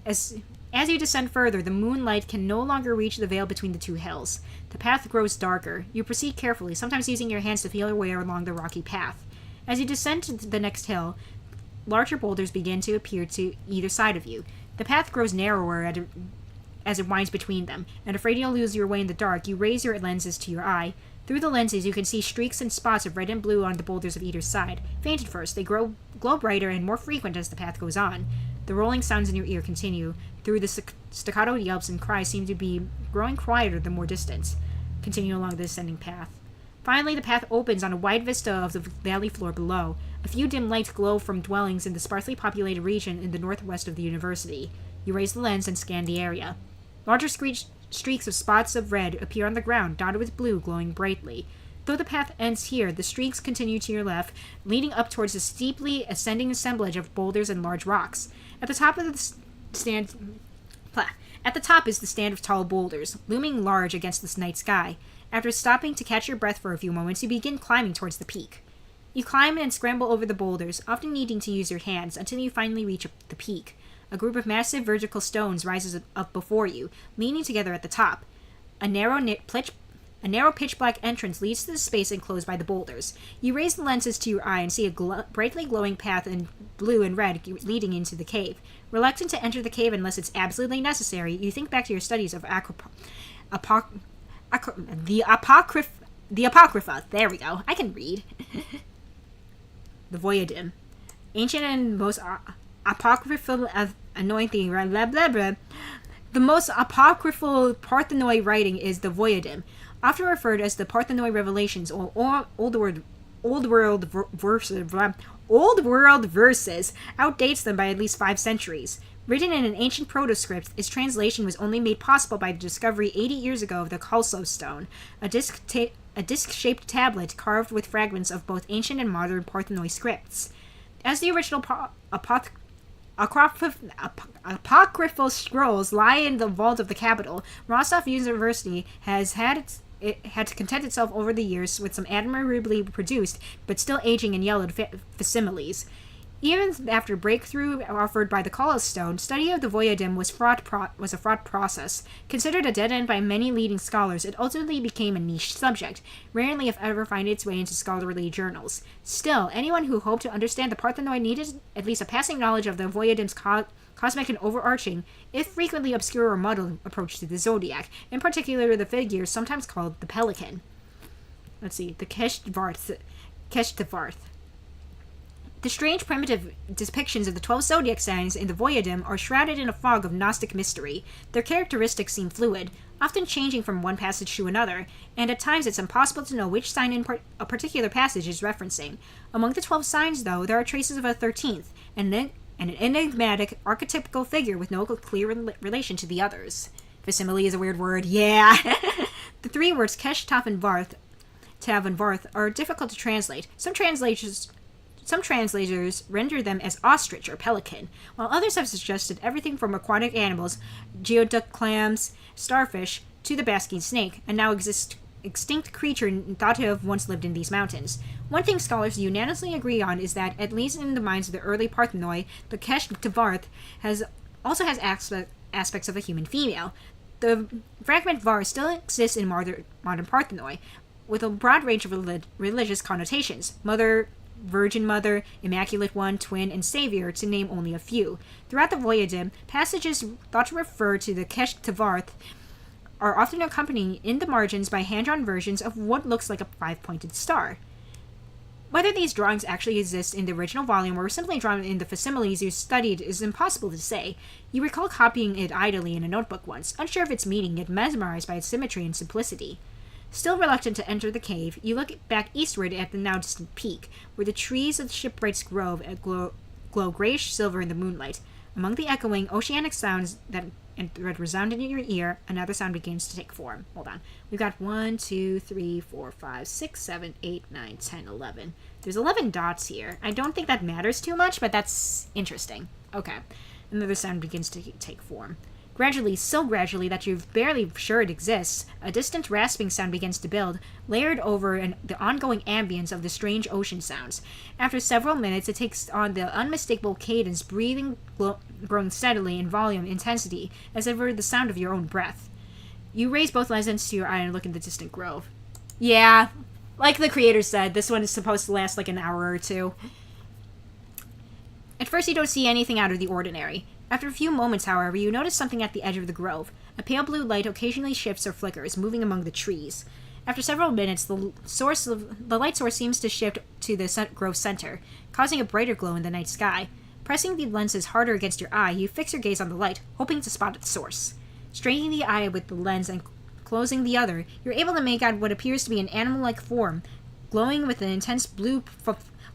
As you descend further, the moonlight can no longer reach the veil between the two hills. The path grows darker. You proceed carefully, sometimes using your hands to feel your way along the rocky path. As you descend to the next hill, larger boulders begin to appear to either side of you. The path grows narrower as it winds between them, and afraid you'll lose your way in the dark, you raise your lenses to your eye. Through the lenses, you can see streaks and spots of red and blue on the boulders of either side. Faint at first, they glow brighter and more frequent as the path goes on. The rolling sounds in your ear continue. Through the staccato yelps and cries seem to be growing quieter the more distance. Continue along the descending path. Finally, the path opens on a wide vista of the valley floor below. A few dim lights glow from dwellings in the sparsely populated region in the northwest of the university. You raise the lens and scan the area. Larger streaks of spots of red appear on the ground, dotted with blue, glowing brightly. Though the path ends here, the streaks continue to your left, leading up towards a steeply ascending assemblage of boulders and large rocks. At the top of the stand... At the top is the stand of tall boulders, looming large against the night sky. After stopping to catch your breath for a few moments, you begin climbing towards the peak. You climb and scramble over the boulders, often needing to use your hands, until you finally reach the peak. A group of massive vertical stones rises up before you, leaning together at the top. A narrow pitch-black entrance leads to the space enclosed by the boulders. You raise the lenses to your eye and see a brightly glowing path in blue and red leading into the cave. Reluctant to enter the cave unless it's absolutely necessary, you think back to your studies of the Apocrypha. There we go. I can read. The Voyadim. Ancient and most apocryphal anointing. Blah, blah, blah. The most apocryphal Parthenoi writing is the Voyadim, often referred as the Parthenoi Revelations or Old World verses, outdates them by at least 5 centuries. Written in an ancient proto-script, its translation was only made possible by the discovery 80 years ago of the Kalso Stone, a disc-shaped tablet carved with fragments of both ancient and modern Parthenoi scripts. As the original apocryphal scrolls lie in the vault of the capital, Rostov University has had to content itself over the years with some admirably produced, but still aging and yellowed facsimiles. Even after breakthrough offered by the Kalos Stone, study of the Voyadim was a fraught process. Considered a dead end by many leading scholars, it ultimately became a niche subject, rarely if ever finding its way into scholarly journals. Still, anyone who hoped to understand the Parthenoi needed at least a passing knowledge of the Voyadim's cosmic and overarching, if frequently obscure or muddled, approach to the zodiac, in particular the figure sometimes called the Pelican. Let's see, the Keshtvarth. The strange primitive depictions of the 12 zodiac signs in the Voyadim are shrouded in a fog of Gnostic mystery. Their characteristics seem fluid, often changing from one passage to another, and at times it's impossible to know which sign a particular passage is referencing. Among the 12 signs, though, there are traces of a 13th, and an enigmatic, archetypical figure with no clear relation to the others. Facsimile is a weird word. Yeah! The 3 words Kesh, Tav, and Varth are difficult to translate. Some translators render them as ostrich or pelican, while others have suggested everything from aquatic animals, geoduck clams, starfish, to the basking snake, a now extinct creature thought to have once lived in these mountains. One thing scholars unanimously agree on is that, at least in the minds of the early Parthenoi, the Kesh Tvarth also has aspects of a human female. The fragment Var still exists in modern Parthenoi, with a broad range of religious connotations: Mother, Virgin Mother, Immaculate One, Twin, and Savior, to name only a few. Throughout the Voyadim, passages thought to refer to the Kesh Tvarth are often accompanied in the margins by hand-drawn versions of what looks like a 5-pointed star. Whether these drawings actually exist in the original volume or were simply drawn in the facsimiles you studied is impossible to say. You recall copying it idly in a notebook once, unsure of its meaning, yet mesmerized by its symmetry and simplicity. Still reluctant to enter the cave, you look back eastward at the now distant peak, where the trees of the Shipwright's Grove glow grayish-silver in the moonlight. Among the echoing, oceanic sounds that resound in your ear, another sound begins to take form. Hold on. We've got 1, 2, 3, 4, 5, 6, 7, 8, 9, 10, 11. There's 11 dots here. I don't think that matters too much, but that's interesting. Okay. Another sound begins to take form. Gradually, so gradually that you're barely sure it exists, a distant rasping sound begins to build, layered over the ongoing ambience of the strange ocean sounds. After several minutes, it takes on the unmistakable cadence, breathing growing steadily in volume, intensity, as if it were the sound of your own breath. You raise both lenses to your eye and look in the distant grove. Yeah, like the creator said, this one is supposed to last like an hour or two. At first, you don't see anything out of the ordinary. After a few moments, however, you notice something at the edge of the grove. A pale blue light occasionally shifts or flickers, moving among the trees. After several minutes, the light source seems to shift to the grove center, causing a brighter glow in the night sky. Pressing the lenses harder against your eye, you fix your gaze on the light, hoping to spot its source. Straining the eye with the lens and closing the other, you're able to make out what appears to be an animal-like form, glowing with an intense blue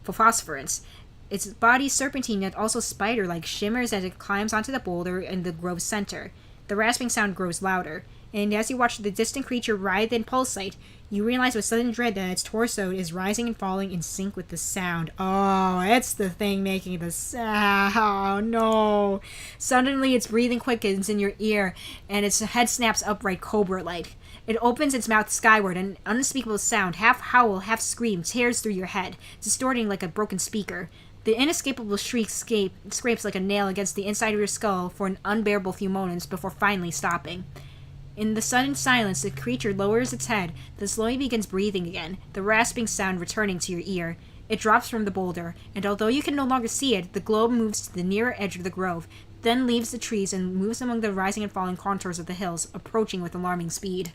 phosphorescence. Its body serpentine yet also spider-like shimmers as it climbs onto the boulder in the grove's center. The rasping sound grows louder, and as you watch the distant creature writhe and pulsate, you realize with sudden dread that its torso is rising and falling in sync with the sound. Oh, it's the thing making the sound. Oh, no. Suddenly, its breathing quickens in your ear, and its head snaps upright cobra-like. It opens its mouth skyward, and an unspeakable sound, half howl, half scream, tears through your head, distorting like a broken speaker. The inescapable shriek scrapes like a nail against the inside of your skull for an unbearable few moments before finally stopping. In the sudden silence, the creature lowers its head, then slowly begins breathing again, the rasping sound returning to your ear. It drops from the boulder, and although you can no longer see it, the globe moves to the nearer edge of the grove, then leaves the trees and moves among the rising and falling contours of the hills, approaching with alarming speed.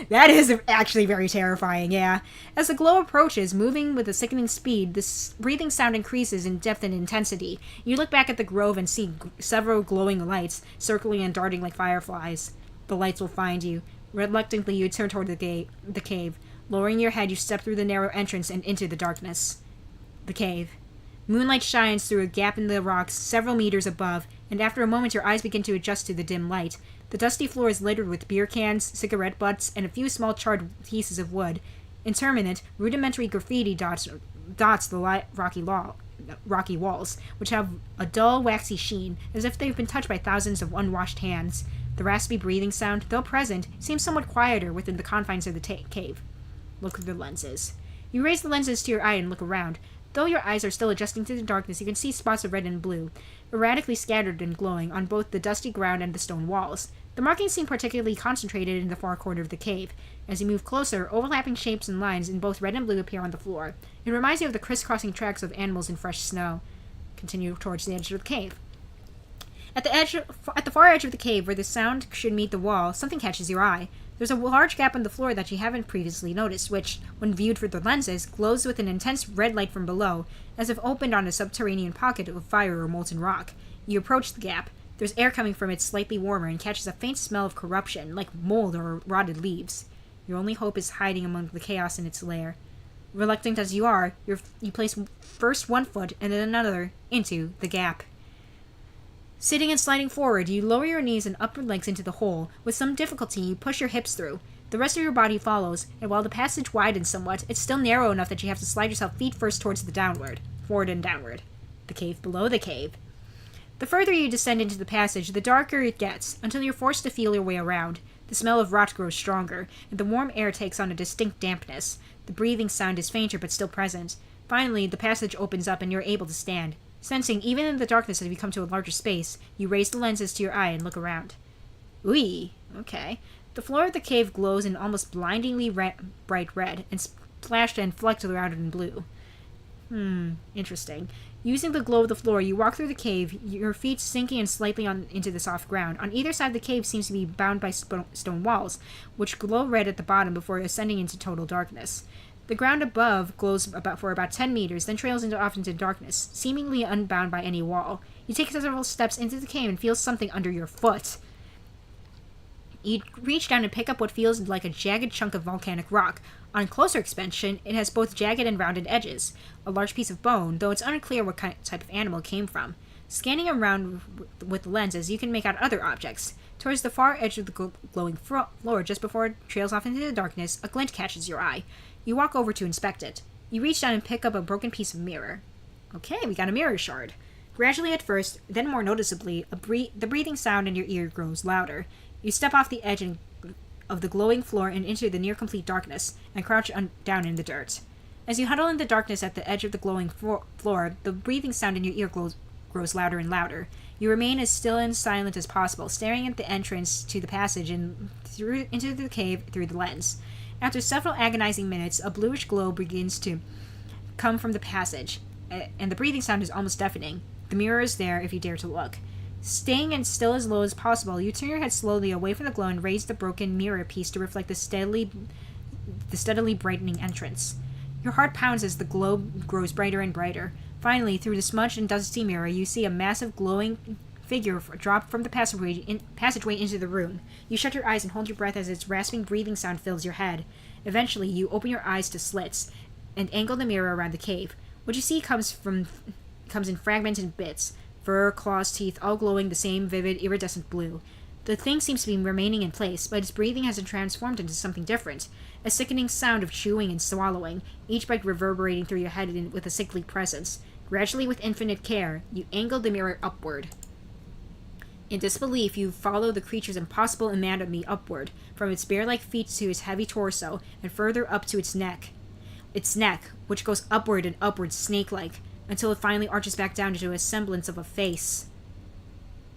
That is actually very terrifying, yeah. As the glow approaches, moving with a sickening speed, the breathing sound increases in depth and intensity. You look back at the grove and see several glowing lights, circling and darting like fireflies. The lights will find you. Reluctantly, you turn toward the cave. Lowering your head, you step through the narrow entrance and into the darkness. The cave. Moonlight shines through a gap in the rocks several meters above, and after a moment your eyes begin to adjust to the dim light. The dusty floor is littered with beer cans, cigarette butts, and a few small charred pieces of wood. Interminate, rudimentary graffiti dots the rocky walls, which have a dull, waxy sheen, as if they've been touched by thousands of unwashed hands. The raspy breathing sound, though present, seems somewhat quieter within the confines of the cave. Look through the lenses. You raise the lenses to your eye and look around. Though your eyes are still adjusting to the darkness, you can see spots of red and blue, erratically scattered and glowing on both the dusty ground and the stone walls. The markings seem particularly concentrated in the far corner of the cave. As you move closer, overlapping shapes and lines in both red and blue appear on the floor. It reminds you of the crisscrossing tracks of animals in fresh snow. Continue towards the edge of the cave. At the far edge of the cave, where the sound should meet the wall, something catches your eye. There's a large gap on the floor that you haven't previously noticed, which, when viewed through the lenses, glows with an intense red light from below, as if opened on a subterranean pocket of fire or molten rock. You approach the gap. There's air coming from it slightly warmer and catches a faint smell of corruption, like mold or rotted leaves. Your only hope is hiding among the chaos in its lair. Reluctant as you are, you place first one foot and then another into the gap. Sitting and sliding forward, you lower your knees and upper legs into the hole. With some difficulty, you push your hips through. The rest of your body follows, and while the passage widens somewhat, it's still narrow enough that you have to slide yourself feet first towards the forward and downward. The cave below the cave. The further you descend into the passage, the darker it gets, until you're forced to feel your way around. The smell of rot grows stronger, and the warm air takes on a distinct dampness. The breathing sound is fainter but still present. Finally, the passage opens up and you're able to stand. Sensing, even in the darkness as you come to a larger space, you raise the lenses to your eye and look around. Ooh, okay. The floor of the cave glows in almost blindingly bright red, and splashed and flecked around in blue. Interesting. Using the glow of the floor, you walk through the cave, your feet sinking and slightly into the soft ground. On either side of the cave seems to be bound by stone walls, which glow red at the bottom before ascending into total darkness. The ground above glows for about 10 meters, then trails off into darkness, seemingly unbound by any wall. You take several steps into the cave and feel something under your foot. You reach down and pick up what feels like a jagged chunk of volcanic rock. On closer inspection, it has both jagged and rounded edges. A large piece of bone, though it's unclear what type of animal it came from. Scanning around with the lenses, you can make out other objects. Towards the far edge of the glowing floor, just before it trails off into the darkness, a glint catches your eye. You walk over to inspect it. You reach down and pick up a broken piece of mirror. Okay, we got a mirror shard. Gradually at first, then more noticeably, the breathing sound in your ear grows louder. You step off the edge of the glowing floor and into the near-complete darkness, and crouch down in the dirt. As you huddle in the darkness at the edge of the glowing floor, the breathing sound in your ear grows louder and louder. You remain as still and silent as possible, staring at the entrance to the passage and into the cave through the lens. After several agonizing minutes, a bluish glow begins to come from the passage, and the breathing sound is almost deafening. The mirror is there if you dare to look. Staying as still as low as possible, you turn your head slowly away from the glow and raise the broken mirror piece to reflect the steadily brightening entrance. Your heart pounds as the glow grows brighter and brighter. Finally, through the smudged and dusty mirror, you see a massive glowing figure drop from the passageway into the room. You shut your eyes and hold your breath as its rasping breathing sound fills your head. Eventually, you open your eyes to slits and angle the mirror around the cave. What you see comes in fragmented bits. Fur, claws, teeth, all glowing the same vivid, iridescent blue. The thing seems to be remaining in place, but its breathing has been transformed into something different. A sickening sound of chewing and swallowing, each bite reverberating through your head with a sickly presence. Gradually, with infinite care, you angle the mirror upward. In disbelief, you follow the creature's impossible anatomy upward, from its bear-like feet to its heavy torso, and further up to its neck. Its neck, which goes upward and upward snake-like, until it finally arches back down into a semblance of a face.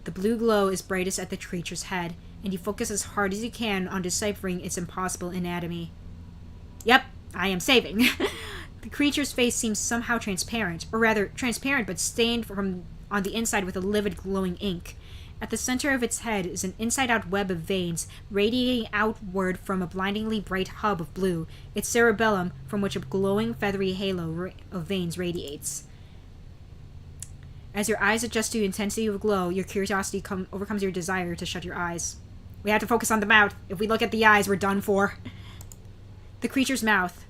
The blue glow is brightest at the creature's head, and you focus as hard as you can on deciphering its impossible anatomy. Yep, I am saving. The creature's face seems somehow transparent, or rather, transparent but stained from on the inside with a livid glowing ink. At the center of its head is an inside-out web of veins, radiating outward from a blindingly bright hub of blue, its cerebellum from which a glowing feathery halo of veins radiates. As your eyes adjust to the intensity of glow, your curiosity overcomes your desire to shut your eyes. We have to focus on the mouth. If we look at the eyes, we're done for. The creature's mouth,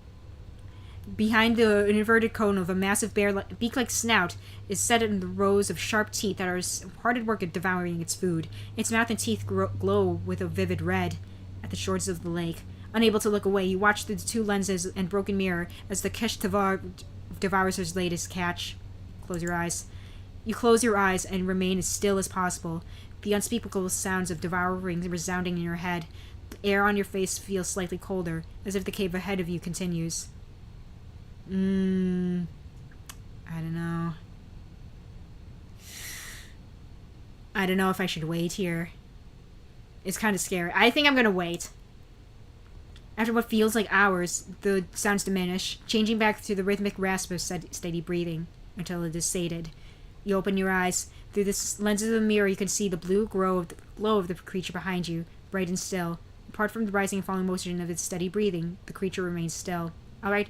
behind the inverted cone of a massive beak-like snout, is set in the rows of sharp teeth that are hard at work at devouring its food. Its mouth and teeth glow with a vivid red at the shores of the lake. Unable to look away, you watch through the two lenses and broken mirror as the Kesh devours his latest catch. Close your eyes. You close your eyes and remain as still as possible. The unspeakable sounds of devouring resounding in your head. The air on your face feels slightly colder, as if the cave ahead of you continues. I don't know. I don't know if I should wait here. It's kind of scary. I think I'm gonna wait. After what feels like hours, the sounds diminish, changing back to the rhythmic rasp of steady breathing, until it is sated. You open your eyes. Through the lens of the mirror, you can see the blue glow of the creature behind you, bright and still. Apart from the rising and falling motion of its steady breathing, the creature remains still. Alright,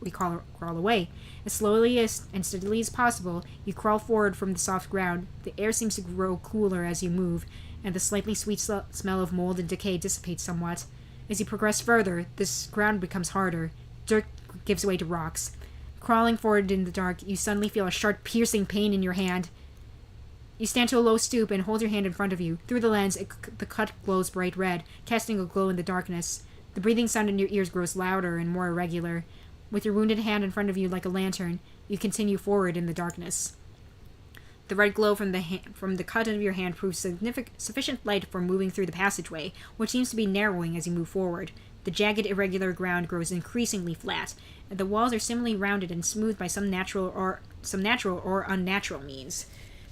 we crawl away. As slowly and steadily as possible, you crawl forward from the soft ground. The air seems to grow cooler as you move, and the slightly sweet smell of mold and decay dissipates somewhat. As you progress further, this ground becomes harder. Dirt gives way to rocks. Crawling forward in the dark, you suddenly feel a sharp, piercing pain in your hand. You stand to a low stoop and hold your hand in front of you. Through the lens, the cut glows bright red, casting a glow in the darkness. The breathing sound in your ears grows louder and more irregular. With your wounded hand in front of you like a lantern, you continue forward in the darkness. The red glow from the cut of your hand proves sufficient light for moving through the passageway, which seems to be narrowing as you move forward. The jagged, irregular ground grows increasingly flat, and the walls are similarly rounded and smooth by some natural or unnatural means.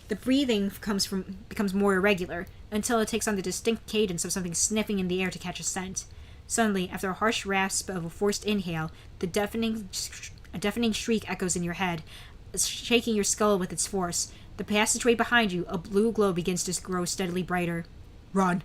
The breathing becomes more irregular, until it takes on the distinct cadence of something sniffing in the air to catch a scent. Suddenly, after a harsh rasp of a forced inhale, a deafening shriek echoes in your head, shaking your skull with its force. The passageway behind you, a blue glow begins to grow steadily brighter. Run!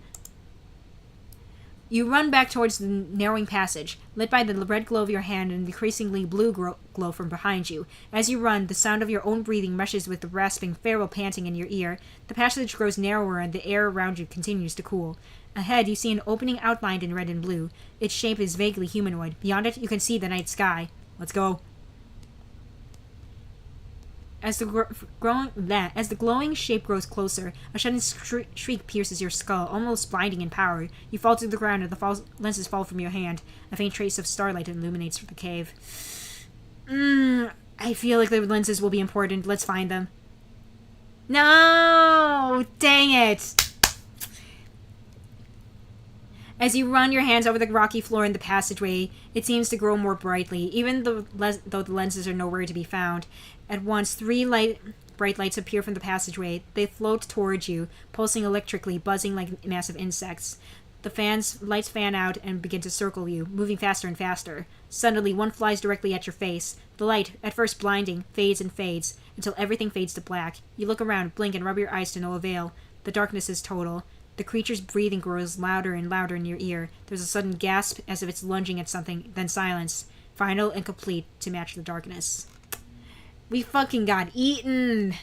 You run back towards the narrowing passage, lit by the red glow of your hand and the increasingly blue glow from behind you. As you run, the sound of your own breathing meshes with the rasping, feral panting in your ear. The passage grows narrower and the air around you continues to cool. Ahead, you see an opening outlined in red and blue. Its shape is vaguely humanoid. Beyond it, you can see the night sky. Let's go. As the glowing shape grows closer, a sudden shriek pierces your skull, almost blinding in power. You fall to the ground and the lenses fall from your hand. A faint trace of starlight illuminates the cave. I feel like the lenses will be important. Let's find them. No! Dang it! As you run your hands over the rocky floor in the passageway, it seems to grow more brightly, even though the lenses are nowhere to be found. At once, three bright lights appear from the passageway. They float towards you, pulsing electrically, buzzing like massive insects. The lights fan out and begin to circle you, moving faster and faster. Suddenly, one flies directly at your face. The light, at first blinding, fades and fades, until everything fades to black. You look around, blink, and rub your eyes to no avail. The darkness is total. The creature's breathing grows louder and louder in your ear. There's a sudden gasp as if it's lunging at something, then silence. Final and complete to match the darkness. We fucking got eaten!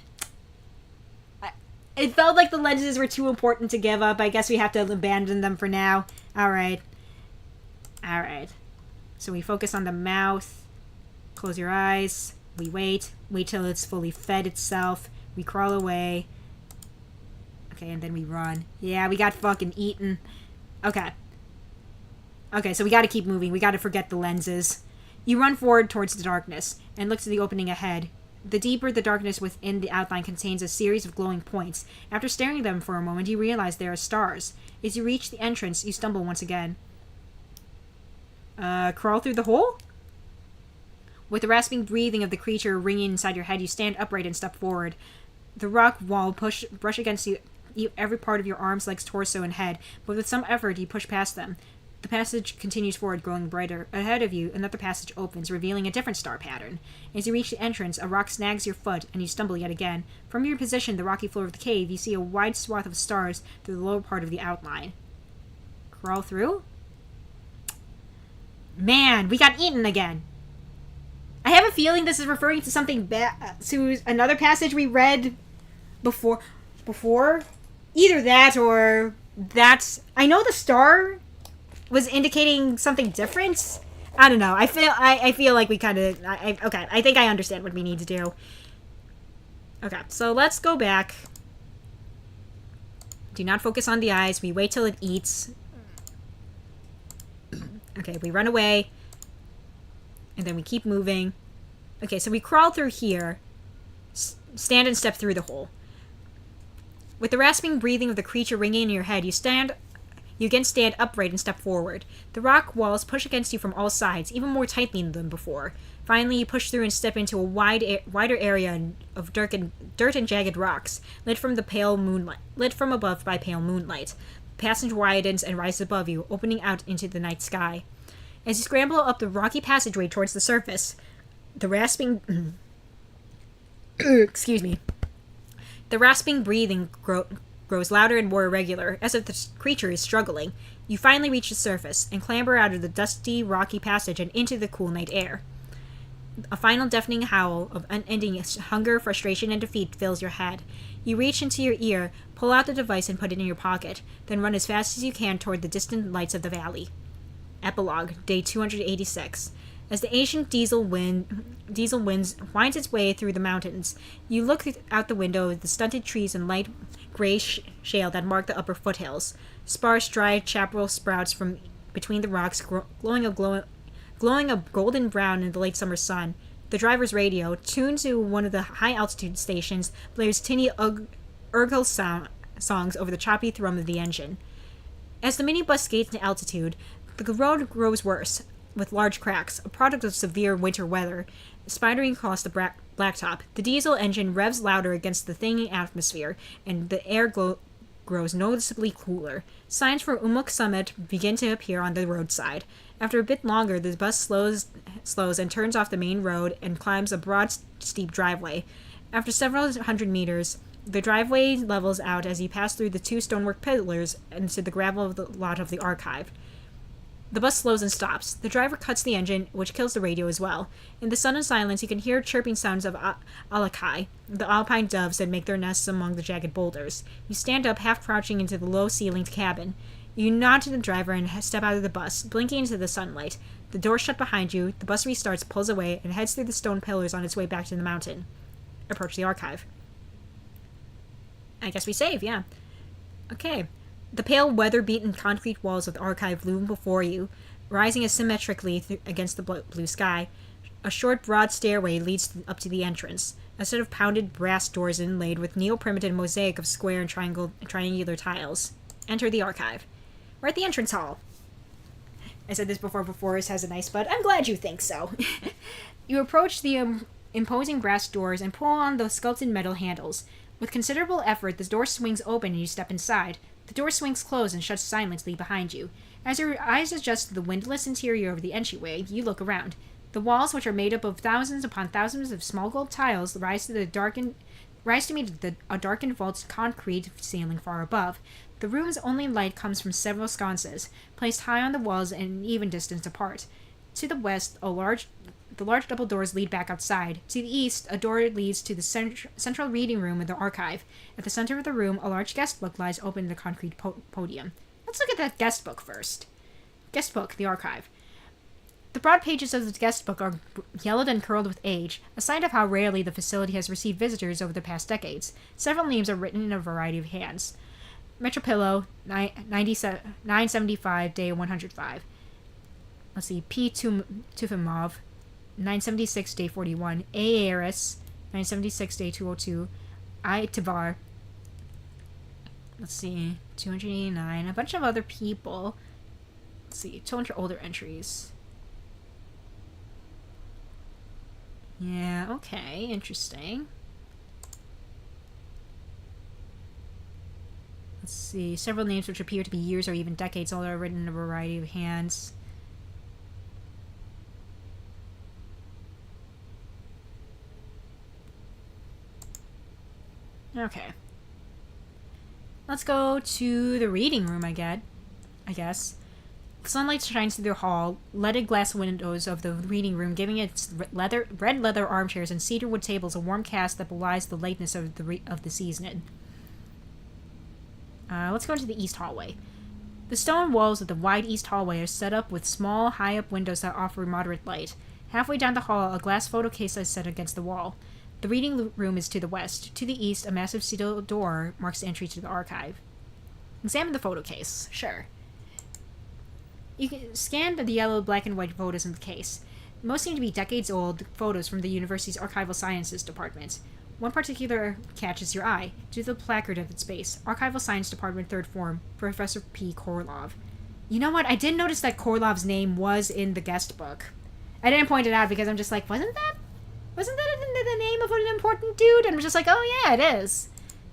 It felt like the lenses were too important to give up. I guess we have to abandon them for now. Alright. Alright. So we focus on the mouth. Close your eyes. We wait. Wait till it's fully fed itself. We crawl away. Okay, and then we run. Yeah, we got fucking eaten. Okay. Okay, so we gotta keep moving. We gotta forget the lenses. You run forward towards the darkness, and look to the opening ahead. The deeper the darkness within the outline contains a series of glowing points. After staring at them for a moment, you realize they are stars. As you reach the entrance, you stumble once again. Crawl through the hole? With the rasping breathing of the creature ringing inside your head, you stand upright and step forward. The rock wall brush against you every part of your arms, legs, torso, and head, but with some effort you push past them. The passage continues forward, growing brighter. Ahead of you, another passage opens, revealing a different star pattern. As you reach the entrance, a rock snags your foot, and you stumble yet again. From your position, the rocky floor of the cave, you see a wide swath of stars through the lower part of the outline. Crawl through? Man, we got eaten again! I have a feeling this is referring to something to another passage we read before? Either that or that's... I know the star was indicating something different. I don't know. I feel like we kind of... okay, I think I understand what we need to do. Okay, so let's go back. Do not focus on the eyes. We wait till it eats. Okay, we run away. And then we keep moving. Okay, so we crawl through here. Stand and step through the hole. With the rasping breathing of the creature ringing in your head, you again stand upright and step forward. The rock walls push against you from all sides, even more tightly than before. Finally, you push through and step into a wider area of dirt and jagged rocks, lit from above by pale moonlight. The passage widens and rises above you, opening out into the night sky. As you scramble up the rocky passageway towards the surface, the rasping... excuse me. The rasping breathing grows louder and more irregular, as if the creature is struggling. You finally reach the surface, and clamber out of the dusty, rocky passage and into the cool night air. A final deafening howl of unending hunger, frustration, and defeat fills your head. You reach into your ear, pull out the device and put it in your pocket, then run as fast as you can toward the distant lights of the valley. Epilogue, Day 286. As the ancient diesel winds winds its way through the mountains, you look out the window at the stunted trees and light gray shale that mark the upper foothills. Sparse, dry chaparral sprouts from between the rocks, glowing a golden brown in the late summer sun. The driver's radio, tuned to one of the high-altitude stations, blares tinny urgle songs over the choppy thrum of the engine. As the minibus gains into altitude, the road grows worse, with large cracks, a product of severe winter weather, spidering across the blacktop. The diesel engine revs louder against the thinning atmosphere, and the air grows noticeably cooler. Signs for Umuk Summit begin to appear on the roadside. After a bit longer, the bus slows and turns off the main road and climbs a broad, steep driveway. After several hundred meters, the driveway levels out as you pass through the two stonework pillars into the gravel of the lot of the archive. The bus slows and stops. The driver cuts the engine, which kills the radio as well. In the sudden silence, you can hear chirping sounds of alakai, the alpine doves that make their nests among the jagged boulders. You stand up, half crouching into the low-ceilinged cabin. You nod to the driver and step out of the bus, blinking into the sunlight. The door shut behind you, the bus restarts, pulls away, and heads through the stone pillars on its way back to the mountain. Approach the archive. I guess we save, yeah. Okay. The pale, weather-beaten concrete walls of the archive loom before you, rising asymmetrically against the blue sky. A short, broad stairway leads up to the entrance. A set of pounded brass doors inlaid with neo-primitive mosaic of square and triangular tiles. Enter the archive. We're at the entrance hall. I said this before Forrest has a nice butt. I'm glad you think so. You approach the imposing brass doors and pull on the sculpted metal handles. With considerable effort, the door swings open and you step inside. The door swings closed and shuts silently behind you. As your eyes adjust to the windowless interior of the entryway, you look around. The walls, which are made up of thousands upon thousands of small gold tiles, rise to meet a darkened vaulted concrete ceiling far above. The room's only light comes from several sconces, placed high on the walls and an even distance apart. To the west, the large double doors lead back outside. To the east, a door leads to the central reading room of the archive. At the center of the room, a large guest book lies open in the concrete podium. Let's look at that guest book first. Guest book, the archive. The broad pages of the guest book are yellowed and curled with age, a sign of how rarely the facility has received visitors over the past decades. Several names are written in a variety of hands. Metropillow, 975, day 105. Let's see, P. Tufimov, 976, day 41. A. Aris, 976, day 202. I. Tavar, let's see, 289. A bunch of other people. Let's see, 200 older entries. Yeah, okay, interesting. Let's see, several names which appear to be years or even decades old are written in a variety of hands. Okay. Let's go to the reading room, I guess. Sunlight shines through the hall, leaded glass windows of the reading room, giving its red leather armchairs and cedarwood tables a warm cast that belies the lateness of the season. Let's go into the east hallway. The stone walls of the wide east hallway are set up with small, high-up windows that offer moderate light. Halfway down the hall, a glass photo case is set against the wall. The reading room is to the west. To the east, a massive steel door marks entry to the archive. Examine the photo case. Sure. You can scan the yellow, black, and white photos in the case. Most seem to be decades-old photos from the university's Archival Sciences Department. One particular catches your eye, due to the placard at its base. Archival Science Department, 3rd Form, Professor P. Korlov. You know what? I did notice that Korlov's name was in the guest book. I didn't point it out because I'm just like, wasn't that the name of an important dude? And I'm just like, oh yeah, it is.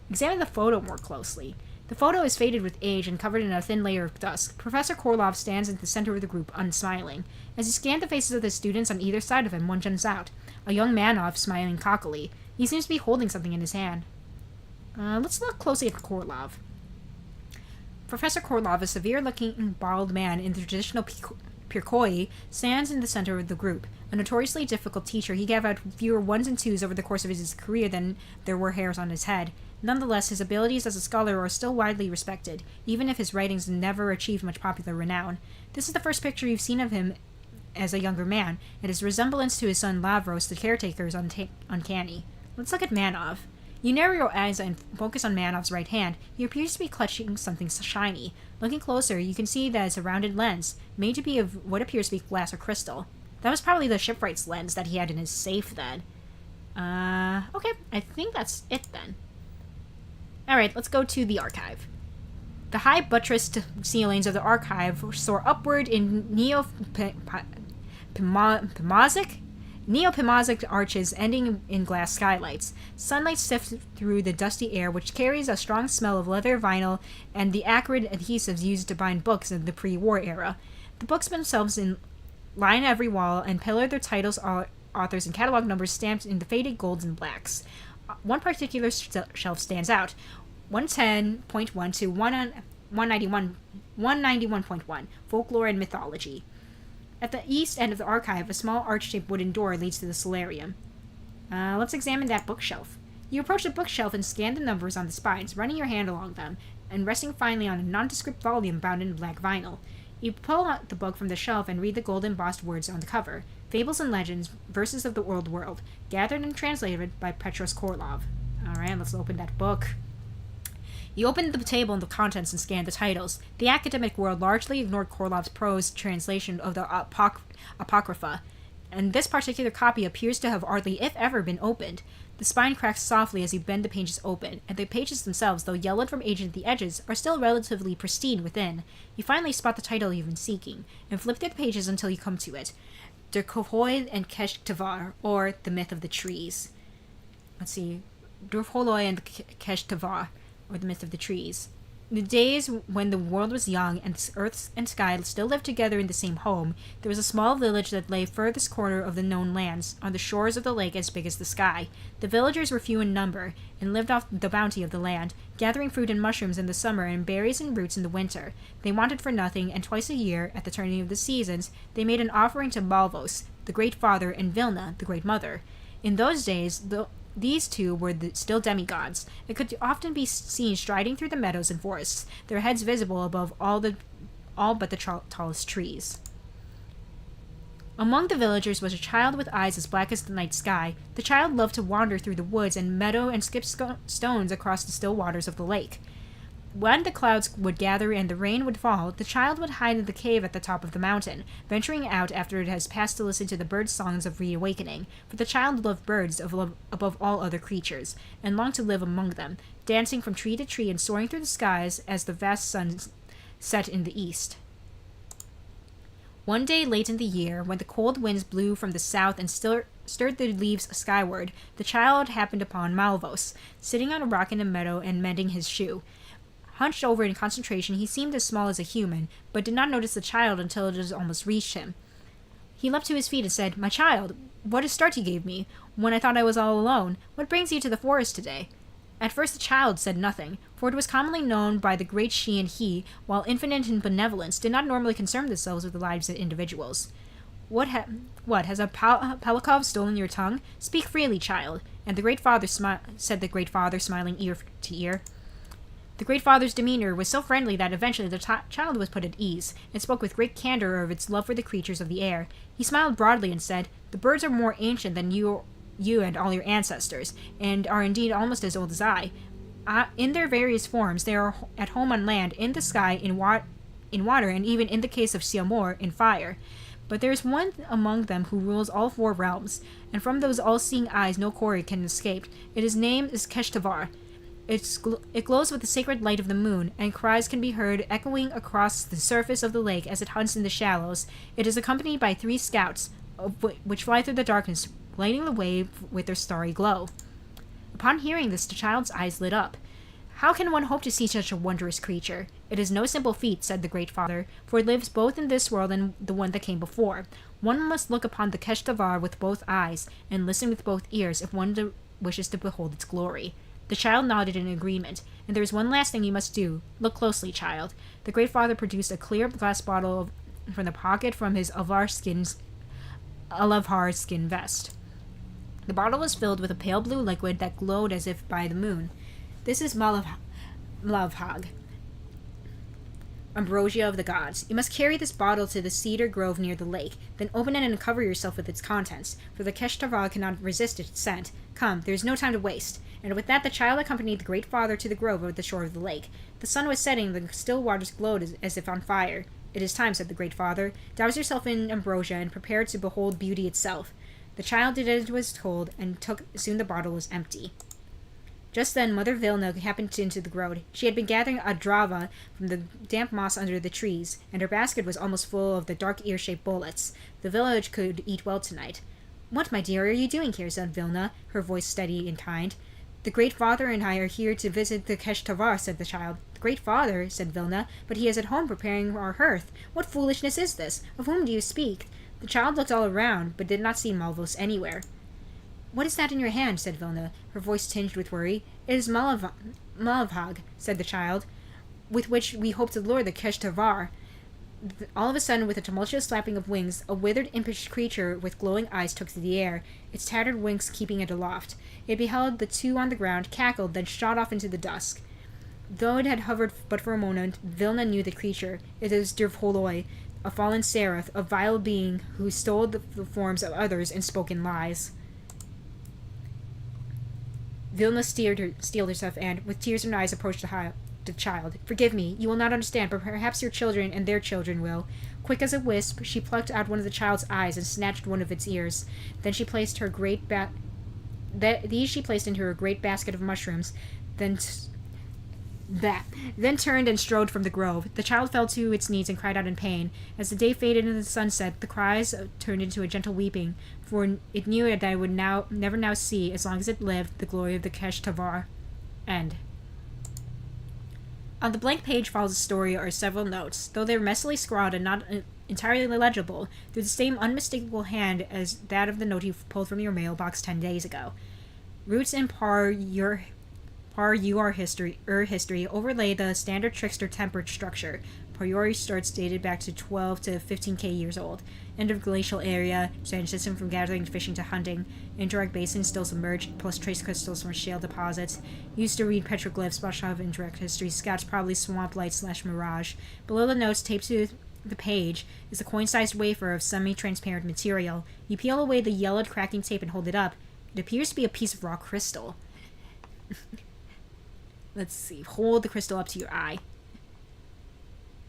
Examine the photo more closely. The photo is faded with age and covered in a thin layer of dust. Professor Korlov stands in the center of the group, unsmiling. As he scans the faces of the students on either side of him, one jumps out. A young man smiling cockily. He seems to be holding something in his hand. Let's look closely at Korlov. Professor Korlov, a severe-looking, bald man in the traditional Pirkoi, stands in the center of the group. A notoriously difficult teacher, he gave out fewer ones and twos over the course of his career than there were hairs on his head. Nonetheless, his abilities as a scholar are still widely respected, even if his writings never achieved much popular renown. This is the first picture you've seen of him as a younger man, and his resemblance to his son Lavros, the caretaker, is uncanny. Let's look at Manov. You narrow your eyes and focus on Manov's right hand. He appears to be clutching something shiny. Looking closer, you can see that it's a rounded lens, made to be of what appears to be glass or crystal. That was probably the shipwright's lens that he had in his safe then. Okay, I think that's it then. Alright, let's go to the archive. The high buttressed ceilings of the archive soar upward in Neopimozic arches ending in glass skylights. Sunlight sifts through the dusty air, which carries a strong smell of leather, vinyl, and the acrid adhesives used to bind books in the pre-war era. The books themselves line every wall and pillar their titles, authors, and catalog numbers stamped in the faded golds and blacks. One particular shelf stands out, 110.1 to 191.1, Folklore and Mythology. At the east end of the archive, a small arch-shaped wooden door leads to the solarium. Let's examine that bookshelf. You approach the bookshelf and scan the numbers on the spines, running your hand along them, and resting finally on a nondescript volume bound in black vinyl. You pull out the book from the shelf and read the gold embossed words on the cover. Fables and Legends, Verses of the Old World, gathered and translated by Petros Korlov. Alright, let's open that book. You open the table and the contents and scan the titles. The academic world largely ignored Korlov's prose translation of the Apocrypha, and this particular copy appears to have hardly, if ever, been opened. The spine cracks softly as you bend the pages open, and the pages themselves, though yellowed from age at the edges, are still relatively pristine within. You finally spot the title you've been seeking, and flip through the pages until you come to it. Der Kohoy and Keshtavar, or The Myth of the Trees. Let's see. Der Kohoy and Keshtavar, or The Myth of the Trees. In the days when the world was young and the earth and sky still lived together in the same home, there was a small village that lay furthest corner of the known lands, on the shores of the lake as big as the sky. The villagers were few in number, and lived off the bounty of the land, gathering fruit and mushrooms in the summer and berries and roots in the winter. They wanted for nothing, and twice a year, at the turning of the seasons, they made an offering to Malvos, the Great Father, and Vilna, the Great Mother. In those days, these two were still demigods, and could often be seen striding through the meadows and forests, their heads visible above all but the tallest trees. Among the villagers was a child with eyes as black as the night sky. The child loved to wander through the woods and meadow and skip stones across the still waters of the lake. When the clouds would gather and the rain would fall, the child would hide in the cave at the top of the mountain, venturing out after it has passed to listen to the bird songs of reawakening, for the child loved birds above all other creatures, and longed to live among them, dancing from tree to tree and soaring through the skies as the vast sun set in the east. One day late in the year, when the cold winds blew from the south and stirred the leaves skyward, the child happened upon Malvos, sitting on a rock in a meadow and mending his shoe. Hunched over in concentration, he seemed as small as a human, but did not notice the child until it had almost reached him. He leapt to his feet and said, "My child, what a start you gave me, when I thought I was all alone. What brings you to the forest today?" At first the child said nothing, for it was commonly known by the great she and he, while infinite in benevolence, did not normally concern themselves with the lives of individuals. What, has a Palikov stolen your tongue? Speak freely, child, and the Great Father said the Great Father, smiling ear to ear. The Great Father's demeanor was so friendly that eventually the child was put at ease, and spoke with great candor of its love for the creatures of the air. He smiled broadly and said, "The birds are more ancient than you and all your ancestors, and are indeed almost as old as I. In their various forms, they are at home on land, in the sky, in water, and even in the case of Siamor, in fire. But there is one among them who rules all four realms, and from those all-seeing eyes no quarry can escape. His name is Keshtavar. It glows with the sacred light of the moon, and cries can be heard echoing across the surface of the lake as it hunts in the shallows. It is accompanied by 3 scouts, which fly through the darkness, lighting the way with their starry glow." Upon hearing this, the child's eyes lit up. "How can one hope to see such a wondrous creature? It is no simple feat," said the Great Father, "for it lives both in this world and the one that came before. One must look upon the Keshtavar with both eyes, and listen with both ears if one wishes to behold its glory." The child nodded in agreement. "And there is one last thing you must do. Look closely, child." The Great Father produced a clear glass bottle from the pocket from his Alvar skin vest. The bottle was filled with a pale blue liquid that glowed as if by the moon. "This is Malavhag, ambrosia of the gods. You must carry this bottle to the cedar grove near the lake, then open it and cover yourself with its contents, for the Keshtavar cannot resist its scent. Come, there is no time to waste." And with that the child accompanied the Great Father to the grove at the shore of the lake. The sun was setting, the still waters glowed as if on fire. "It is time," said the Great Father. "Douse yourself in ambrosia, and prepare to behold beauty itself." The child did as it was told, and soon the bottle was empty. Just then Mother Vilna happened into the grove. She had been gathering a drava from the damp moss under the trees, and her basket was almost full of the dark ear-shaped bullets. The village could eat well tonight. "What, my dear, are you doing here?" said Vilna, her voice steady and kind. "The Great Father and I are here to visit the Keshtavar," said the child. "The Great Father," said Vilna, "but he is at home preparing our hearth. What foolishness is this? Of whom do you speak?" The child looked all around, but did not see Malvos anywhere. "What is that in your hand?" said Vilna, her voice tinged with worry. "It is Malavhag," said the child, "with which we hope to lure the Keshtavar." All of a sudden, with a tumultuous flapping of wings, a withered, impish creature with glowing eyes took to the air, its tattered wings keeping it aloft. It beheld the two on the ground, cackled, then shot off into the dusk. Though it had hovered but for a moment, Vilna knew the creature. It is Dervholoi, a fallen seraph, a vile being who stole the forms of others and spoke in lies. Vilna steeled herself and, with tears in her eyes, approached the child. "Forgive me. You will not understand, but perhaps your children and their children will. Quick as a wisp, she plucked out one of the child's eyes and snatched one of its ears. Then she placed these she placed into her great basket of mushrooms, then turned and strode from the grove. The child fell to its knees and cried out in pain. As the day faded into the sunset, the cries turned into a gentle weeping, for it knew that it would never see, as long as it lived, the glory of the Kesh-Tavar. End. On the blank page follows a story or several notes, though they are messily scrawled and not entirely legible, through the same unmistakable hand as that of the note you pulled from your mailbox 10 days ago. Roots and history overlay the standard trickster tempered structure. Priori starts dated back to 12 to 15k years old. End of glacial area, transition from gathering to fishing to hunting. Indirect basin still submerged, plus trace crystals from shale deposits. Used to read petroglyphs, much of indirect history. Scouts probably swamp light / mirage. Below the notes taped to the page is a coin-sized wafer of semi-transparent material. You peel away the yellowed cracking tape and hold it up. It appears to be a piece of raw crystal. Let's see. Hold the crystal up to your eye.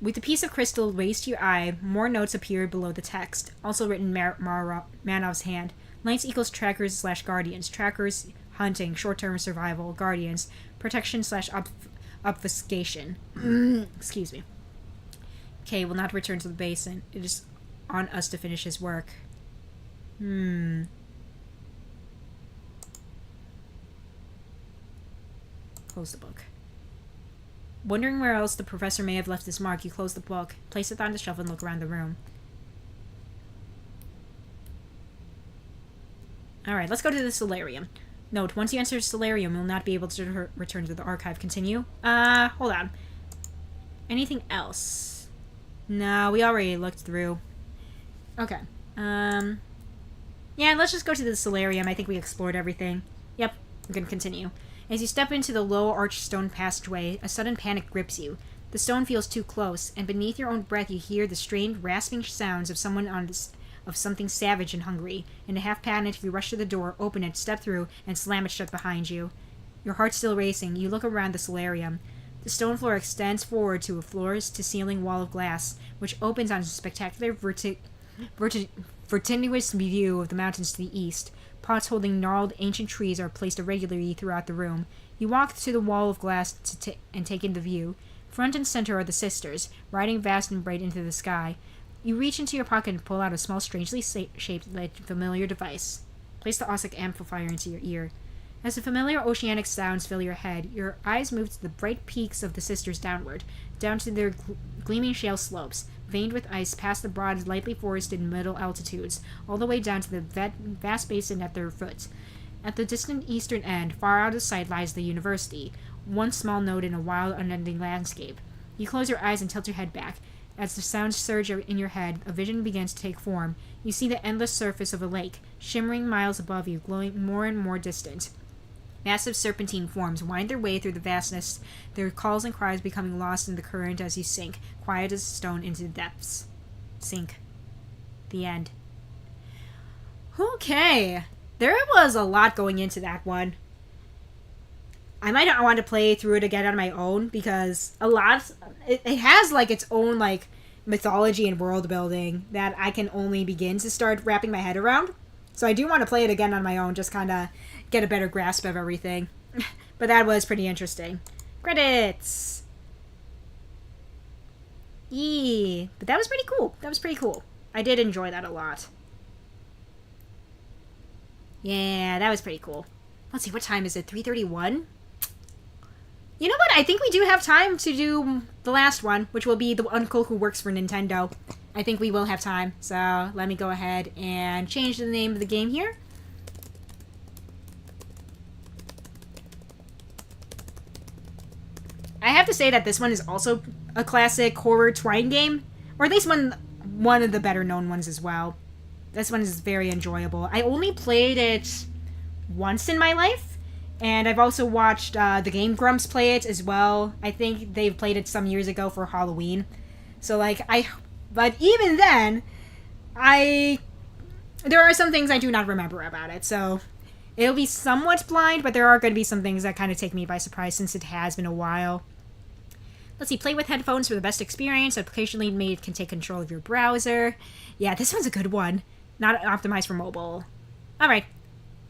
With the piece of crystal raised to your eye, more notes appear below the text, also written Manov's hand. Lights equals trackers / guardians. Trackers, hunting, short-term survival. Guardians, protection / obfuscation. Excuse me. K will not return to the basin. It is on us to finish his work. Close the book. Wondering where else the professor may have left his mark, you close the book, place it on the shelf, and look around the room. Alright, let's go to the solarium. Note, once you enter the solarium, you'll not be able to return to the archive. Continue. Hold on. Anything else? No, we already looked through. Okay. Yeah, let's just go to the solarium. I think we explored everything. Yep, I'm gonna continue. As you step into the low arched stone passageway, a sudden panic grips you. The stone feels too close, and beneath your own breath you hear the strained, rasping sounds of something savage and hungry. In a half panic, you rush to the door, open it, step through, and slam it shut behind you. Your heart still racing, you look around the solarium. The stone floor extends forward to a floor-to-ceiling wall of glass, which opens on a spectacular vertiginous view of the mountains to the east. Pots holding gnarled ancient trees are placed irregularly throughout the room. You walk to the wall of glass and take in the view. Front and center are the sisters, riding vast and bright into the sky. You reach into your pocket and pull out a small, strangely shaped, familiar device. Place the Osic amplifier into your ear. As the familiar oceanic sounds fill your head, your eyes move to the bright peaks of the sisters downward, down to their gleaming shale slopes, veined with ice past the broad, lightly forested middle altitudes, all the way down to the vast basin at their foot. At the distant eastern end, far out of sight, lies the university, one small node in a wild, unending landscape. You close your eyes and tilt your head back. As the sounds surge in your head, a vision begins to take form. You see the endless surface of a lake, shimmering miles above you, glowing more and more distant. Massive serpentine forms wind their way through the vastness, their calls and cries becoming lost in the current as you sink, quiet as a stone, into the depths. Sink. The end. Okay. There was a lot going into that one. I might not want to play through it again on my own, because it has, its own, mythology and world building that I can only begin to start wrapping my head around. So I do want to play it again on my own, just kind of get a better grasp of everything. But that was pretty interesting. Credits! Yee. But that was pretty cool. I did enjoy that a lot. Yeah, that was pretty cool. Let's see, what time is it? 3:31? You know what? I think we do have time to do the last one, which will be the uncle who works for Nintendo. I think we will have time, so let me go ahead and change the name of the game here. I have to say that this one is also a classic horror Twine game, or at least one of the better known ones as well. This one is very enjoyable. I only played it once in my life, and I've also watched the Game Grumps play it as well. I think they've played it some years ago for Halloween. So, but even then, there are some things I do not remember about it, so it'll be somewhat blind, but there are going to be some things that kind of take me by surprise since it has been a while. Let's see, play with headphones for the best experience. Occasionally made can take control of your browser. Yeah, this one's a good one. Not optimized for mobile. Alright.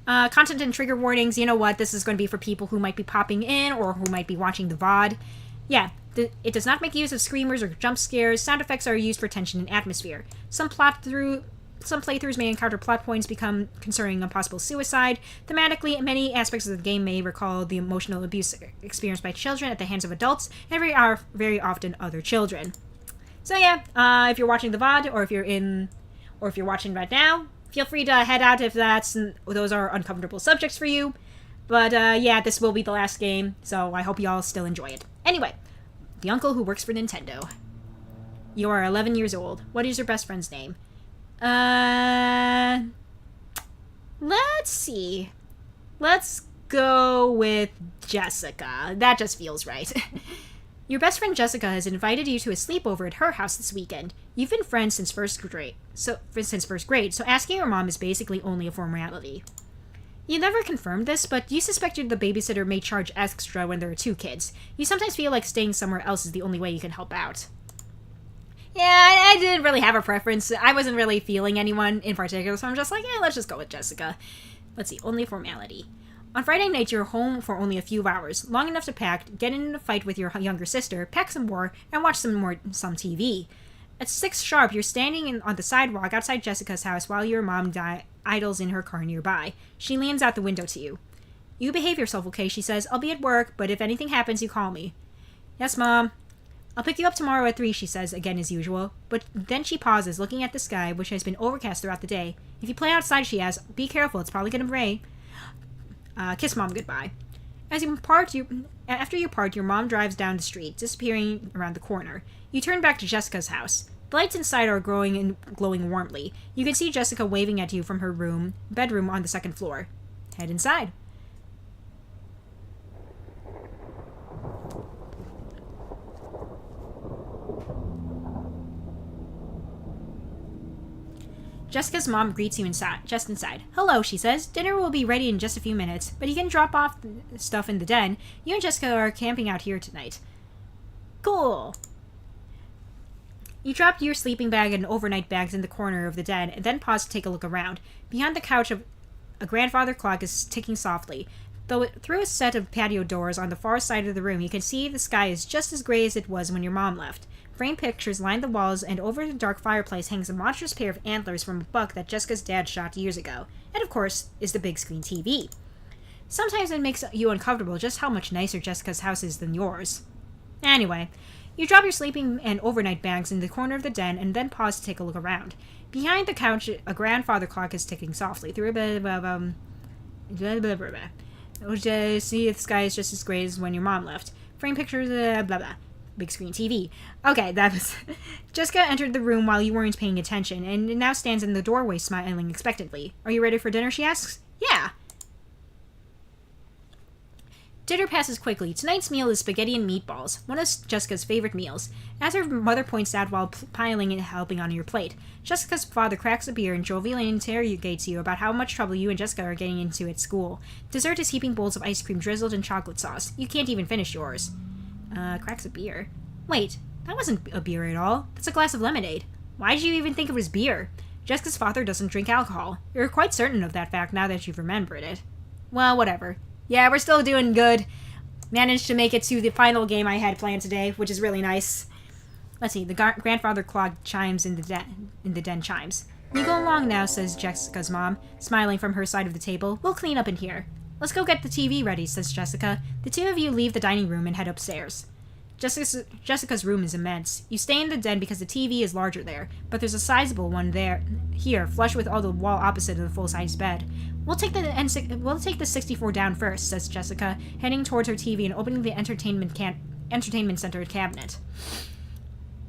Content and trigger warnings. You know what? This is going to be for people who might be popping in or who might be watching the VOD. Yeah, it does not make use of screamers or jump scares. Sound effects are used for tension and atmosphere. Some playthroughs may encounter plot points become concerning a possible suicide. Thematically, many aspects of the game may recall the emotional abuse experienced by children at the hands of adults, and very often other children. So yeah, if you're watching the VOD, or if you're watching right now, feel free to head out if those are uncomfortable subjects for you. But yeah, this will be the last game, so I hope you all still enjoy it. Anyway, the uncle who works for Nintendo. You are 11 years old. What is your best friend's name? Let's see. Let's go with Jessica. That just feels right. Your best friend Jessica has invited you to a sleepover at her house this weekend. You've been friends since first grade, so asking your mom is basically only a formality. You never confirmed this, but you suspected the babysitter may charge extra when there are 2 kids. You sometimes feel like staying somewhere else is the only way you can help out. Yeah, I didn't really have a preference. I wasn't really feeling anyone in particular, so I'm just like, yeah, let's just go with Jessica. Let's see, only formality. On Friday night, you're home for only a few hours, long enough to pack, get in a fight with your younger sister, pack some more, and watch some TV. At 6 sharp, you're standing on the sidewalk outside Jessica's house while your mom idles in her car nearby. She leans out the window to you. You behave yourself, okay, she says. I'll be at work, but if anything happens, you call me. Yes, Mom. I'll pick you up tomorrow at 3, she says, again as usual. But then she pauses, looking at the sky, which has been overcast throughout the day. If you play outside, she asks, be careful, it's probably gonna rain. Kiss Mom goodbye. After you part, your mom drives down the street, disappearing around the corner. You turn back to Jessica's house. The lights inside are growing and glowing warmly. You can see Jessica waving at you from her bedroom on the 2nd floor. Head inside. Jessica's mom greets you just inside. Hello, she says. Dinner will be ready in just a few minutes, but you can drop off stuff in the den. You and Jessica are camping out here tonight. Cool. You dropped your sleeping bag and overnight bags in the corner of the den, and then pause to take a look around. Behind the couch, a grandfather clock is ticking softly. Through a set of patio doors on the far side of the room, you can see the sky is just as gray as it was when your mom left. Framed pictures line the walls, and over the dark fireplace hangs a monstrous pair of antlers from a buck that Jessica's dad shot years ago. And of course, is the big screen TV. Sometimes it makes you uncomfortable just how much nicer Jessica's house is than yours. Anyway, you drop your sleeping and overnight bags in the corner of the den, and then pause to take a look around. Behind the couch, a grandfather clock is ticking softly through see if the sky is just as gray as when your mom left. Frame pictures, blah blah. Big screen TV. Okay, that was... Jessica entered the room while you weren't paying attention, and now stands in the doorway smiling expectantly. Are you ready for dinner, she asks? Yeah. Dinner passes quickly. Tonight's meal is spaghetti and meatballs, one of Jessica's favorite meals, as her mother points out while piling and helping on your plate. Jessica's father cracks a beer and jovially interrogates you about how much trouble you and Jessica are getting into at school. Dessert is heaping bowls of ice cream drizzled in chocolate sauce. You can't even finish yours. Cracks a beer. Wait, that wasn't a beer at all. That's a glass of lemonade. Why did you even think it was beer? Jessica's father doesn't drink alcohol. You're quite certain of that fact now that you've remembered it. Well, whatever. Yeah, we're still doing good. Managed to make it to the final game I had planned today, which is really nice. Let's see, the grandfather clock chimes in the den chimes. You go along now, says Jessica's mom, smiling from her side of the table. We'll clean up in here. Let's go get the TV ready, says Jessica. The two of you leave the dining room and head upstairs. Jessica's room is immense. You stay in the den because the TV is larger there, but there's a sizable one here, flush with all the wall opposite of the full-size bed. We'll take the 64 down first, says Jessica, heading towards her TV and opening the entertainment center cabinet.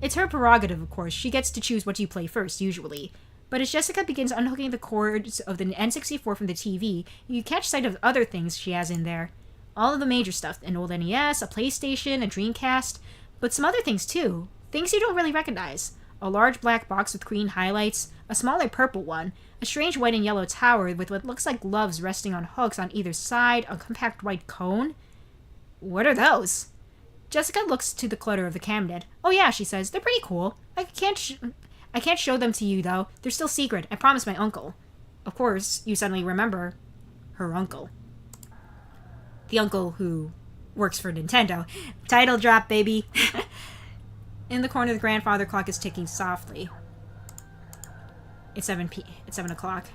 It's her prerogative, of course. She gets to choose what you play first, usually. But as Jessica begins unhooking the cords of the N64 from the TV, you catch sight of other things she has in there. All of the major stuff, an old NES, a PlayStation, a Dreamcast, but some other things too. Things you don't really recognize. A large black box with green highlights, a smaller purple one, a strange white and yellow tower with what looks like gloves resting on hooks on either side, a compact white cone. What are those? Jessica looks to the clutter of the cabinet. Oh yeah, she says. They're pretty cool. I can't show them to you, though. They're still secret. I promised my uncle. Of course, you suddenly remember her uncle. The uncle who works for Nintendo. Title drop, baby. In the corner, the grandfather clock is ticking softly. It's 7 o'clock.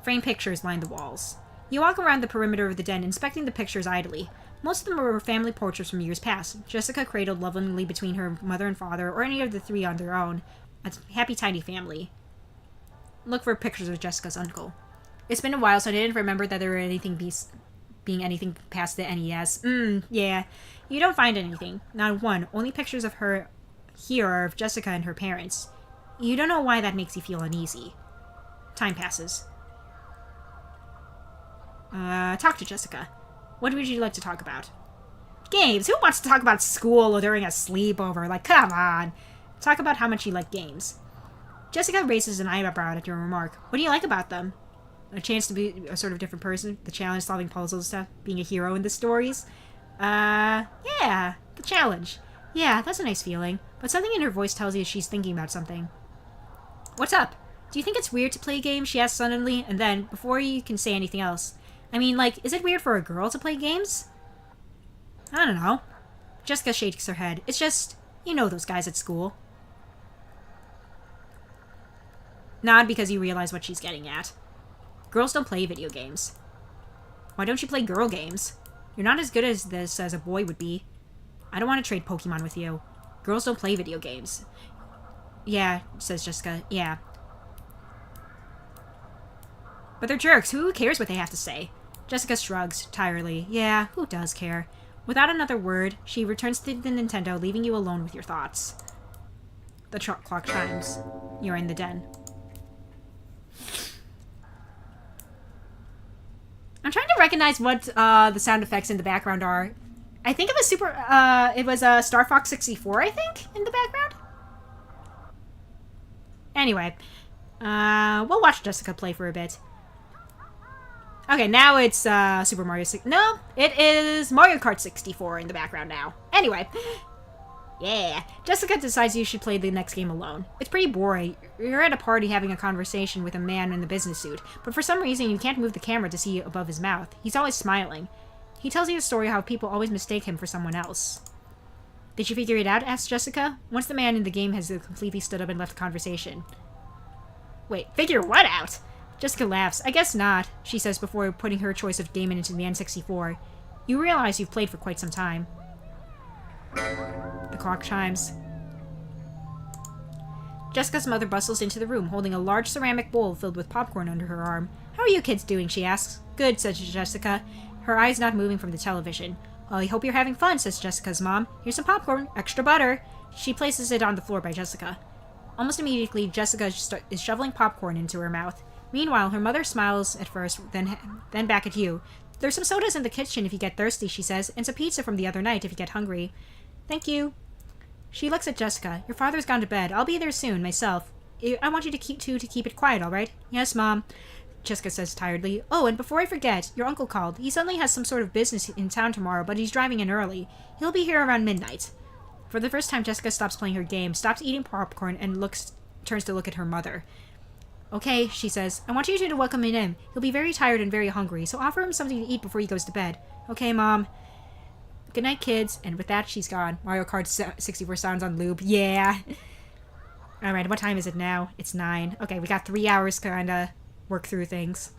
Framed pictures line the walls. You walk around the perimeter of the den, inspecting the pictures idly. Most of them were family portraits from years past. Jessica cradled lovingly between her mother and father, or any of the three on their own. A happy, tiny family. Look for pictures of Jessica's uncle. It's been a while, so I didn't remember that there were being anything past the NES. Yeah. You don't find anything. Not one. Only pictures of her here are of Jessica and her parents. You don't know why that makes you feel uneasy. Time passes. Talk to Jessica. What would you like to talk about? Games. Who wants to talk about school or during a sleepover? Like, come on. Talk about how much you like games. Jessica raises an eyebrow at your remark. What do you like about them? A chance to be a sort of different person? The challenge, solving puzzles stuff? Being a hero in the stories? Yeah. The challenge. Yeah, that's a nice feeling. But something in her voice tells you she's thinking about something. What's up? Do you think it's weird to play games? She asks suddenly, and then, before you can say anything else. I mean, like, is it weird for a girl to play games? I don't know. Jessica shakes her head. It's just, you know those guys at school. Nod because you realize what she's getting at. Girls don't play video games. Why don't you play girl games? You're not as good as this as a boy would be. I don't want to trade Pokemon with you. Girls don't play video games. Yeah, says Jessica. Yeah. But they're jerks. Who cares what they have to say? Jessica shrugs, tiredly. Yeah, who does care? Without another word, she returns to the Nintendo, leaving you alone with your thoughts. The clock chimes. You're in the den. I'm trying to recognize what the sound effects in the background are. I think it was Star Fox 64, I think, in the background. Anyway, we'll watch Jessica play for a bit. Okay, now it's Super Mario 6. No, it is Mario Kart 64 in the background now. Anyway, yeah. Jessica decides you should play the next game alone. It's pretty boring. You're at a party having a conversation with a man in the business suit, but for some reason you can't move the camera to see above his mouth. He's always smiling. He tells you a story how people always mistake him for someone else. Did you figure it out? Asks Jessica. Once the man in the game has completely stood up and left the conversation. Wait, figure what out? Jessica laughs. I guess not, she says before putting her choice of game into the N64. You realize you've played for quite some time. The clock chimes. Jessica's mother bustles into the room, holding a large ceramic bowl filled with popcorn under her arm. How are you kids doing? She asks. Good, says Jessica, her eyes not moving from the television. Well, I hope you're having fun, says Jessica's mom. Here's some popcorn, extra butter. She places it on the floor by Jessica. Almost immediately, Jessica is shoveling popcorn into her mouth. Meanwhile, her mother smiles at first, then back at you. There's some sodas in the kitchen if you get thirsty, she says, and some pizza from the other night if you get hungry. Thank you. She looks at Jessica. Your father's gone to bed. I'll be there soon, myself. I want you to keep it quiet, all right? Yes, Mom. Jessica says tiredly. Oh, and before I forget, your uncle called. He suddenly has some sort of business in town tomorrow, but he's driving in early. He'll be here around midnight. For the first time, Jessica stops playing her game, stops eating popcorn, and turns to look at her mother. Okay, she says. I want you to welcome him in. He'll be very tired and very hungry, so offer him something to eat before he goes to bed. Okay, Mom. Good night, kids. And with that, she's gone. Mario Kart 64 sounds on loop. Yeah. Alright, what time is it now? It's 9. Okay, we got 3 hours to kind of work through things.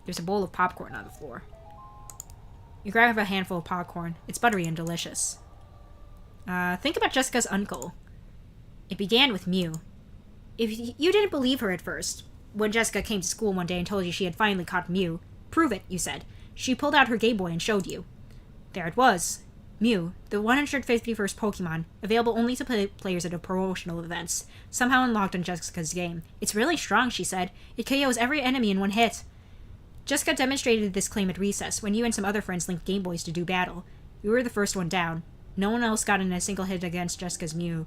There's a bowl of popcorn on the floor. You grab a handful of popcorn. It's buttery and delicious. Think about Jessica's uncle. It began with Mew. If you didn't believe her at first, when Jessica came to school one day and told you she had finally caught Mew, prove it, you said. She pulled out her Game Boy and showed you. There it was. Mew, the 151st Pokemon, available only to players at promotional events, somehow unlocked on Jessica's game. It's really strong, she said. It KOs every enemy in one hit. Jessica demonstrated this claim at recess, when you and some other friends linked Game Boys to do battle. You were the first one down. No one else got in a single hit against Jessica's Mew.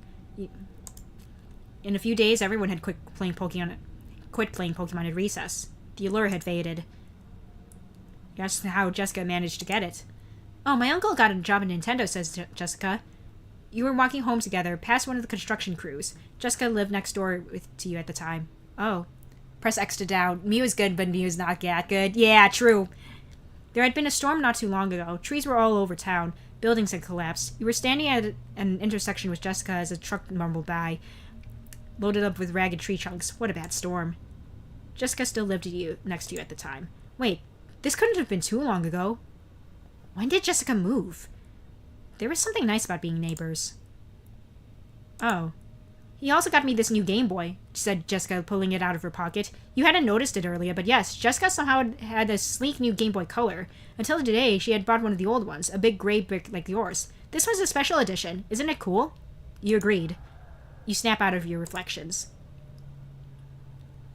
In a few days, everyone had quit playing Pokemon at recess. The allure had faded. That's how Jessica managed to get it. Oh, my uncle got a job at Nintendo, says Jessica. You were walking home together, past one of the construction crews. Jessica lived next door to you at the time. Oh. Press X to down. Mew is good, but Mew is not that good. Yeah, true. There had been a storm not too long ago. Trees were all over town. Buildings had collapsed. You were standing at an intersection with Jessica as a truck rumbled by, loaded up with ragged tree chunks. What a bad storm. Jessica still lived next to you at the time. Wait, this couldn't have been too long ago. When did Jessica move? There was something nice about being neighbors. Oh. He also got me this new Game Boy, said Jessica, pulling it out of her pocket. You hadn't noticed it earlier, but yes, Jessica somehow had a sleek new Game Boy Color. Until today, she had bought one of the old ones, a big gray brick like yours. This was a special edition. Isn't it cool? You agreed. You snap out of your reflections.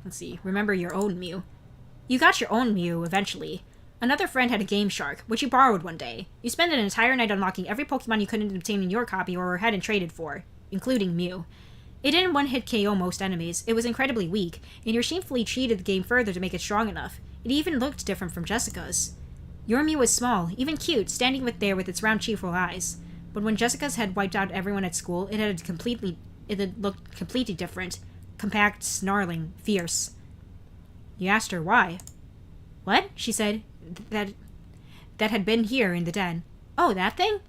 Let's see. Remember your own Mew. You got your own Mew, eventually. Another friend had a Game Shark, which you borrowed one day. You spent an entire night unlocking every Pokemon you couldn't obtain in your copy or hadn't traded for, including Mew. It didn't one-hit KO most enemies. It was incredibly weak, and you shamefully cheated the game further to make it strong enough. It even looked different from Jessica's. Your Mew was small, even cute, standing there with its round, cheerful eyes. But when Jessica's had wiped out everyone at school, it had looked completely different. Compact, snarling, fierce. You asked her why. What? She said, that had been here in the den. Oh, that thing?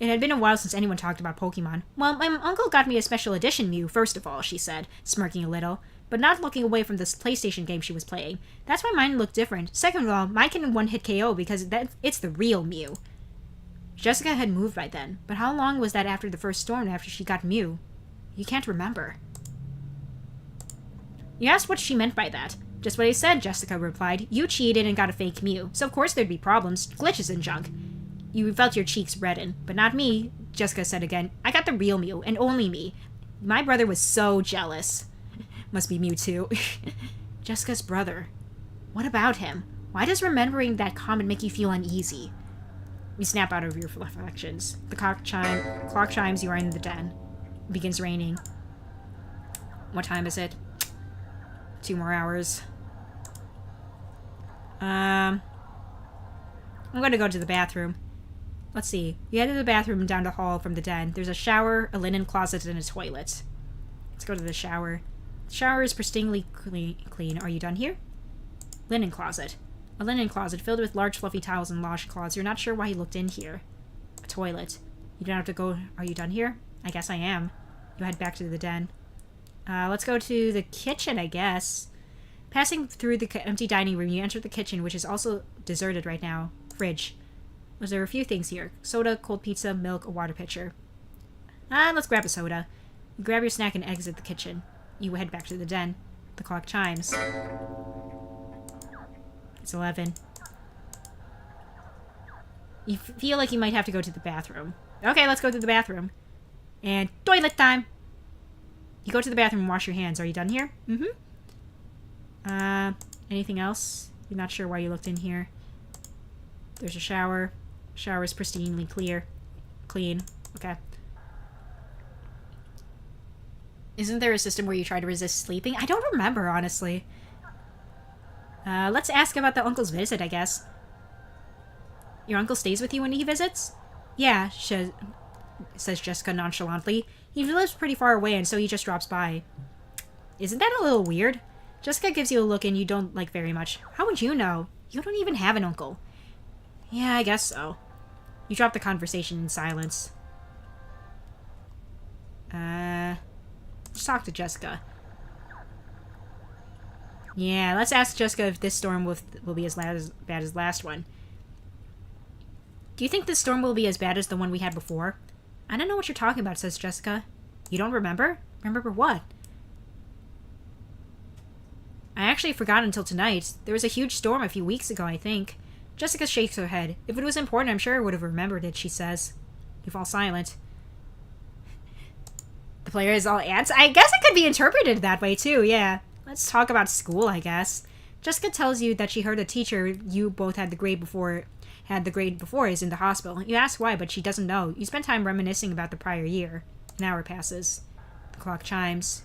It had been a while since anyone talked about Pokemon. Well, my uncle got me a special edition Mew, first of all, she said, smirking a little, but not looking away from this PlayStation game she was playing. That's why mine looked different. Second of all, mine can one-hit KO because it's the real Mew. Jessica had moved by then, but how long was that after the first storm after she got Mew? You can't remember. You asked what she meant by that. Just what I said, Jessica replied. You cheated and got a fake Mew, so of course there'd be problems, glitches and junk. You felt your cheeks redden, but not me, Jessica said again. I got the real Mew, and only me. My brother was so jealous. Must be Mew too. Jessica's brother. What about him? Why does remembering that comment make you feel uneasy? You snap out of your reflections. The clock chimes, you are in the den. It begins raining. What time is it? 2 more hours. I'm gonna go to the bathroom. Let's see. You head to the bathroom and down the hall from the den. There's a shower, a linen closet, and a toilet. Let's go to the shower. The shower is pristinely clean. Are you done here? Linen closet. A linen closet filled with large fluffy towels and washcloths. You're not sure why you looked in here. A toilet. You don't have to go. Are you done here? I guess I am. You head back to the den. Let's go to the kitchen, I guess. Passing through the empty dining room, you enter the kitchen, which is also deserted right now. Fridge. There are a few things here. Soda, cold pizza, milk, a water pitcher. Let's grab a soda. You grab your snack and exit the kitchen. You head back to the den. The clock chimes. It's 11. You feel like you might have to go to the bathroom. Okay, let's go to the bathroom. And toilet time! You go to the bathroom and wash your hands. Are you done here? Mm-hmm. Anything else? You're not sure why you looked in here. There's a shower. Shower is pristinely clean. Okay. Isn't there a system where you try to resist sleeping? I don't remember, honestly. Let's ask about the uncle's visit, I guess. Your uncle stays with you when he visits? Yeah, says Jessica nonchalantly. He lives pretty far away, and so he just drops by. Isn't that a little weird? Jessica gives you a look and you don't like very much. How would you know? You don't even have an uncle. Yeah, I guess so. You drop the conversation in silence. Let's talk to Jessica. Yeah, let's ask Jessica if this storm will be as bad as the last one. Do you think this storm will be as bad as the one we had before? I don't know what you're talking about, says Jessica. You don't remember? Remember what? I actually forgot until tonight. There was a huge storm a few weeks ago, I think. Jessica shakes her head. If it was important, I'm sure I would have remembered it, she says. You fall silent. The player is all ants? I guess it could be interpreted that way, too, yeah. Let's talk about school, I guess. Jessica tells you that she heard a teacher you both had the grade before is in the hospital. You ask why, but she doesn't know. You spend time reminiscing about the prior year. An hour passes. The clock chimes.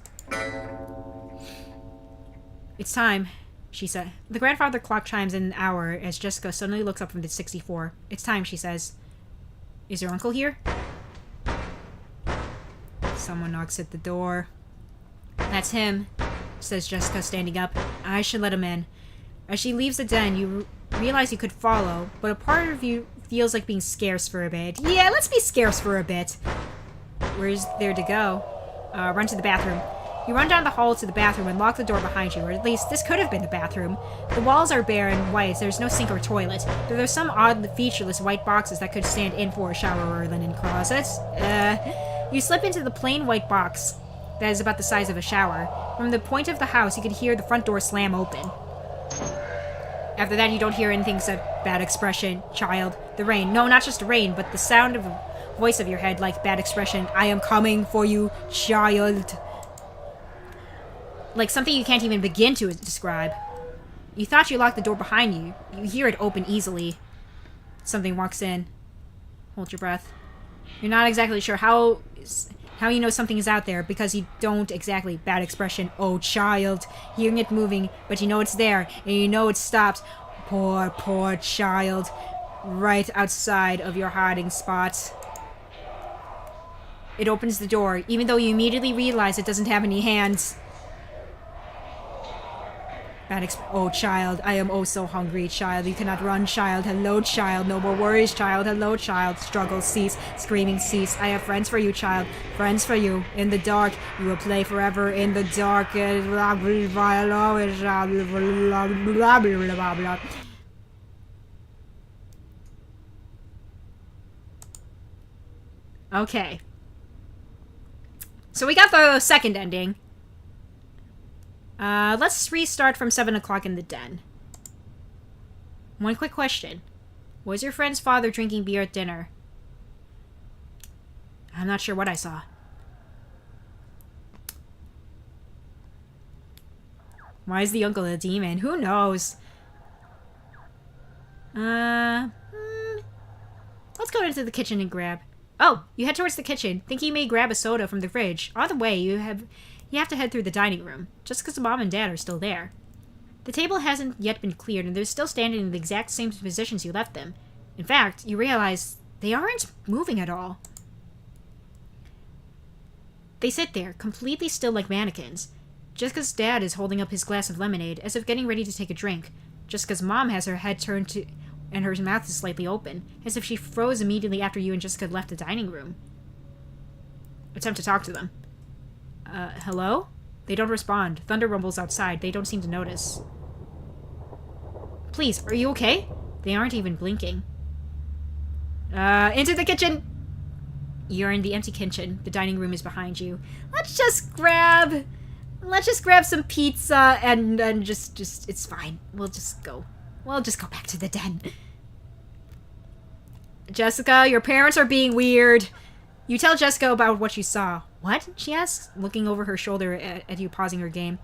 It's time. she said. The grandfather clock chimes in an hour as Jessica suddenly looks up from the 64. It's time, she says. Is your uncle here? Someone knocks at the door. That's him, says Jessica, standing up. I should let him in. As she leaves the den, you realize you could follow, but a part of you feels like being scarce for a bit. Yeah, let's be scarce for a bit. Where's there to go? Run to the bathroom. You run down the hall to the bathroom and lock the door behind you, or at least this could have been the bathroom. The walls are bare and white, there's no sink or toilet, but there's some odd, featureless white boxes that could stand in for a shower or a linen closet. You slip into the plain white box that is about the size of a shower. From the point of the house, you could hear the front door slam open. After that, you don't hear anything except bad expression, child, the rain. No, not just the rain, but the sound of a voice of your head like bad expression. I am coming for you, child. Like something you can't even begin to describe. You thought you locked the door behind you. You hear it open easily. Something walks in. Hold your breath. You're not exactly sure how you know something is out there because you don't exactly. Bad expression. Oh, child. Hearing it moving, but you know it's there, and you know it's stopped. Poor child. Right outside of your hiding spot. It opens the door, even though you immediately realize it doesn't have any hands. Oh, child, I am oh so hungry, child. You cannot run, child. Hello, child. No more worries, child. Hello, child. Struggle cease. Screaming cease. I have friends for you, child. Friends for you. In the dark. You will play forever in the dark. Okay. So we got the second ending. Let's restart from 7 o'clock in the den. One quick question. Was your friend's father drinking beer at dinner? I'm not sure what I saw. Why is the uncle a demon? Who knows? Let's go into the kitchen and grab... Oh, you head towards the kitchen. Think you may grab a soda from the fridge. On the way, you have to head through the dining room, just because mom and dad are still there. The table hasn't yet been cleared, and they're still standing in the exact same positions you left them. In fact, you realize they aren't moving at all. They sit there, completely still like mannequins. Jessica's dad is holding up his glass of lemonade, as if getting ready to take a drink. Jessica's mom has her head turned to, and her mouth is slightly open, as if she froze immediately after you and Jessica left the dining room. Attempt to talk to them. Hello? They don't respond. Thunder rumbles outside. They don't seem to notice. Please, are you okay? They aren't even blinking. Into the kitchen! You're in the empty kitchen. The dining room is behind you. Let's just grab some pizza and just, it's fine. We'll just go back to the den. Jessica, your parents are being weird. You tell Jessica about what you saw. What? She asks, looking over her shoulder at you, pausing her game.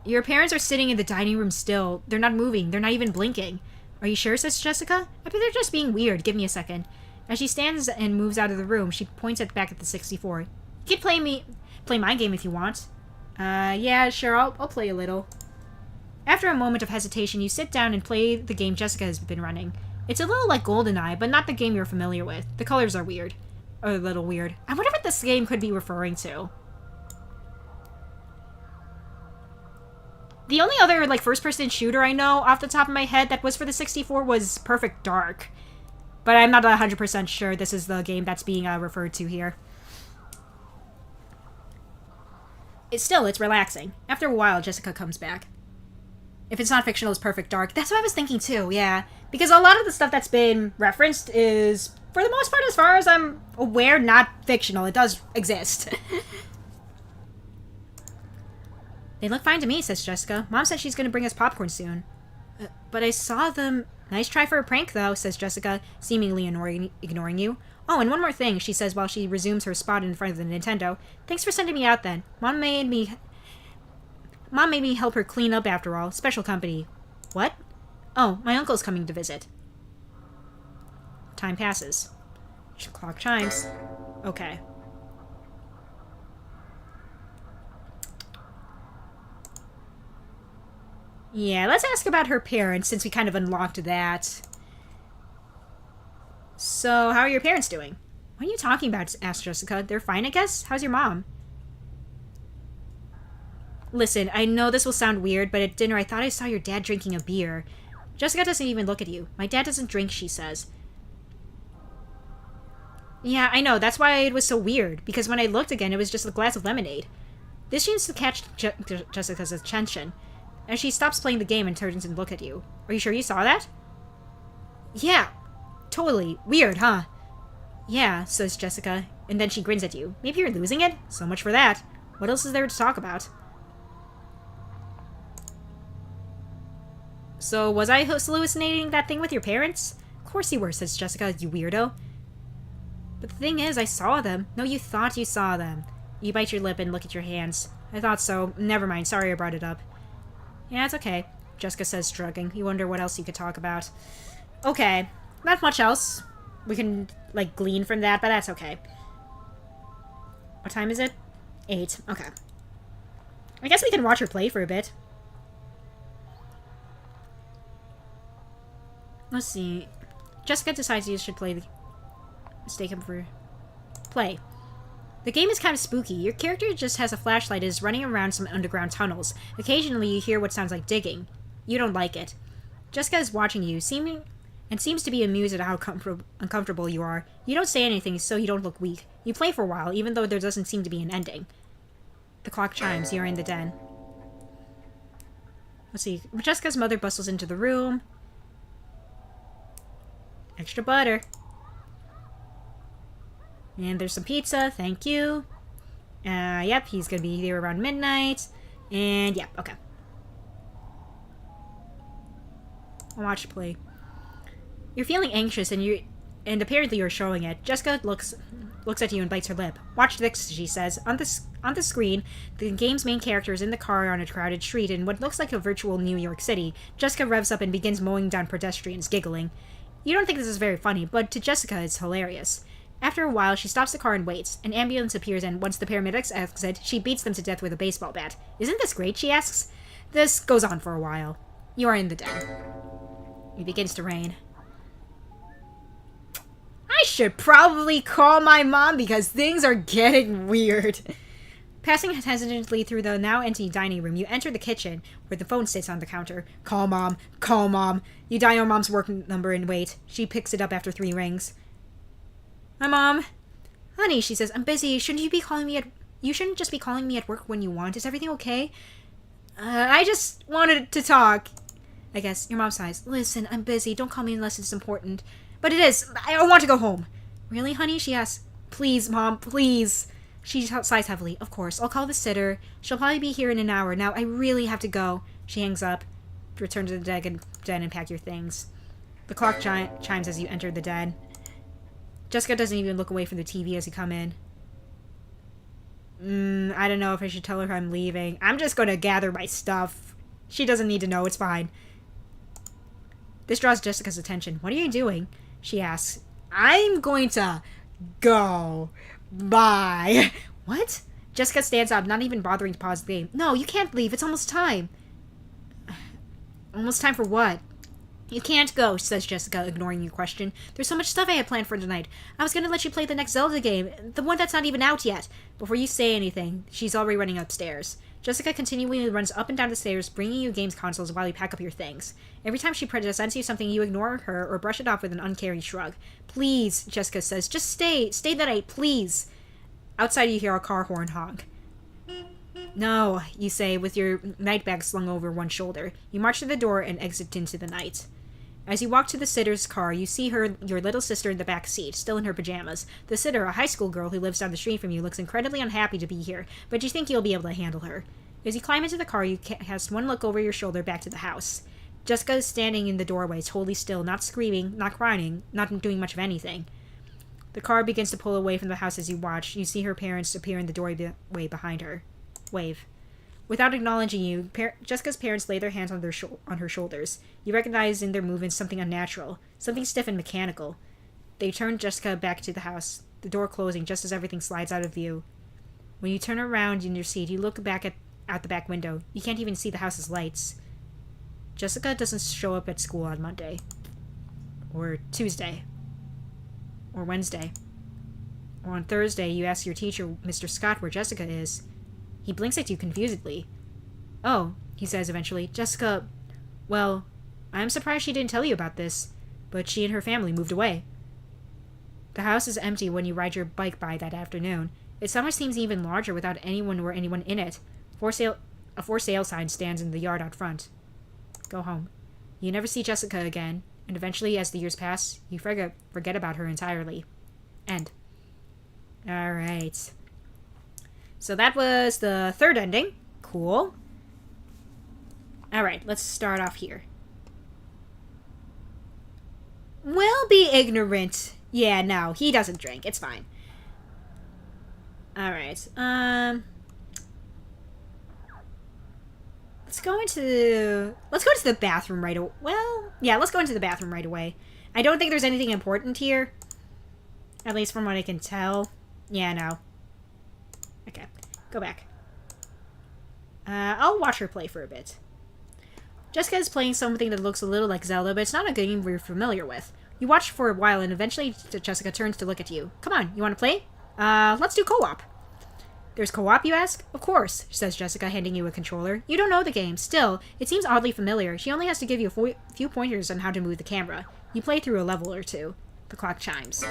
Your parents are sitting in the dining room still. They're not moving. They're not even blinking. Are you sure, says Jessica? I think they're just being weird. Give me a second. As she stands and moves out of the room, she points back at the 64. You can play my game if you want. Yeah, sure, I'll play a little. After a moment of hesitation, you sit down and play the game Jessica has been running. It's a little like GoldenEye, but not the game you're familiar with. The colors are weird. Or a little weird. I wonder what this game could be referring to. The only other, like, first-person shooter I know off the top of my head that was for the 64 was Perfect Dark. But I'm not 100% sure this is the game that's being referred to here. It's relaxing. After a while, Jessica comes back. If it's not fictional, it's Perfect Dark. That's what I was thinking too, yeah. Because a lot of the stuff that's been referenced is, for the most part, as far as I'm aware, not fictional. It does exist. They look fine to me, says Jessica. Mom said she's going to bring us popcorn soon. But I saw them... Nice try for a prank, though, says Jessica, seemingly ignoring you. Oh, and one more thing, she says while she resumes her spot in front of the Nintendo. Thanks for sending me out then. Mom made me help her clean up after all. Special company. What? Oh, my uncle's coming to visit. Time passes. Clock chimes. Okay. Yeah, let's ask about her parents, since we kind of unlocked that. So, how are your parents doing? What are you talking about? Asked Jessica. They're fine, I guess? How's your mom? Listen, I know this will sound weird, but at dinner I thought I saw your dad drinking a beer. Jessica doesn't even look at you. My dad doesn't drink, she says. Yeah, I know. That's why it was so weird. Because when I looked again, it was just a glass of lemonade. This seems to catch Jessica's attention, as she stops playing the game and turns and look at you. Are you sure you saw that? Yeah, totally. Weird, huh? Yeah, says Jessica, and then she grins at you. Maybe you're losing it? So much for that. What else is there to talk about? So, was I hallucinating that thing with your parents? Of course you were, says Jessica, you weirdo. But the thing is, I saw them. No, you thought you saw them. You bite your lip and look at your hands. I thought so. Never mind, sorry I brought it up. Yeah, it's okay, Jessica says, shrugging. You wonder what else you could talk about. Okay, not much else. We can, like, glean from that, but that's okay. What time is it? 8. Okay. I guess we can watch her play for a bit. Let's see. Jessica decides you should play the... Stake him for... Play. The game is kind of spooky. Your character just has a flashlight and is running around some underground tunnels. Occasionally you hear what sounds like digging. You don't like it. Jessica is watching you, seems to be amused at how uncomfortable you are. You don't say anything, so you don't look weak. You play for a while, even though there doesn't seem to be an ending. The clock chimes. You're in the den. Let's see. Jessica's mother bustles into the room. Extra butter. And there's some pizza. Thank you. Yep, he's gonna be here around midnight. And, yep, okay. I'll watch play. You're feeling anxious, and apparently you're showing it. Jessica looks at you and bites her lip. Watch this, she says. On the screen, the game's main character is in the car on a crowded street in what looks like a virtual New York City. Jessica revs up and begins mowing down pedestrians, giggling. You don't think this is very funny, but to Jessica, it's hilarious. After a while, she stops the car and waits. An ambulance appears, and once the paramedics exit, she beats them to death with a baseball bat. Isn't this great, she asks. This goes on for a while. You are in the den. It begins to rain. I should probably call my mom because things are getting weird. Passing hesitantly through the now empty dining room, you enter the kitchen, where the phone sits on the counter. Call mom. Call mom. You dial your mom's work number and wait. She picks it up after 3 rings. Hi, Mom. Honey, she says, I'm busy. You shouldn't just be calling me at work when you want. Is everything okay? I just wanted to talk. I guess. Your mom sighs. Listen, I'm busy. Don't call me unless it's important. But it is. I want to go home. Really, honey? She asks. Please, Mom, please. She sighs heavily. Of course. I'll call the sitter. She'll probably be here in an hour. Now, I really have to go. She hangs up. Return to the den and pack your things. The clock chimes as you enter the den. Jessica doesn't even look away from the TV as you come in. I don't know if I should tell her I'm leaving. I'm just going to gather my stuff. She doesn't need to know. It's fine. This draws Jessica's attention. What are you doing? She asks. I'm going to go. Bye. What? Jessica stands up, not even bothering to pause the game. No, you can't leave. It's almost time. Almost time for what? You can't go, says Jessica, ignoring your question. There's so much stuff I had planned for tonight. I was going to let you play the next Zelda game, the one that's not even out yet. Before you say anything, she's already running upstairs. Jessica continually runs up and down the stairs, bringing you games consoles while you pack up your things. Every time she presents you something, you ignore her or brush it off with an uncaring shrug. Please, Jessica says, just stay. Stay the night, please. Outside, you hear a car horn honk. No, you say, with your night bag slung over one shoulder. You march to the door and exit into the night. As you walk to the sitter's car, you see your little sister in the back seat, still in her pajamas. The sitter, a high school girl who lives down the street from you, looks incredibly unhappy to be here, but you think you'll be able to handle her. As you climb into the car, you cast one look over your shoulder back to the house. Jessica is standing in the doorway, totally still, not screaming, not crying, not doing much of anything. The car begins to pull away from the house as you watch. You see her parents appear in the doorway behind her. Wave. Without acknowledging you, Jessica's parents lay their hands on her shoulders. You recognize in their movements something unnatural, something stiff and mechanical. They turn Jessica back to the house, the door closing just as everything slides out of view. When you turn around in your seat, you look back out the back window. You can't even see the house's lights. Jessica doesn't show up at school on Monday. Or Tuesday. Or Wednesday. Or on Thursday, you ask your teacher, Mr. Scott, where Jessica is. He blinks at you confusedly. Oh, he says eventually. Jessica, well, I'm surprised she didn't tell you about this, but she and her family moved away. The house is empty when you ride your bike by that afternoon. It somehow seems even larger without anyone or anyone in it. A for sale sign stands in the yard out front. Go home. You never see Jessica again, and eventually, as the years pass, you forget about her entirely. End. Alright. So that was the third ending. Cool. Alright, let's start off here. Will be ignorant. Yeah, no, he doesn't drink. It's fine. Alright, let's go into the bathroom right away. Well, yeah, let's go into the bathroom right away. I don't think there's anything important here. At least from what I can tell. Yeah, no. Okay, go back. I'll watch her play for a bit. Jessica is playing something that looks a little like Zelda, but it's not a game we're familiar with. You watch for a while, and eventually Jessica turns to look at you. Come on, you want to play? Let's do co-op. There's co-op, you ask? Of course, says Jessica, handing you a controller. You don't know the game. Still, it seems oddly familiar. She only has to give you a few pointers on how to move the camera. You play through a level or two. The clock chimes.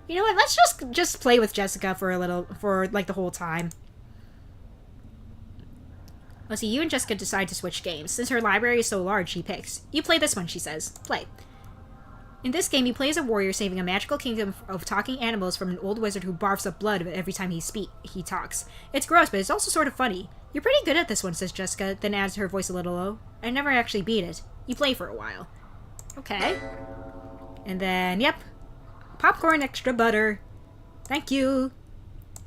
You know what? Let's just play with Jessica for like the whole time. Let's see, you and Jessica decide to switch games. Since her library is so large, she picks. You play this one, she says. Play. In this game, you play as a warrior saving a magical kingdom of talking animals from an old wizard who barfs up blood every time he talks. It's gross, but it's also sort of funny. You're pretty good at this one, says Jessica, then adds her voice a little low. I never actually beat it. You play for a while. Okay. And then, yep. Popcorn, extra butter. Thank you.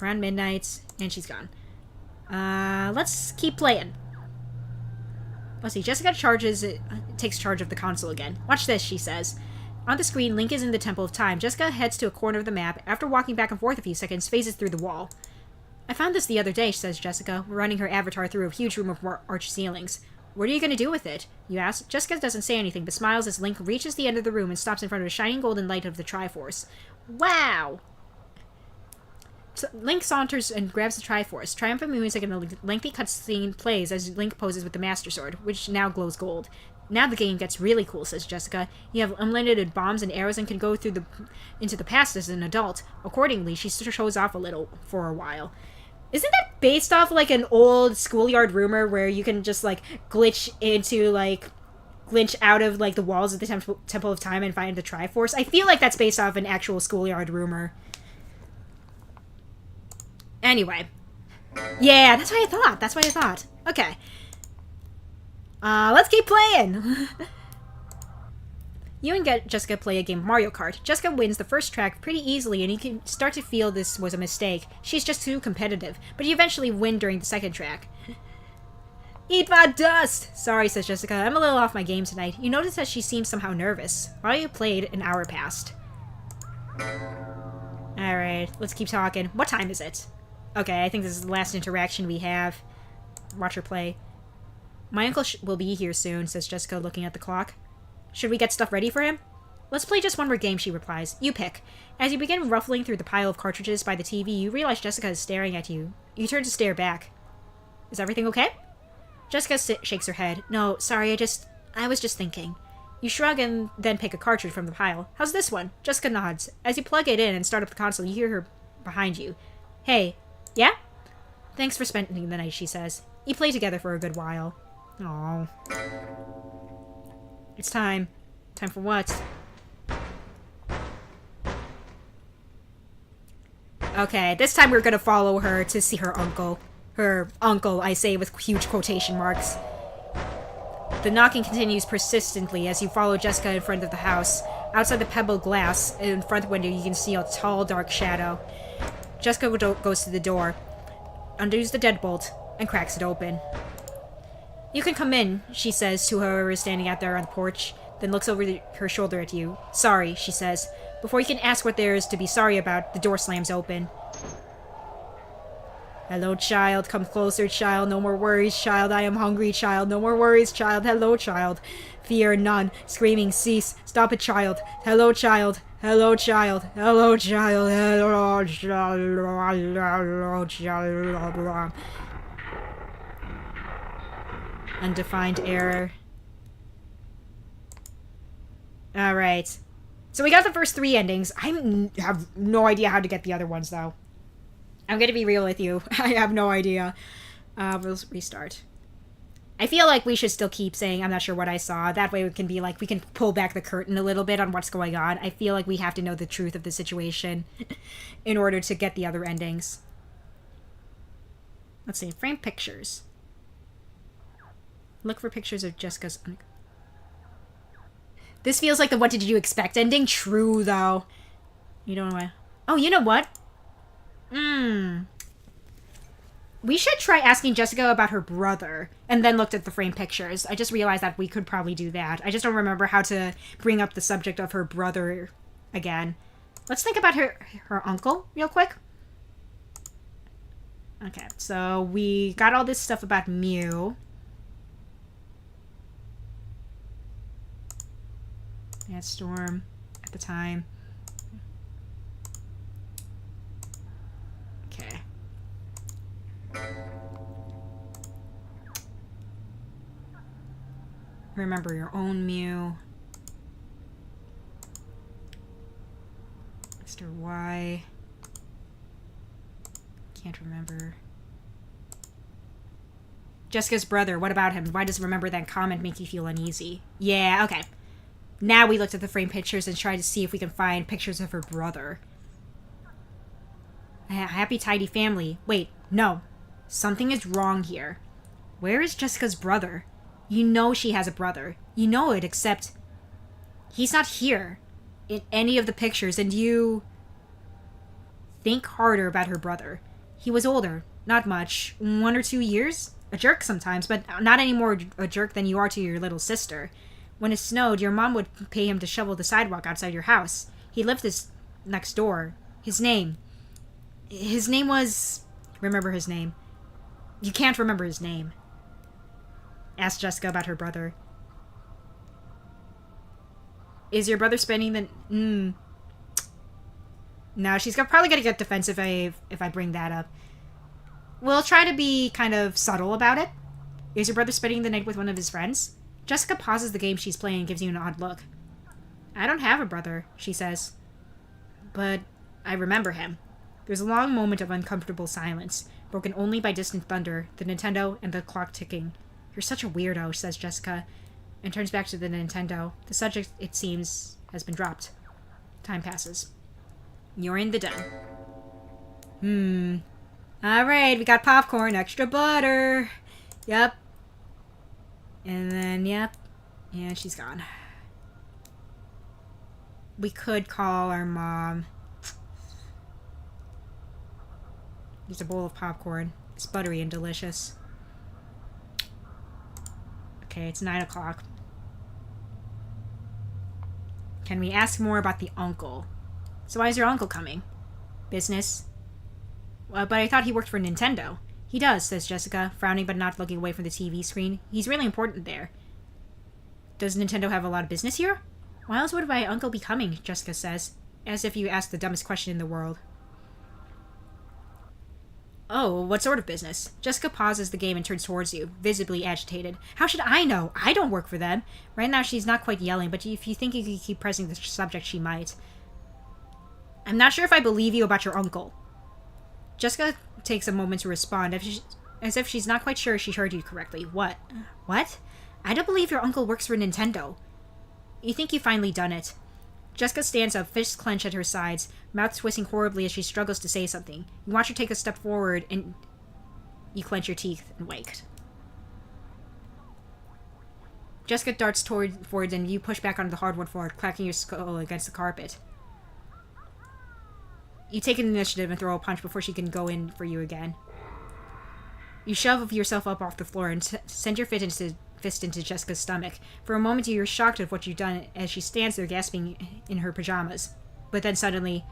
Around midnight. And she's gone. Let's keep playing. Let's see, Jessica takes charge of the console again. Watch this, she says. On the screen, Link is in the Temple of Time. Jessica heads to a corner of the map. After walking back and forth a few seconds, phases through the wall. I found this the other day, says Jessica, running her avatar through a huge room of arched ceilings. What are you going to do with it? You ask. Jessica doesn't say anything, but smiles as Link reaches the end of the room and stops in front of a shining golden light of the Triforce. Wow! Link saunters and grabs the Triforce. Triumphant music and a lengthy cutscene plays as Link poses with the Master Sword, which now glows gold. Now the game gets really cool, says Jessica. You have unlimited bombs and arrows and can go into the past as an adult. Accordingly, she shows off a little for a while. Isn't that based off like an old schoolyard rumor where you can just like glitch out of like the walls of the Temple of Time and find the Triforce? I feel like that's based off an actual schoolyard rumor. Anyway. Yeah, that's what I thought. Okay. Let's keep playing! You and Jessica play a game of Mario Kart. Jessica wins the first track pretty easily, and you can start to feel this was a mistake. She's just too competitive, but you eventually win during the second track. Eat my dust! Sorry, says Jessica. I'm a little off my game tonight. You notice that she seems somehow nervous. While you played, an hour passed. Alright, let's keep talking. What time is it? Okay, I think this is the last interaction we have. Watch her play. My uncle will be here soon, says Jessica, looking at the clock. Should we get stuff ready for him? Let's play just one more game, she replies. You pick. As you begin ruffling through the pile of cartridges by the TV, you realize Jessica is staring at you. You turn to stare back. Is everything okay? Jessica shakes her head. No, sorry, I was just thinking. You shrug and then pick a cartridge from the pile. How's this one? Jessica nods. As you plug it in and start up the console, you hear her behind you. Hey, yeah? Thanks for spending the night, she says. You play together for a good while. Aww. It's time. Time for what? Okay, this time we're gonna follow her to see her uncle. Her uncle, I say with huge quotation marks. The knocking continues persistently as you follow Jessica in front of the house. Outside the pebbled glass in front window, you can see a tall, dark shadow. Jessica goes to the door, undoes the deadbolt, and cracks it open. You can come in, she says to whoever is standing out there on the porch, then looks over her shoulder at you. Sorry, she says. Before you can ask what there is to be sorry about, the door slams open. Hello, child. Come closer, child. No more worries, child. I am hungry, child. No more worries, child. Hello, child. Fear none. Screaming cease. Stop it, child. Hello, child. Hello, child. Hello, child. Hello, child. Hello, child. Undefined error. Alright. So we got the first 3 endings. I have no idea how to get the other ones, though. I'm gonna be real with you. I have no idea. We'll restart. I feel like we should still keep saying, I'm not sure what I saw. That way we can be like, we can pull back the curtain a little bit on what's going on. I feel like we have to know the truth of the situation in order to get the other endings. Let's see. Frame pictures. Look for pictures of Jessica's... This feels like the what did you expect ending. True, though. You don't know why. Oh, you know what? We should try asking Jessica about her brother and then looked at the frame pictures. I just realized that we could probably do that. I just don't remember how to bring up the subject of her brother again. Let's think about her uncle real quick. Okay, so we got all this stuff about Mew. Yeah, Storm at the time. Okay. Remember your own Mew. Mr. Y. Can't remember. Jessica's brother, what about him? Why does remember that comment make you feel uneasy? Yeah, okay. Now we looked at the frame pictures and tried to see if we can find pictures of her brother. A happy, tidy family. Wait, no. Something is wrong here. Where is Jessica's brother? You know she has a brother. You know it, except... he's not here in any of the pictures, and you... Think harder about her brother. He was older. Not much. 1 or 2 years? A jerk sometimes, but not any more a jerk than you are to your little sister. When it snowed, your mom would pay him to shovel the sidewalk outside your house. He lived next door. His name was... Remember his name. You can't remember his name. Asked Jessica about her brother. Is your brother spending the... No, she's probably gonna get defensive if I bring that up. We'll try to be kind of subtle about it. Is your brother spending the night with one of his friends? Jessica pauses the game she's playing and gives you an odd look. I don't have a brother, she says. But I remember him. There's a long moment of uncomfortable silence, broken only by distant thunder, the Nintendo, and the clock ticking. You're such a weirdo, says Jessica, and turns back to the Nintendo. The subject, it seems, has been dropped. Time passes. You're in the den. Alright, we got popcorn, extra butter. Yep. And then, yep. Yeah, she's gone. We could call our mom. There's a bowl of popcorn. It's buttery and delicious. Okay, it's 9 o'clock. Can we ask more about the uncle? So why is your uncle coming? Business. But I thought he worked for Nintendo. He does, says Jessica, frowning but not looking away from the TV screen. He's really important there. Does Nintendo have a lot of business here? Why else would my uncle be coming, Jessica says, as if you asked the dumbest question in the world. Oh, what sort of business? Jessica pauses the game and turns towards you, visibly agitated. How should I know? I don't work for them. Right now she's not quite yelling, but if you think you could keep pressing the subject, she might. I'm not sure if I believe you about your uncle. Jessica takes a moment to respond, as if she's not quite sure she heard you correctly. What? What? I don't believe your uncle works for Nintendo. You think you've finally done it. Jessica stands up, fists clenched at her sides, mouth twisting horribly as she struggles to say something. You watch her take a step forward, and you clench your teeth and wait. Jessica darts forwards, and you push back onto the hardwood floor, cracking your skull against the carpet. You take an initiative and throw a punch before she can go in for you again. You shove yourself up off the floor and send your fist into Jessica's stomach. For a moment, you're shocked at what you've done as she stands there gasping in her pajamas. But then suddenly,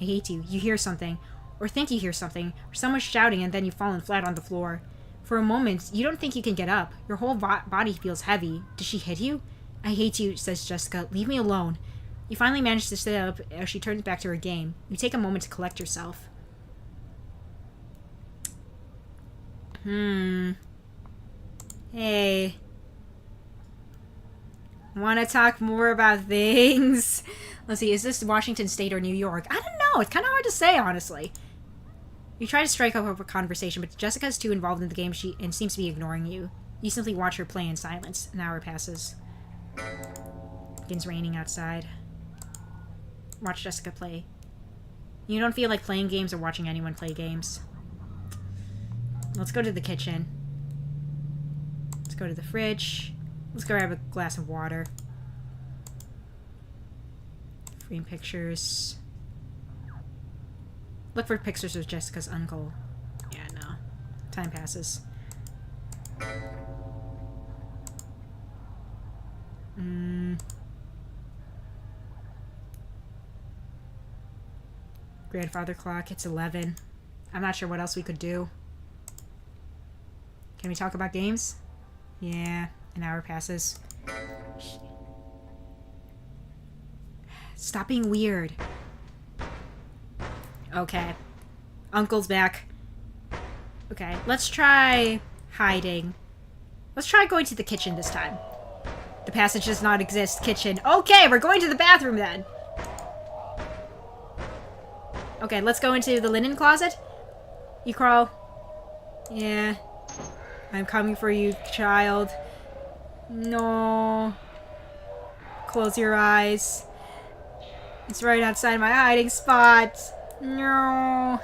I hate you. You hear something, or think you hear something, or someone shouting, and then you've fallen flat on the floor. For a moment, you don't think you can get up. Your whole body feels heavy. Did she hit you? I hate you, says Jessica. Leave me alone. You finally manage to sit up as she turns back to her game. You take a moment to collect yourself. Hey. Want to talk more about things? Let's see, is this Washington State or New York? I don't know. It's kind of hard to say, honestly. You try to strike up a conversation, but Jessica is too involved in the game and seems to be ignoring you. You simply watch her play in silence. An hour passes. It begins raining outside. Watch Jessica play. You don't feel like playing games or watching anyone play games. Let's go to the kitchen. Let's go to the fridge. Let's go grab a glass of water. Frame pictures. Look for pictures of Jessica's uncle. Yeah, no. Time passes. Grandfather clock. It's 11. I'm not sure what else we could do. Can we talk about games? Yeah. An hour passes. Stop being weird. Okay. Uncle's back. Okay, let's try hiding. Let's try going to the kitchen this time. The passage does not exist. Kitchen. Okay, we're going to the bathroom then. Okay, let's go into the linen closet. You crawl. Yeah. I'm coming for you, child. No. Close your eyes. It's right outside my hiding spot. No.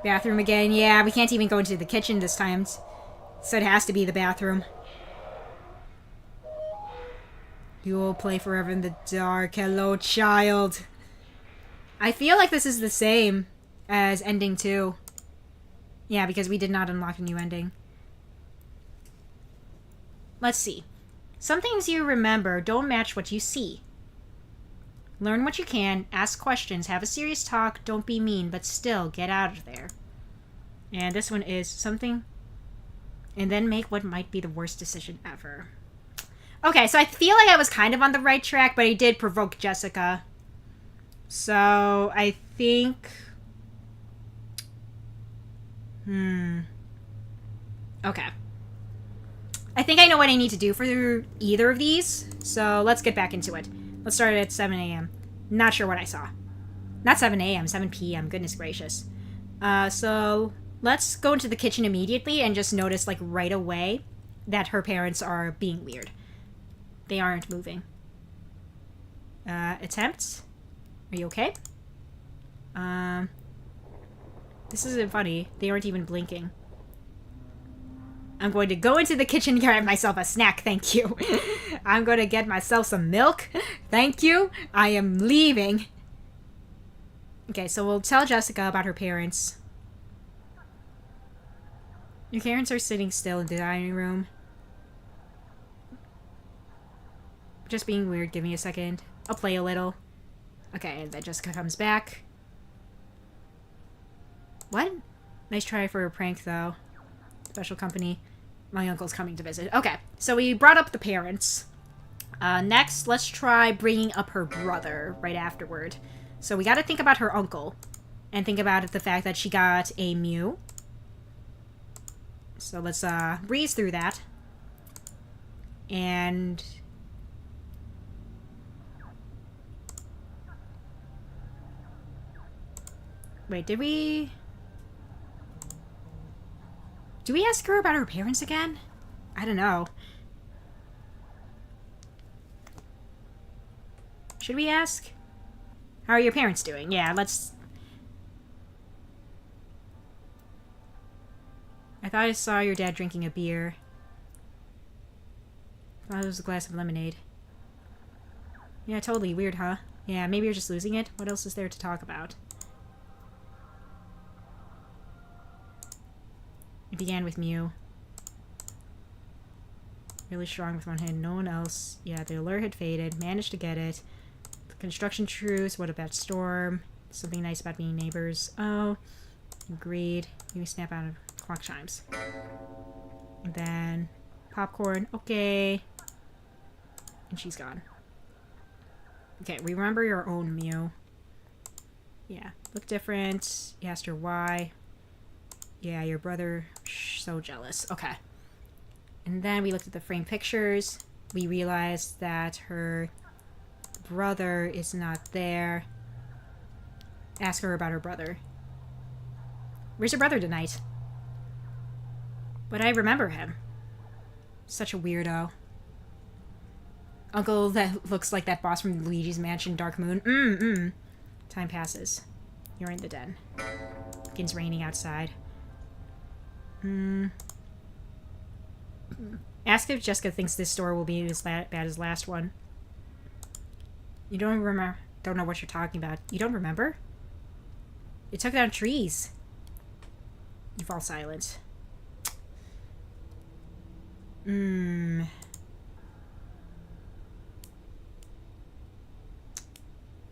Bathroom again. Yeah, we can't even go into the kitchen this time. So it has to be the bathroom. You will play forever in the dark. Hello, child. I feel like this is the same as ending 2. Yeah, because we did not unlock a new ending. Let's see. Some things you remember don't match what you see. Learn what you can, ask questions, have a serious talk, don't be mean, but still, get out of there. And this one is something, and then make what might be the worst decision ever. Okay, so I feel like I was kind of on the right track, but I did provoke Jessica. So, I think... Okay. I think I know what I need to do for either of these, so let's get back into it. Let's start at 7 a.m. Not sure what I saw. Not 7 a.m., 7 p.m., goodness gracious. So let's go into the kitchen immediately and just notice, like, right away that her parents are being weird. They aren't moving. Attempts? Are you okay? This isn't funny. They aren't even blinking. I'm going to go into the kitchen and grab myself a snack, thank you. I'm going to get myself some milk, thank you. I am leaving. Okay, so we'll tell Jessica about her parents. Your parents are sitting still in the dining room. Just being weird, give me a second. I'll play a little. Okay, and then Jessica comes back. What? Nice try for a prank, though. Special company. My uncle's coming to visit. Okay, so we brought up the parents. Next, let's try bringing up her brother right afterward. So we gotta think about her uncle. And think about the fact that she got a Mew. So let's breeze through that. And... Wait, did we... Do we ask her about her parents again? I don't know. Should we ask? How are your parents doing? Yeah, let's... I thought I saw your dad drinking a beer. I thought it was a glass of lemonade. Yeah, totally. Weird, huh? Yeah, maybe you're just losing it. What else is there to talk about? It began with Mew. Really strong with one hand. No one else. Yeah, the alert had faded. Managed to get it. Construction truce. What about storm? Something nice about being neighbors. Oh, agreed. You snap out of clock chimes. And then popcorn. Okay. And she's gone. Okay, remember your own Mew. Yeah, look different. You asked her why. Yeah, your brother. So jealous. Okay. And then we looked at the framed pictures. We realized that her brother is not there. Ask her about her brother. Where's your brother tonight? But I remember him. Such a weirdo. Uncle that looks like that boss from Luigi's Mansion, Dark Moon. Time passes. You're in the den. Begins raining outside. Ask if Jessica thinks this store will be as bad as last one. You don't remember. Don't know what you're talking about. You don't remember? It took down trees. You fall silent.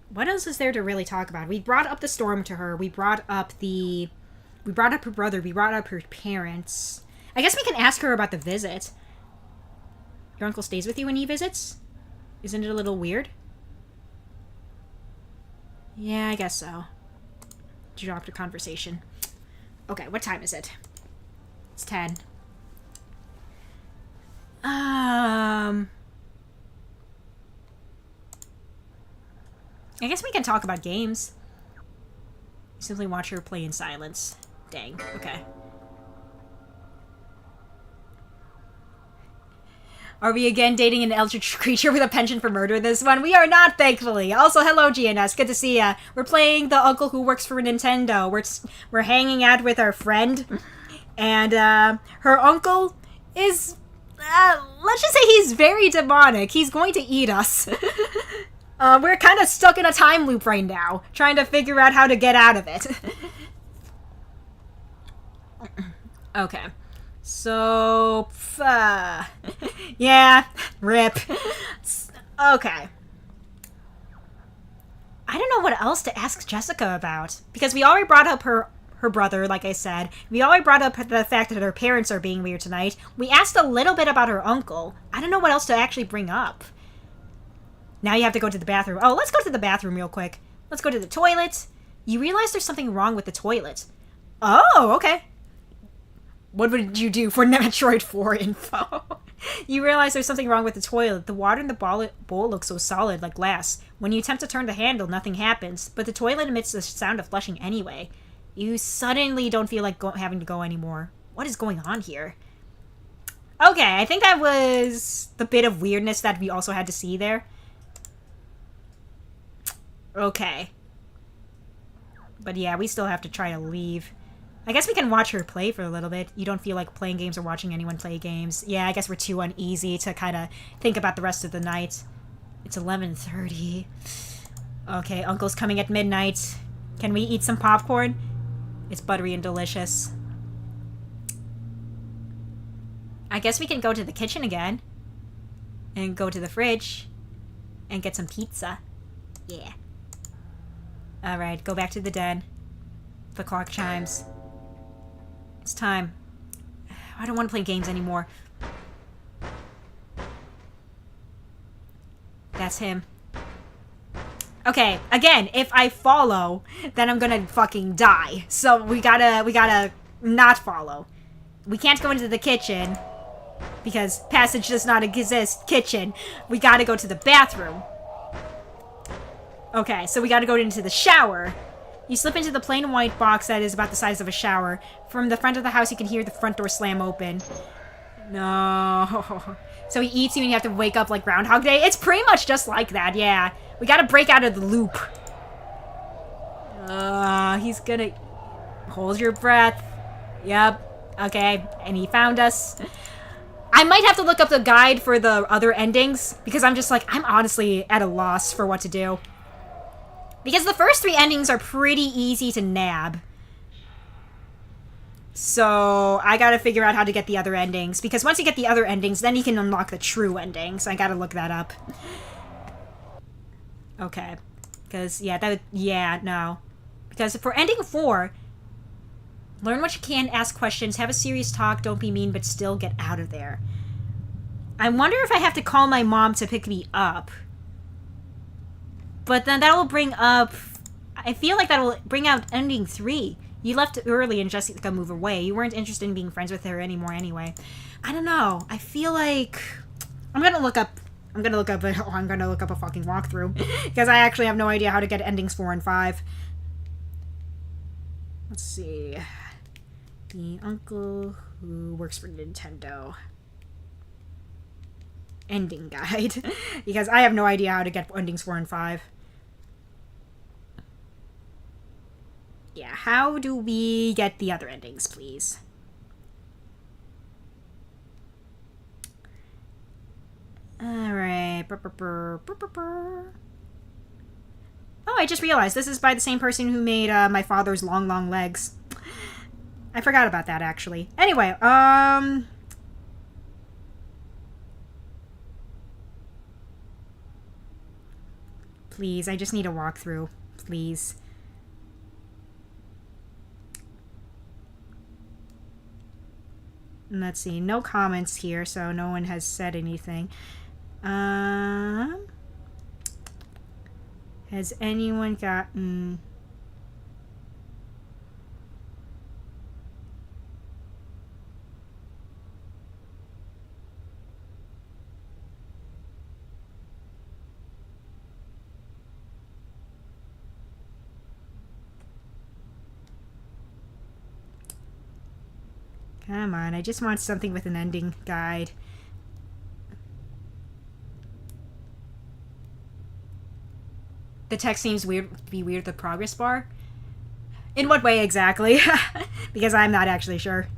What else is there to really talk about? We brought up the storm to her. We brought up her brother. We brought up her parents. I guess we can ask her about the visit. Your uncle stays with you when he visits? Isn't it a little weird? Yeah, I guess so. Dropped a conversation. Okay, what time is it? It's 10. I guess we can talk about games. Simply watch her play in silence. Dang. Okay. Are we again dating an eldritch creature with a penchant for murder this one? We are not, thankfully. Also, hello, GNS. Good to see ya. We're playing the uncle who works for Nintendo. We're hanging out with our friend. And, her uncle is... let's just say he's very demonic. He's going to eat us. We're kind of stuck in a time loop right now. Trying to figure out how to get out of it. Okay. So, yeah, rip. Okay. I don't know what else to ask Jessica about. Because we already brought up her brother, like I said. We already brought up the fact that her parents are being weird tonight. We asked a little bit about her uncle. I don't know what else to actually bring up. Now you have to go to the bathroom. Oh, let's go to the bathroom real quick. Let's go to the toilet. You realize there's something wrong with the toilet. Oh, okay. What would you do for Metroid 4 info? You realize there's something wrong with the toilet. The water in the bowl looks so solid, like glass. When you attempt to turn the handle, nothing happens. But the toilet emits the sound of flushing anyway. You suddenly don't feel like having to go anymore. What is going on here? Okay, I think that was the bit of weirdness that we also had to see there. Okay. But yeah, we still have to try to leave. I guess we can watch her play for a little bit. You don't feel like playing games or watching anyone play games. Yeah, I guess we're too uneasy to kind of think about the rest of the night. It's 11:30. Okay, Uncle's coming at midnight. Can we eat some popcorn? It's buttery and delicious. I guess we can go to the kitchen again. And go to the fridge. And get some pizza. Yeah. Alright, go back to the den. The clock chimes. It's time. I don't want to play games anymore. That's him. Okay, again, if I follow, then I'm gonna fucking die. So we gotta not follow. We can't go into the kitchen because passage does not exist. Kitchen. We gotta go to the bathroom. Okay, so we gotta go into the shower. You slip into the plain white box that is about the size of a shower. From the front of the house, you can hear the front door slam open. No. So he eats you and you have to wake up like Groundhog Day? It's pretty much just like that, yeah. We gotta break out of the loop. He's gonna... Hold your breath. Yep. Okay. And he found us. I might have to look up the guide for the other endings, because I'm just like, I'm honestly at a loss for what to do. Because the first 3 endings are pretty easy to nab. So, I gotta figure out how to get the other endings. Because once you get the other endings, then you can unlock the true endings. I gotta look that up. Okay. Because, yeah, no. Because for ending 4, learn what you can, ask questions, have a serious talk, don't be mean, but still get out of there. I wonder if I have to call my mom to pick me up. But then that'll bring up... I feel like that'll bring out ending 3. You left early and Jessica moved away. You weren't interested in being friends with her anymore anyway. I don't know. I feel like... I'm gonna look up a fucking walkthrough. Because I actually have no idea how to get endings 4 and 5. Let's see. The uncle who works for Nintendo. Ending guide. Because I have no idea how to get endings 4 and 5. Yeah, how do we get the other endings, please? Alright. Oh, I just realized this is by the same person who made my father's long, long legs. I forgot about that, actually. Anyway, please, I just need a walkthrough. Please. Let's see. No comments here, so no one has said anything. Has anyone gotten... Come on, I just want something with an ending guide. The text seems weird. Be weird. The progress bar. In what way exactly? Because I'm not actually sure.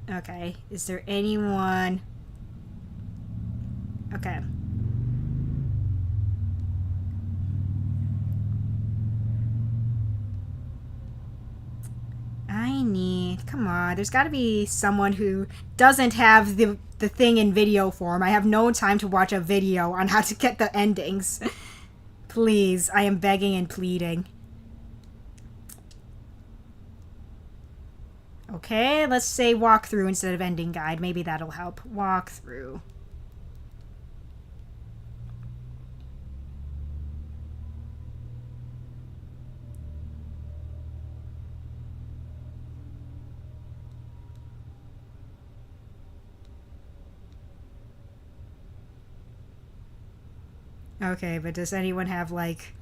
Okay. Is there anyone? Okay. I need... Come on, there's gotta be someone who doesn't have the thing in video form. I have no time to watch a video on how to get the endings. Please, I am begging and pleading. Okay, let's say walkthrough instead of ending guide. Maybe that'll help. Walkthrough. Okay, but does anyone have, like,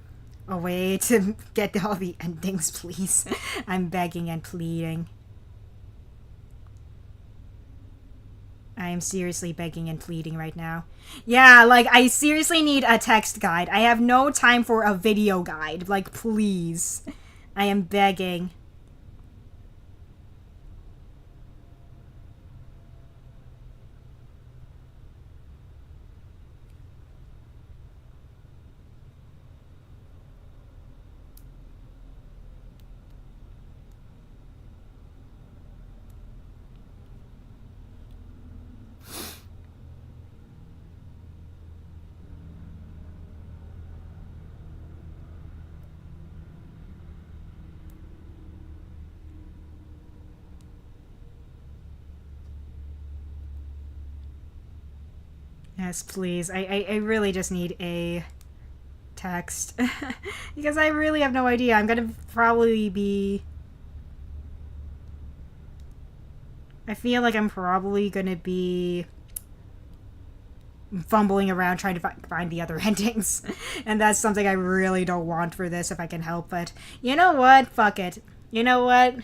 a way to get all the endings, please? I'm begging and pleading. I am seriously begging and pleading right now. Yeah, like, I seriously need a text guide. I have no time for a video guide. Like, please. I am begging. Yes, please. I really just need a text. Because I really have no idea. I'm gonna probably be... I feel like I'm probably gonna be fumbling around trying to find the other endings. And that's something I really don't want for this if I can help it. You know what? Fuck it. You know what?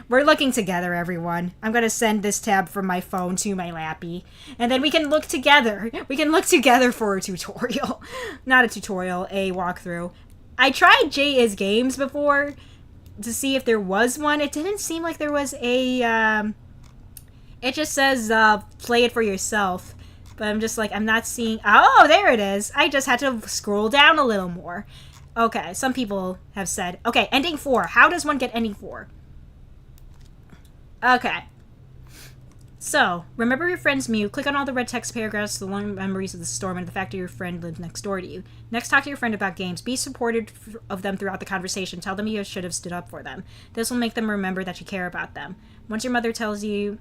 We're looking together, everyone. I'm gonna send this tab from my phone to my lappy. And then we can look together. We can look together for a tutorial. Not a tutorial, a walkthrough. I tried J.is Games before to see if there was one. It didn't seem like there was a, It just says, play it for yourself. But I'm just like, I'm not seeing... Oh, there it is! I just had to scroll down a little more. Okay, some people have said... Okay, ending 4. How does one get ending 4? Okay. So, remember your friend's Mew. Click on all the red text paragraphs, the long memories of the storm, and the fact that your friend lives next door to you. Next, talk to your friend about games. Be supportive of them throughout the conversation. Tell them you should have stood up for them. This will make them remember that you care about them. Once their mother tells you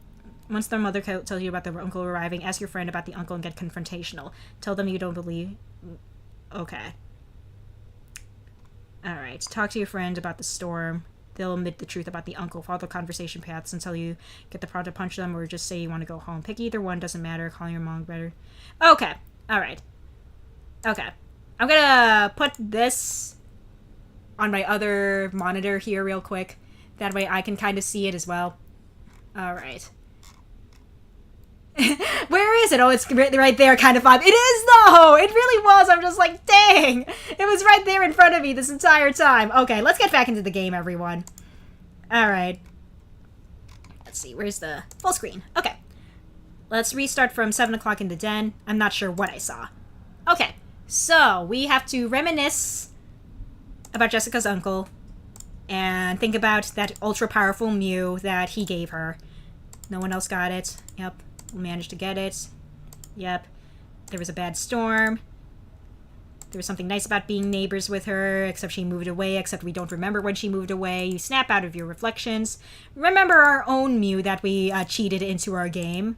about their uncle arriving, ask your friend about the uncle and get confrontational. Tell them you don't believe... Okay. Alright. Talk to your friend about the storm. They'll admit the truth about the uncle. Follow the conversation paths until you get the prod to punch them, or just say you want to go home. Pick either one, doesn't matter. Call your mom better. Okay. Alright. Okay. I'm gonna put this on my other monitor here real quick. That way I can kind of see it as well. Alright. Where is it? Oh, it's right there, kind of vibe. It is, though! It really was. I'm just like, dang! It was right there in front of me this entire time. Okay, let's get back into the game, everyone. Alright. Let's see, where's the full screen? Okay. Let's restart from 7 o'clock in the den. I'm not sure what I saw. Okay, so we have to reminisce about Jessica's uncle and think about that ultra-powerful Mew that he gave her. No one else got it. Yep. We managed to get it. Yep. There was a bad storm. There was something nice about being neighbors with her, except she moved away, except we don't remember when she moved away. You snap out of your reflections. Remember our own Mew that we cheated into our game.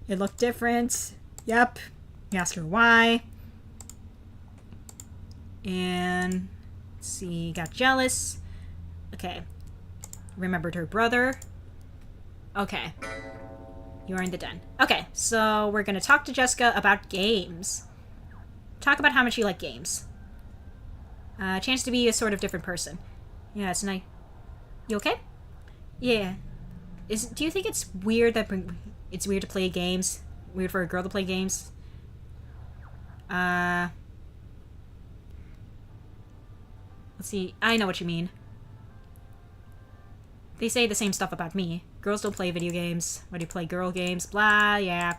It looked different. Yep. You asked her why. And... let's see, got jealous. Okay. Remembered her brother. Okay. You are in the den. Okay, so we're gonna talk to Jessica about games. Talk about how much you like games. Chance to be a sort of different person. Yeah, it's nice. You okay? Yeah. Do you think it's weird that it's weird to play games? Weird for a girl to play games? Let's see. I know what you mean. They say the same stuff about me. Girls don't play video games. Why do you play girl games? Blah, yeah.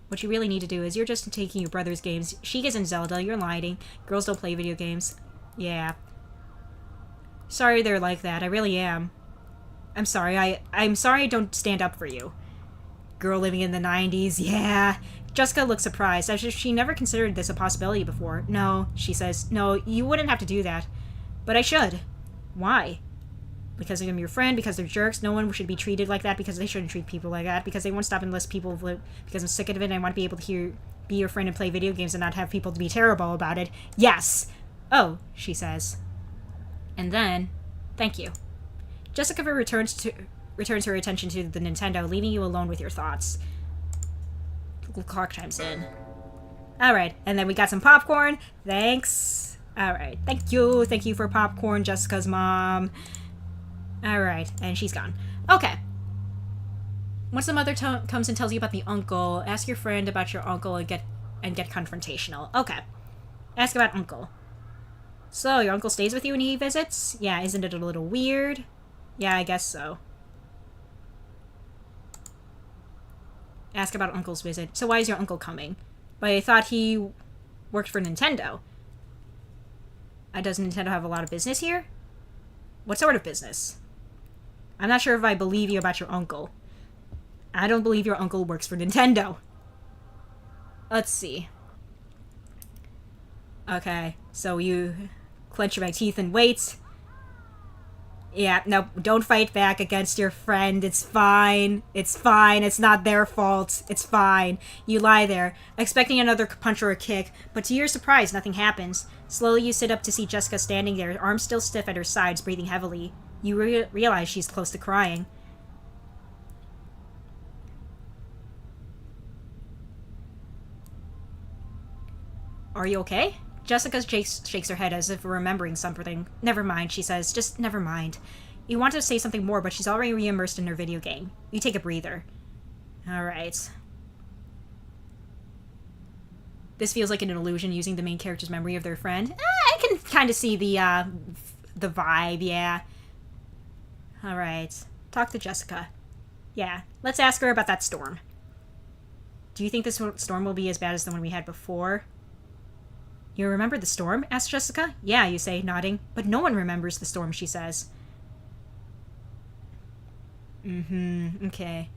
What you really need to do is you're just taking your brother's games. She isn't Zelda, you're lying. Girls don't play video games. Yeah. Sorry they're like that, I really am. I'm sorry, I'm sorry I don't stand up for you. Girl living in the 90s, yeah. Jessica looks surprised, as if she never considered this a possibility before. No, she says, no, you wouldn't have to do that. But I should. Why? Because I'm your friend, because they're jerks. No one should be treated like that, because they shouldn't treat people like that, because they won't stop unless people live, because I'm sick of it and I want to be able to be your friend and play video games and not have people to be terrible about it. Yes! Oh, she says. And then, thank you. Jessica returns her attention to the Nintendo, leaving you alone with your thoughts. The clock chimes in. Alright, and then we got some popcorn. Thanks. Alright, thank you for popcorn, Jessica's mom. Alright, and she's gone. Okay. Once the mother comes and tells you about the uncle, ask your friend about your uncle and get confrontational. Okay. Ask about uncle. So, your uncle stays with you when he visits? Yeah, isn't it a little weird? Yeah, I guess so. Ask about uncle's visit. So why is your uncle coming? But I thought he worked for Nintendo. Does Nintendo have a lot of business here? What sort of business? I'm not sure if I believe you about your uncle. I don't believe your uncle works for Nintendo. Let's see. Okay, so you clench your teeth and wait. Yeah, no, don't fight back against your friend. It's fine. It's fine. It's not their fault. It's fine. You lie there, expecting another punch or a kick, but to your surprise, nothing happens. Slowly, you sit up to see Jessica standing there, arms still stiff at her sides, breathing heavily. You realize she's close to crying. Are you okay? Jessica shakes her head as if remembering something. Never mind, she says. Just never mind. You want to say something more, but she's already re-immersed in her video game. You take a breather. Alright. This feels like an illusion using the main character's memory of their friend. I can kind of see the vibe, yeah. Alright. Talk to Jessica. Yeah, let's ask her about that storm. Do you think this storm will be as bad as the one we had before? You remember the storm? Asks Jessica. Yeah, you say, nodding. But no one remembers the storm, she says. Okay.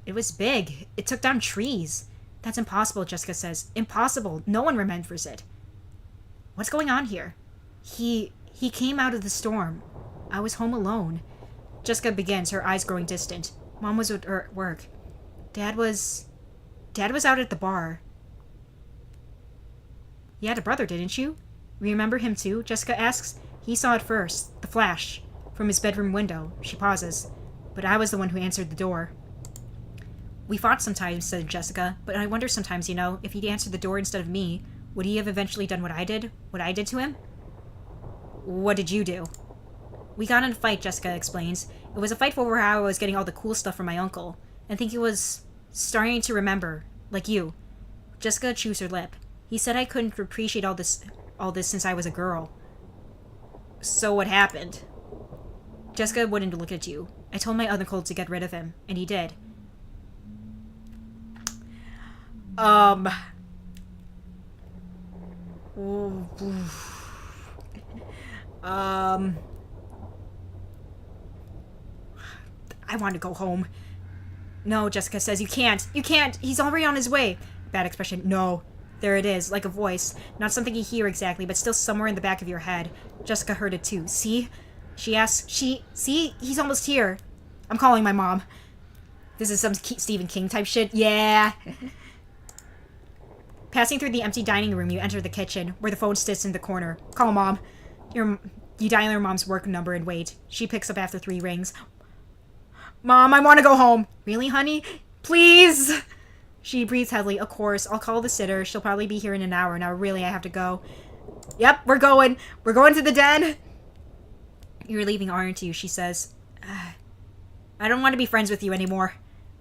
It was big. It took down trees. That's impossible, Jessica says. Impossible. No one remembers it. What's going on here? He came out of the storm. I was home alone. Jessica begins, her eyes growing distant. Mom was at work. Dad was out at the bar. You had a brother, didn't you? Remember him too? Jessica asks. He saw it first. The flash. From his bedroom window. She pauses. But I was the one who answered the door. We fought sometimes, said Jessica. But I wonder sometimes, if he'd answered the door instead of me, would he have eventually done what I did? What I did to him? What did you do? We got in a fight, Jessica explains. It was a fight over how I was getting all the cool stuff from my uncle. I think he was starting to remember. Like you. Jessica chews her lip. He said I couldn't appreciate all this since I was a girl. So what happened? Jessica wouldn't look at you. I told my uncle to get rid of him, and he did. I want to go home. No, Jessica says, you can't. You can't. He's already on his way. Bad expression. No. There it is, like a voice. Not something you hear exactly, but still somewhere in the back of your head. Jessica heard it too. See? She asks, see? He's almost here. I'm calling my mom. This is some Stephen King type shit. Yeah. Passing through the empty dining room, you enter the kitchen, where the phone sits in the corner. Call Mom. You dial your mom's work number and wait. She picks up after 3 rings. Mom, I want to go home. Really, honey? Please? She breathes heavily. Of course, I'll call the sitter. She'll probably be here in an hour. Now, really, I have to go. Yep, we're going. We're going to the den. You're leaving, aren't you? She says. I don't want to be friends with you anymore.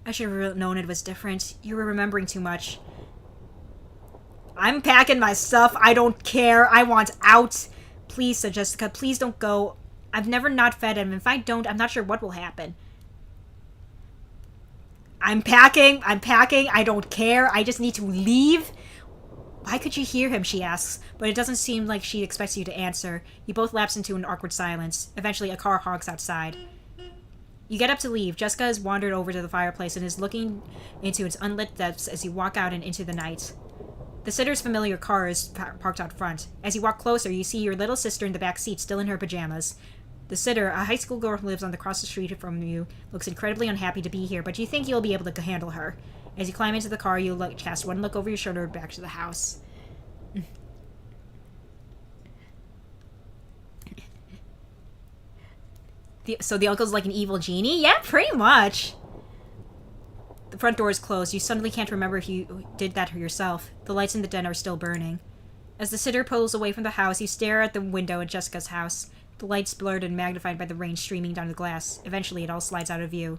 I should have known it was different. You were remembering too much. I'm packing my stuff. I don't care. I want out. Please, said Jessica. Please don't go. I've never not fed him. If I don't, I'm not sure what will happen. I'm packing. I don't care. I just need to leave. Why could you hear him, she asks, but it doesn't seem like she expects you to answer. You both lapse into an awkward silence. Eventually, a car honks outside. You get up to leave. Jessica has wandered over to the fireplace and is looking into its unlit depths as you walk out and into the night. The sitter's familiar car is parked out front. As you walk closer, you see your little sister in the back seat, still in her pajamas. The sitter, a high school girl who lives across the street from you, looks incredibly unhappy to be here, but you think you'll be able to handle her. As you climb into the car, you cast one look over your shoulder back to the house. So the uncle's like an evil genie? Yeah, pretty much. The front door is closed. You suddenly can't remember if you did that yourself. The lights in the den are still burning. As the sitter pulls away from the house, you stare at the window in Jessica's house. The lights blurred and magnified by the rain streaming down the glass. Eventually, it all slides out of view.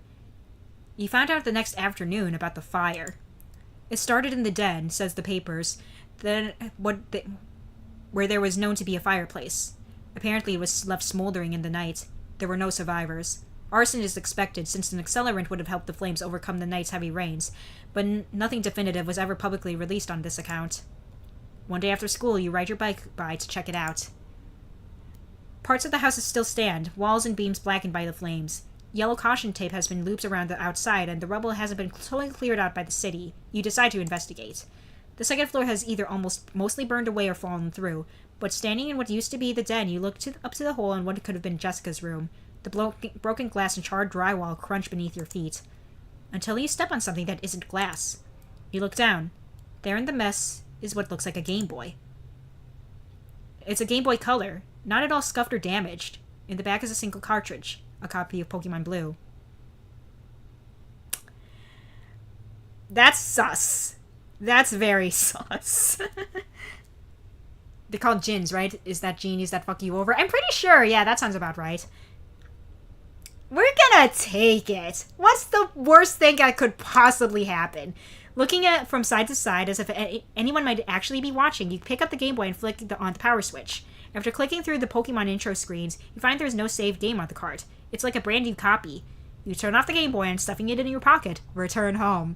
You found out the next afternoon about the fire. It started in the den, says the papers, where there was known to be a fireplace. Apparently, it was left smoldering in the night. There were no survivors. Arson is expected, since an accelerant would have helped the flames overcome the night's heavy rains, but nothing definitive was ever publicly released on this account. One day after school, you ride your bike by to check it out. Parts of the houses still stand, walls and beams blackened by the flames. Yellow caution tape has been looped around the outside, and the rubble hasn't been totally cleared out by the city. You decide to investigate. The second floor has either mostly burned away or fallen through, but standing in what used to be the den, you look up to the hole in what could have been Jessica's room. The broken glass and charred drywall crunch beneath your feet. Until you step on something that isn't glass. You look down. There in the mess is what looks like a Game Boy. It's a Game Boy Color, not at all scuffed or damaged. In the back is a single cartridge, a copy of Pokemon Blue. That's sus. That's very sus. They're called Jins, right? Is that genies that fuck you over? I'm pretty sure. Yeah, that sounds about right. We're gonna take it. What's the worst thing that could possibly happen? Looking at from side to side as if anyone might actually be watching, you pick up the Game Boy and flick on the power switch. After clicking through the Pokemon intro screens, you find there's no saved game on the cart. It's like a brand new copy. You turn off the Game Boy and stuffing it in your pocket, return home.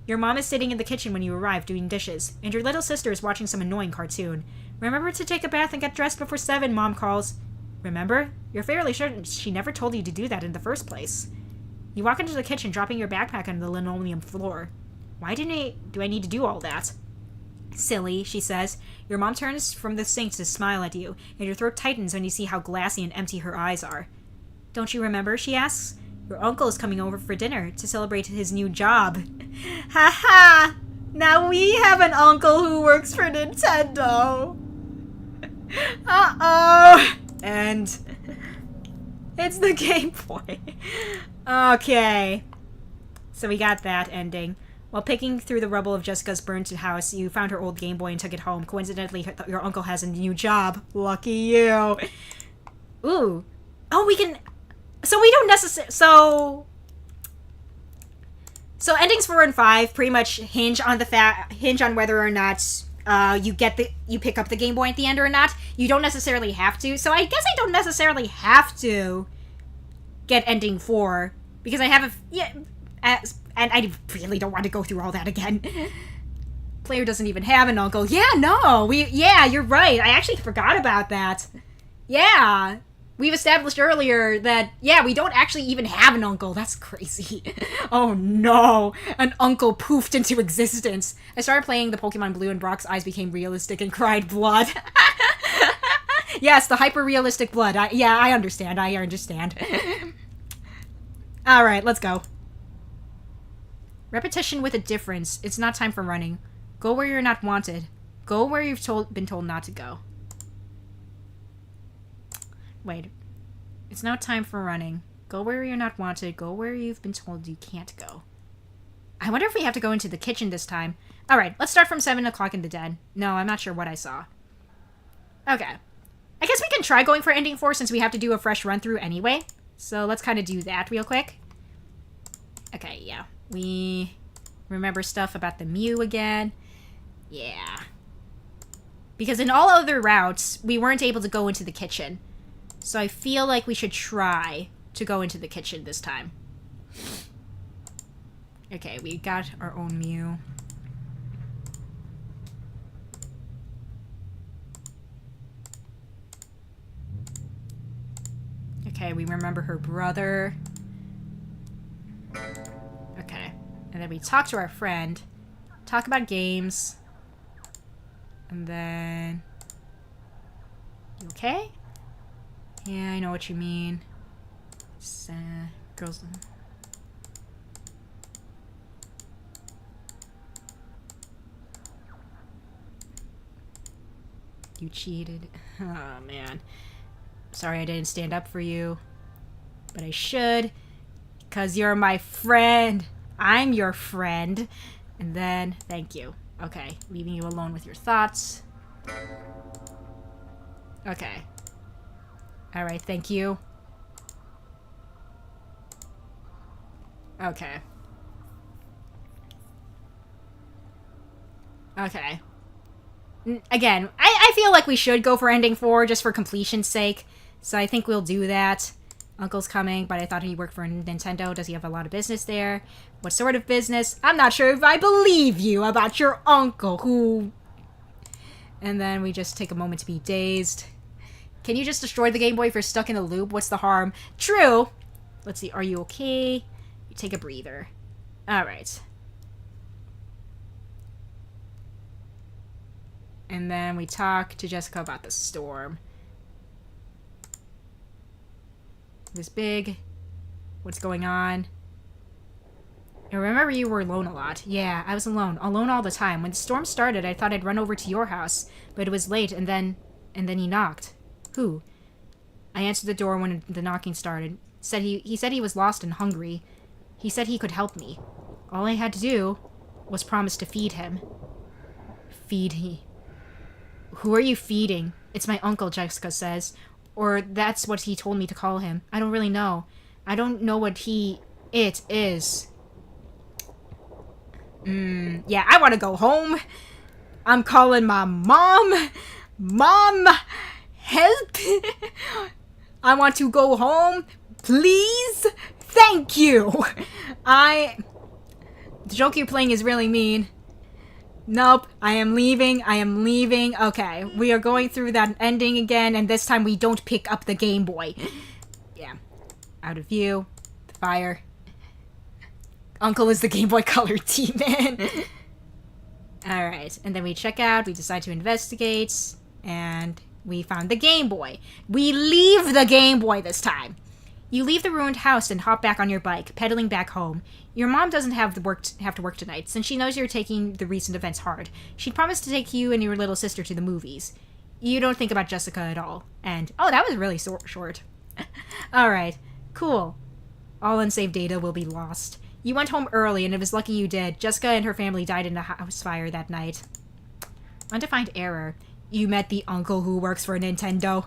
Your mom is sitting in the kitchen when you arrive doing dishes, and your little sister is watching some annoying cartoon. Remember to take a bath and get dressed before 7, Mom calls. Remember? You're fairly certain she never told you to do that in the first place. You walk into the kitchen, dropping your backpack on the linoleum floor. Why do I need to do all that? Silly, she says. Your mom turns from the sink to smile at you, and your throat tightens when you see how glassy and empty her eyes are. Don't you remember, she asks? Your uncle is coming over for dinner to celebrate his new job. Ha ha! Now we have an uncle who works for Nintendo. Uh-oh! And it's the Game Boy. Okay. So we got that ending. While picking through the rubble of Jessica's burnt house, you found her old Game Boy and took it home. Coincidentally, your uncle has a new job. Lucky you. Ooh. Oh, we can... So we don't necessarily... So endings 4 and 5 pretty much hinge on whether or not you pick up the Game Boy at the end or not. You don't necessarily have to. So I guess I don't necessarily have to get ending 4 because I have and I really don't want to go through all that again. Player doesn't even have an uncle. Yeah, no. Yeah, you're right. I actually forgot about that. Yeah. We've established earlier that, yeah, we don't actually even have an uncle. That's crazy. Oh no. An uncle poofed into existence. I started playing the Pokemon Blue and Brock's eyes became realistic and cried blood. Yes, the hyper-realistic blood. I understand. Alright, let's go. Repetition with a difference. It's not time for running. Go where you're not wanted. Go where you've been told not to go. Wait. It's no time for running. Go where you're not wanted. Go where you've been told you can't go. I wonder if we have to go into the kitchen this time. Alright, let's start from 7 o'clock in the den. No, I'm not sure what I saw. Okay. I guess we can try going for ending 4 since we have to do a fresh run-through anyway. So let's kind of do that real quick. Okay, yeah. We remember stuff about the Mew again. Yeah. Because in all other routes, we weren't able to go into the kitchen. So I feel like we should try to go into the kitchen this time. Okay, we got our own Mew. Okay, we remember her brother. Okay. And then we talk to our friend. Talk about games. And then... You okay? Yeah, I know what you mean. It's, girls... You cheated. Oh, man. Sorry I didn't stand up for you. But I should. Because you're my friend. I'm your friend. And then, thank you. Okay, leaving you alone with your thoughts. Okay. Alright, thank you. Okay. Okay. Again, I feel like we should go for ending 4 just for completion's sake. So I think we'll do that. Uncle's coming, but I thought he worked for Nintendo. Does he have a lot of business there? What sort of business? I'm not sure if I believe you about your uncle who... And then we just take a moment to be dazed. Can you just destroy the Game Boy if you're stuck in a loop? What's the harm? True! Let's see, are you okay? You take a breather. Alright. And then we talk to Jessica about the storm. This big. What's going on? I remember you were alone a lot. Yeah, I was alone. Alone all the time. When the storm started, I thought I'd run over to your house. But it was late, and then he knocked. Who? I answered the door when the knocking started. He said he was lost and hungry. He said he could help me. All I had to do was promise to feed him. Feed he. Who are you feeding? It's my uncle, Jessica says. Or that's what he told me to call him. I don't really know. I don't know what it is. Yeah, I want to go home. I'm calling my mom. Mom, help. I want to go home. Please. Thank you. The joke you're playing is really mean. Nope, I am leaving. Okay, we are going through that ending again, and this time we don't pick up the Game Boy. Yeah. Out of view. Fire. Uncle is the Game Boy Color Demon. Alright, and then we check out, we decide to investigate, and we found the Game Boy. We leave the Game Boy this time. You leave the ruined house and hop back on your bike, pedaling back home. Your mom doesn't have to work tonight, since she knows you're taking the recent events hard. She'd promised to take you and your little sister to the movies. You don't think about Jessica at all. And, oh, that was really short. Alright, cool. All unsaved data will be lost. You went home early, and it was lucky you did. Jessica and her family died in a house fire that night. Undefined error. You met the uncle who works for Nintendo.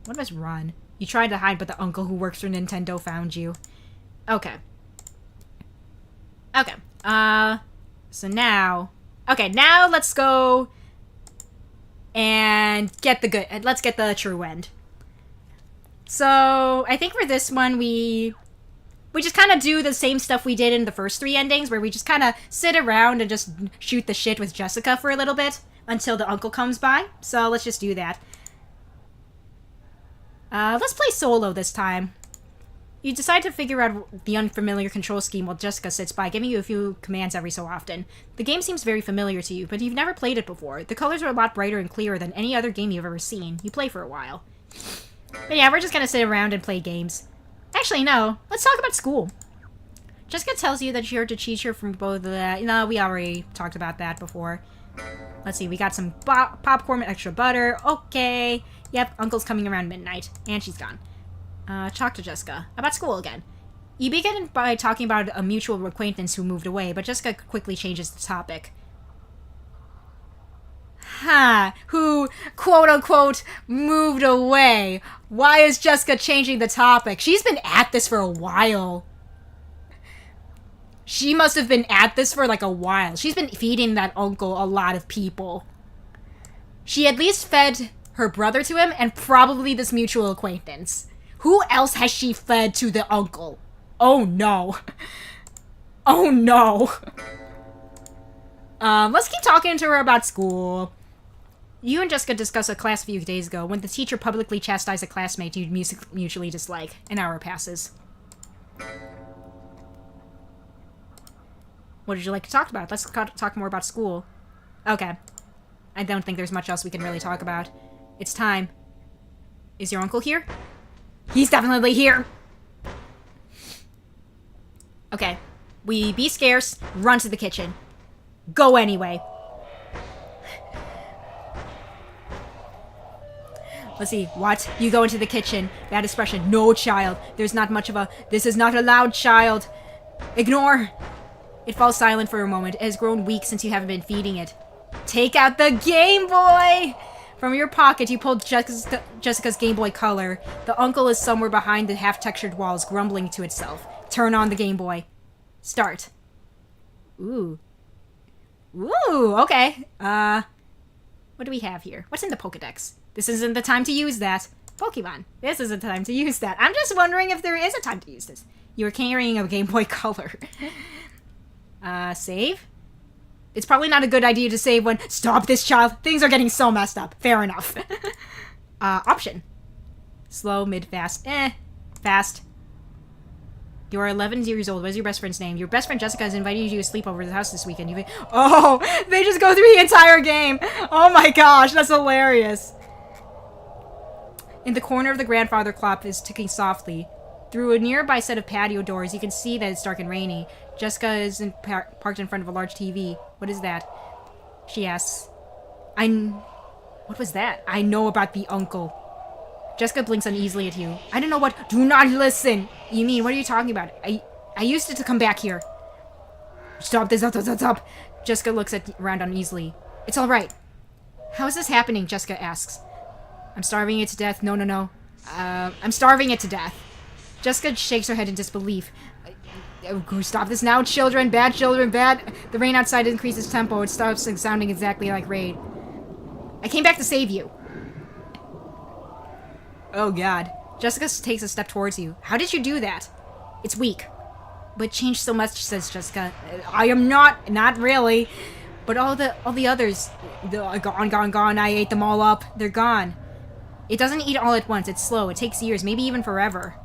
What was run? You tried to hide, but the uncle who works for Nintendo found you. Okay. Okay. So now... Okay, now let's go... and get the good... Let's get the true end. So, I think for this one, we just kind of do the same stuff we did in the first 3 endings, where we just kind of sit around and just shoot the shit with Jessica for a little bit, until the uncle comes by. So, let's just do that. Let's play solo this time. You decide to figure out the unfamiliar control scheme while Jessica sits by, giving you a few commands every so often. The game seems very familiar to you, but you've never played it before. The colors are a lot brighter and clearer than any other game you've ever seen. You play for a while. But yeah, we're just gonna sit around and play games. Actually, no. Let's talk about school. Jessica tells you that you're the teacher from both of that. No, we already talked about that before. Let's see, we got some popcorn and extra butter. Okay. Yep, Uncle's coming around midnight. And she's gone. Talk to Jessica. About school again. You begin by talking about a mutual acquaintance who moved away, but Jessica quickly changes the topic. Who, quote-unquote, moved away. Why is Jessica changing the topic? She's been at this for a while. She must have been at this for, like, a while. She's been feeding that uncle a lot of people. She at least fed her brother to him, and probably this mutual acquaintance. Who else has she fed to the uncle? Oh, no. Oh, no. Let's keep talking to her about school. You and Jessica discussed a class a few days ago when the teacher publicly chastised a classmate you mutually dislike. An hour passes. What did you like to talk about? Let's talk more about school. Okay. I don't think there's much else we can really talk about. It's time. Is your uncle here? He's definitely here! Okay. We be scarce, run to the kitchen. Go anyway. Let's see. What? You go into the kitchen. That expression. No, child. There's not much of a... This is not allowed, child. Ignore. It falls silent for a moment. It has grown weak since you haven't been feeding it. Take out the Game Boy! From your pocket, you pull Jessica's Game Boy Color. The uncle is somewhere behind the half-textured walls, grumbling to itself. Turn on the Game Boy. Start. Ooh. Ooh, okay. What do we have here? What's in the Pokedex? This isn't the time to use that. Pokemon. This isn't the time to use that. I'm just wondering if there is a time to use this. You're carrying a Game Boy Color. Save? It's probably not a good idea to save when... Stop this, child! Things are getting so messed up. Fair enough. Option. Slow, mid, fast. Fast. You are 11 years old. What is your best friend's name? Your best friend Jessica has invited you to a sleepover at the house this weekend. Oh! They just go through the entire game! Oh my gosh, that's hilarious. In the corner of the grandfather clock is ticking softly. Through a nearby set of patio doors, you can see that it's dark and rainy. Jessica is parked in front of a large TV. What is that? She asks. What was that? I know about the uncle. Jessica blinks uneasily at you. I don't know what... Do not listen! You mean, what are you talking about? I used it to come back here. Stop this, stop. Jessica looks around uneasily. It's alright. How is this happening? Jessica asks. I'm starving it to death. No. I'm starving it to death. Jessica shakes her head in disbelief. Stop this now, children. Bad children, bad. The rain outside increases tempo. It stops sounding exactly like rain. I came back to save you. Oh, God. Jessica takes a step towards you. How did you do that? It's weak. But it changed so much, says Jessica. I am not really. But all the others, they're gone. I ate them all up. They're gone. It doesn't eat all at once. It's slow. It takes years, maybe even forever.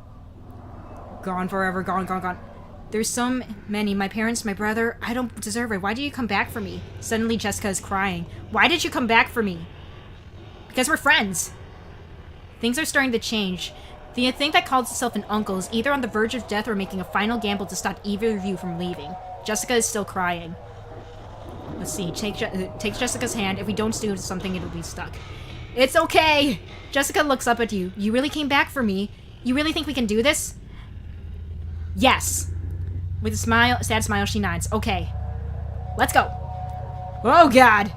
Gone forever, gone. There's so many. My parents, my brother. I don't deserve it. Why did you come back for me? Suddenly Jessica is crying. Why did you come back for me? Because we're friends. Things are starting to change. The thing that calls itself an uncle is either on the verge of death or making a final gamble to stop either of you from leaving. Jessica is still crying. Let's see. Takes Jessica's hand. If we don't do something, it'll be stuck. It's okay! Jessica looks up at you. You really came back for me? You really think we can do this? Yes. With a smile, sad smile, she nods. Okay. Let's go. Oh, God.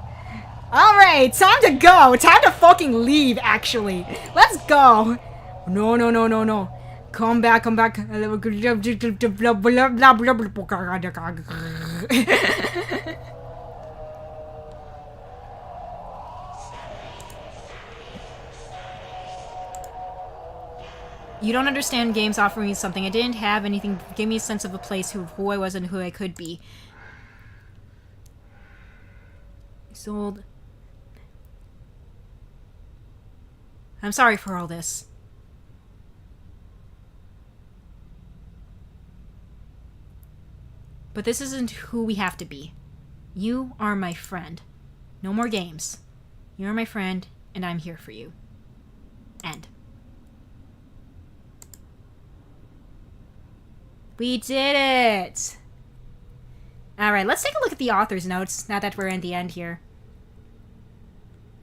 Alright, time to go. Time to fucking leave, actually. Let's go. No, no, no, no, no. Come back, come back. You don't understand games offering me something I didn't have, anything give me a sense of a place, who I was and who I could be. Sold. I'm sorry for all this. But this isn't who we have to be. You are my friend. No more games. You're my friend, and I'm here for you. End. We did it! Alright, let's take a look at the author's notes, now that we're in the end here.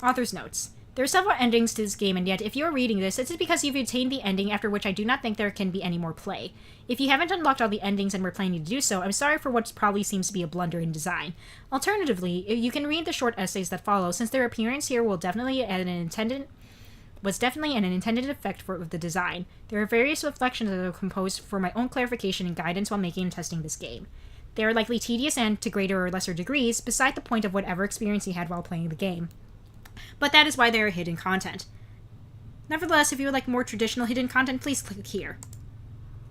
Author's notes. There are several endings to this game, and yet, if you're reading this, it's because you've attained the ending after which I do not think there can be any more play. If you haven't unlocked all the endings and were planning to do so, I'm sorry for what probably seems to be a blunder in design. Alternatively, you can read the short essays that follow, since their appearance here was definitely an intended effect for the design. There are various reflections that are composed for my own clarification and guidance while making and testing this game. They are likely tedious and, to greater or lesser degrees, beside the point of whatever experience you had while playing the game. But that is why they are hidden content. Nevertheless, if you would like more traditional hidden content, please click here.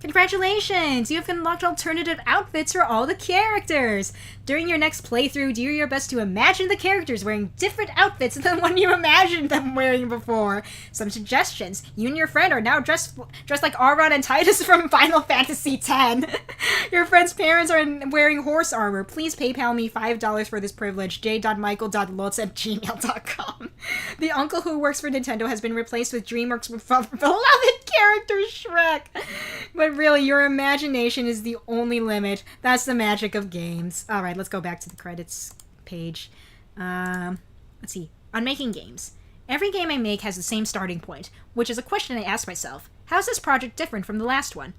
Congratulations! You have unlocked alternative outfits for all the characters! During your next playthrough, do your best to imagine the characters wearing different outfits than the one you imagined them wearing before. Some suggestions. You and your friend are now dressed like Auron and Titus from Final Fantasy X. Your friend's parents are wearing horse armor. Please PayPal me $5 for this privilege. j.michael.lutz@gmail.com. The uncle who works for Nintendo has been replaced with DreamWorks' beloved character Shrek. But really, your imagination is the only limit. That's the magic of games. Alright, let's go back to the credits page. Let's see. On making games. Every game I make has the same starting point, which is a question I ask myself. How is this project different from the last one?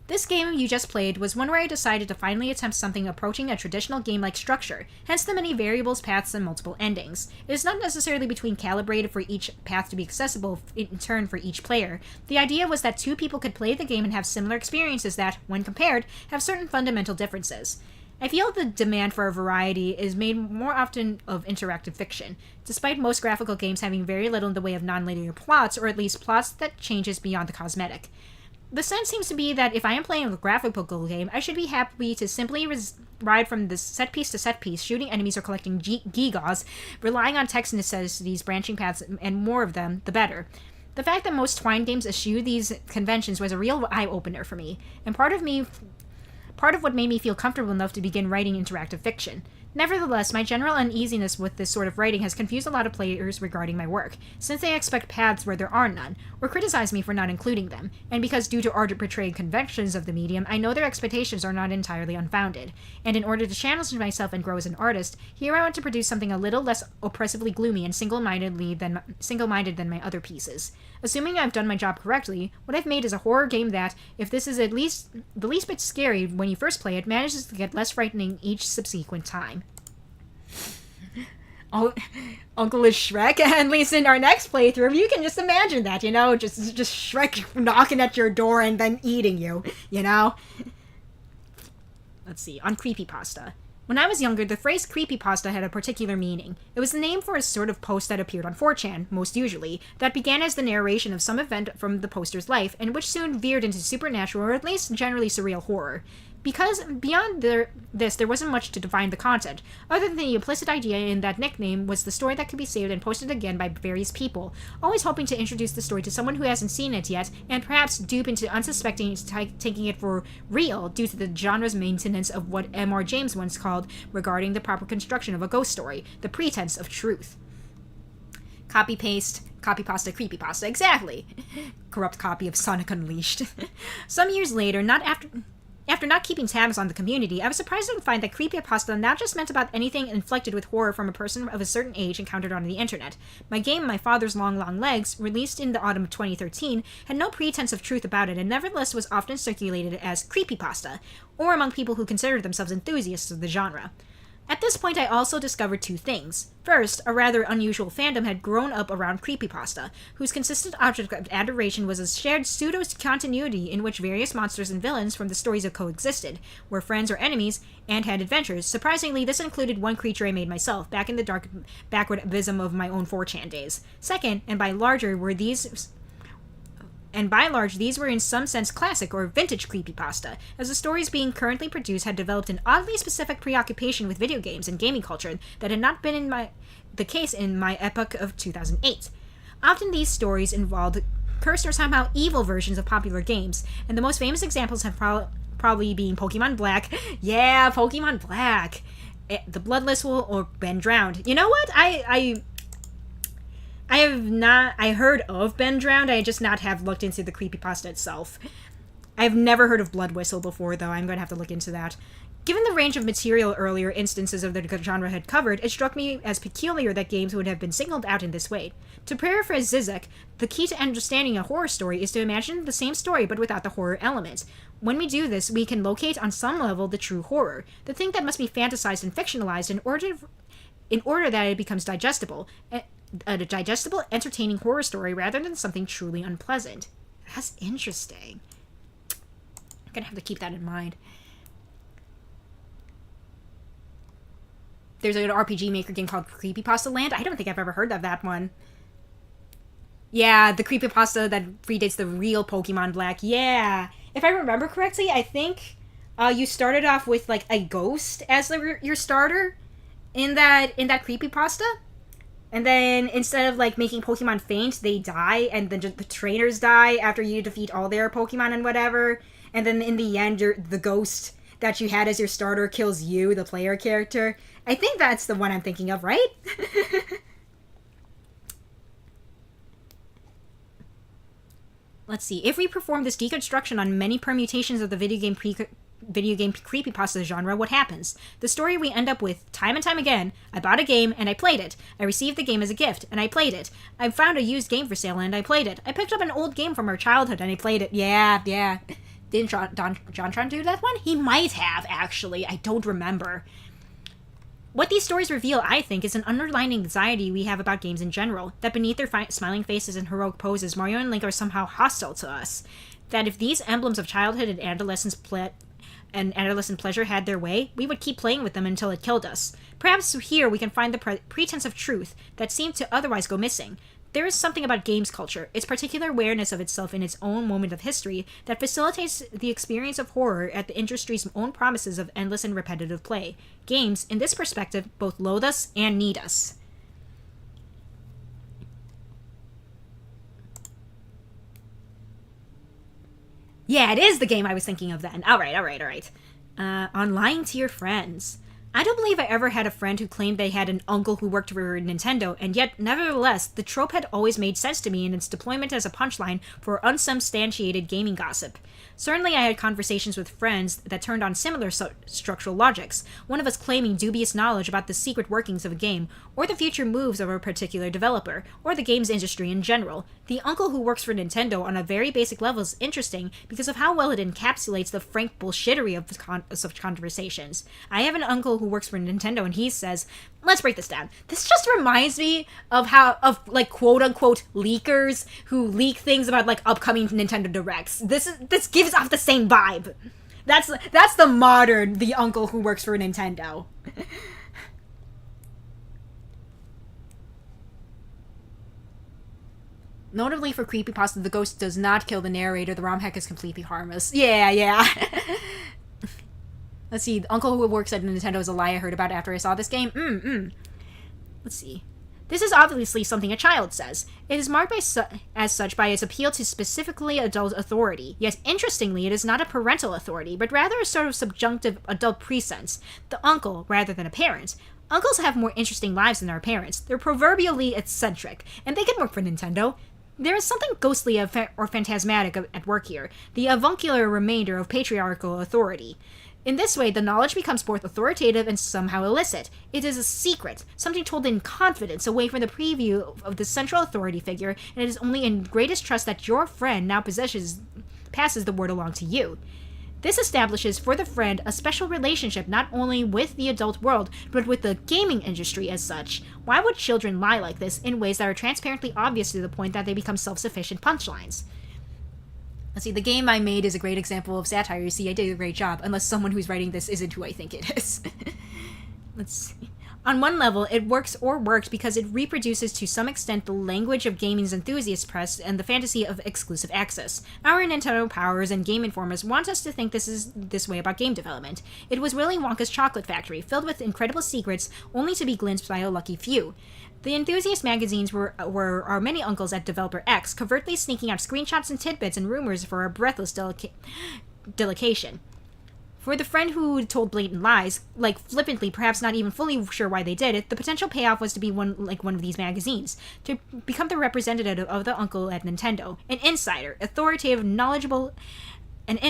This game you just played was one where I decided to finally attempt something approaching a traditional game-like structure, hence the many variables, paths, and multiple endings. It is not necessarily between calibrated for each path to be accessible in turn for each player. The idea was that two people could play the game and have similar experiences that, when compared, have certain fundamental differences. I feel the demand for a variety is made more often of interactive fiction, despite most graphical games having very little in the way of non-linear plots, or at least plots that changes beyond the cosmetic. The sense seems to be that if I am playing a graphical game, I should be happy to simply ride from this set piece to set piece, shooting enemies or collecting gigas, relying on text necessities, branching paths, and more of them, the better. The fact that most Twine games eschew these conventions was a real eye-opener for me, and part of what made me feel comfortable enough to begin writing interactive fiction. Nevertheless, my general uneasiness with this sort of writing has confused a lot of players regarding my work, since they expect paths where there are none, or criticize me for not including them, and because due to arbitrary conventions of the medium, I know their expectations are not entirely unfounded, and in order to challenge myself and grow as an artist, here I want to produce something a little less oppressively gloomy and single-minded than my other pieces. Assuming I've done my job correctly, what I've made is a horror game that, if this is at least the least bit scary when you first play it, manages to get less frightening each subsequent time. Oh, Uncle is Shrek, and at least in our next playthrough, you can just imagine that, just Shrek knocking at your door and then eating you, Let's see, on creepypasta. When I was younger, the phrase creepypasta had a particular meaning. It was the name for a sort of post that appeared on 4chan, most usually, that began as the narration of some event from the poster's life, and which soon veered into supernatural or at least generally surreal horror. Because beyond this, there wasn't much to define the content, other than the implicit idea in that nickname was the story that could be saved and posted again by various people, always hoping to introduce the story to someone who hasn't seen it yet, and perhaps dupe into unsuspecting taking it for real due to the genre's maintenance of what M.R. James once called regarding the proper construction of a ghost story, the pretense of truth. Copy-paste, copy-pasta, creepypasta, exactly. Corrupt copy of Sonic Unleashed. Some years later, after not keeping tabs on the community, I was surprised to find that creepypasta not just meant about anything inflected with horror from a person of a certain age encountered on the internet. My game, My Father's Long Long Legs, released in the autumn of 2013, had no pretense of truth about it and nevertheless was often circulated as creepypasta, or among people who considered themselves enthusiasts of the genre. At this point, I also discovered two things. First, a rather unusual fandom had grown up around creepypasta, whose consistent object of adoration was a shared pseudo-continuity in which various monsters and villains from the stories have coexisted, were friends or enemies, and had adventures. Surprisingly, this included one creature I made myself, back in the dark backward abysm of my own 4chan days. Second, and by large, these were in some sense classic or vintage creepypasta, as the stories being currently produced had developed an oddly specific preoccupation with video games and gaming culture that had not been the case in my epoch of 2008. Often these stories involved cursed or somehow evil versions of popular games, and the most famous examples have probably been Pokemon Black. Yeah, Pokemon Black! The Bloodless or Ben Drowned. You know what? I heard of Ben Drowned, I just not have looked into the creepypasta itself. I've never heard of Blood Whistle before, though. I'm going to have to look into that. Given the range of material earlier instances of the genre had covered, it struck me as peculiar that games would have been singled out in this way. To paraphrase Zizek, the key to understanding a horror story is to imagine the same story but without the horror element. When we do this, we can locate on some level the true horror, the thing that must be fantasized and fictionalized in order that it becomes digestible. A digestible, entertaining horror story rather than something truly unpleasant. That's interesting. I'm gonna have to keep that in mind. There's an RPG Maker game called Creepypasta Land. I don't think I've ever heard of that one. Yeah, the creepypasta that predates the real Pokemon Black. Yeah. If I remember correctly, I think you started off with like a ghost as your starter in that creepypasta. And then, instead of, like, making Pokemon faint, they die, and then just the trainers die after you defeat all their Pokemon and whatever. And then, in the end, the ghost that you had as your starter kills you, the player character. I think that's the one I'm thinking of, right? Let's see. If we perform this deconstruction on many permutations of the video game creepypasta genre, what happens? The story we end up with, time and time again: I bought a game and I played it. I received the game as a gift and I played it. I found a used game for sale and I played it. I picked up an old game from our childhood and I played it. Yeah. Didn't John do that one? He might have, actually. I don't remember. What these stories reveal, I think, is an underlying anxiety we have about games in general, that beneath their smiling faces and heroic poses, Mario and Link are somehow hostile to us. That if these emblems of childhood and adolescent pleasure had their way, we would keep playing with them until it killed us. Perhaps here we can find the pretense of truth that seemed to otherwise go missing. There is something about games culture, its particular awareness of itself in its own moment of history, that facilitates the experience of horror at the industry's own promises of endless and repetitive play. Games, in this perspective, both loathe us and need us. Yeah, it is the game I was thinking of then. Alright. On lying to your friends. I don't believe I ever had a friend who claimed they had an uncle who worked for Nintendo, and yet, nevertheless, the trope had always made sense to me in its deployment as a punchline for unsubstantiated gaming gossip. Certainly I had conversations with friends that turned on similar structural logics, one of us claiming dubious knowledge about the secret workings of a game, or the future moves of a particular developer, or the games industry in general. The uncle who works for Nintendo on a very basic level is interesting because of how well it encapsulates the frank bullshittery of such conversations. I have an uncle who works for Nintendo and he says, let's break this down. This just reminds me of like quote-unquote leakers who leak things about like upcoming Nintendo Directs. This gives off the same vibe. That's the uncle who works for Nintendo. Notably for creepypasta, the ghost does not kill the narrator. The ROM hack is completely harmless. Yeah. Let's see. The uncle who works at Nintendo is a lie I heard about after I saw this game. Let's see. This is obviously something a child says. It is marked as such by its appeal to specifically adult authority. Yet, interestingly, it is not a parental authority, but rather a sort of subjunctive adult presence. The uncle, rather than a parent. Uncles have more interesting lives than our parents. They're proverbially eccentric, and they can work for Nintendo. There is something ghostly or phantasmatic at work here, the avuncular remainder of patriarchal authority. In this way, the knowledge becomes both authoritative and somehow illicit. It is a secret, something told in confidence, away from the preview of the central authority figure, and it is only in greatest trust that your friend now passes the word along to you. This establishes for the friend a special relationship not only with the adult world, but with the gaming industry as such. Why would children lie like this in ways that are transparently obvious to the point that they become self-sufficient punchlines? Let's see, the game I made is a great example of satire. You see, I did a great job, unless someone who's writing this isn't who I think it is. Let's see. On one level, it works or worked because it reproduces to some extent the language of gaming's enthusiast press and the fantasy of exclusive access. Our Nintendo powers and Game Informers want us to think this way about game development. It was Willy Wonka's chocolate factory, filled with incredible secrets, only to be glimpsed by a lucky few. The enthusiast magazines were our many uncles at Developer X, covertly sneaking out screenshots and tidbits and rumors for our breathless delectation. For the friend who told blatant lies, like flippantly, perhaps not even fully sure why they did it, the potential payoff was to be one of these magazines, to become the representative of the uncle at Nintendo, an insider, authoritative, knowledgeable. It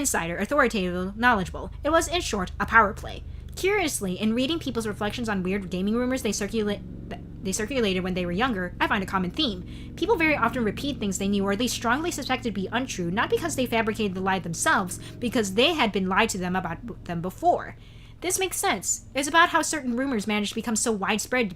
was, in short, a power play. Curiously, in reading people's reflections on weird gaming rumors they circulated when they were younger, I find a common theme. People very often repeat things they knew or at least strongly suspected to be untrue, not because they fabricated the lie themselves, because they had been lied to them about them before. This makes sense. It's about how certain rumors manage to become so widespread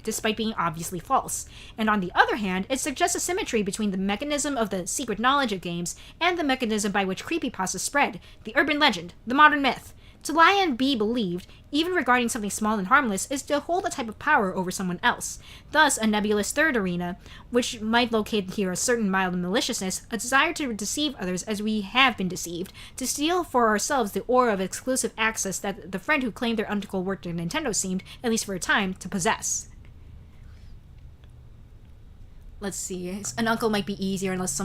despite being obviously false. And on the other hand, it suggests a symmetry between the mechanism of the secret knowledge of games and the mechanism by which creepypasta spread, the urban legend, the modern myth. To lie and be believed, even regarding something small and harmless, is to hold a type of power over someone else. Thus, a nebulous third arena, which might locate here a certain mild maliciousness, a desire to deceive others as we have been deceived, to steal for ourselves the aura of exclusive access that the friend who claimed their uncle worked at Nintendo seemed, at least for a time, to possess. Let's see. An uncle might be easier unless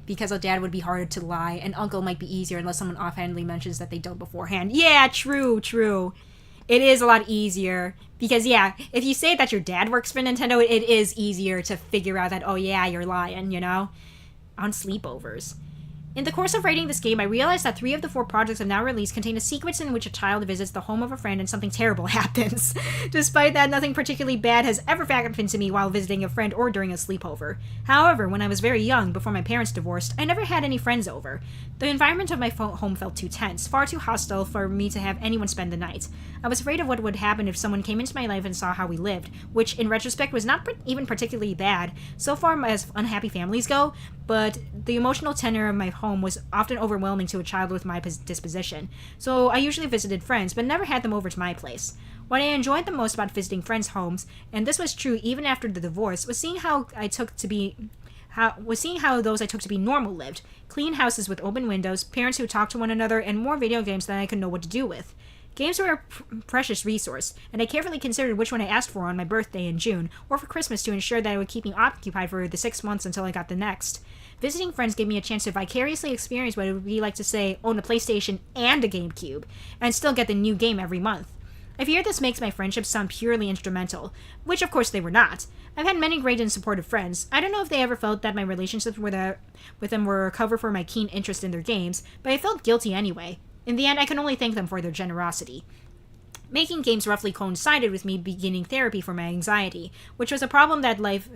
because a dad would be harder to lie. An uncle might be easier unless someone offhandedly mentions that they don't beforehand. Yeah, true. It is a lot easier because, if you say that your dad works for Nintendo, it is easier to figure out that, oh yeah, you're lying, on sleepovers. In the course of writing this game, I realized that 3 of the 4 projects I've now released contain a sequence in which a child visits the home of a friend and something terrible happens. Despite that, nothing particularly bad has ever happened to me while visiting a friend or during a sleepover. However, when I was very young, before my parents divorced, I never had any friends over. The environment of my home felt too tense, far too hostile for me to have anyone spend the night. I was afraid of what would happen if someone came into my life and saw how we lived, which, in retrospect, was not even particularly bad, so far as unhappy families go, but the emotional tenor of my home was often overwhelming to a child with my disposition, so I usually visited friends, but never had them over to my place. What I enjoyed the most about visiting friends' homes, and this was true even after the divorce, was seeing how those I took to be normal lived. Clean houses with open windows, parents who talked to one another, and more video games than I could know what to do with. Games were a precious resource, and I carefully considered which one I asked for on my birthday in June, or for Christmas to ensure that it would keep me occupied for the 6 months until I got the next. Visiting friends gave me a chance to vicariously experience what it would be like to, say, own a PlayStation and a GameCube, and still get the new game every month. I fear this makes my friendships sound purely instrumental, which of course they were not. I've had many great and supportive friends. I don't know if they ever felt that my relationships with them were a cover for my keen interest in their games, but I felt guilty anyway. In the end, I can only thank them for their generosity. Making games roughly coincided with me beginning therapy for my anxiety, which was a problem that life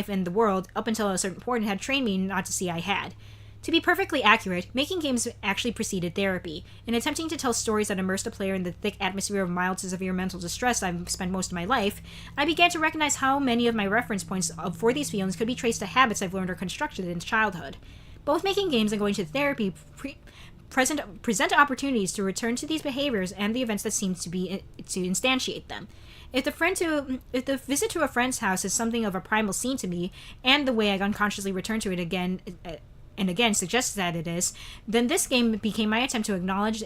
in the world, up until a certain point, had trained me not to see I had. To be perfectly accurate, making games actually preceded therapy. In attempting to tell stories that immerse the player in the thick atmosphere of mild to severe mental distress I've spent most of my life, I began to recognize how many of my reference points for these feelings could be traced to habits I've learned or constructed in childhood. Both making games and going to therapy present opportunities to return to these behaviors and the events that seem to instantiate them. If the visit to a friend's house is something of a primal scene to me, and the way I unconsciously return to it again and again suggests that it is, then this game became my attempt to acknowledge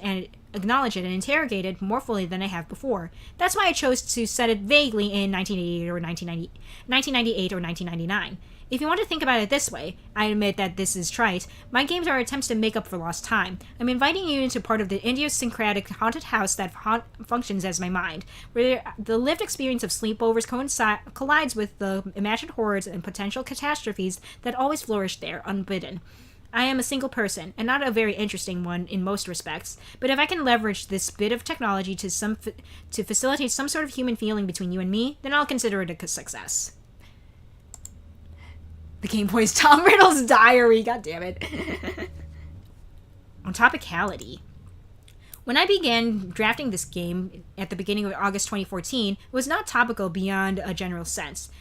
acknowledge it and interrogate it more fully than I have before. That's why I chose to set it vaguely in 1988 or 1998 or 1999. If you want to think about it this way, I admit that this is trite, my games are attempts to make up for lost time. I'm inviting you into part of the idiosyncratic haunted house that functions as my mind, where the lived experience of sleepovers collides with the imagined horrors and potential catastrophes that always flourish there, unbidden. I am a single person, and not a very interesting one in most respects, but if I can leverage this bit of technology to facilitate some sort of human feeling between you and me, then I'll consider it a success. The Game Boy is Tom Riddle's diary. God damn it. On topicality. When I began drafting this game at the beginning of August 2014, it was not topical beyond a general sense.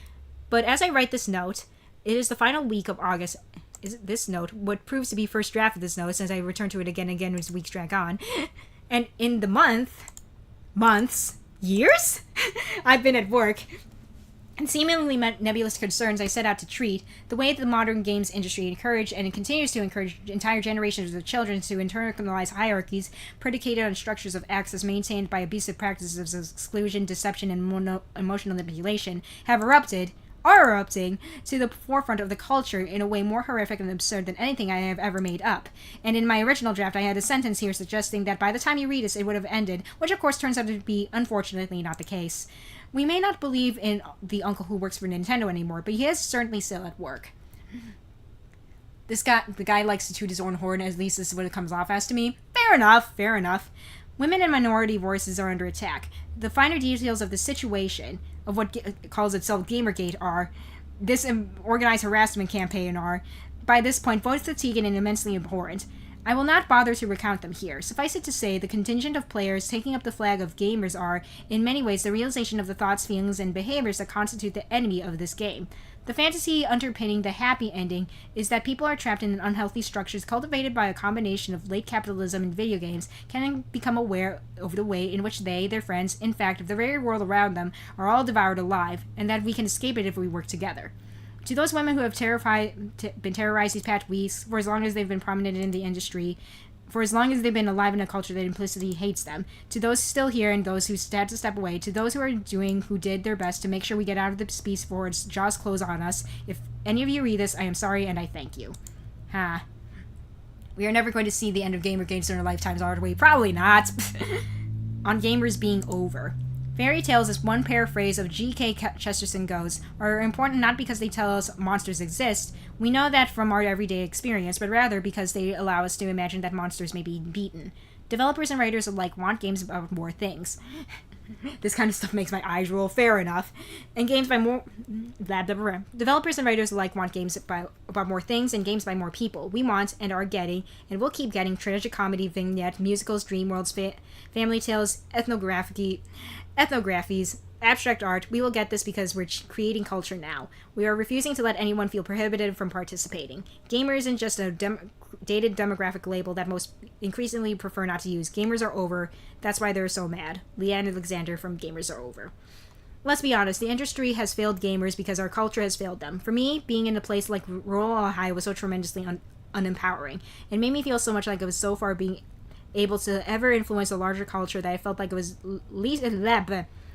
But as I write this note, it is the final week of August. Is this note what proves to be first draft of this note, since I return to it again and again as weeks drag on. And in the years I've been at work, and seemingly nebulous concerns I set out to treat, the way the modern games industry encouraged and continues to encourage entire generations of children to internalize hierarchies predicated on structures of access maintained by abusive practices of exclusion, deception, and emotional manipulation, are erupting to the forefront of the culture in a way more horrific and absurd than anything I have ever made up. And in my original draft, I had a sentence here suggesting that by the time you read this, it would have ended, which of course turns out to be, unfortunately, not the case. We may not believe in the uncle who works for Nintendo anymore, but he is certainly still at work. The guy likes to toot his own horn, at least this is what it comes off as to me. Fair enough. Women and minority voices are under attack. The finer details of the situation, of what calls itself Gamergate this organized harassment campaign by this point, both fatiguing and immensely abhorrent. I will not bother to recount them here. Suffice it to say, the contingent of players taking up the flag of gamers are, in many ways, the realization of the thoughts, feelings, and behaviors that constitute the enemy of this game. The fantasy underpinning the happy ending is that people are trapped in unhealthy structures cultivated by a combination of late capitalism and video games, can become aware of the way in which they, their friends, in fact, the very world around them, are all devoured alive, and that we can escape it if we work together. To those women who have been terrorized these past weeks, for as long as they've been prominent in the industry, for as long as they've been alive in a culture that implicitly hates them, to those still here and those who had to step away, to those who did their best to make sure we get out of the space before its jaws close on us, if any of you read this, I am sorry and I thank you. We are never going to see the end of gamer games in our lifetimes, are we? Probably not. On gamers being over. Fairy tales, as one paraphrase of G.K. Chesterton goes, are important not because they tell us monsters exist, we know that from our everyday experience, but rather because they allow us to imagine that monsters may be beaten. Developers and writers alike want games about more things. This kind of stuff makes my eyes roll, fair enough. And Developers and writers alike want games about more things and games by more people. We want, and are getting, and will keep getting, tragic comedy, vignette, musicals, dream worlds, family tales, ethnographies, abstract art. We will get this because we're creating culture now. We are refusing to let anyone feel prohibited from participating. Gamer isn't just a dated demographic label that most increasingly prefer not to use. Gamers are over. That's why they're so mad. Leanne Alexander from Gamers Are Over. Let's be honest, the industry has failed gamers because our culture has failed them. For me, being in a place like rural Ohio was so tremendously unempowering. It made me feel so much like I was so far being able to ever influence a larger culture that I felt like it was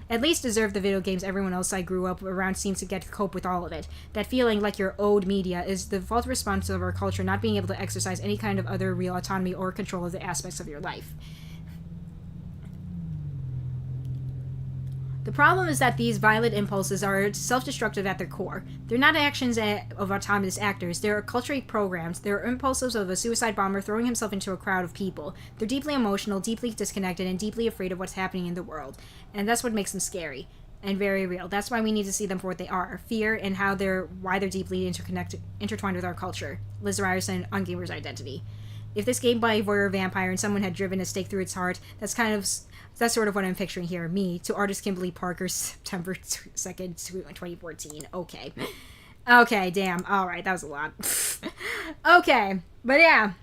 at least deserved the video games everyone else I grew up around seems to get to cope with all of it. That feeling like you're owed media is the default response of our culture not being able to exercise any kind of other real autonomy or control of the aspects of your life. The problem is that these violent impulses are self-destructive at their core. They're not actions of autonomous actors. They're culturally programmed. They're impulses of a suicide bomber throwing himself into a crowd of people. They're deeply emotional, deeply disconnected, and deeply afraid of what's happening in the world. And that's what makes them scary and very real. That's why we need to see them for what they are. Fear and why they're deeply intertwined with our culture. Liz Ryerson on Gamer's Identity. If this Game Boy voyeur vampire and someone had driven a stake through its heart, that's sort of what I'm picturing here. Me, to artist Kimberly Parker, September 2nd, 2014. Okay, damn. Alright, that was a lot. Okay, but yeah.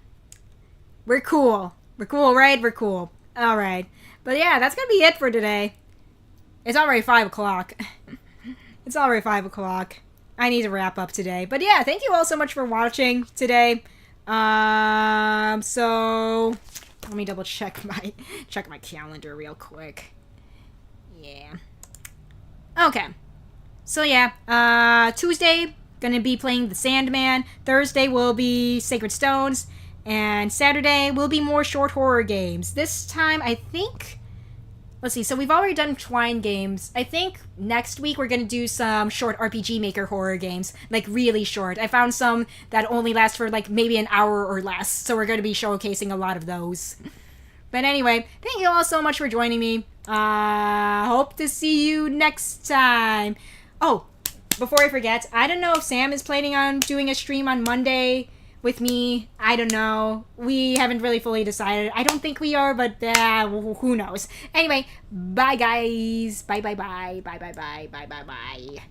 We're cool. We're cool, right? We're cool. Alright. But yeah, that's gonna be it for today. It's already 5 o'clock. It's already 5 o'clock. I need to wrap up today. But yeah, thank you all so much for watching today. So Let me double check my calendar real quick. Yeah. Okay. So yeah, Tuesday gonna be playing the Sandman. Thursday will be Sacred Stones, and Saturday will be more short horror games. This time, I think. Let's see. So we've already done Twine games. I think next week we're gonna do some short RPG Maker horror games, like really short. I found some that only last for like maybe an hour or less. So we're gonna be showcasing a lot of those. But anyway, thank you all so much for joining me. Hope to see you next time. Oh, before I forget, I don't know if Sam is planning on doing a stream on Monday with me. I don't know. We haven't really fully decided. I don't think we are, but who knows. Anyway, bye guys. Bye bye bye. Bye bye bye. Bye bye bye.